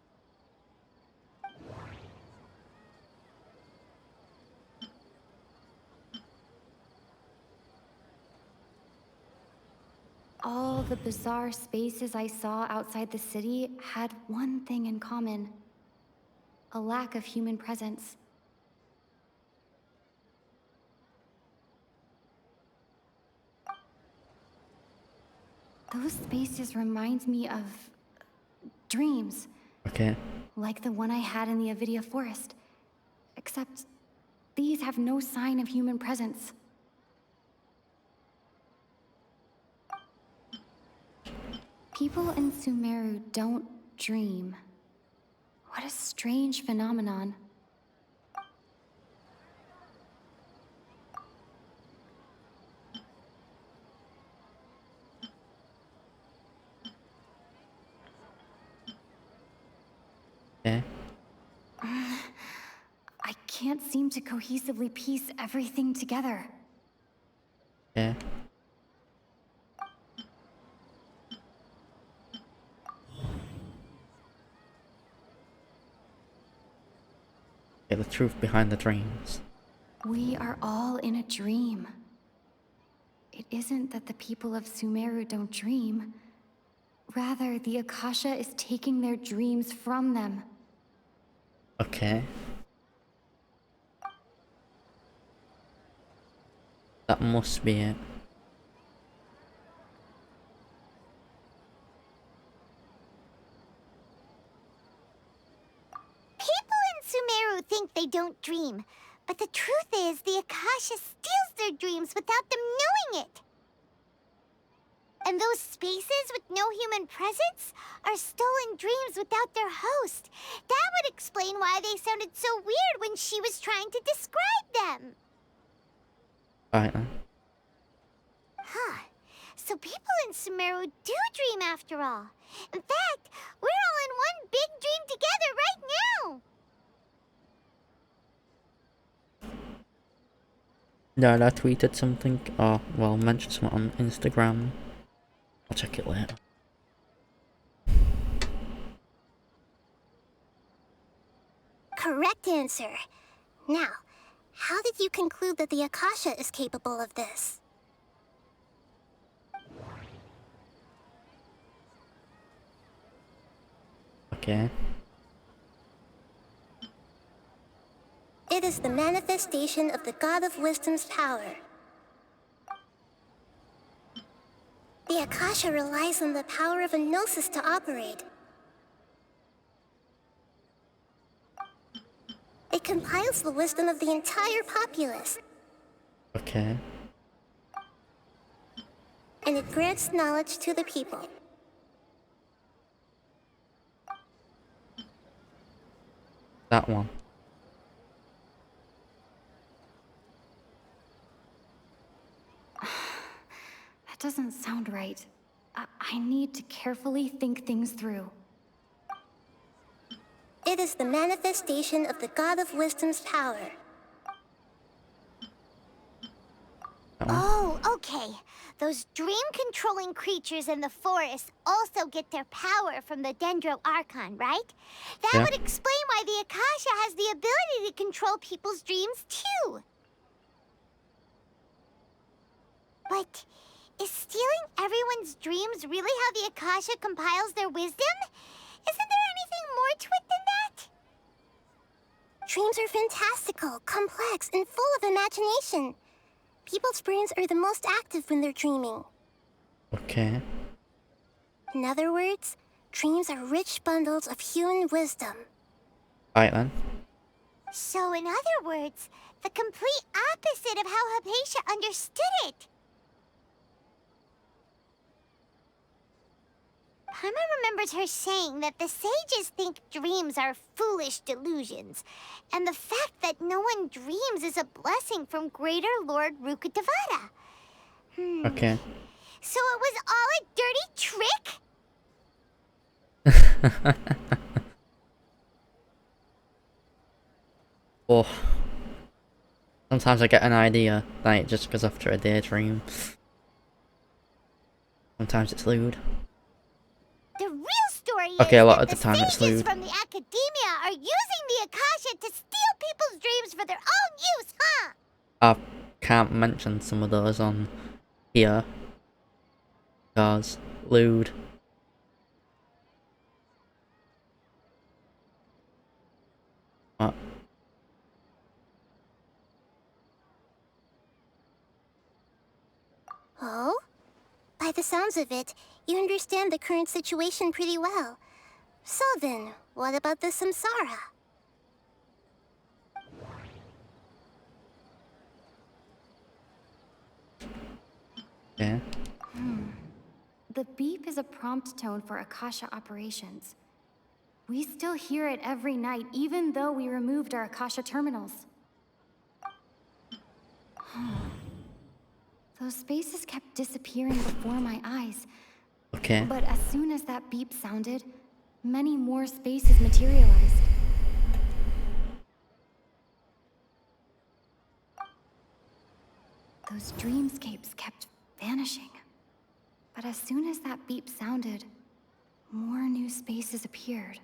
All the bizarre spaces I saw outside the city had one thing in common: a lack of human presence. Those spaces remind me of dreams. Okay. Like the one I had in the Avidia forest. Except these have no sign of human presence. People in Sumeru don't dream. What a strange phenomenon. Okay. I can't seem to cohesively piece everything together. Okay. Get the truth behind the dreams. We are all in a dream. It isn't that the people of Sumeru don't dream. Rather, the Akasha is taking their dreams from them. Okay. That must be it. People in Sumeru think they don't dream, but the truth is the Akasha steals their dreams without them knowing it. And those spaces with no human presence are stolen dreams without their host. That would explain why they sounded so weird when she was trying to describe them. Alright then. Huh. So people in Sumeru do dream after all. In fact, we're all in one big dream together right now. Yeah, I tweeted something, or, well, mentioned something on Instagram. I'll check it later. Correct answer. Now, how did you conclude that the Akasha is capable of this? Okay. It is the manifestation of the God of Wisdom's power. The Akasha relies on the power of a gnosis to operate. It compiles the wisdom of the entire populace. Okay. and it grants knowledge to the people. That one. That doesn't sound right. I need to carefully think things through. It is the manifestation of the God of Wisdom's power. Oh, okay. Those dream-controlling creatures in the forest also get their power from the Dendro Archon, right? That would explain why the Akasha has the ability to control people's dreams, too. But is stealing everyone's dreams really how the Akasha compiles their wisdom? Isn't there anything more to it than that? Dreams are fantastical, complex, and full of imagination. People's brains are the most active when they're dreaming. Okay. In other words, dreams are rich bundles of human wisdom. Right then. So, in other words, the complete opposite of how Hypatia understood it. Paimon remembers her saying that the sages think dreams are foolish delusions, and the fact that no one dreams is a blessing from Greater Lord Rukkhadevata. Okay. So it was all a dirty trick? Oh. Sometimes I get an idea, then it just goes after a daydream. Sometimes it's lewd. The real story Okay, is a lot that of the time it's sages lewd. from the academia are using the Akasha to steal people's dreams for their own use, huh? I can't mention some of those on here. Because lewd. What? Oh? By the sounds of it, you understand the current situation pretty well. So then, what about the samsara? Yeah. The beep is a prompt tone for Akasha operations. We still hear it every night, even though we removed our Akasha terminals. Those spaces kept disappearing before my eyes. Okay. But as soon as that beep sounded, many more spaces materialized. Those dreamscapes kept vanishing. But as soon as that beep sounded, more new spaces appeared.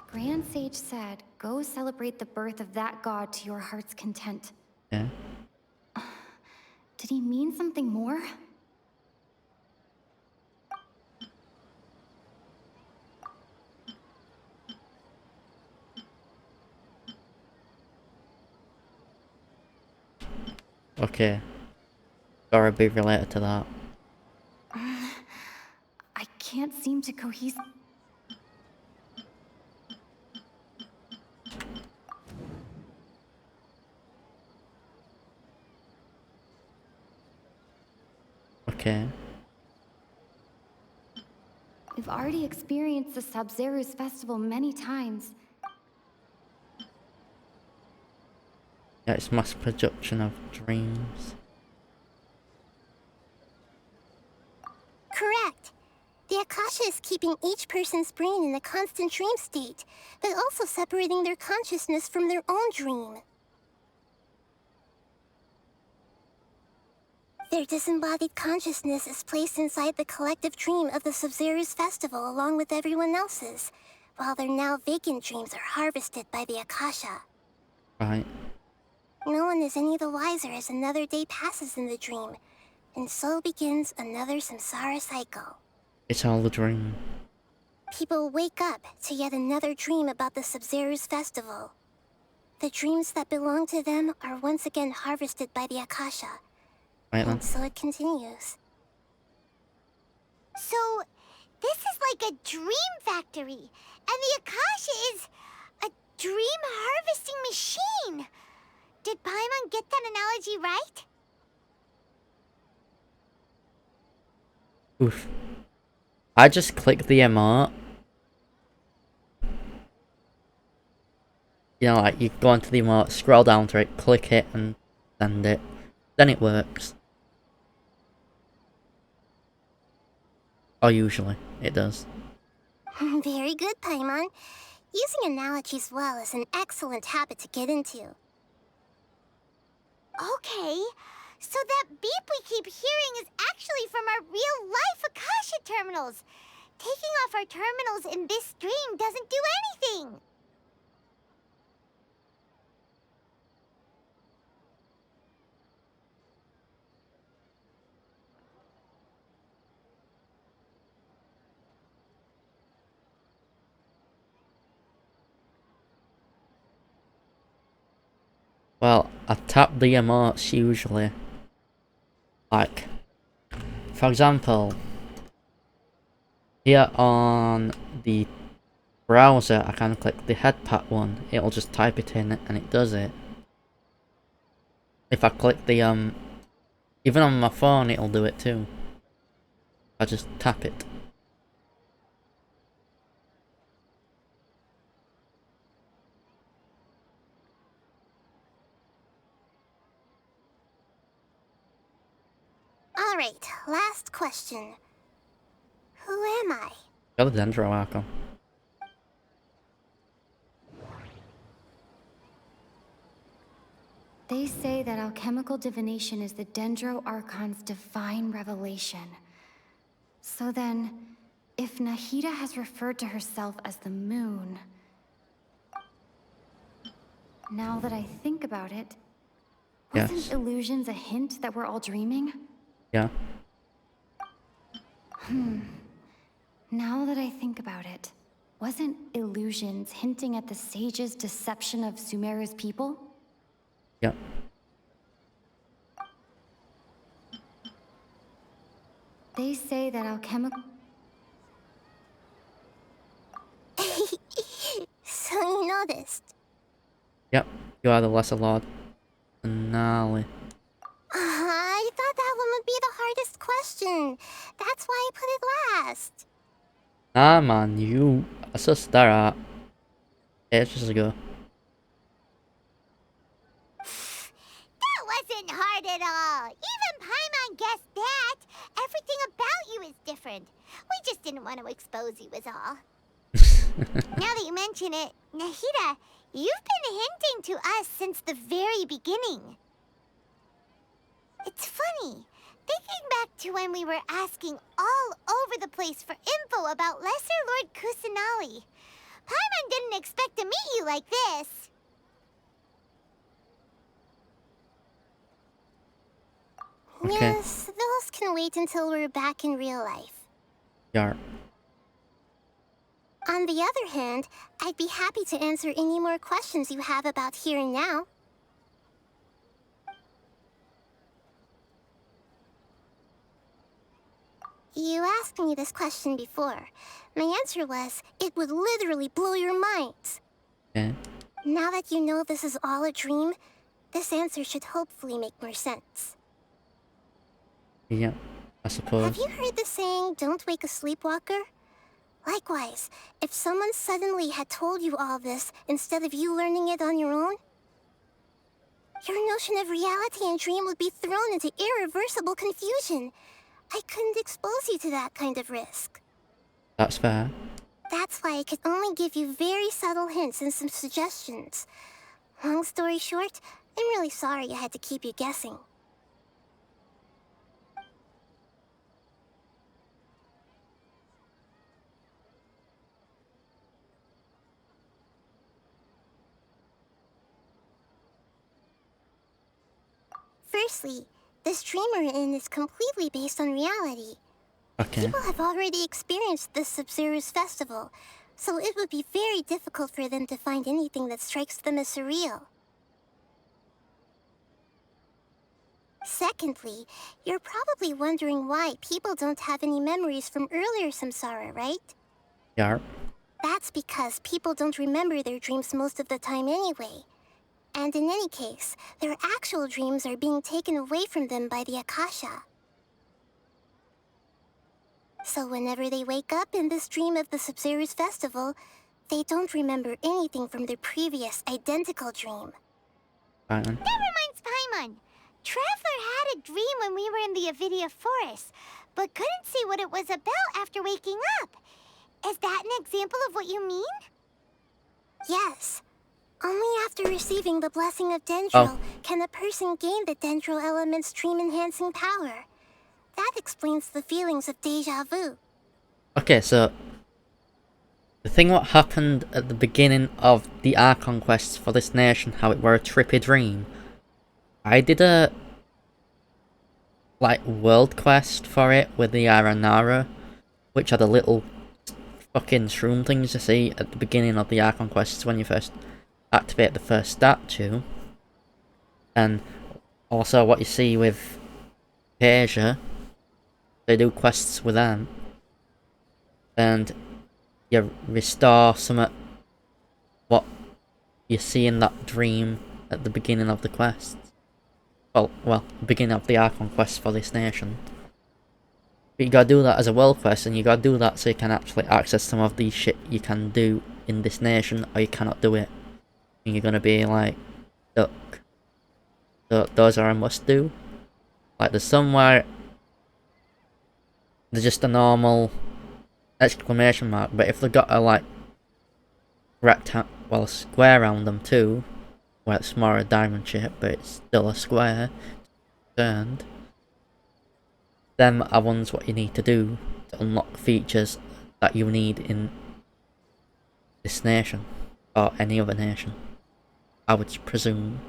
Grand Sage said, go celebrate the birth of that god to your heart's content. Yeah. Did he mean something more? Okay. Gotta be related to that. I can't seem to cohese. Okay. We've already experienced the Sabzeruz festival many times. Yeah, it's mass production of dreams. Correct. The Akasha is keeping each person's brain in a constant dream state, but also separating their consciousness from their own dream. Their disembodied consciousness is placed inside the collective dream of the Sabzeruz festival along with everyone else's, while their now vacant dreams are harvested by the Akasha. Right. No one is any the wiser as another day passes in the dream, and so begins another samsara cycle. It's all a dream. People wake up to yet another dream about the Sabzeruz festival. The dreams that belong to them are once again harvested by the Akasha. Right then. And so it continues. So, this is like a dream factory, and the Akasha is a Dream harvesting machine! Did Paimon get that analogy right? Oof. I just click the emote. You know, like, you go onto the emote, scroll down to it, click it, and send it. Then it works. Or usually, it does. Very good, Paimon. Using analogies well is an excellent habit to get into. Okay, so that beep we keep hearing is actually from our real-life Akasha terminals. Taking off our terminals in this stream doesn't do anything. Well, I tap the emotes usually. Like, for example, here on the browser, I can click the headpat one. It'll just type it in and it does it. If I click the, even on my phone, it'll do it too. I just tap it. Alright, last question. Who am I? You're the Dendro Archon. They say that alchemical divination is the Dendro Archon's divine revelation. So then, if Nahida has referred to herself as the moon... Now that I think about it, wasn't Yes. illusions a hint that we're all dreaming? Yeah. Now that I think about it, wasn't illusions hinting at the sage's deception of Sumeru's people? Yeah. They say that alchemical... So you noticed. Yep. You are the Lesser Lord. Finale. I thought that one would be the hardest question. That's why I put it last. Nah, man, you assessed that out ages ago. That wasn't hard at all. Even Paimon guessed that. Everything about you is different. We just didn't want to expose you is all. Now that you mention it, Nahida, you've been hinting to us since the very beginning. It's funny, thinking back to when we were asking all over the place for info about Lesser Lord Kusanali. Paimon didn't expect to meet you like this. Okay. Yes, those can wait until we're back in real life. Yeah. On the other hand, I'd be happy to answer any more questions you have about here and now. You asked me this question before. My answer was, it would literally blow your minds. Okay. Now that you know this is all a dream, this answer should hopefully make more sense. Yeah, I suppose. Have you heard the saying, don't wake a sleepwalker? Likewise, if someone suddenly had told you all this instead of you learning it on your own, your notion of reality and dream would be thrown into irreversible confusion. I couldn't expose you to that kind of risk. That's fair. That's why I could only give you very subtle hints and some suggestions. Long story short, I'm really sorry I had to keep you guessing. Firstly, this dream we're in is completely based on reality. Okay. People have already experienced this Sabzeruz festival, so it would be very difficult for them to find anything that strikes them as surreal. Secondly, you're probably wondering why people don't have any memories from earlier samsara, right? Yeah. That's because people don't remember their dreams most of the time anyway. And in any case, their actual dreams are being taken away from them by the Akasha. So whenever they wake up in this dream of the Sabzeruz festival, they don't remember anything from their previous identical dream. That reminds Paimon. Traveler had a dream when we were in the Avidia forest, but couldn't see what it was about after waking up. Is that an example of what you mean? Yes. Only after receiving the blessing of Dendro can a person gain the Dendro element's dream-enhancing power. That explains the feelings of deja vu. Okay, so the thing what happened at the beginning of the Archon quests for this nation, how it were a trippy dream. I did a world quest for it with the Aranara, which are the little fucking shroom things you see at the beginning of the Archon quests when you first activate the first statue. And also what you see with Asia, they do quests with them. And you restore some of what you see in that dream at the beginning of the quest. Well, beginning of the Archon quest for this nation. But you gotta do that as a world quest, and you gotta do that so you can actually access some of the shit you can do in this nation, or you cannot do it. And you're gonna be like, stuck. So those are a must do. Like there's somewhere there's just a normal exclamation mark, but if they've got a square around them too, where it's more a diamond shape, but it's still a square, turned. Them are ones what you need to do to unlock features that you need in this nation, or any other nation, I would presume.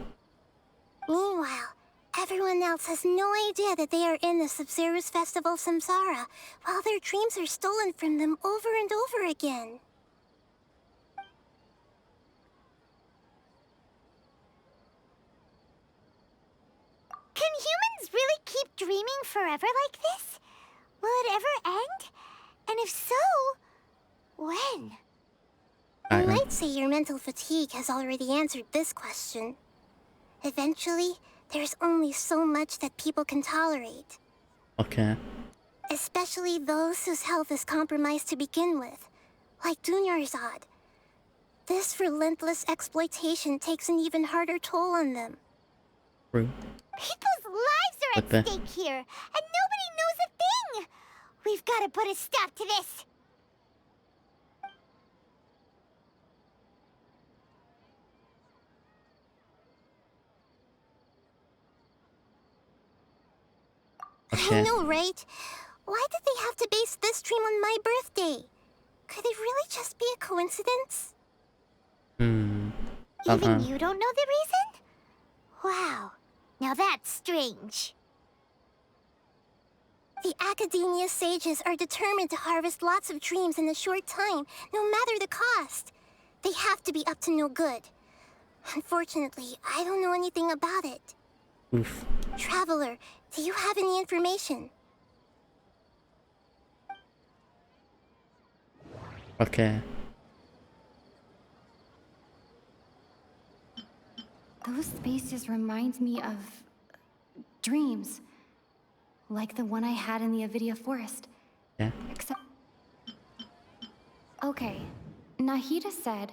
Meanwhile, everyone else has no idea that they are in the Sabzeruz Festival Samsara, while their dreams are stolen from them over and over again. Can humans really keep dreaming forever like this? Will it ever end? And if so, when? I might say your mental fatigue has already answered this question. Eventually, there's only so much that people can tolerate. Okay. Especially those whose health is compromised to begin with, like Dunyarzad. This relentless exploitation takes an even harder toll on them. True. People's lives are at stake here, and nobody knows a thing! We've got to put a stop to this! I know, right? Why did they have to base this dream on my birthday? Could it really just be a coincidence? Even you don't know the reason? Wow, now that's strange. The Academia sages are determined to harvest lots of dreams in a short time, no matter the cost. They have to be up to no good. Unfortunately, I don't know anything about it. Oof. Traveler, do you have any information? Okay. Those spaces remind me of dreams. Like the one I had in the Avidia forest. Yeah. Except... Okay. Nahida said,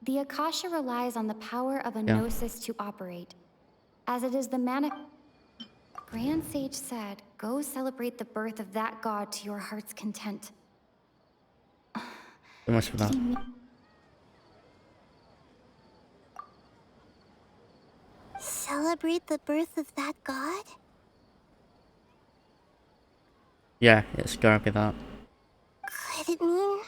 the Akasha relies on the power of a gnosis to operate. As it is the Grand Sage said, go celebrate the birth of that god to your heart's content. So much for that. Celebrate the birth of that god? Yeah, it's gotta be that. Could it mean...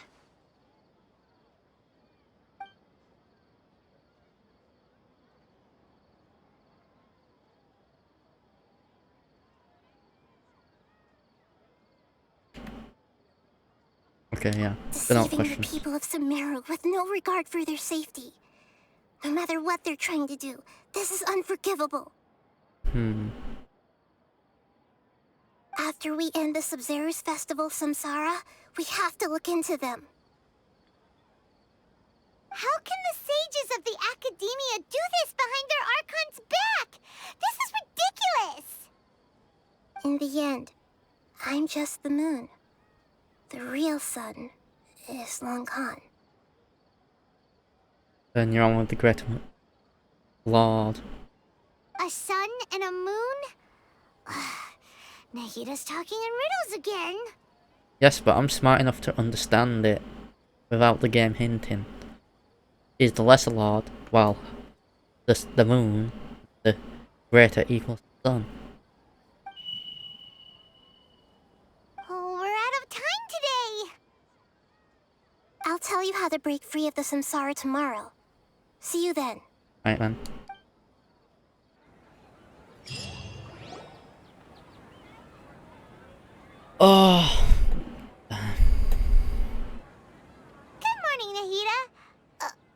Okay, yeah. They're not deceiving the questions. people of Sumeru with no regard for their safety. No matter what they're trying to do, this is unforgivable. After we end the Sabzeruz Festival Samsara, we have to look into them. How can the sages of the Academia do this behind their Archon's back? This is ridiculous! In the end, I'm just the moon. The real sun is long gone. Then you're on with the Great Lord. A sun and a moon? Nahida's talking in riddles again. Yes, but I'm smart enough to understand it without the game hinting. Is the lesser Lord, well, the moon, the greater equals the sun. Oh, we're out of time today. I'll tell you how to break free of the samsara tomorrow. See you then. Right then. Oh. Good morning, Nahida.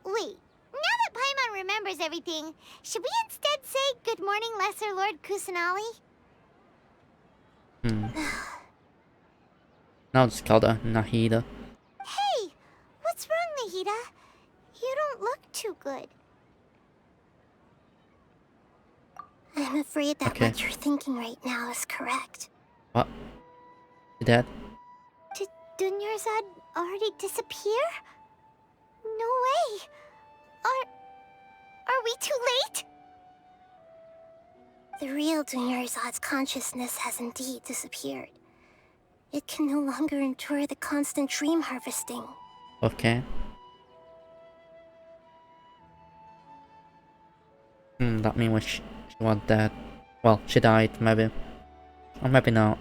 Wait. Now that Paimon remembers everything, should we instead say good morning, Lesser Lord Kusanali? Now just called her Nahida. Hey! What's wrong, Nahida? You don't look too good. I'm afraid that Okay. what you're thinking right now is correct. What? You dead? Did Dunyarzad already disappear? No way! Are we too late? The real Dunyarzad's consciousness has indeed disappeared. It can no longer endure the constant dream harvesting. Okay. That means she was dead. Well, she died, maybe. Or maybe not.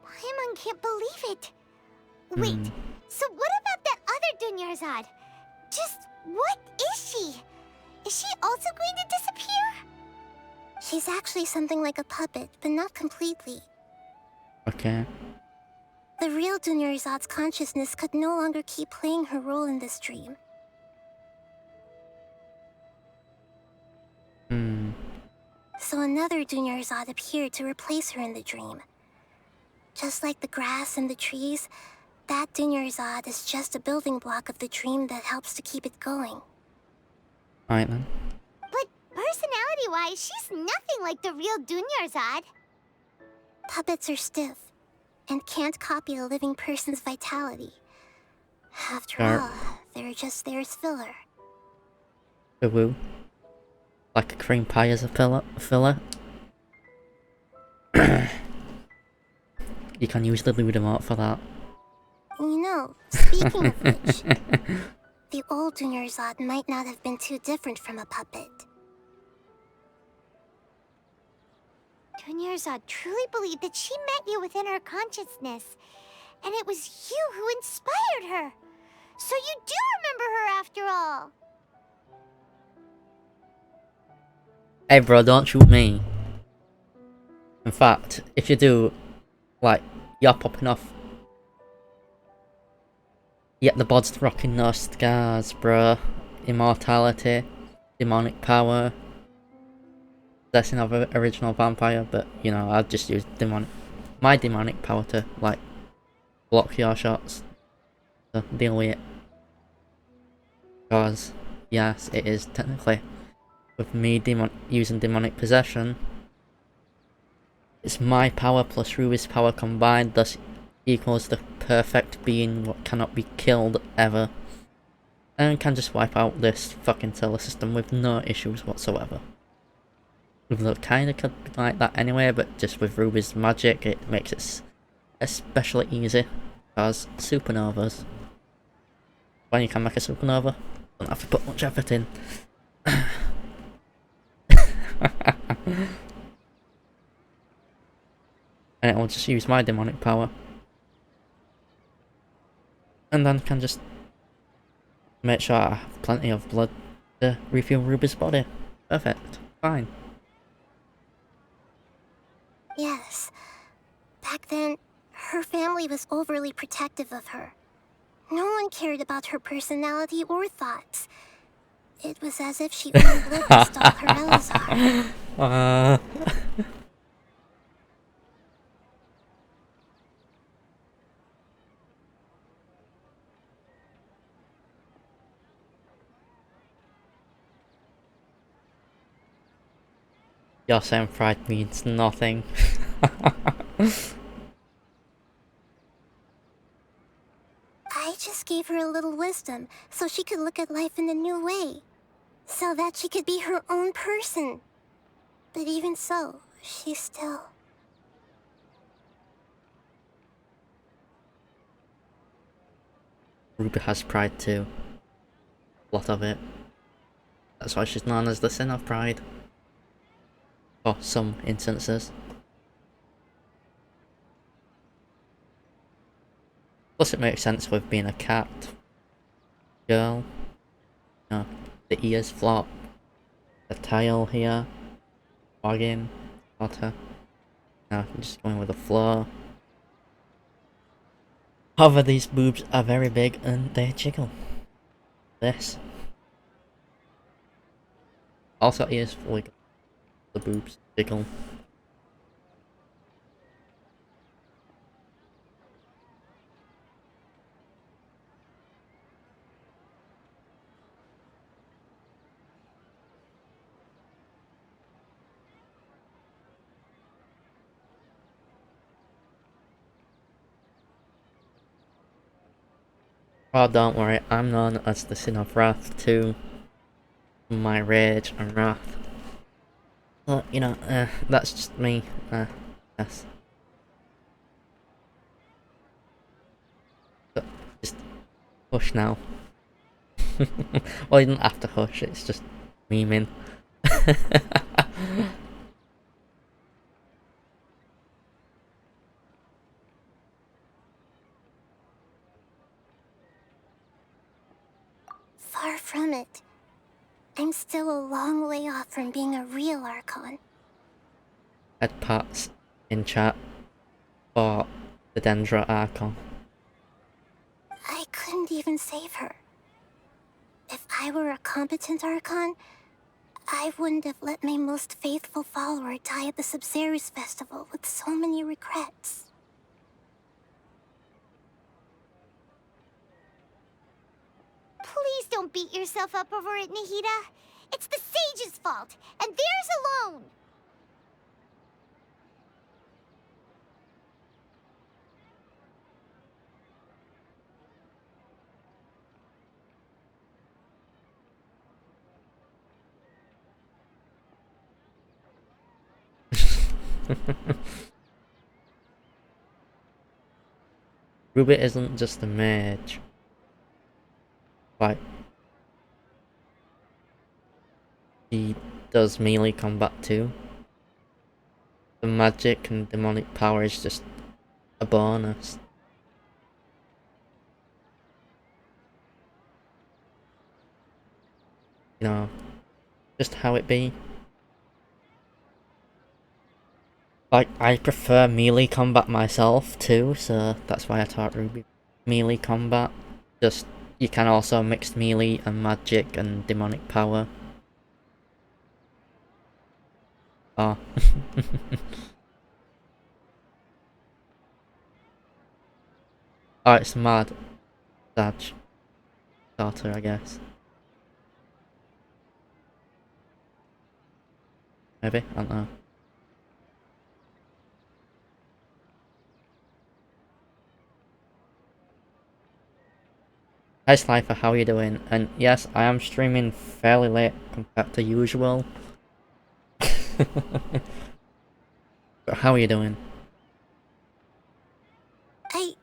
Paimon can't believe it. Wait, so what about that other Dunyarzad? Just what is she? Is she also going to disappear? She's actually something like a puppet, but not completely. Okay. The real Dunyarzad's consciousness could no longer keep playing her role in this dream. So another Dunyarzad appeared to replace her in the dream. Just like the grass and the trees, that Dunyarzad is just a building block of the dream that helps to keep it going. Alright then. But personality-wise, she's nothing like the real Dunyarzad. Puppets are stiff and can't copy a living person's vitality. After all, they're just there as filler. Woo. Like a cream pie as a filler. You can use the Ludomart for that. You know, speaking of which, the old Dunyarzad might not have been too different from a puppet. Dunyarzad truly believed that she met you within her consciousness, and it was you who inspired her. So you do remember her after all. Hey bro, don't shoot me. In fact, if you do, like, you're popping off. Yet the bod's rocking no scars, bro. Immortality, demonic power, possessing of an original vampire, but you know, I've just used my demonic power to, like, block your shots. So deal with it. Because, yes, it is technically, with me using demonic possession, it's my power plus Ruby's power combined, thus equals the perfect being what cannot be killed ever. And can just wipe out this fucking solar system with no issues whatsoever. Even though it kinda could be like that anyway, but just with Ruby's magic it makes it especially easy. Because supernovas, when you can make a supernova, don't have to put much effort in. And it will just use my demonic power. And then can just make sure I have plenty of blood to refuel Ruby's body. Perfect. Fine. Yes. Back then, her family was overly protective of her. No one cared about her personality or thoughts. It was as if she only lived to stalk her Elazar. You're saying pride means nothing. I just gave her a little wisdom so she could look at life in a new way. So that she could be her own person. But even so, she's still... Ruby has pride too. A lot of it. That's why she's known as the sin of pride. For some instances. Plus it makes sense with being a cat. Girl. You know, the ears flop. The tail here. Wagging. Otter. No, I'm just going with the flow. However, these boobs are very big and they jiggle. This. Also ears wiggle. The boobs jiggle. Oh, don't worry, I'm known as the Sin of Wrath too. My rage and wrath. But, you know, that's just me. Yes. But just hush now. Well, you don't have to hush, it's just memeing. Far from it. I'm still a long way off from being a real Archon. Head pats in chat for the Dendra Archon. I couldn't even save her. If I were a competent Archon, I wouldn't have let my most faithful follower die at the Sabzeruz festival with so many regrets. Please don't beat yourself up over it, Nahida. It's the sage's fault, and theirs alone. Ruby isn't just a mage. Like, she does melee combat too. The magic and demonic power is just a bonus. You know, just how it be. Like, I prefer melee combat myself too, so that's why I taught Ruby melee combat. Just, you can also mix melee and magic and demonic power. Oh. Oh, it's mad. Sag. Daughter, I guess. Maybe? I don't know. Hi Slifer, how are you doing? And yes, I am streaming fairly late compared to usual. But how are you doing? I'm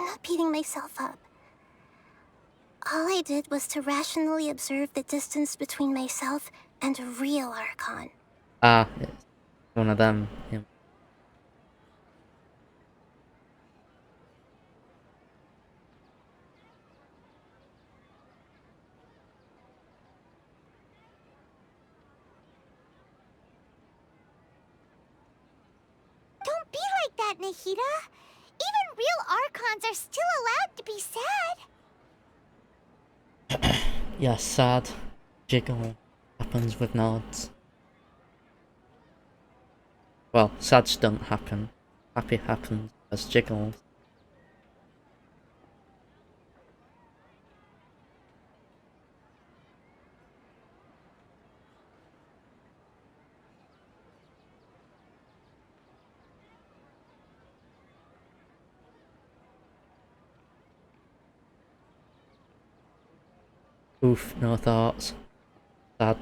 not beating myself up. All I did was to rationally observe the distance between myself and a real Archon. Ah, it's one of them. Yeah. Don't be like that, Nahida. Even real Archons are still allowed to be sad. Yeah, sad. Jiggle. Happens with nods. Well, sads don't happen. Happy happens as jiggles. Oof, no thoughts. Sad.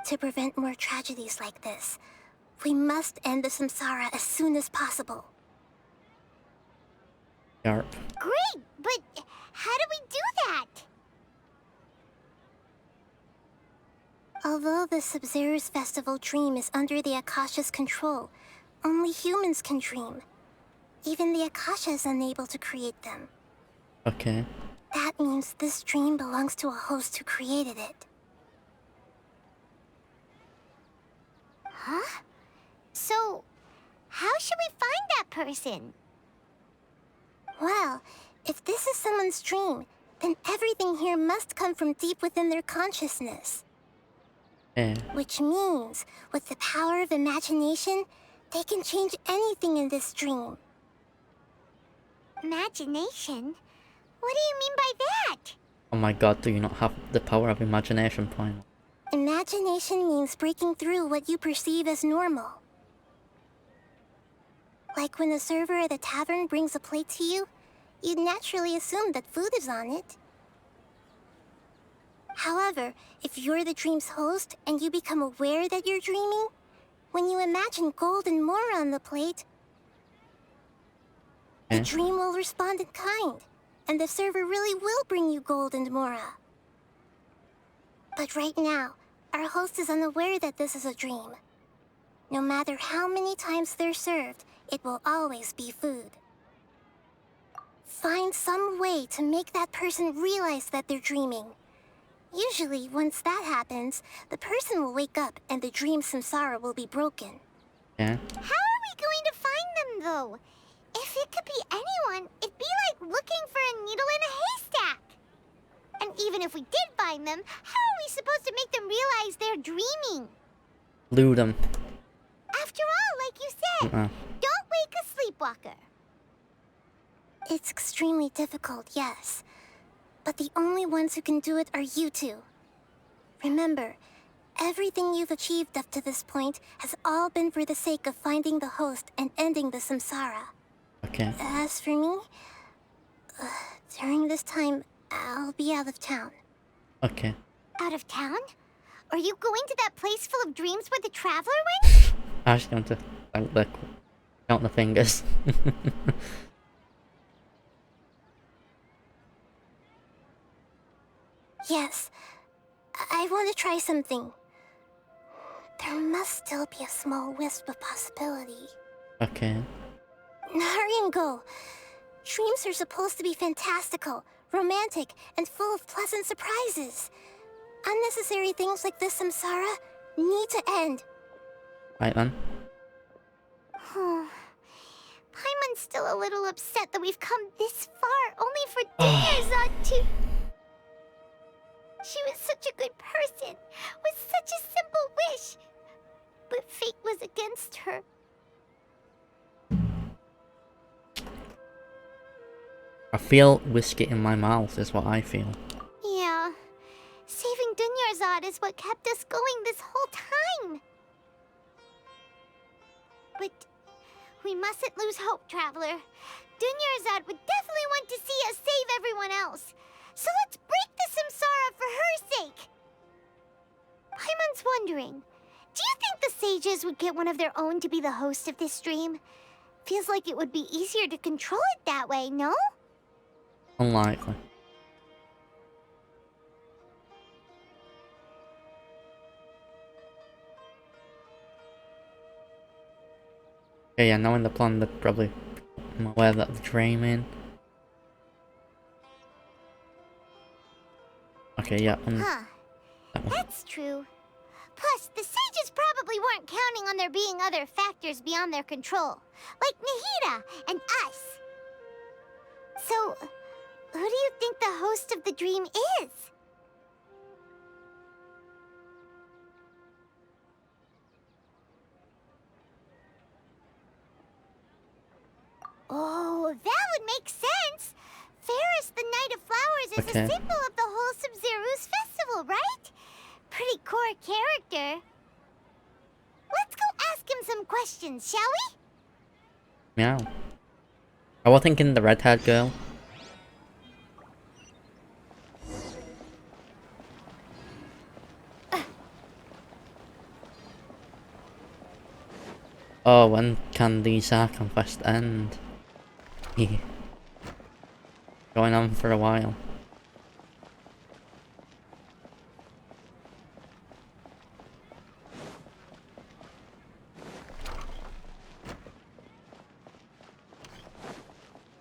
To prevent more tragedies like this, we must end the samsara as soon as possible. Yarp. Great, but how do we do that? Although the Sabzeruz festival dream is under the Akasha's control, only humans can dream. Even the Akasha is unable to create them. Okay. That means this dream belongs to a host who created it. Huh? So, how should we find that person? Well, if this is someone's dream, then everything here must come from deep within their consciousness. Yeah. Which means, with the power of imagination, they can change anything in this dream. Imagination? What do you mean by that? Oh my god, do you not have the power of imagination point? Imagination means breaking through what you perceive as normal. Like when the server at the tavern brings a plate to you, you'd naturally assume that food is on it. However, if you're the dream's host and you become aware that you're dreaming, when you imagine gold and more on the plate, the dream will respond in kind, and the server really will bring you gold and mora. But right now, our host is unaware that this is a dream. No matter how many times they're served, it will always be food. Find some way to make that person realize that they're dreaming. Usually, once that happens, the person will wake up and the dream samsara will be broken. Yeah. How are we going to find them, though? If it could be anyone, it'd be like looking for a needle in a haystack. And even if we did find them, how are we supposed to make them realize they're dreaming? Lure them. After all, like you said, don't wake a sleepwalker. It's extremely difficult, yes. But the only ones who can do it are you two. Remember, everything you've achieved up to this point has all been for the sake of finding the host and ending the samsara. Okay. As for me, during this time, I'll be out of town. Okay. Out of town? Are you going to that place full of dreams where the traveler went? I just want to thank the count the fingers. Yes, I want to try something. There must still be a small wisp of possibility. Okay. Hurry and go. Dreams are supposed to be fantastical, romantic, and full of pleasant surprises. Unnecessary things like this samsara need to end. Right then. Paimon's still a little upset that we've come this far only for Dunyarzad to... She was such a good person, with such a simple wish. But fate was against her. I feel whiskey in my mouth is what I feel. Yeah. Saving Dunyarzad is what kept us going this whole time. But we mustn't lose hope, Traveler. Dunyarzad would definitely want to see us save everyone else. So let's break the samsara for her sake. Paimon's wondering, do you think the sages would get one of their own to be the host of this dream? Feels like it would be easier to control it that way, no? Unlikely. Okay, yeah, knowing the plan, they're probably aware that they're dreaming. Okay, yeah. That's true. Plus, the sages probably weren't counting on there being other factors beyond their control, like Nahida and us. So, who do you think the host of the dream is? Oh, that would make sense. Ferris, the Knight of Flowers, is a symbol of the whole Sabzeruz festival, right? Pretty core character. Let's go ask him some questions, shall we? Meow. I was thinking the red-haired girl. Oh, when can the Zarkon Fest end? Yeah. Going on for a while.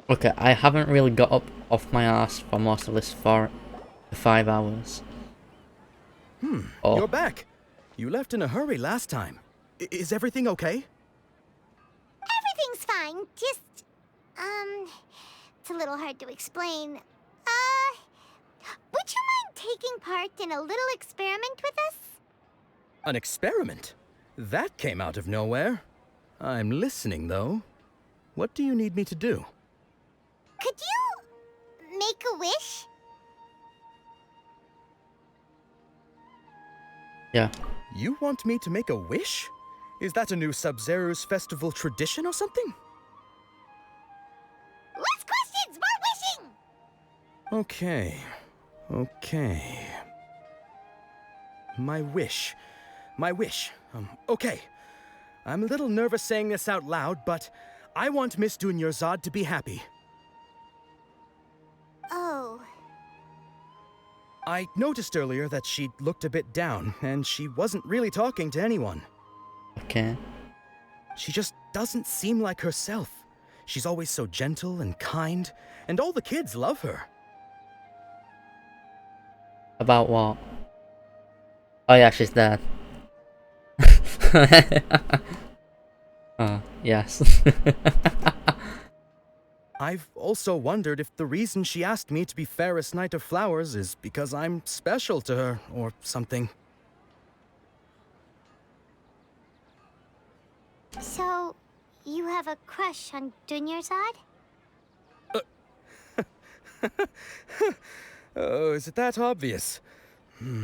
Okay, I haven't really got up off my ass for most of this 5 hours. Oh. You're back. You left in a hurry last time. Is everything okay? Everything's fine. Just, it's a little hard to explain. Would you mind taking part in a little experiment with us? An experiment? That came out of nowhere. I'm listening, though. What do you need me to do? Could you make a wish? Yeah. You want me to make a wish? Is that a new Sabzeruz festival tradition or something? Less questions, more wishing! Okay. My wish. Okay. I'm a little nervous saying this out loud, but I want Miss Dunyarzad to be happy. Oh. I noticed earlier that she looked a bit down, and she wasn't really talking to anyone. Okay. She just doesn't seem like herself. She's always so gentle and kind, and all the kids love her. About what? Oh yeah, she's dead. Oh, yes. I've also wondered if the reason she asked me to be Fairest Knight of Flowers is because I'm special to her, or something. So, you have a crush on Dunyarzad? Oh, is it that obvious?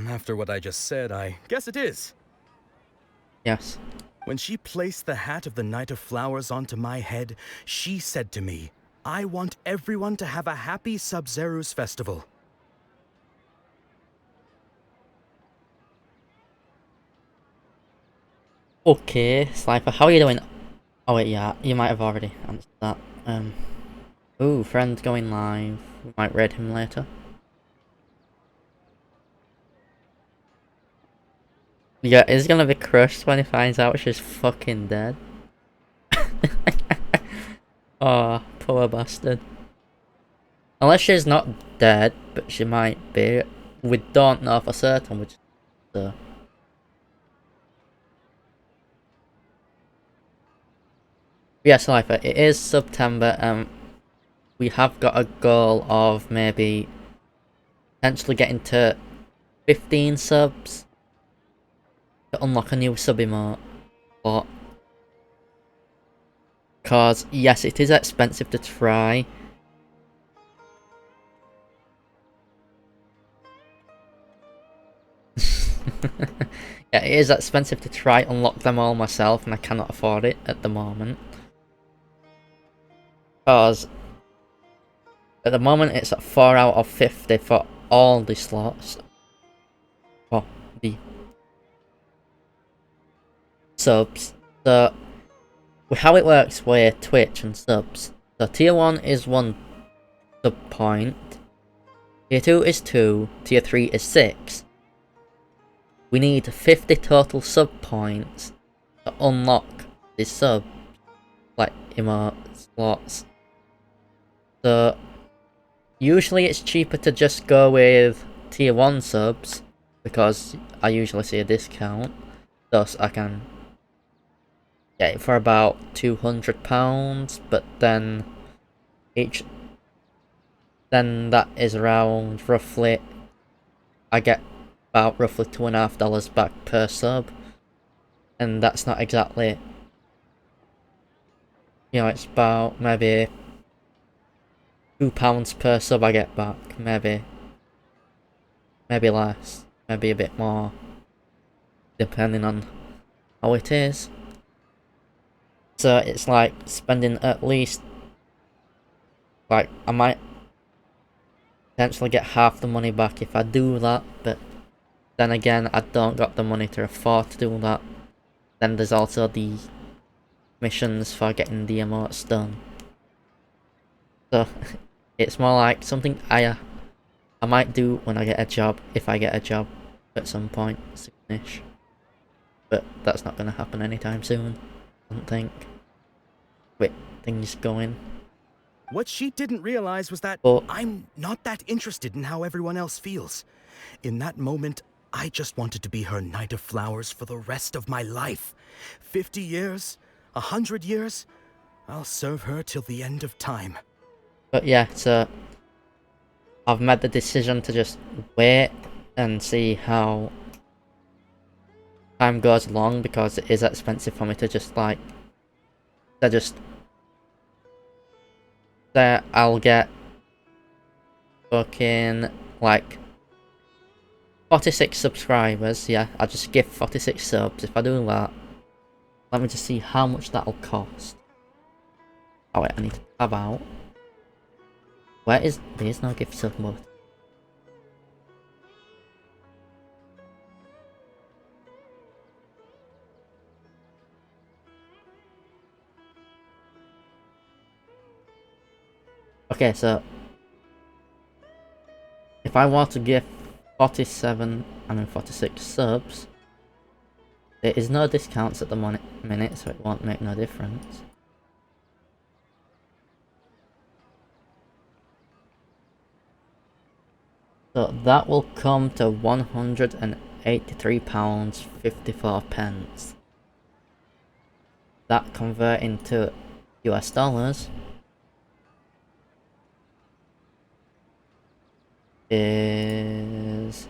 After what I just said, I guess it is. Yes. When she placed the hat of the Knight of Flowers onto my head, she said to me, I want everyone to have a happy Sabzeruz festival. Okay, Slifer, how are you doing? Oh wait, yeah, you might have already answered that. Ooh, friend going live. We might raid him later. Yeah, he's gonna be crushed when he finds out she's fucking dead. Oh, poor bastard. Unless she's not dead, but she might be. We don't know for certain, which is Yes, Slifer, it is September, we have got a goal of maybe potentially getting to 15 subs to unlock a new sub emote. But cause yes, it is expensive to try. Yeah, it is expensive to try unlock them all myself, and I cannot afford it at the moment. Cause at the moment it's at 4 out of 50 for all the slots. For the subs. So how it works with Twitch and subs. So tier 1 is 1 sub point. Tier 2 is 2. Tier 3 is 6. We need 50 total sub points to unlock the sub, like emote slots. So usually it's cheaper to just go with tier 1 subs because I usually see a discount. Thus I can get it for about £200, but then that is around roughly, I get about roughly $2.50 back per sub, and that's not exactly, you know, it's about maybe £2 per sub I get back, maybe less, maybe a bit more, depending on how it is. So it's like spending at least, like, I might potentially get half the money back if I do that, but then again, I don't got the money to afford to do that. Then there's also the missions for getting the emotes done. So it's more like something I might do when I get a job, if I get a job at some point soonish. But that's not gonna happen anytime soon, I don't think. With things going. What she didn't realize was that I'm not that interested in how everyone else feels. In that moment, I just wanted to be her Knight of Flowers for the rest of my life. 50 years, 100 years, I'll serve her till the end of time. But yeah, so I've made the decision to just wait and see how time goes along, because it is expensive for me to just like, I'll get fucking like 46 subscribers. Yeah, I'll just give 46 subs. If I do that, let me just see how much that'll cost. Oh wait, I need to tab out. There's no gift sub mode. Okay, so if I want to give 46 subs, there is no discounts at the minute, so it won't make no difference. So that will come to £183.54. That converting to US dollars is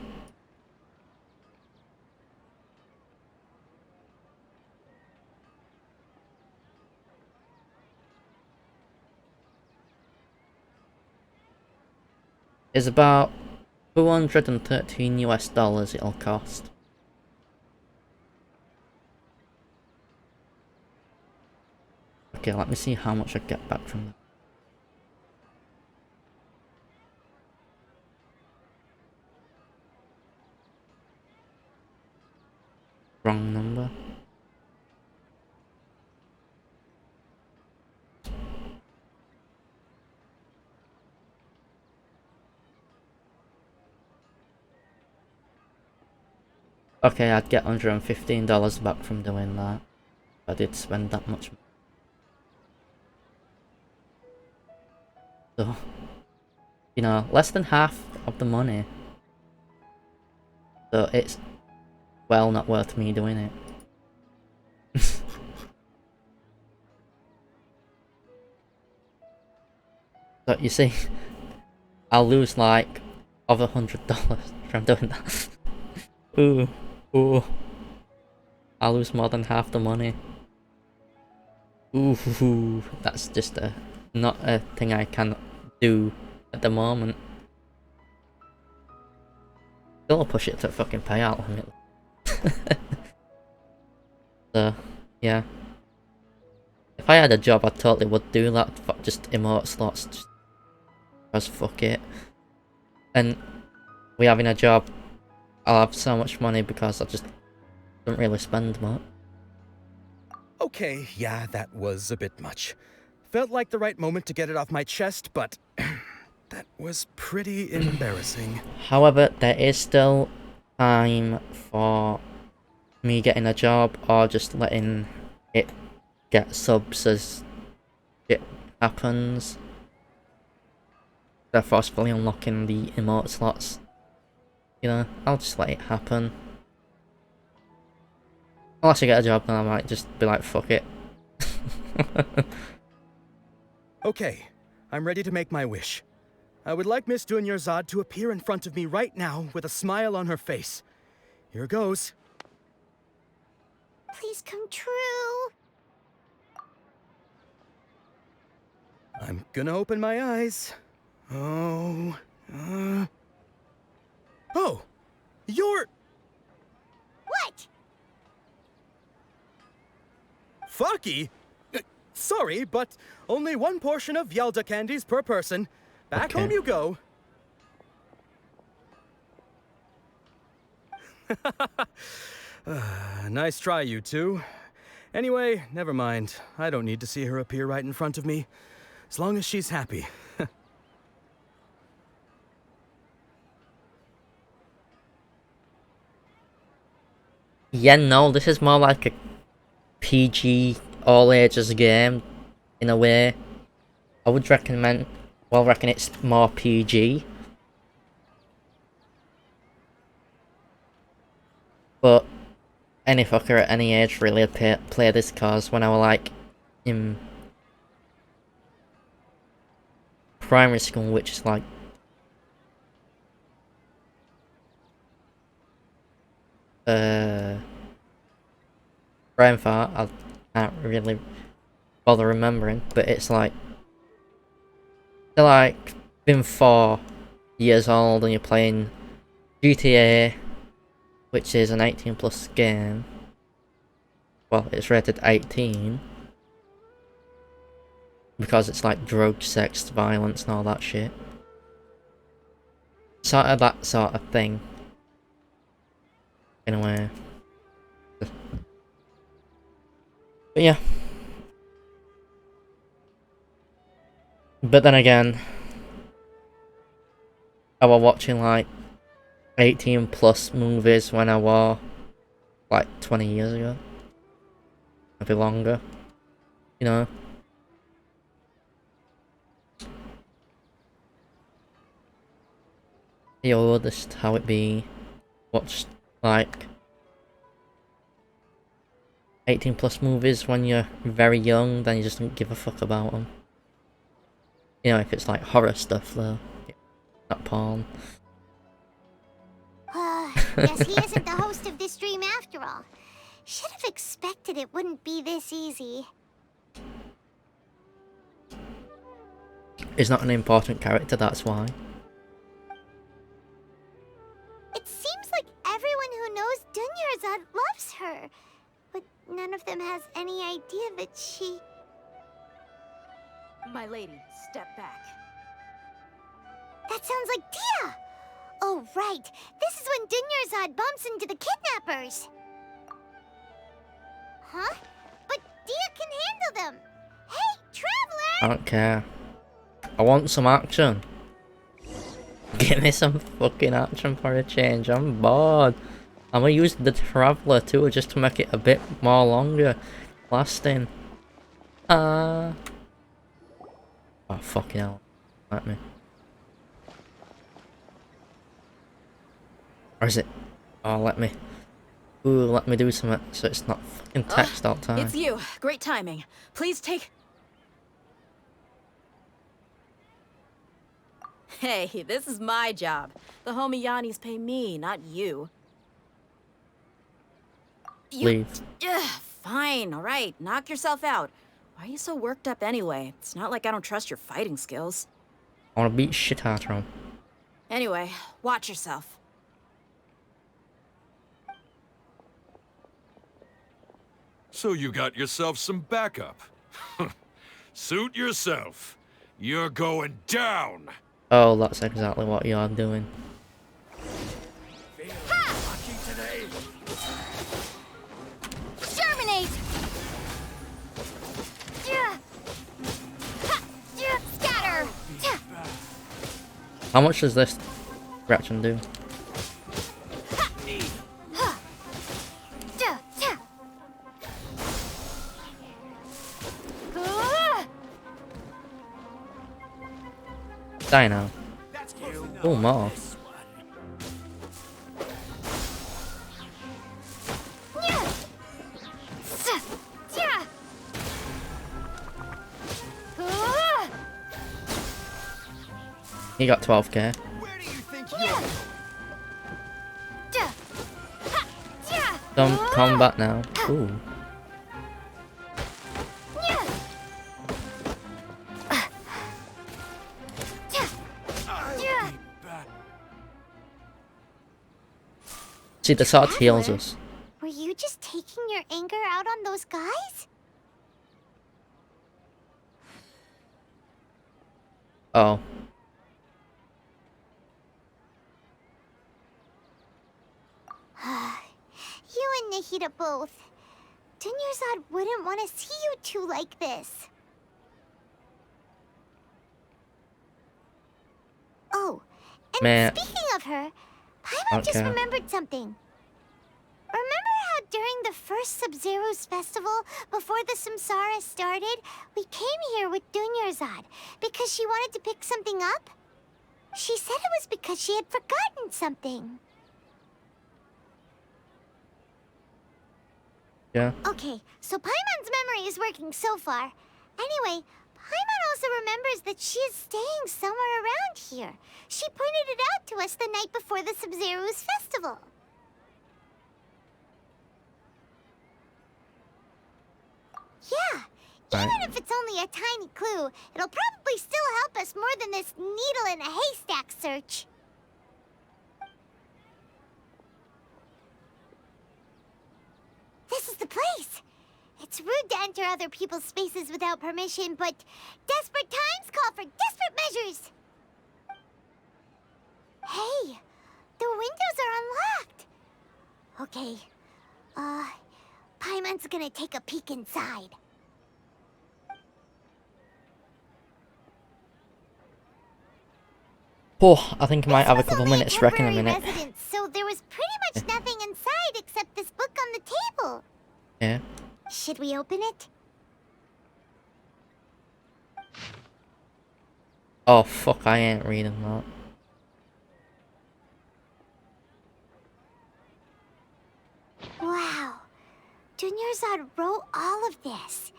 about $213 US it'll cost. Okay, let me see how much I get back from that. Wrong number. Okay, I'd get $115 back from doing that. I did spend that much. So, you know, less than half of the money. So it's well not worth me doing it. So you see, I'll lose like over $100 from doing that. Ooh. I'll lose more than half the money. Ooh, that's just not a thing I can do at the moment. Still push it to fucking payout limit. So, yeah. If I had a job, I totally would do that. Just emote slots. Just because fuck it. And we having a job, I'll have so much money because I just don't really spend much. Okay, yeah, that was a bit much. Felt like the right moment to get it off my chest, but that was pretty embarrassing. However, there is still time for me getting a job or just letting it get subs as it happens. They're forcefully unlocking the emote slots. You know, I'll just let it happen. Unless I get a job, then I might just be like, fuck it. Okay, I'm ready to make my wish. I would like Miss Dunyarzad to appear in front of me right now with a smile on her face. Here goes. Please come true. I'm gonna open my eyes. Oh, you're... What? Fucky? Sorry, but only one portion of Yelda candies per person. Back home you go. Nice try, you two. Anyway, never mind. I don't need to see her appear right in front of me. As long as she's happy. Yeah, no, this is more like a PG, all ages game, in a way. I would reckon it's more PG. But any fucker at any age really would play this, cause when I was like in primary school, which is like brain fart, I can't really bother remembering, but it's like you're like been 4 years old and you're playing GTA, which is an 18 plus game. Well, it's rated 18 because it's like drugs, sex, violence and all that shit. Sort of that sort of thing. In a way. But yeah. But then again, I was watching like 18 plus movies when I was like 20 years ago. Maybe longer. You know? Yo, this is how it be. Watch like 18 plus movies when you're very young, then you just don't give a fuck about them. You know, if it's like horror stuff though. Not porn. Guess he isn't the host of this stream after all. Should have expected it wouldn't be this easy. He's not an important character, that's why. It seems like everyone who knows Dunyarzad loves her. But none of them has any idea that she... My lady, step back. That sounds like Dia! Oh, right. This is when Dunyarzad bumps into the kidnappers. Huh? But Dia can handle them. Hey, Traveler! I don't care. I want some action. Give me some fucking action for a change. I'm bored. I'm gonna use the Traveler too, just to make it a bit more longer lasting. Oh, fucking hell. Let me. Or is it? Oh, let me. Ooh, let me do something so it's not fucking text all the time. It's you. Great timing. Please take... Hey, this is my job. The homie Yannis pay me, not you. Leave. Yeah, fine, alright. Knock yourself out. Why are you so worked up anyway? It's not like I don't trust your fighting skills. I wanna beat shit out of him. Anyway, watch yourself. So you got yourself some backup. Suit yourself. You're going down. Oh, that's exactly what you're doing. Germinate! Scatter! How much does this reaction do? Die now. Oh, more. He got 12k. Some combat now. Ooh. See, the sword heals us. Were you just taking your anger out on those guys? Oh. You and Nahida both. Dunyarzad wouldn't want to see you two like this. Oh, and Man. speaking of her, Paimon just remembered something. Remember how during the first Sabzeruz festival, before the Samsara started, we came here with Dunyarzad because she wanted to pick something up? She said it was because she had forgotten something. Yeah. Okay, so Paimon's memory is working so far. Anyway, Paimon also remembers that she is staying somewhere around here. She pointed it out to us the night before the Sabzeruz festival. Yeah, even if it's only a tiny clue, it'll probably still help us more than this needle in a haystack search. This is the place. It's rude to enter other people's spaces without permission, but desperate times call for desperate measures. Hey, the windows are unlocked. Okay, Paimon's gonna take a peek inside. Oh, I think I might have a couple minutes rec in a minute. Residence, so there was pretty much nothing inside except this book on the table. Yeah. Should we open it? Oh fuck, I ain't reading that. Wow. Dunyarzad wrote all of this.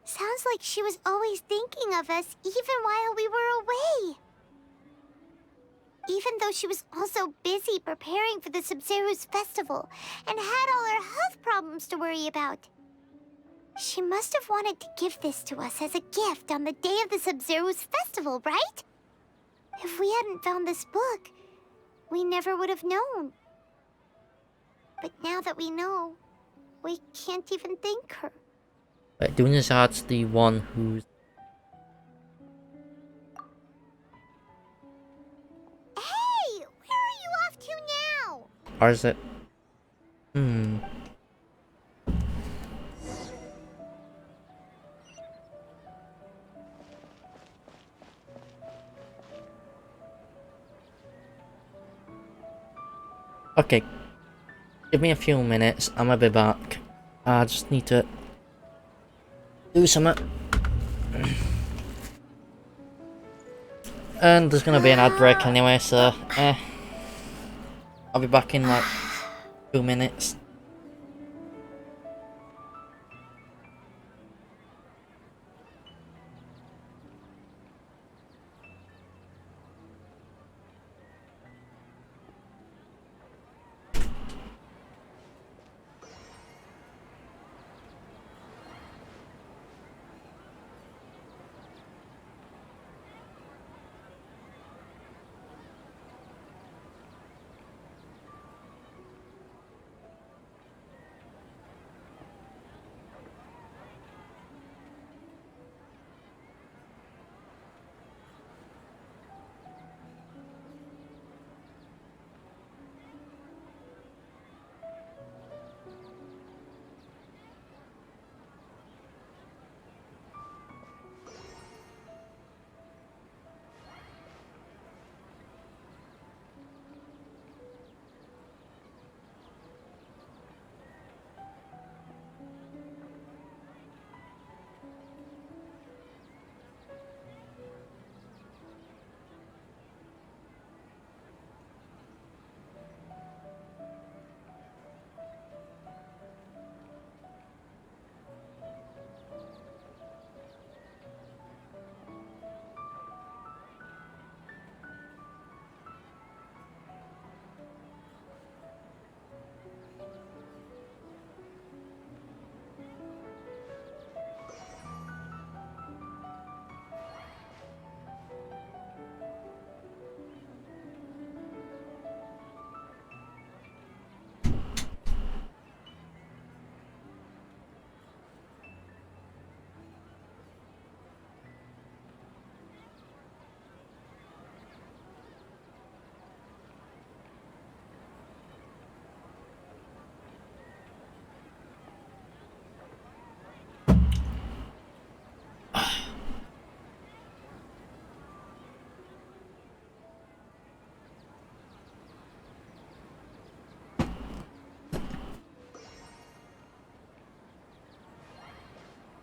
Sounds like she was always thinking of us even while we were away. Even though she was also busy preparing for the Sabzeruz festival and had all her health problems to worry about. She must have wanted to give this to us as a gift on the day of the Sabzeruz festival, right? If we hadn't found this book, we never would have known. But now that we know, we can't even thank her. Dunyarzad's the one who's... Hey! Where are you off to now? Or is it? Okay. Give me a few minutes, I'm gonna be back. I just need to do something. And there's gonna be an ad break anyway, so I'll be back in like 2 minutes.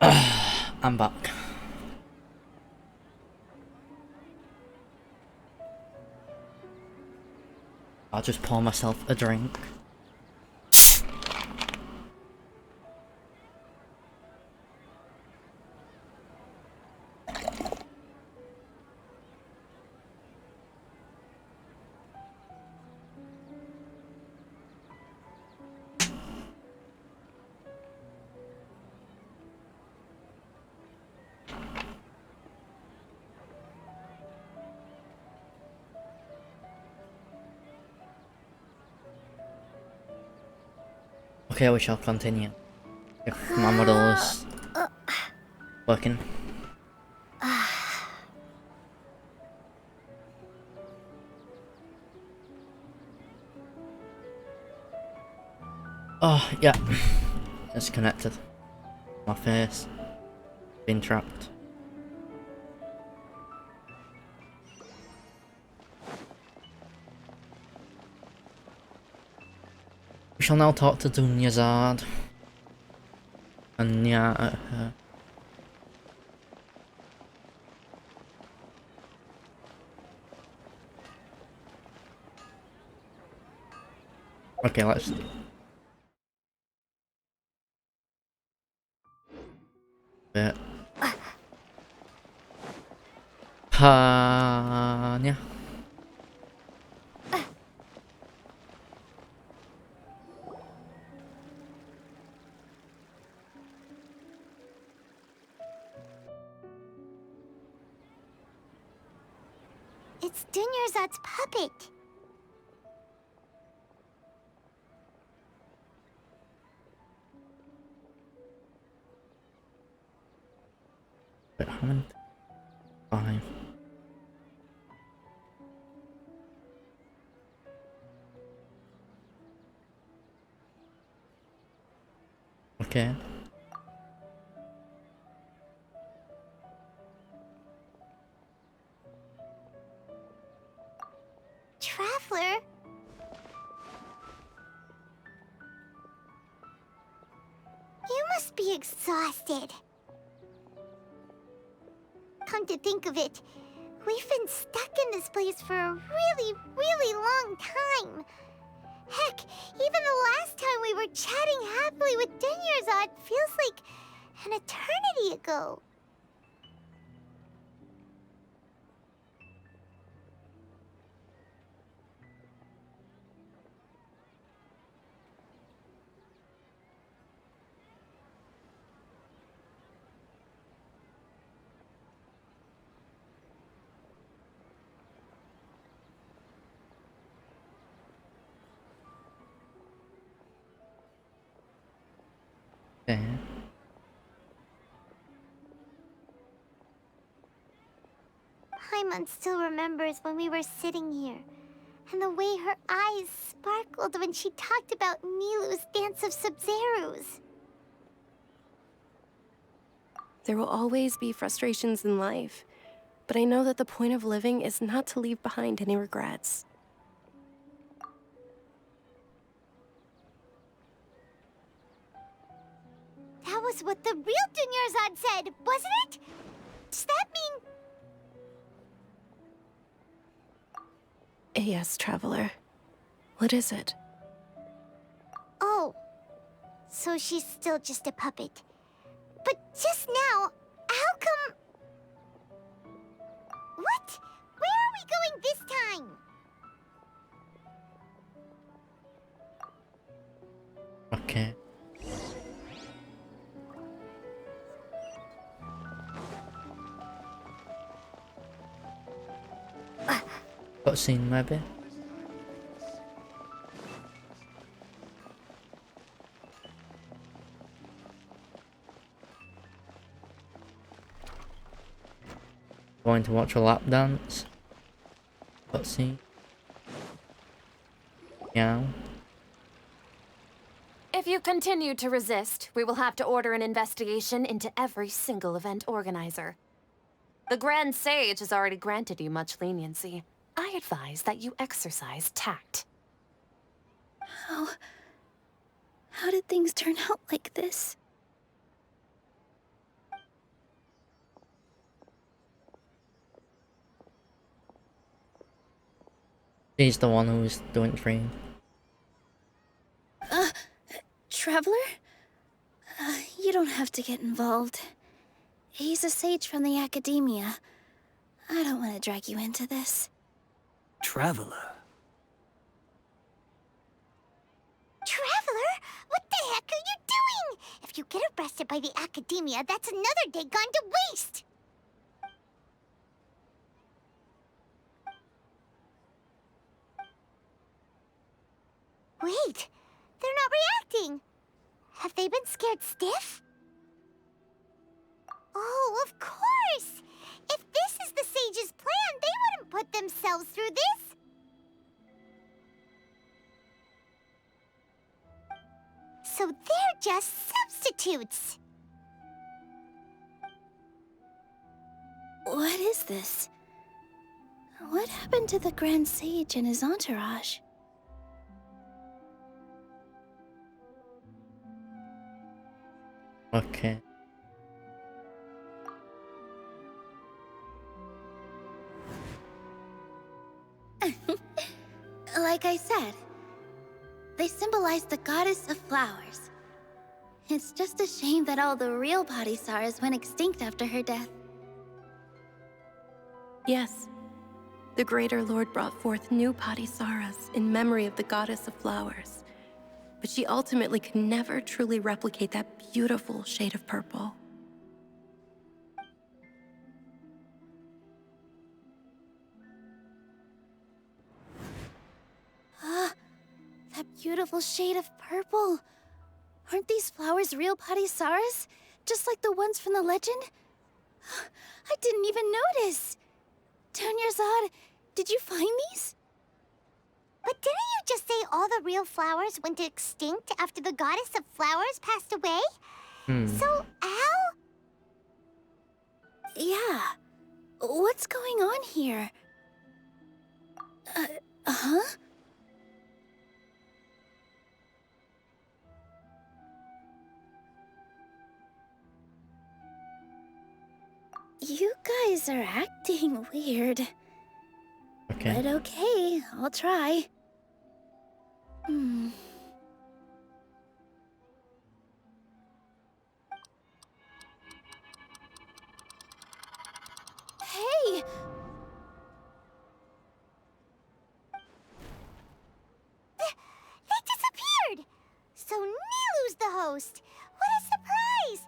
I'm back. I'll just pour myself a drink. Okay, we shall continue. If my model is working. Oh, yeah. It's connected. My face. Been trapped. We shall now talk to Dunyazad. And yeah, okay, let's... Bit. Yeah. It's Dunyarzad's puppet. Wait, how many? 5. Okay. Traveler? You must be exhausted. Come to think of it, we've been stuck in this place for a really, really long time. Heck, even the last time we were chatting happily with Dunyarzad feels like an eternity ago. Okay. Paimon still remembers when we were sitting here, and the way her eyes sparkled when she talked about Nilu's dance of Sabzeruz. There will always be frustrations in life, but I know that the point of living is not to leave behind any regrets. That was what the real Dunyarzad said, wasn't it? Does that mean... Yes, Traveler. What is it? Oh, so she's still just a puppet. But just now, how come... What? Where are we going this time? Okay. Cutscene maybe? Going to watch a lap dance? Cutscene? Yeah. If you continue to resist, we will have to order an investigation into every single event organizer. The Grand Sage has already granted you much leniency. I advise that you exercise tact. How did things turn out like this? He's the one who's doing dream. Traveler? You don't have to get involved. He's a sage from the academia. I don't want to drag you into this. Traveler? Traveler? What the heck are you doing? If you get arrested by the academia, that's another day gone to waste! Wait, they're not reacting. Have they been scared stiff? Oh, of course! If this is the sage's plan, they wouldn't put themselves through this. So they're just substitutes. What is this? What happened to the Grand Sage and his entourage? Okay. Like I said, they symbolize the goddess of flowers. It's just a shame that all the real Padisaras went extinct after her death. Yes. The Greater Lord brought forth new Padisaras in memory of the goddess of flowers. But she ultimately could never truly replicate that beautiful shade of purple. That beautiful shade of purple. Aren't these flowers real Padisaras? Just like the ones from the legend? I didn't even notice. Dunyarzad, did you find these? But didn't you just say all the real flowers went extinct after the goddess of flowers passed away? So, how? Yeah. What's going on here? Huh? You guys are acting weird. Okay. But okay, I'll try. Hey! They disappeared! So Nilu's the host! What a surprise!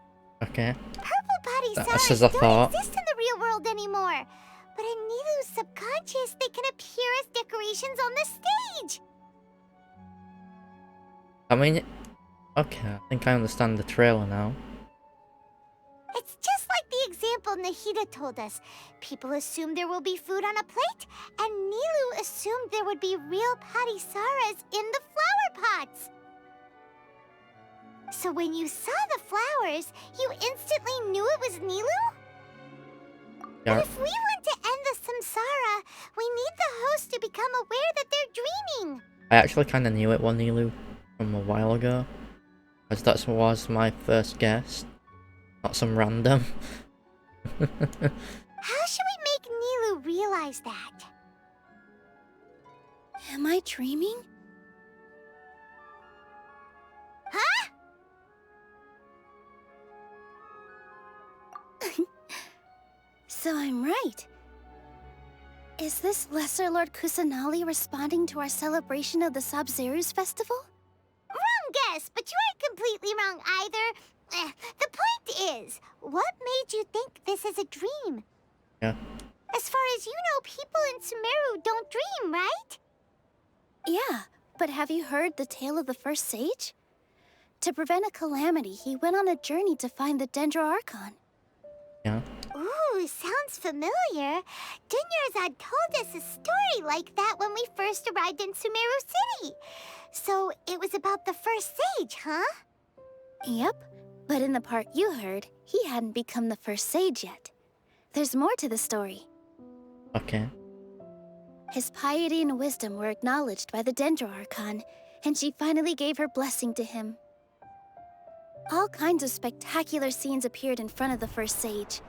Okay. Purple That's Padisaras as I don't thought. exist in the real world anymore! But in Nilu's subconscious, they can appear as decorations on the stage! I mean, okay, I think I understand the trailer now. It's just like the example Nahida told us. People assume there will be food on a plate, and Nilu assumed there would be real Padisaras in the flower pots. So when you saw the flowers, you instantly knew it was Nilu? Yeah. But if we want to end the samsara, we need the host to become aware that they're dreaming. I actually kind of knew it was Nilu from a while ago, as that was my first guess, not some random. How should we make Nilu realize that? Am I dreaming? Huh? So I'm right. Is this Lesser Lord Kusanali responding to our celebration of the Sabzeruz festival? Wrong guess, but you aren't completely wrong either. The point is, what made you think this is a dream? Yeah. As far as you know, people in Sumeru don't dream, right? Yeah, but have you heard the tale of the first sage? To prevent a calamity, he went on a journey to find the Dendroarchon. Yeah. Ooh, sounds familiar. Dunyarzad told us a story like that when we first arrived in Sumeru City. So it was about the first sage, huh? Yep, but in the part you heard, he hadn't become the first sage yet. There's more to the story. Okay. His piety and wisdom were acknowledged by the Dendroarchon, and she finally gave her blessing to him. All kinds of spectacular scenes appeared in front of the first sage,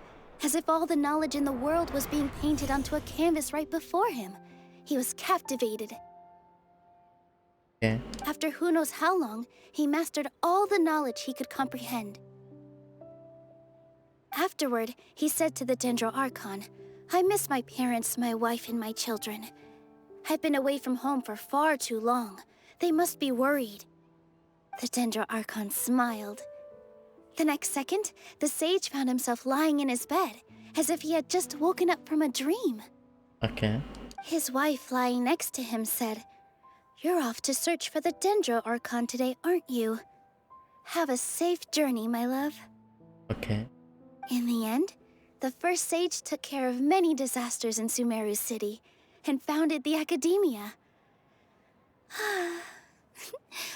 as if all the knowledge in the world was being painted onto a canvas right before him, He was captivated. Okay. After who knows how long, he mastered all the knowledge he could comprehend. Afterward, he said to the Dendro Archon, "I miss my parents, my wife, and my children. I've been away from home for far too long. They must be worried." The Dendro Archon smiled. The next second, the sage found himself lying in his bed, as if he had just woken up from a dream. Okay. His wife, lying next to him, said, "You're off to search for the Dendro Archon today, aren't you? Have a safe journey, my love." Okay. In the end, the first sage took care of many disasters in Sumeru City and founded the Academia.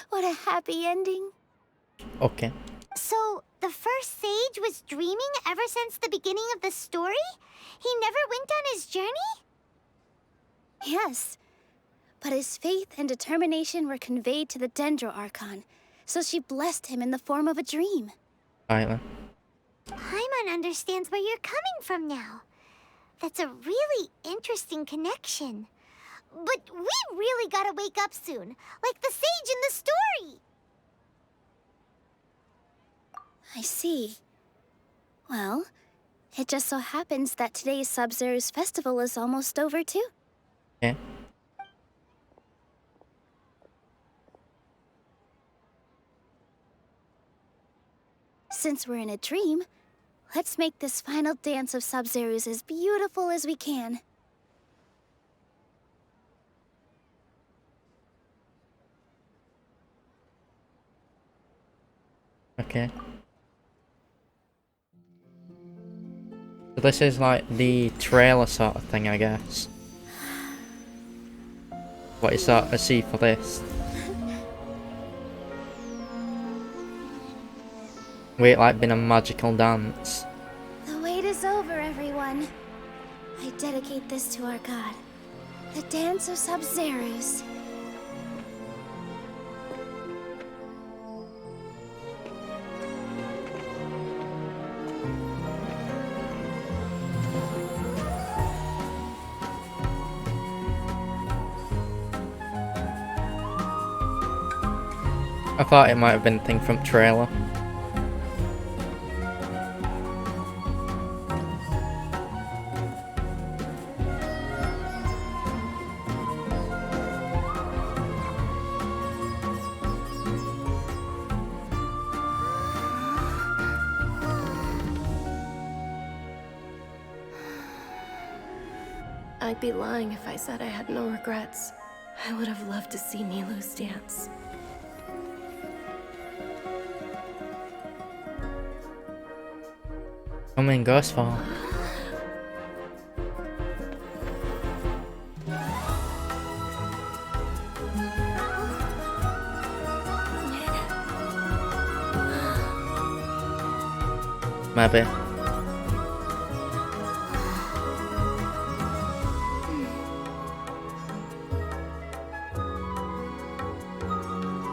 What a happy ending. Okay. So, the first sage was dreaming ever since the beginning of the story? He never went on his journey? Yes, but his faith and determination were conveyed to the Dendro Archon, so she blessed him in the form of a dream. Alright then. Paimon understands where you're coming from now. That's a really interesting connection. But we really gotta wake up soon, like the sage in the story. I see. Well, it just so happens that today's Sabzeruz festival is almost over too. Okay. Since we're in a dream, let's make this final dance of Sabzeruz as beautiful as we can. Okay. So this is like the trailer sort of thing, I guess. What you sort of see for this. Wait, like been a magical dance. The wait is over, everyone. I dedicate this to our god, the dance of Sabzeruz. I thought it might have been a thing from trailer. I'd be lying if I said I had no regrets. I would have loved to see Nilou's dance. I mean, Ghostfall. Maybe.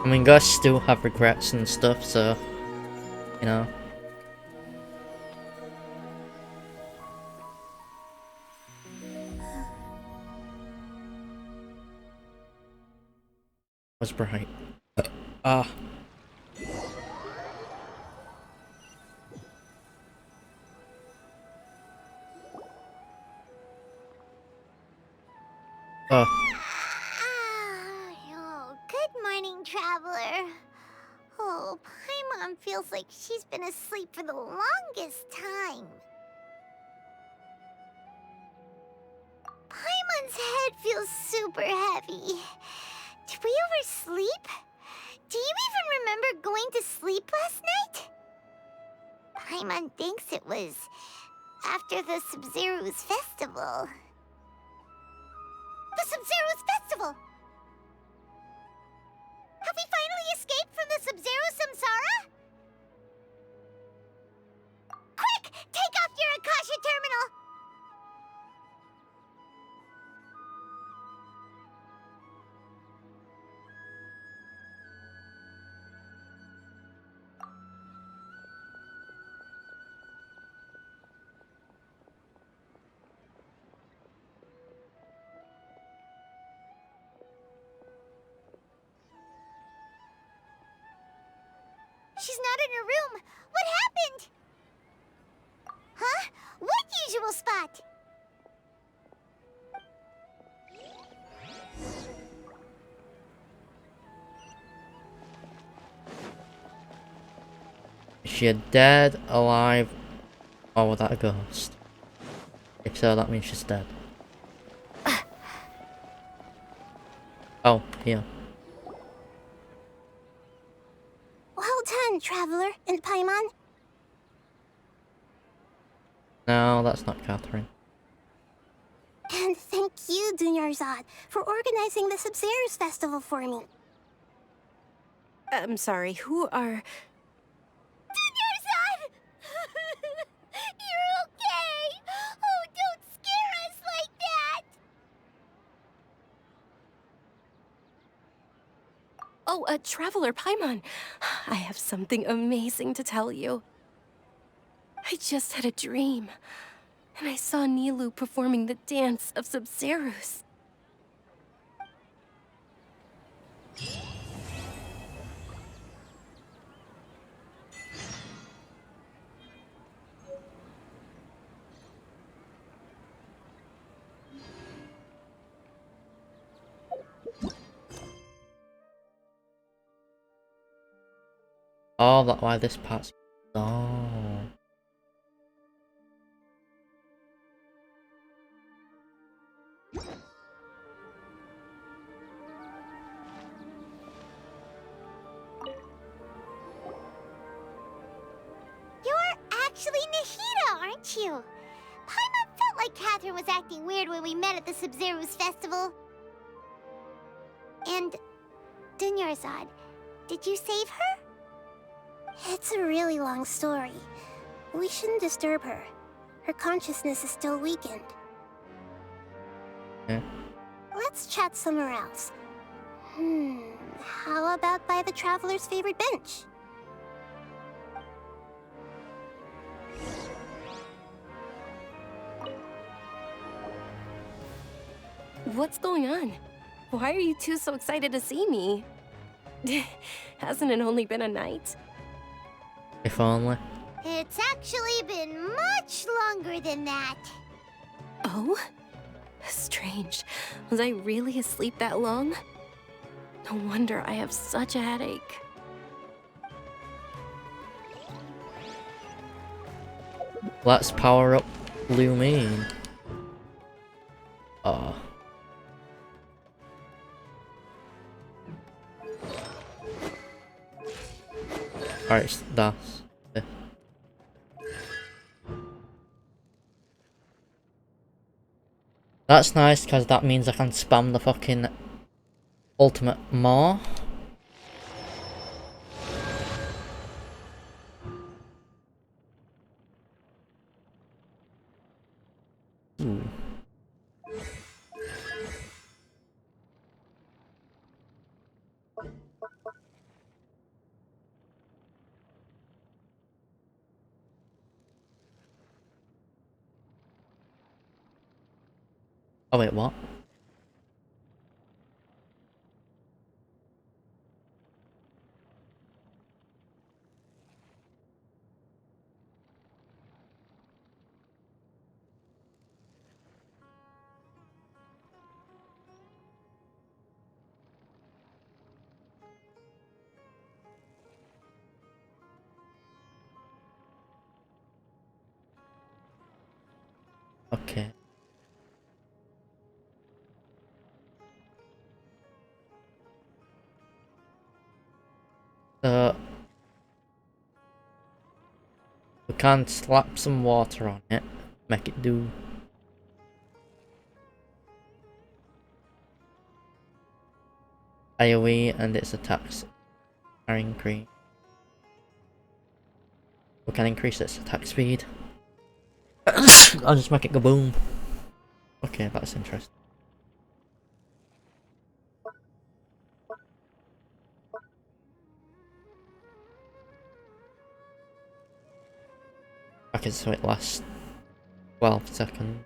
I mean, ghosts still have regrets and stuff, so, you know. Was bright. Ah. Oh. Oh, good morning, traveler. Oh, Paimon feels like she's been asleep for the longest time. Paimon's head feels super heavy. Did we oversleep? Do you even remember going to sleep last night? Paimon thinks it was after the Sabzeruz festival. The Sabzeruz festival! Have we finally escaped from the Sabzeruz samsara? Quick! Take off your Akasha terminal! she's not in her room. What happened? Huh? What usual spot? Is she dead, alive, or was that a ghost? If so, that means she's dead. Oh, here. Well done, Traveler and Paimon. No, that's not Catherine. And thank you, Dunyarzad, for organizing the Sabzeruz festival for me. I'm sorry, who are... Dunyarzad! You're okay! Oh, don't scare us like that! Oh, Traveler Paimon. I have something amazing to tell you. I just had a dream, and I saw Nilou performing the dance of Sabzeruz. Oh, that's why this part's... Oh. You're actually Nahida, aren't you? Paimon felt like Catherine was acting weird when we met at the Sabzeruz festival. And Dunyarzad, did you save her? It's a really long story. We shouldn't disturb her. Her consciousness is still weakened. Yeah. Let's chat somewhere else. How about by the Traveler's favorite bench? What's going on? Why are you two so excited to see me? Hasn't it only been a night? If only. It's actually been much longer than that. Oh? Strange. Was I really asleep that long? No wonder I have such a headache. Let's power up Lumine. Oh. Alright, that's it. That's nice because that means I can spam the fucking ultimate more. Ooh. Oh wait, what? Okay. We can slap some water on it, make it do. AoE and its attacks are increased. We can increase its attack speed. I'll just make it go boom. Okay, that's interesting. Okay, so it lasts 12 seconds.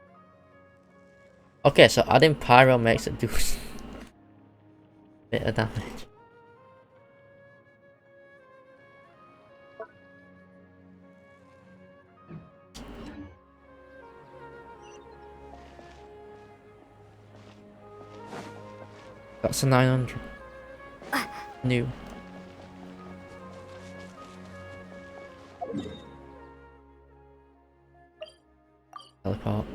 Okay, so adding pyro makes it do a bit of damage. What's the 900? New. Teleport.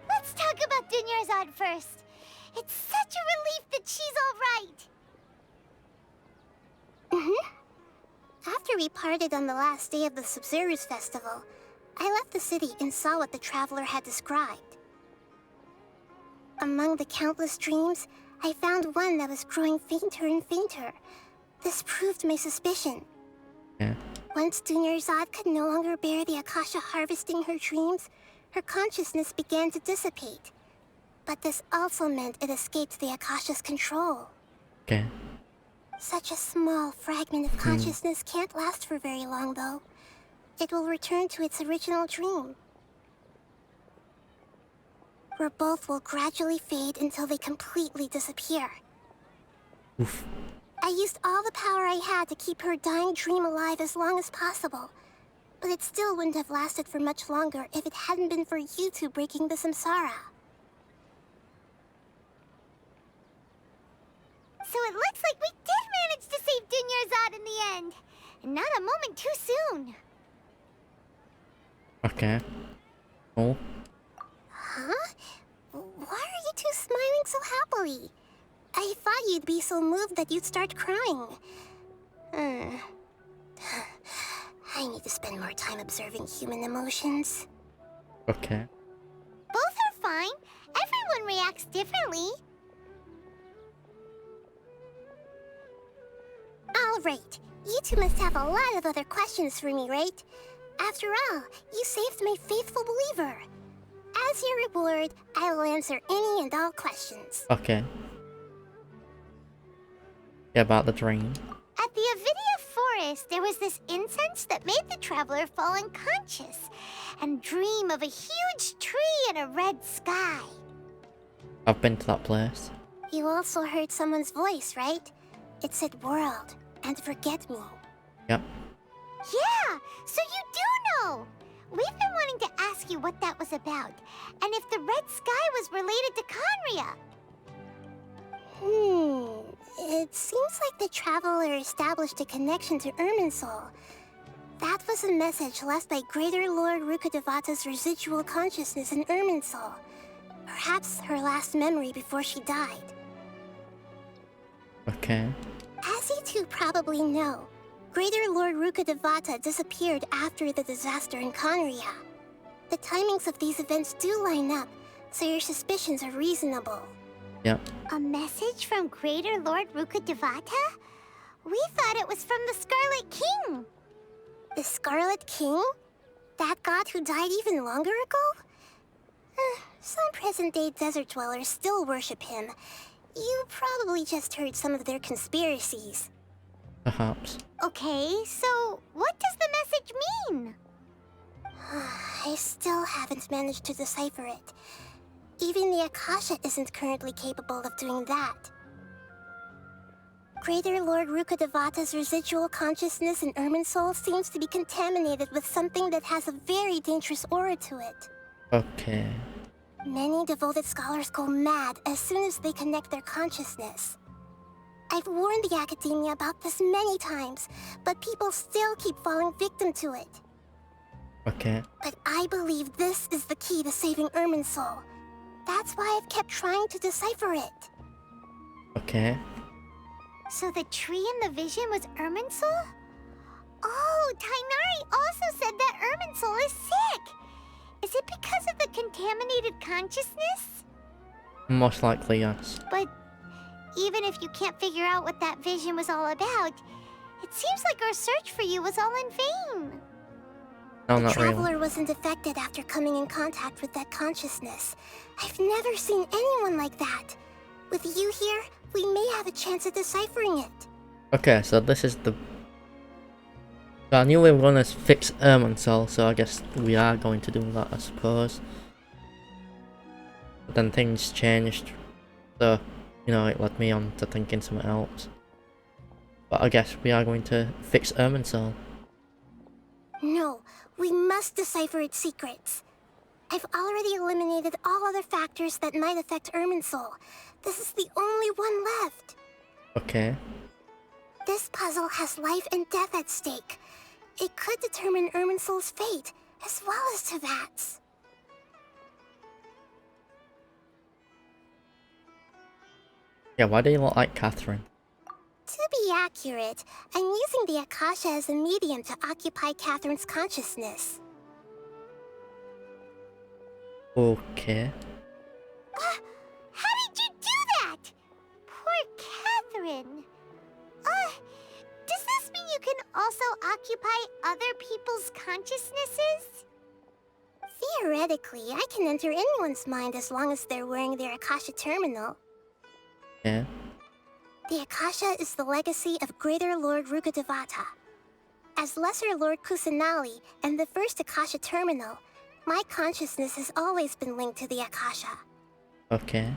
Let's talk about Dunyarzad first. It's such a relief that she's all right. After we parted on the last day of the Sabzeruz festival, I left the city and saw what the traveler had described. Among the countless dreams, I found one that was growing fainter and fainter. This proved my suspicion. Yeah. Once Dunyarzad could no longer bear the Akasha harvesting her dreams, her consciousness began to dissipate. But this also meant it escaped the Akasha's control. Okay. Such a small fragment of consciousness can't last for very long, though. It will return to its original dream, where both will gradually fade until they completely disappear. Oof. I used all the power I had to keep her dying dream alive as long as possible, but it still wouldn't have lasted for much longer if it hadn't been for you two breaking the samsara. So it looks like we did manage to save Dunyarzad in the end. And not a moment too soon. Okay. Cool. Huh? Why are you two smiling so happily? I thought you'd be so moved that you'd start crying. I need to spend more time observing human emotions. Okay. Both are fine. Everyone reacts differently. All right. You two must have a lot of other questions for me, right? After all, you saved my faithful believer. As your reward, I will answer any and all questions. Okay. Yeah, about the dream. At the Avidia forest, there was this incense that made the traveler fall unconscious and dream of a huge tree and a red sky. I've been to that place. You also heard someone's voice, right? It said world and forget me. Yep. Yeah, so you do know. We've been wanting to ask you what that was about, and if the red sky was related to Conria. It seems like the traveler established a connection to Irminsul. That was a message left by Greater Lord Rukkhadevata's residual consciousness in Irminsul. Perhaps her last memory before she died. Okay. As you two probably know, Greater Lord Rukkhadevata disappeared after the disaster in Conria. The timings of these events do line up, so your suspicions are reasonable. Yep. A message from Greater Lord Rukkhadevata? We thought it was from the Scarlet King. The Scarlet King? That god who died even longer ago? Some present-day desert dwellers still worship him. You probably just heard some of their conspiracies. Perhaps. Okay, so what does the message mean? I still haven't managed to decipher it. Even the Akasha isn't currently capable of doing that. Greater Lord Rukkhadevata's residual consciousness in Irminsul seems to be contaminated with something that has a very dangerous aura to it. Okay. Many devoted scholars go mad as soon as they connect their consciousness. I've warned the Academia about this many times, but people still keep falling victim to it. Okay. But I believe this is the key to saving Irminsul. That's why I've kept trying to decipher it. Okay. So the tree in the vision was Irminsul? Oh, Tainari also said that Irminsul is sick. Is it because of the contaminated consciousness? Most likely, yes. But even if you can't figure out what that vision was all about, it seems like our search for you was all in vain. No, the not really. Traveler wasn't affected after coming in contact with that consciousness. I've never seen anyone like that. With you here, we may have a chance at deciphering it. Okay, so this is the... So I knew we were going to fix Irminsul, so I guess we are going to do that, I suppose. But then things changed, so, you know, it led me on to thinking something else. But I guess we are going to fix Irminsul. No, We must decipher its secrets. I've already eliminated all other factors that might affect Irminsul. This is the only one left. Okay. This puzzle has life and death at stake. It could determine Irminsul's fate, as well as Tevat's. Yeah, why do you look like Catherine? To be accurate, I'm using the Akasha as a medium to occupy Catherine's consciousness. Okay. How did you do that? Poor Catherine. Does this mean you can also occupy other people's consciousnesses? Theoretically, I can enter anyone's mind as long as they're wearing their Akasha terminal. Yeah. The Akasha is the legacy of Greater Lord Rukkhadevata. As Lesser Lord Kusanali and the first Akasha terminal, my consciousness has always been linked to the Akasha. Okay.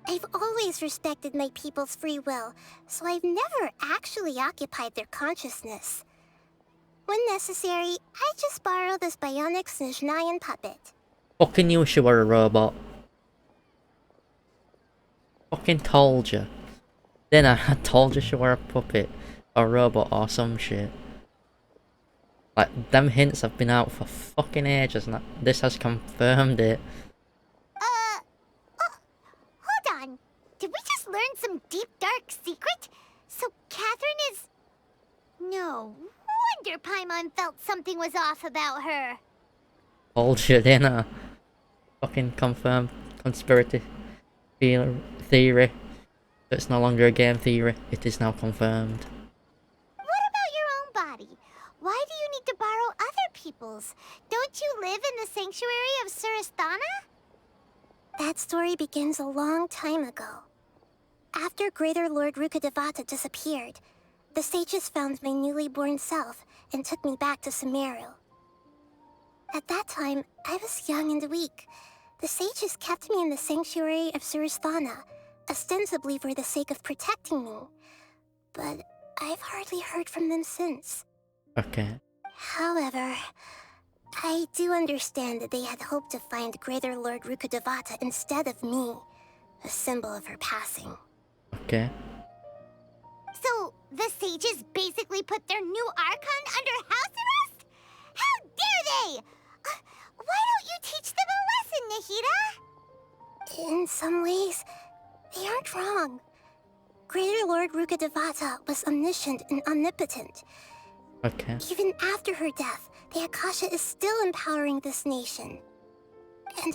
I've always respected my people's free will, so I've never actually occupied their consciousness. When necessary, I just borrow this bionic Snezhnayan puppet. Fucking knew she were a robot. Fucking told you. Then I told you she were a puppet, or robot, or some shit. Like, them hints have been out for fucking ages, and this has confirmed it. Hold on. Did we just learn some deep, dark secret? So Catherine is... No wonder Paimon felt something was off about her. Told you, didn't I? Fucking confirmed conspiracy theory. It's no longer a game theory, it is now confirmed. What about your own body? Why do you need to borrow other people's? Don't you live in the sanctuary of Surasthana? That story begins a long time ago. After Greater Lord Rukkhadevata disappeared, the sages found my newly born self and took me back to Sumeru. At that time, I was young and weak. The sages kept me in the sanctuary of Surasthana, ostensibly for the sake of protecting me. But I've hardly heard from them since. Okay. However, I do understand that they had hoped to find Greater Lord Rukkhadevata instead of me, a symbol of her passing. Okay. So, the sages basically put their new Archon under house arrest? How dare they! Why don't you teach them a lesson, Nahida? In some ways, they aren't wrong. Greater Lord Rukkhadevata was omniscient and omnipotent. Okay. Even after her death, the Akasha is still empowering this nation. And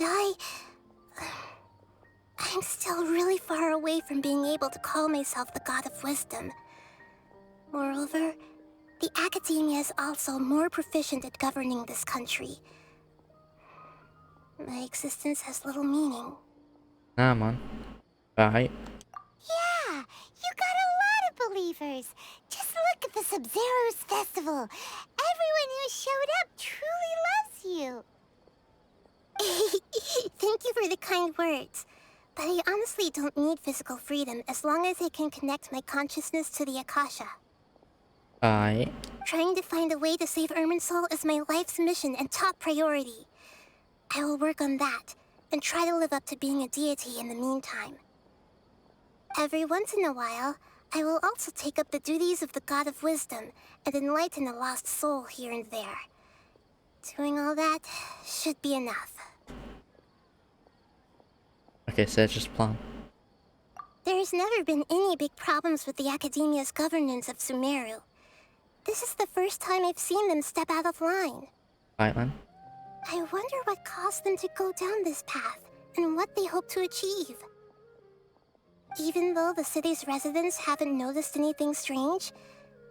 I'm still really far away from being able to call myself the God of Wisdom. Moreover, the Academia is also more proficient at governing this country. My existence has little meaning. Nah, man. Right. Yeah, you got a lot of believers. Just look at the Sabzeruz festival. Everyone who showed up truly loves you. Thank you for the kind words. But I honestly don't need physical freedom as long as I can connect my consciousness to the Akasha. Right. Trying to find a way to save Irminsul is my life's mission and top priority. I will work on that, and try to live up to being a deity in the meantime. Every once in a while, I will also take up the duties of the God of Wisdom and enlighten a lost soul here and there. Doing all that should be enough. Okay, so just plan. There's never been any big problems with the Academia's governance of Sumeru. This is the first time I've seen them step out of line. Right, man. I wonder what caused them to go down this path, and what they hope to achieve. Even though the city's residents haven't noticed anything strange,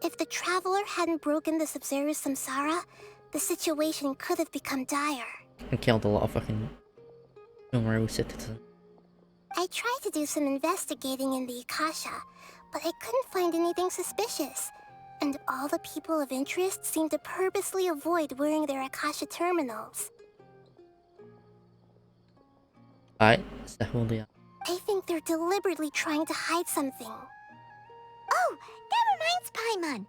if the Traveler hadn't broken the Sabzeruz samsara, the situation could have become dire. And killed a lot of fucking Sumeru citizens. I tried to do some investigating in the Akasha, but I couldn't find anything suspicious. And all the people of interest seem to purposely avoid wearing their Akasha terminals. Right, it's the Julia. I think they're deliberately trying to hide something. Oh, that reminds Paimon.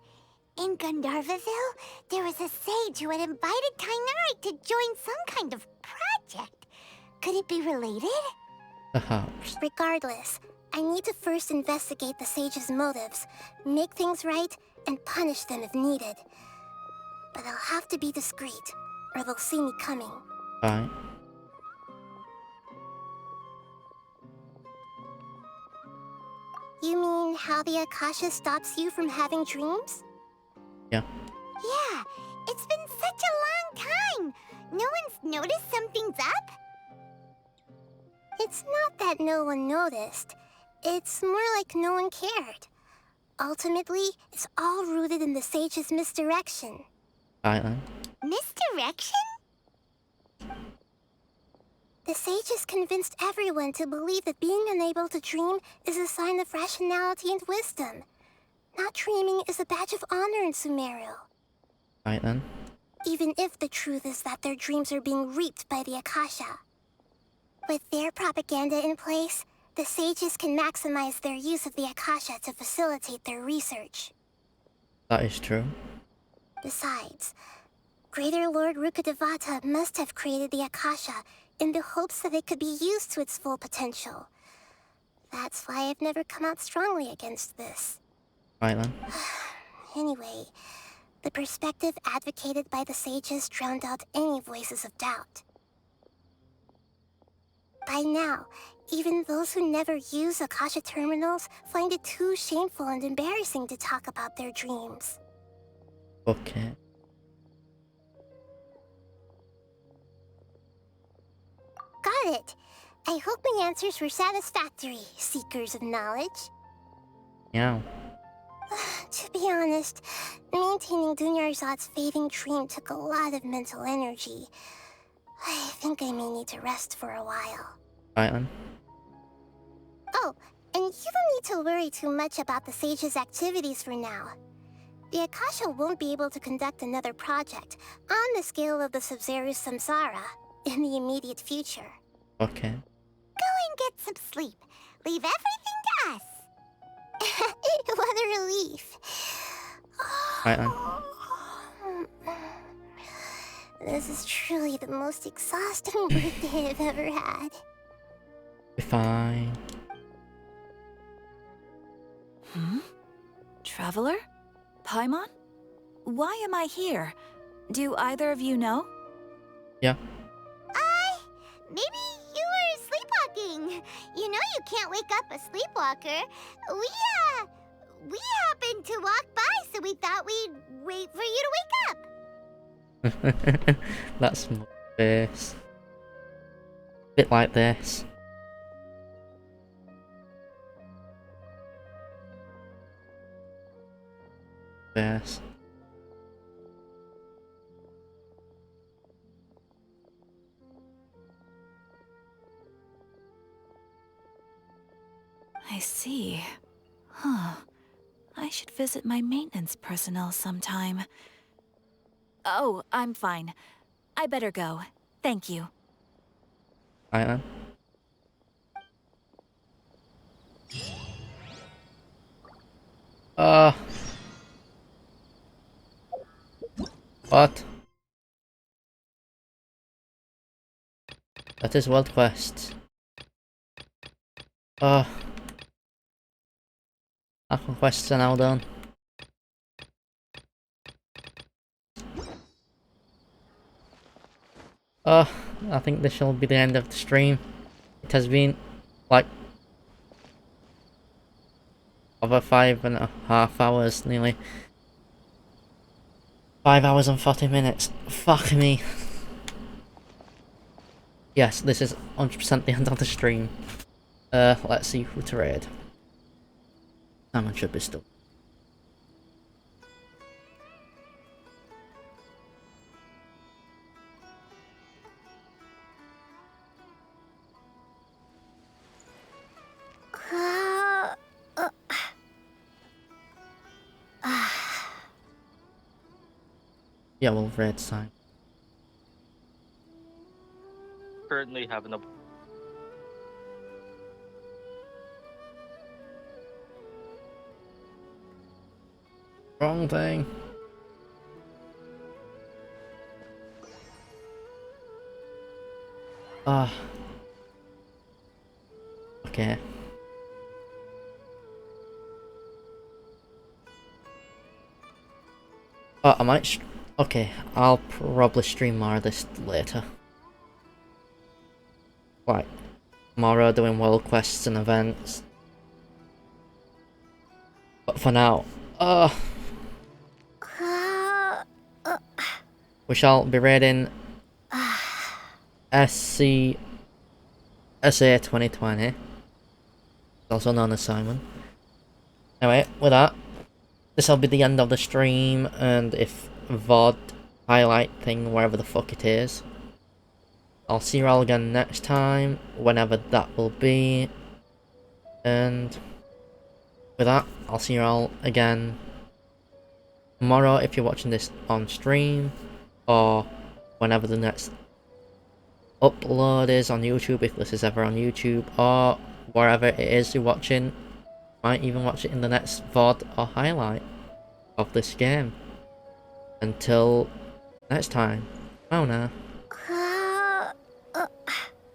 In Gandharvaville, there was a sage who had invited Tainari to join some kind of project. Could it be related? Perhaps. Regardless, I need to first investigate the sage's motives, make things right, and punish them if needed. But I'll have to be discreet, or they'll see me coming. Alright. You mean how the Akasha stops you from having dreams? Yeah. Yeah, it's been such a long time. No one's noticed something's up? It's not that no one noticed. It's more like no one cared. Ultimately, it's all rooted in the sage's misdirection. Alright then. Misdirection? The sage has convinced everyone to believe that being unable to dream is a sign of rationality and wisdom. Not dreaming is a badge of honor in Sumeru. Alright then. Even if the truth is that their dreams are being reaped by the Akasha. With their propaganda in place, the sages can maximize their use of the Akasha to facilitate their research. That is true. Besides, Greater Lord Rukkhadevata must have created the Akasha in the hopes that it could be used to its full potential. That's why I've never come out strongly against this. Right then. Anyway, the perspective advocated by the sages drowned out any voices of doubt. By now, even those who never use Akasha terminals find it too shameful and embarrassing to talk about their dreams. Okay. Got it. I hope my answers were satisfactory, seekers of knowledge. Yeah. To be honest, maintaining Dunyarzad's fading dream took a lot of mental energy. I think I may need to rest for a while. Right then. Oh, and you don't need to worry too much about the sage's activities for now. The Akasha won't be able to conduct another project on the scale of the Sabzeruz Samsara in the immediate future. Okay. Go and get some sleep. Leave everything to us. What a relief. Right then. This is truly the most exhausting birthday I've ever had. Be fine. Traveler? Paimon? Why am I here? Do either of you know? Yeah. Maybe you were sleepwalking. You know you can't wake up a sleepwalker. We happened to walk by, so we thought we'd wait for you to wake up. That's my face. Bit like this. Yes. I see. Huh. I should visit my maintenance personnel sometime. Oh, I'm fine. I better go. Thank you. Right then. What? That is World Quest. Aqua quests are now done. I think this shall be the end of the stream. It has been like over 5.5 hours, nearly 5 hours and 40 minutes. Fuck me. Yes, this is 100% the end of the stream. Let's see who to raid. Someone should be still. Yeah, well, red sign. Currently having a Wrong thing. Okay. I might. Okay, I'll probably stream more of this later. Like, tomorrow doing world quests and events. But for now, we shall be raiding SA 2020, also known as Simon. Anyway, with that, this will be the end of the stream, and if VOD highlight thing, wherever the fuck it is, I'll see you all again next time, whenever that will be, and with that, I'll see you all again tomorrow if you're watching this on stream, or whenever the next upload is on YouTube, if this is ever on YouTube, or wherever it is you're watching. Might even watch it in the next VOD or highlight of this game. Until next time, oh no.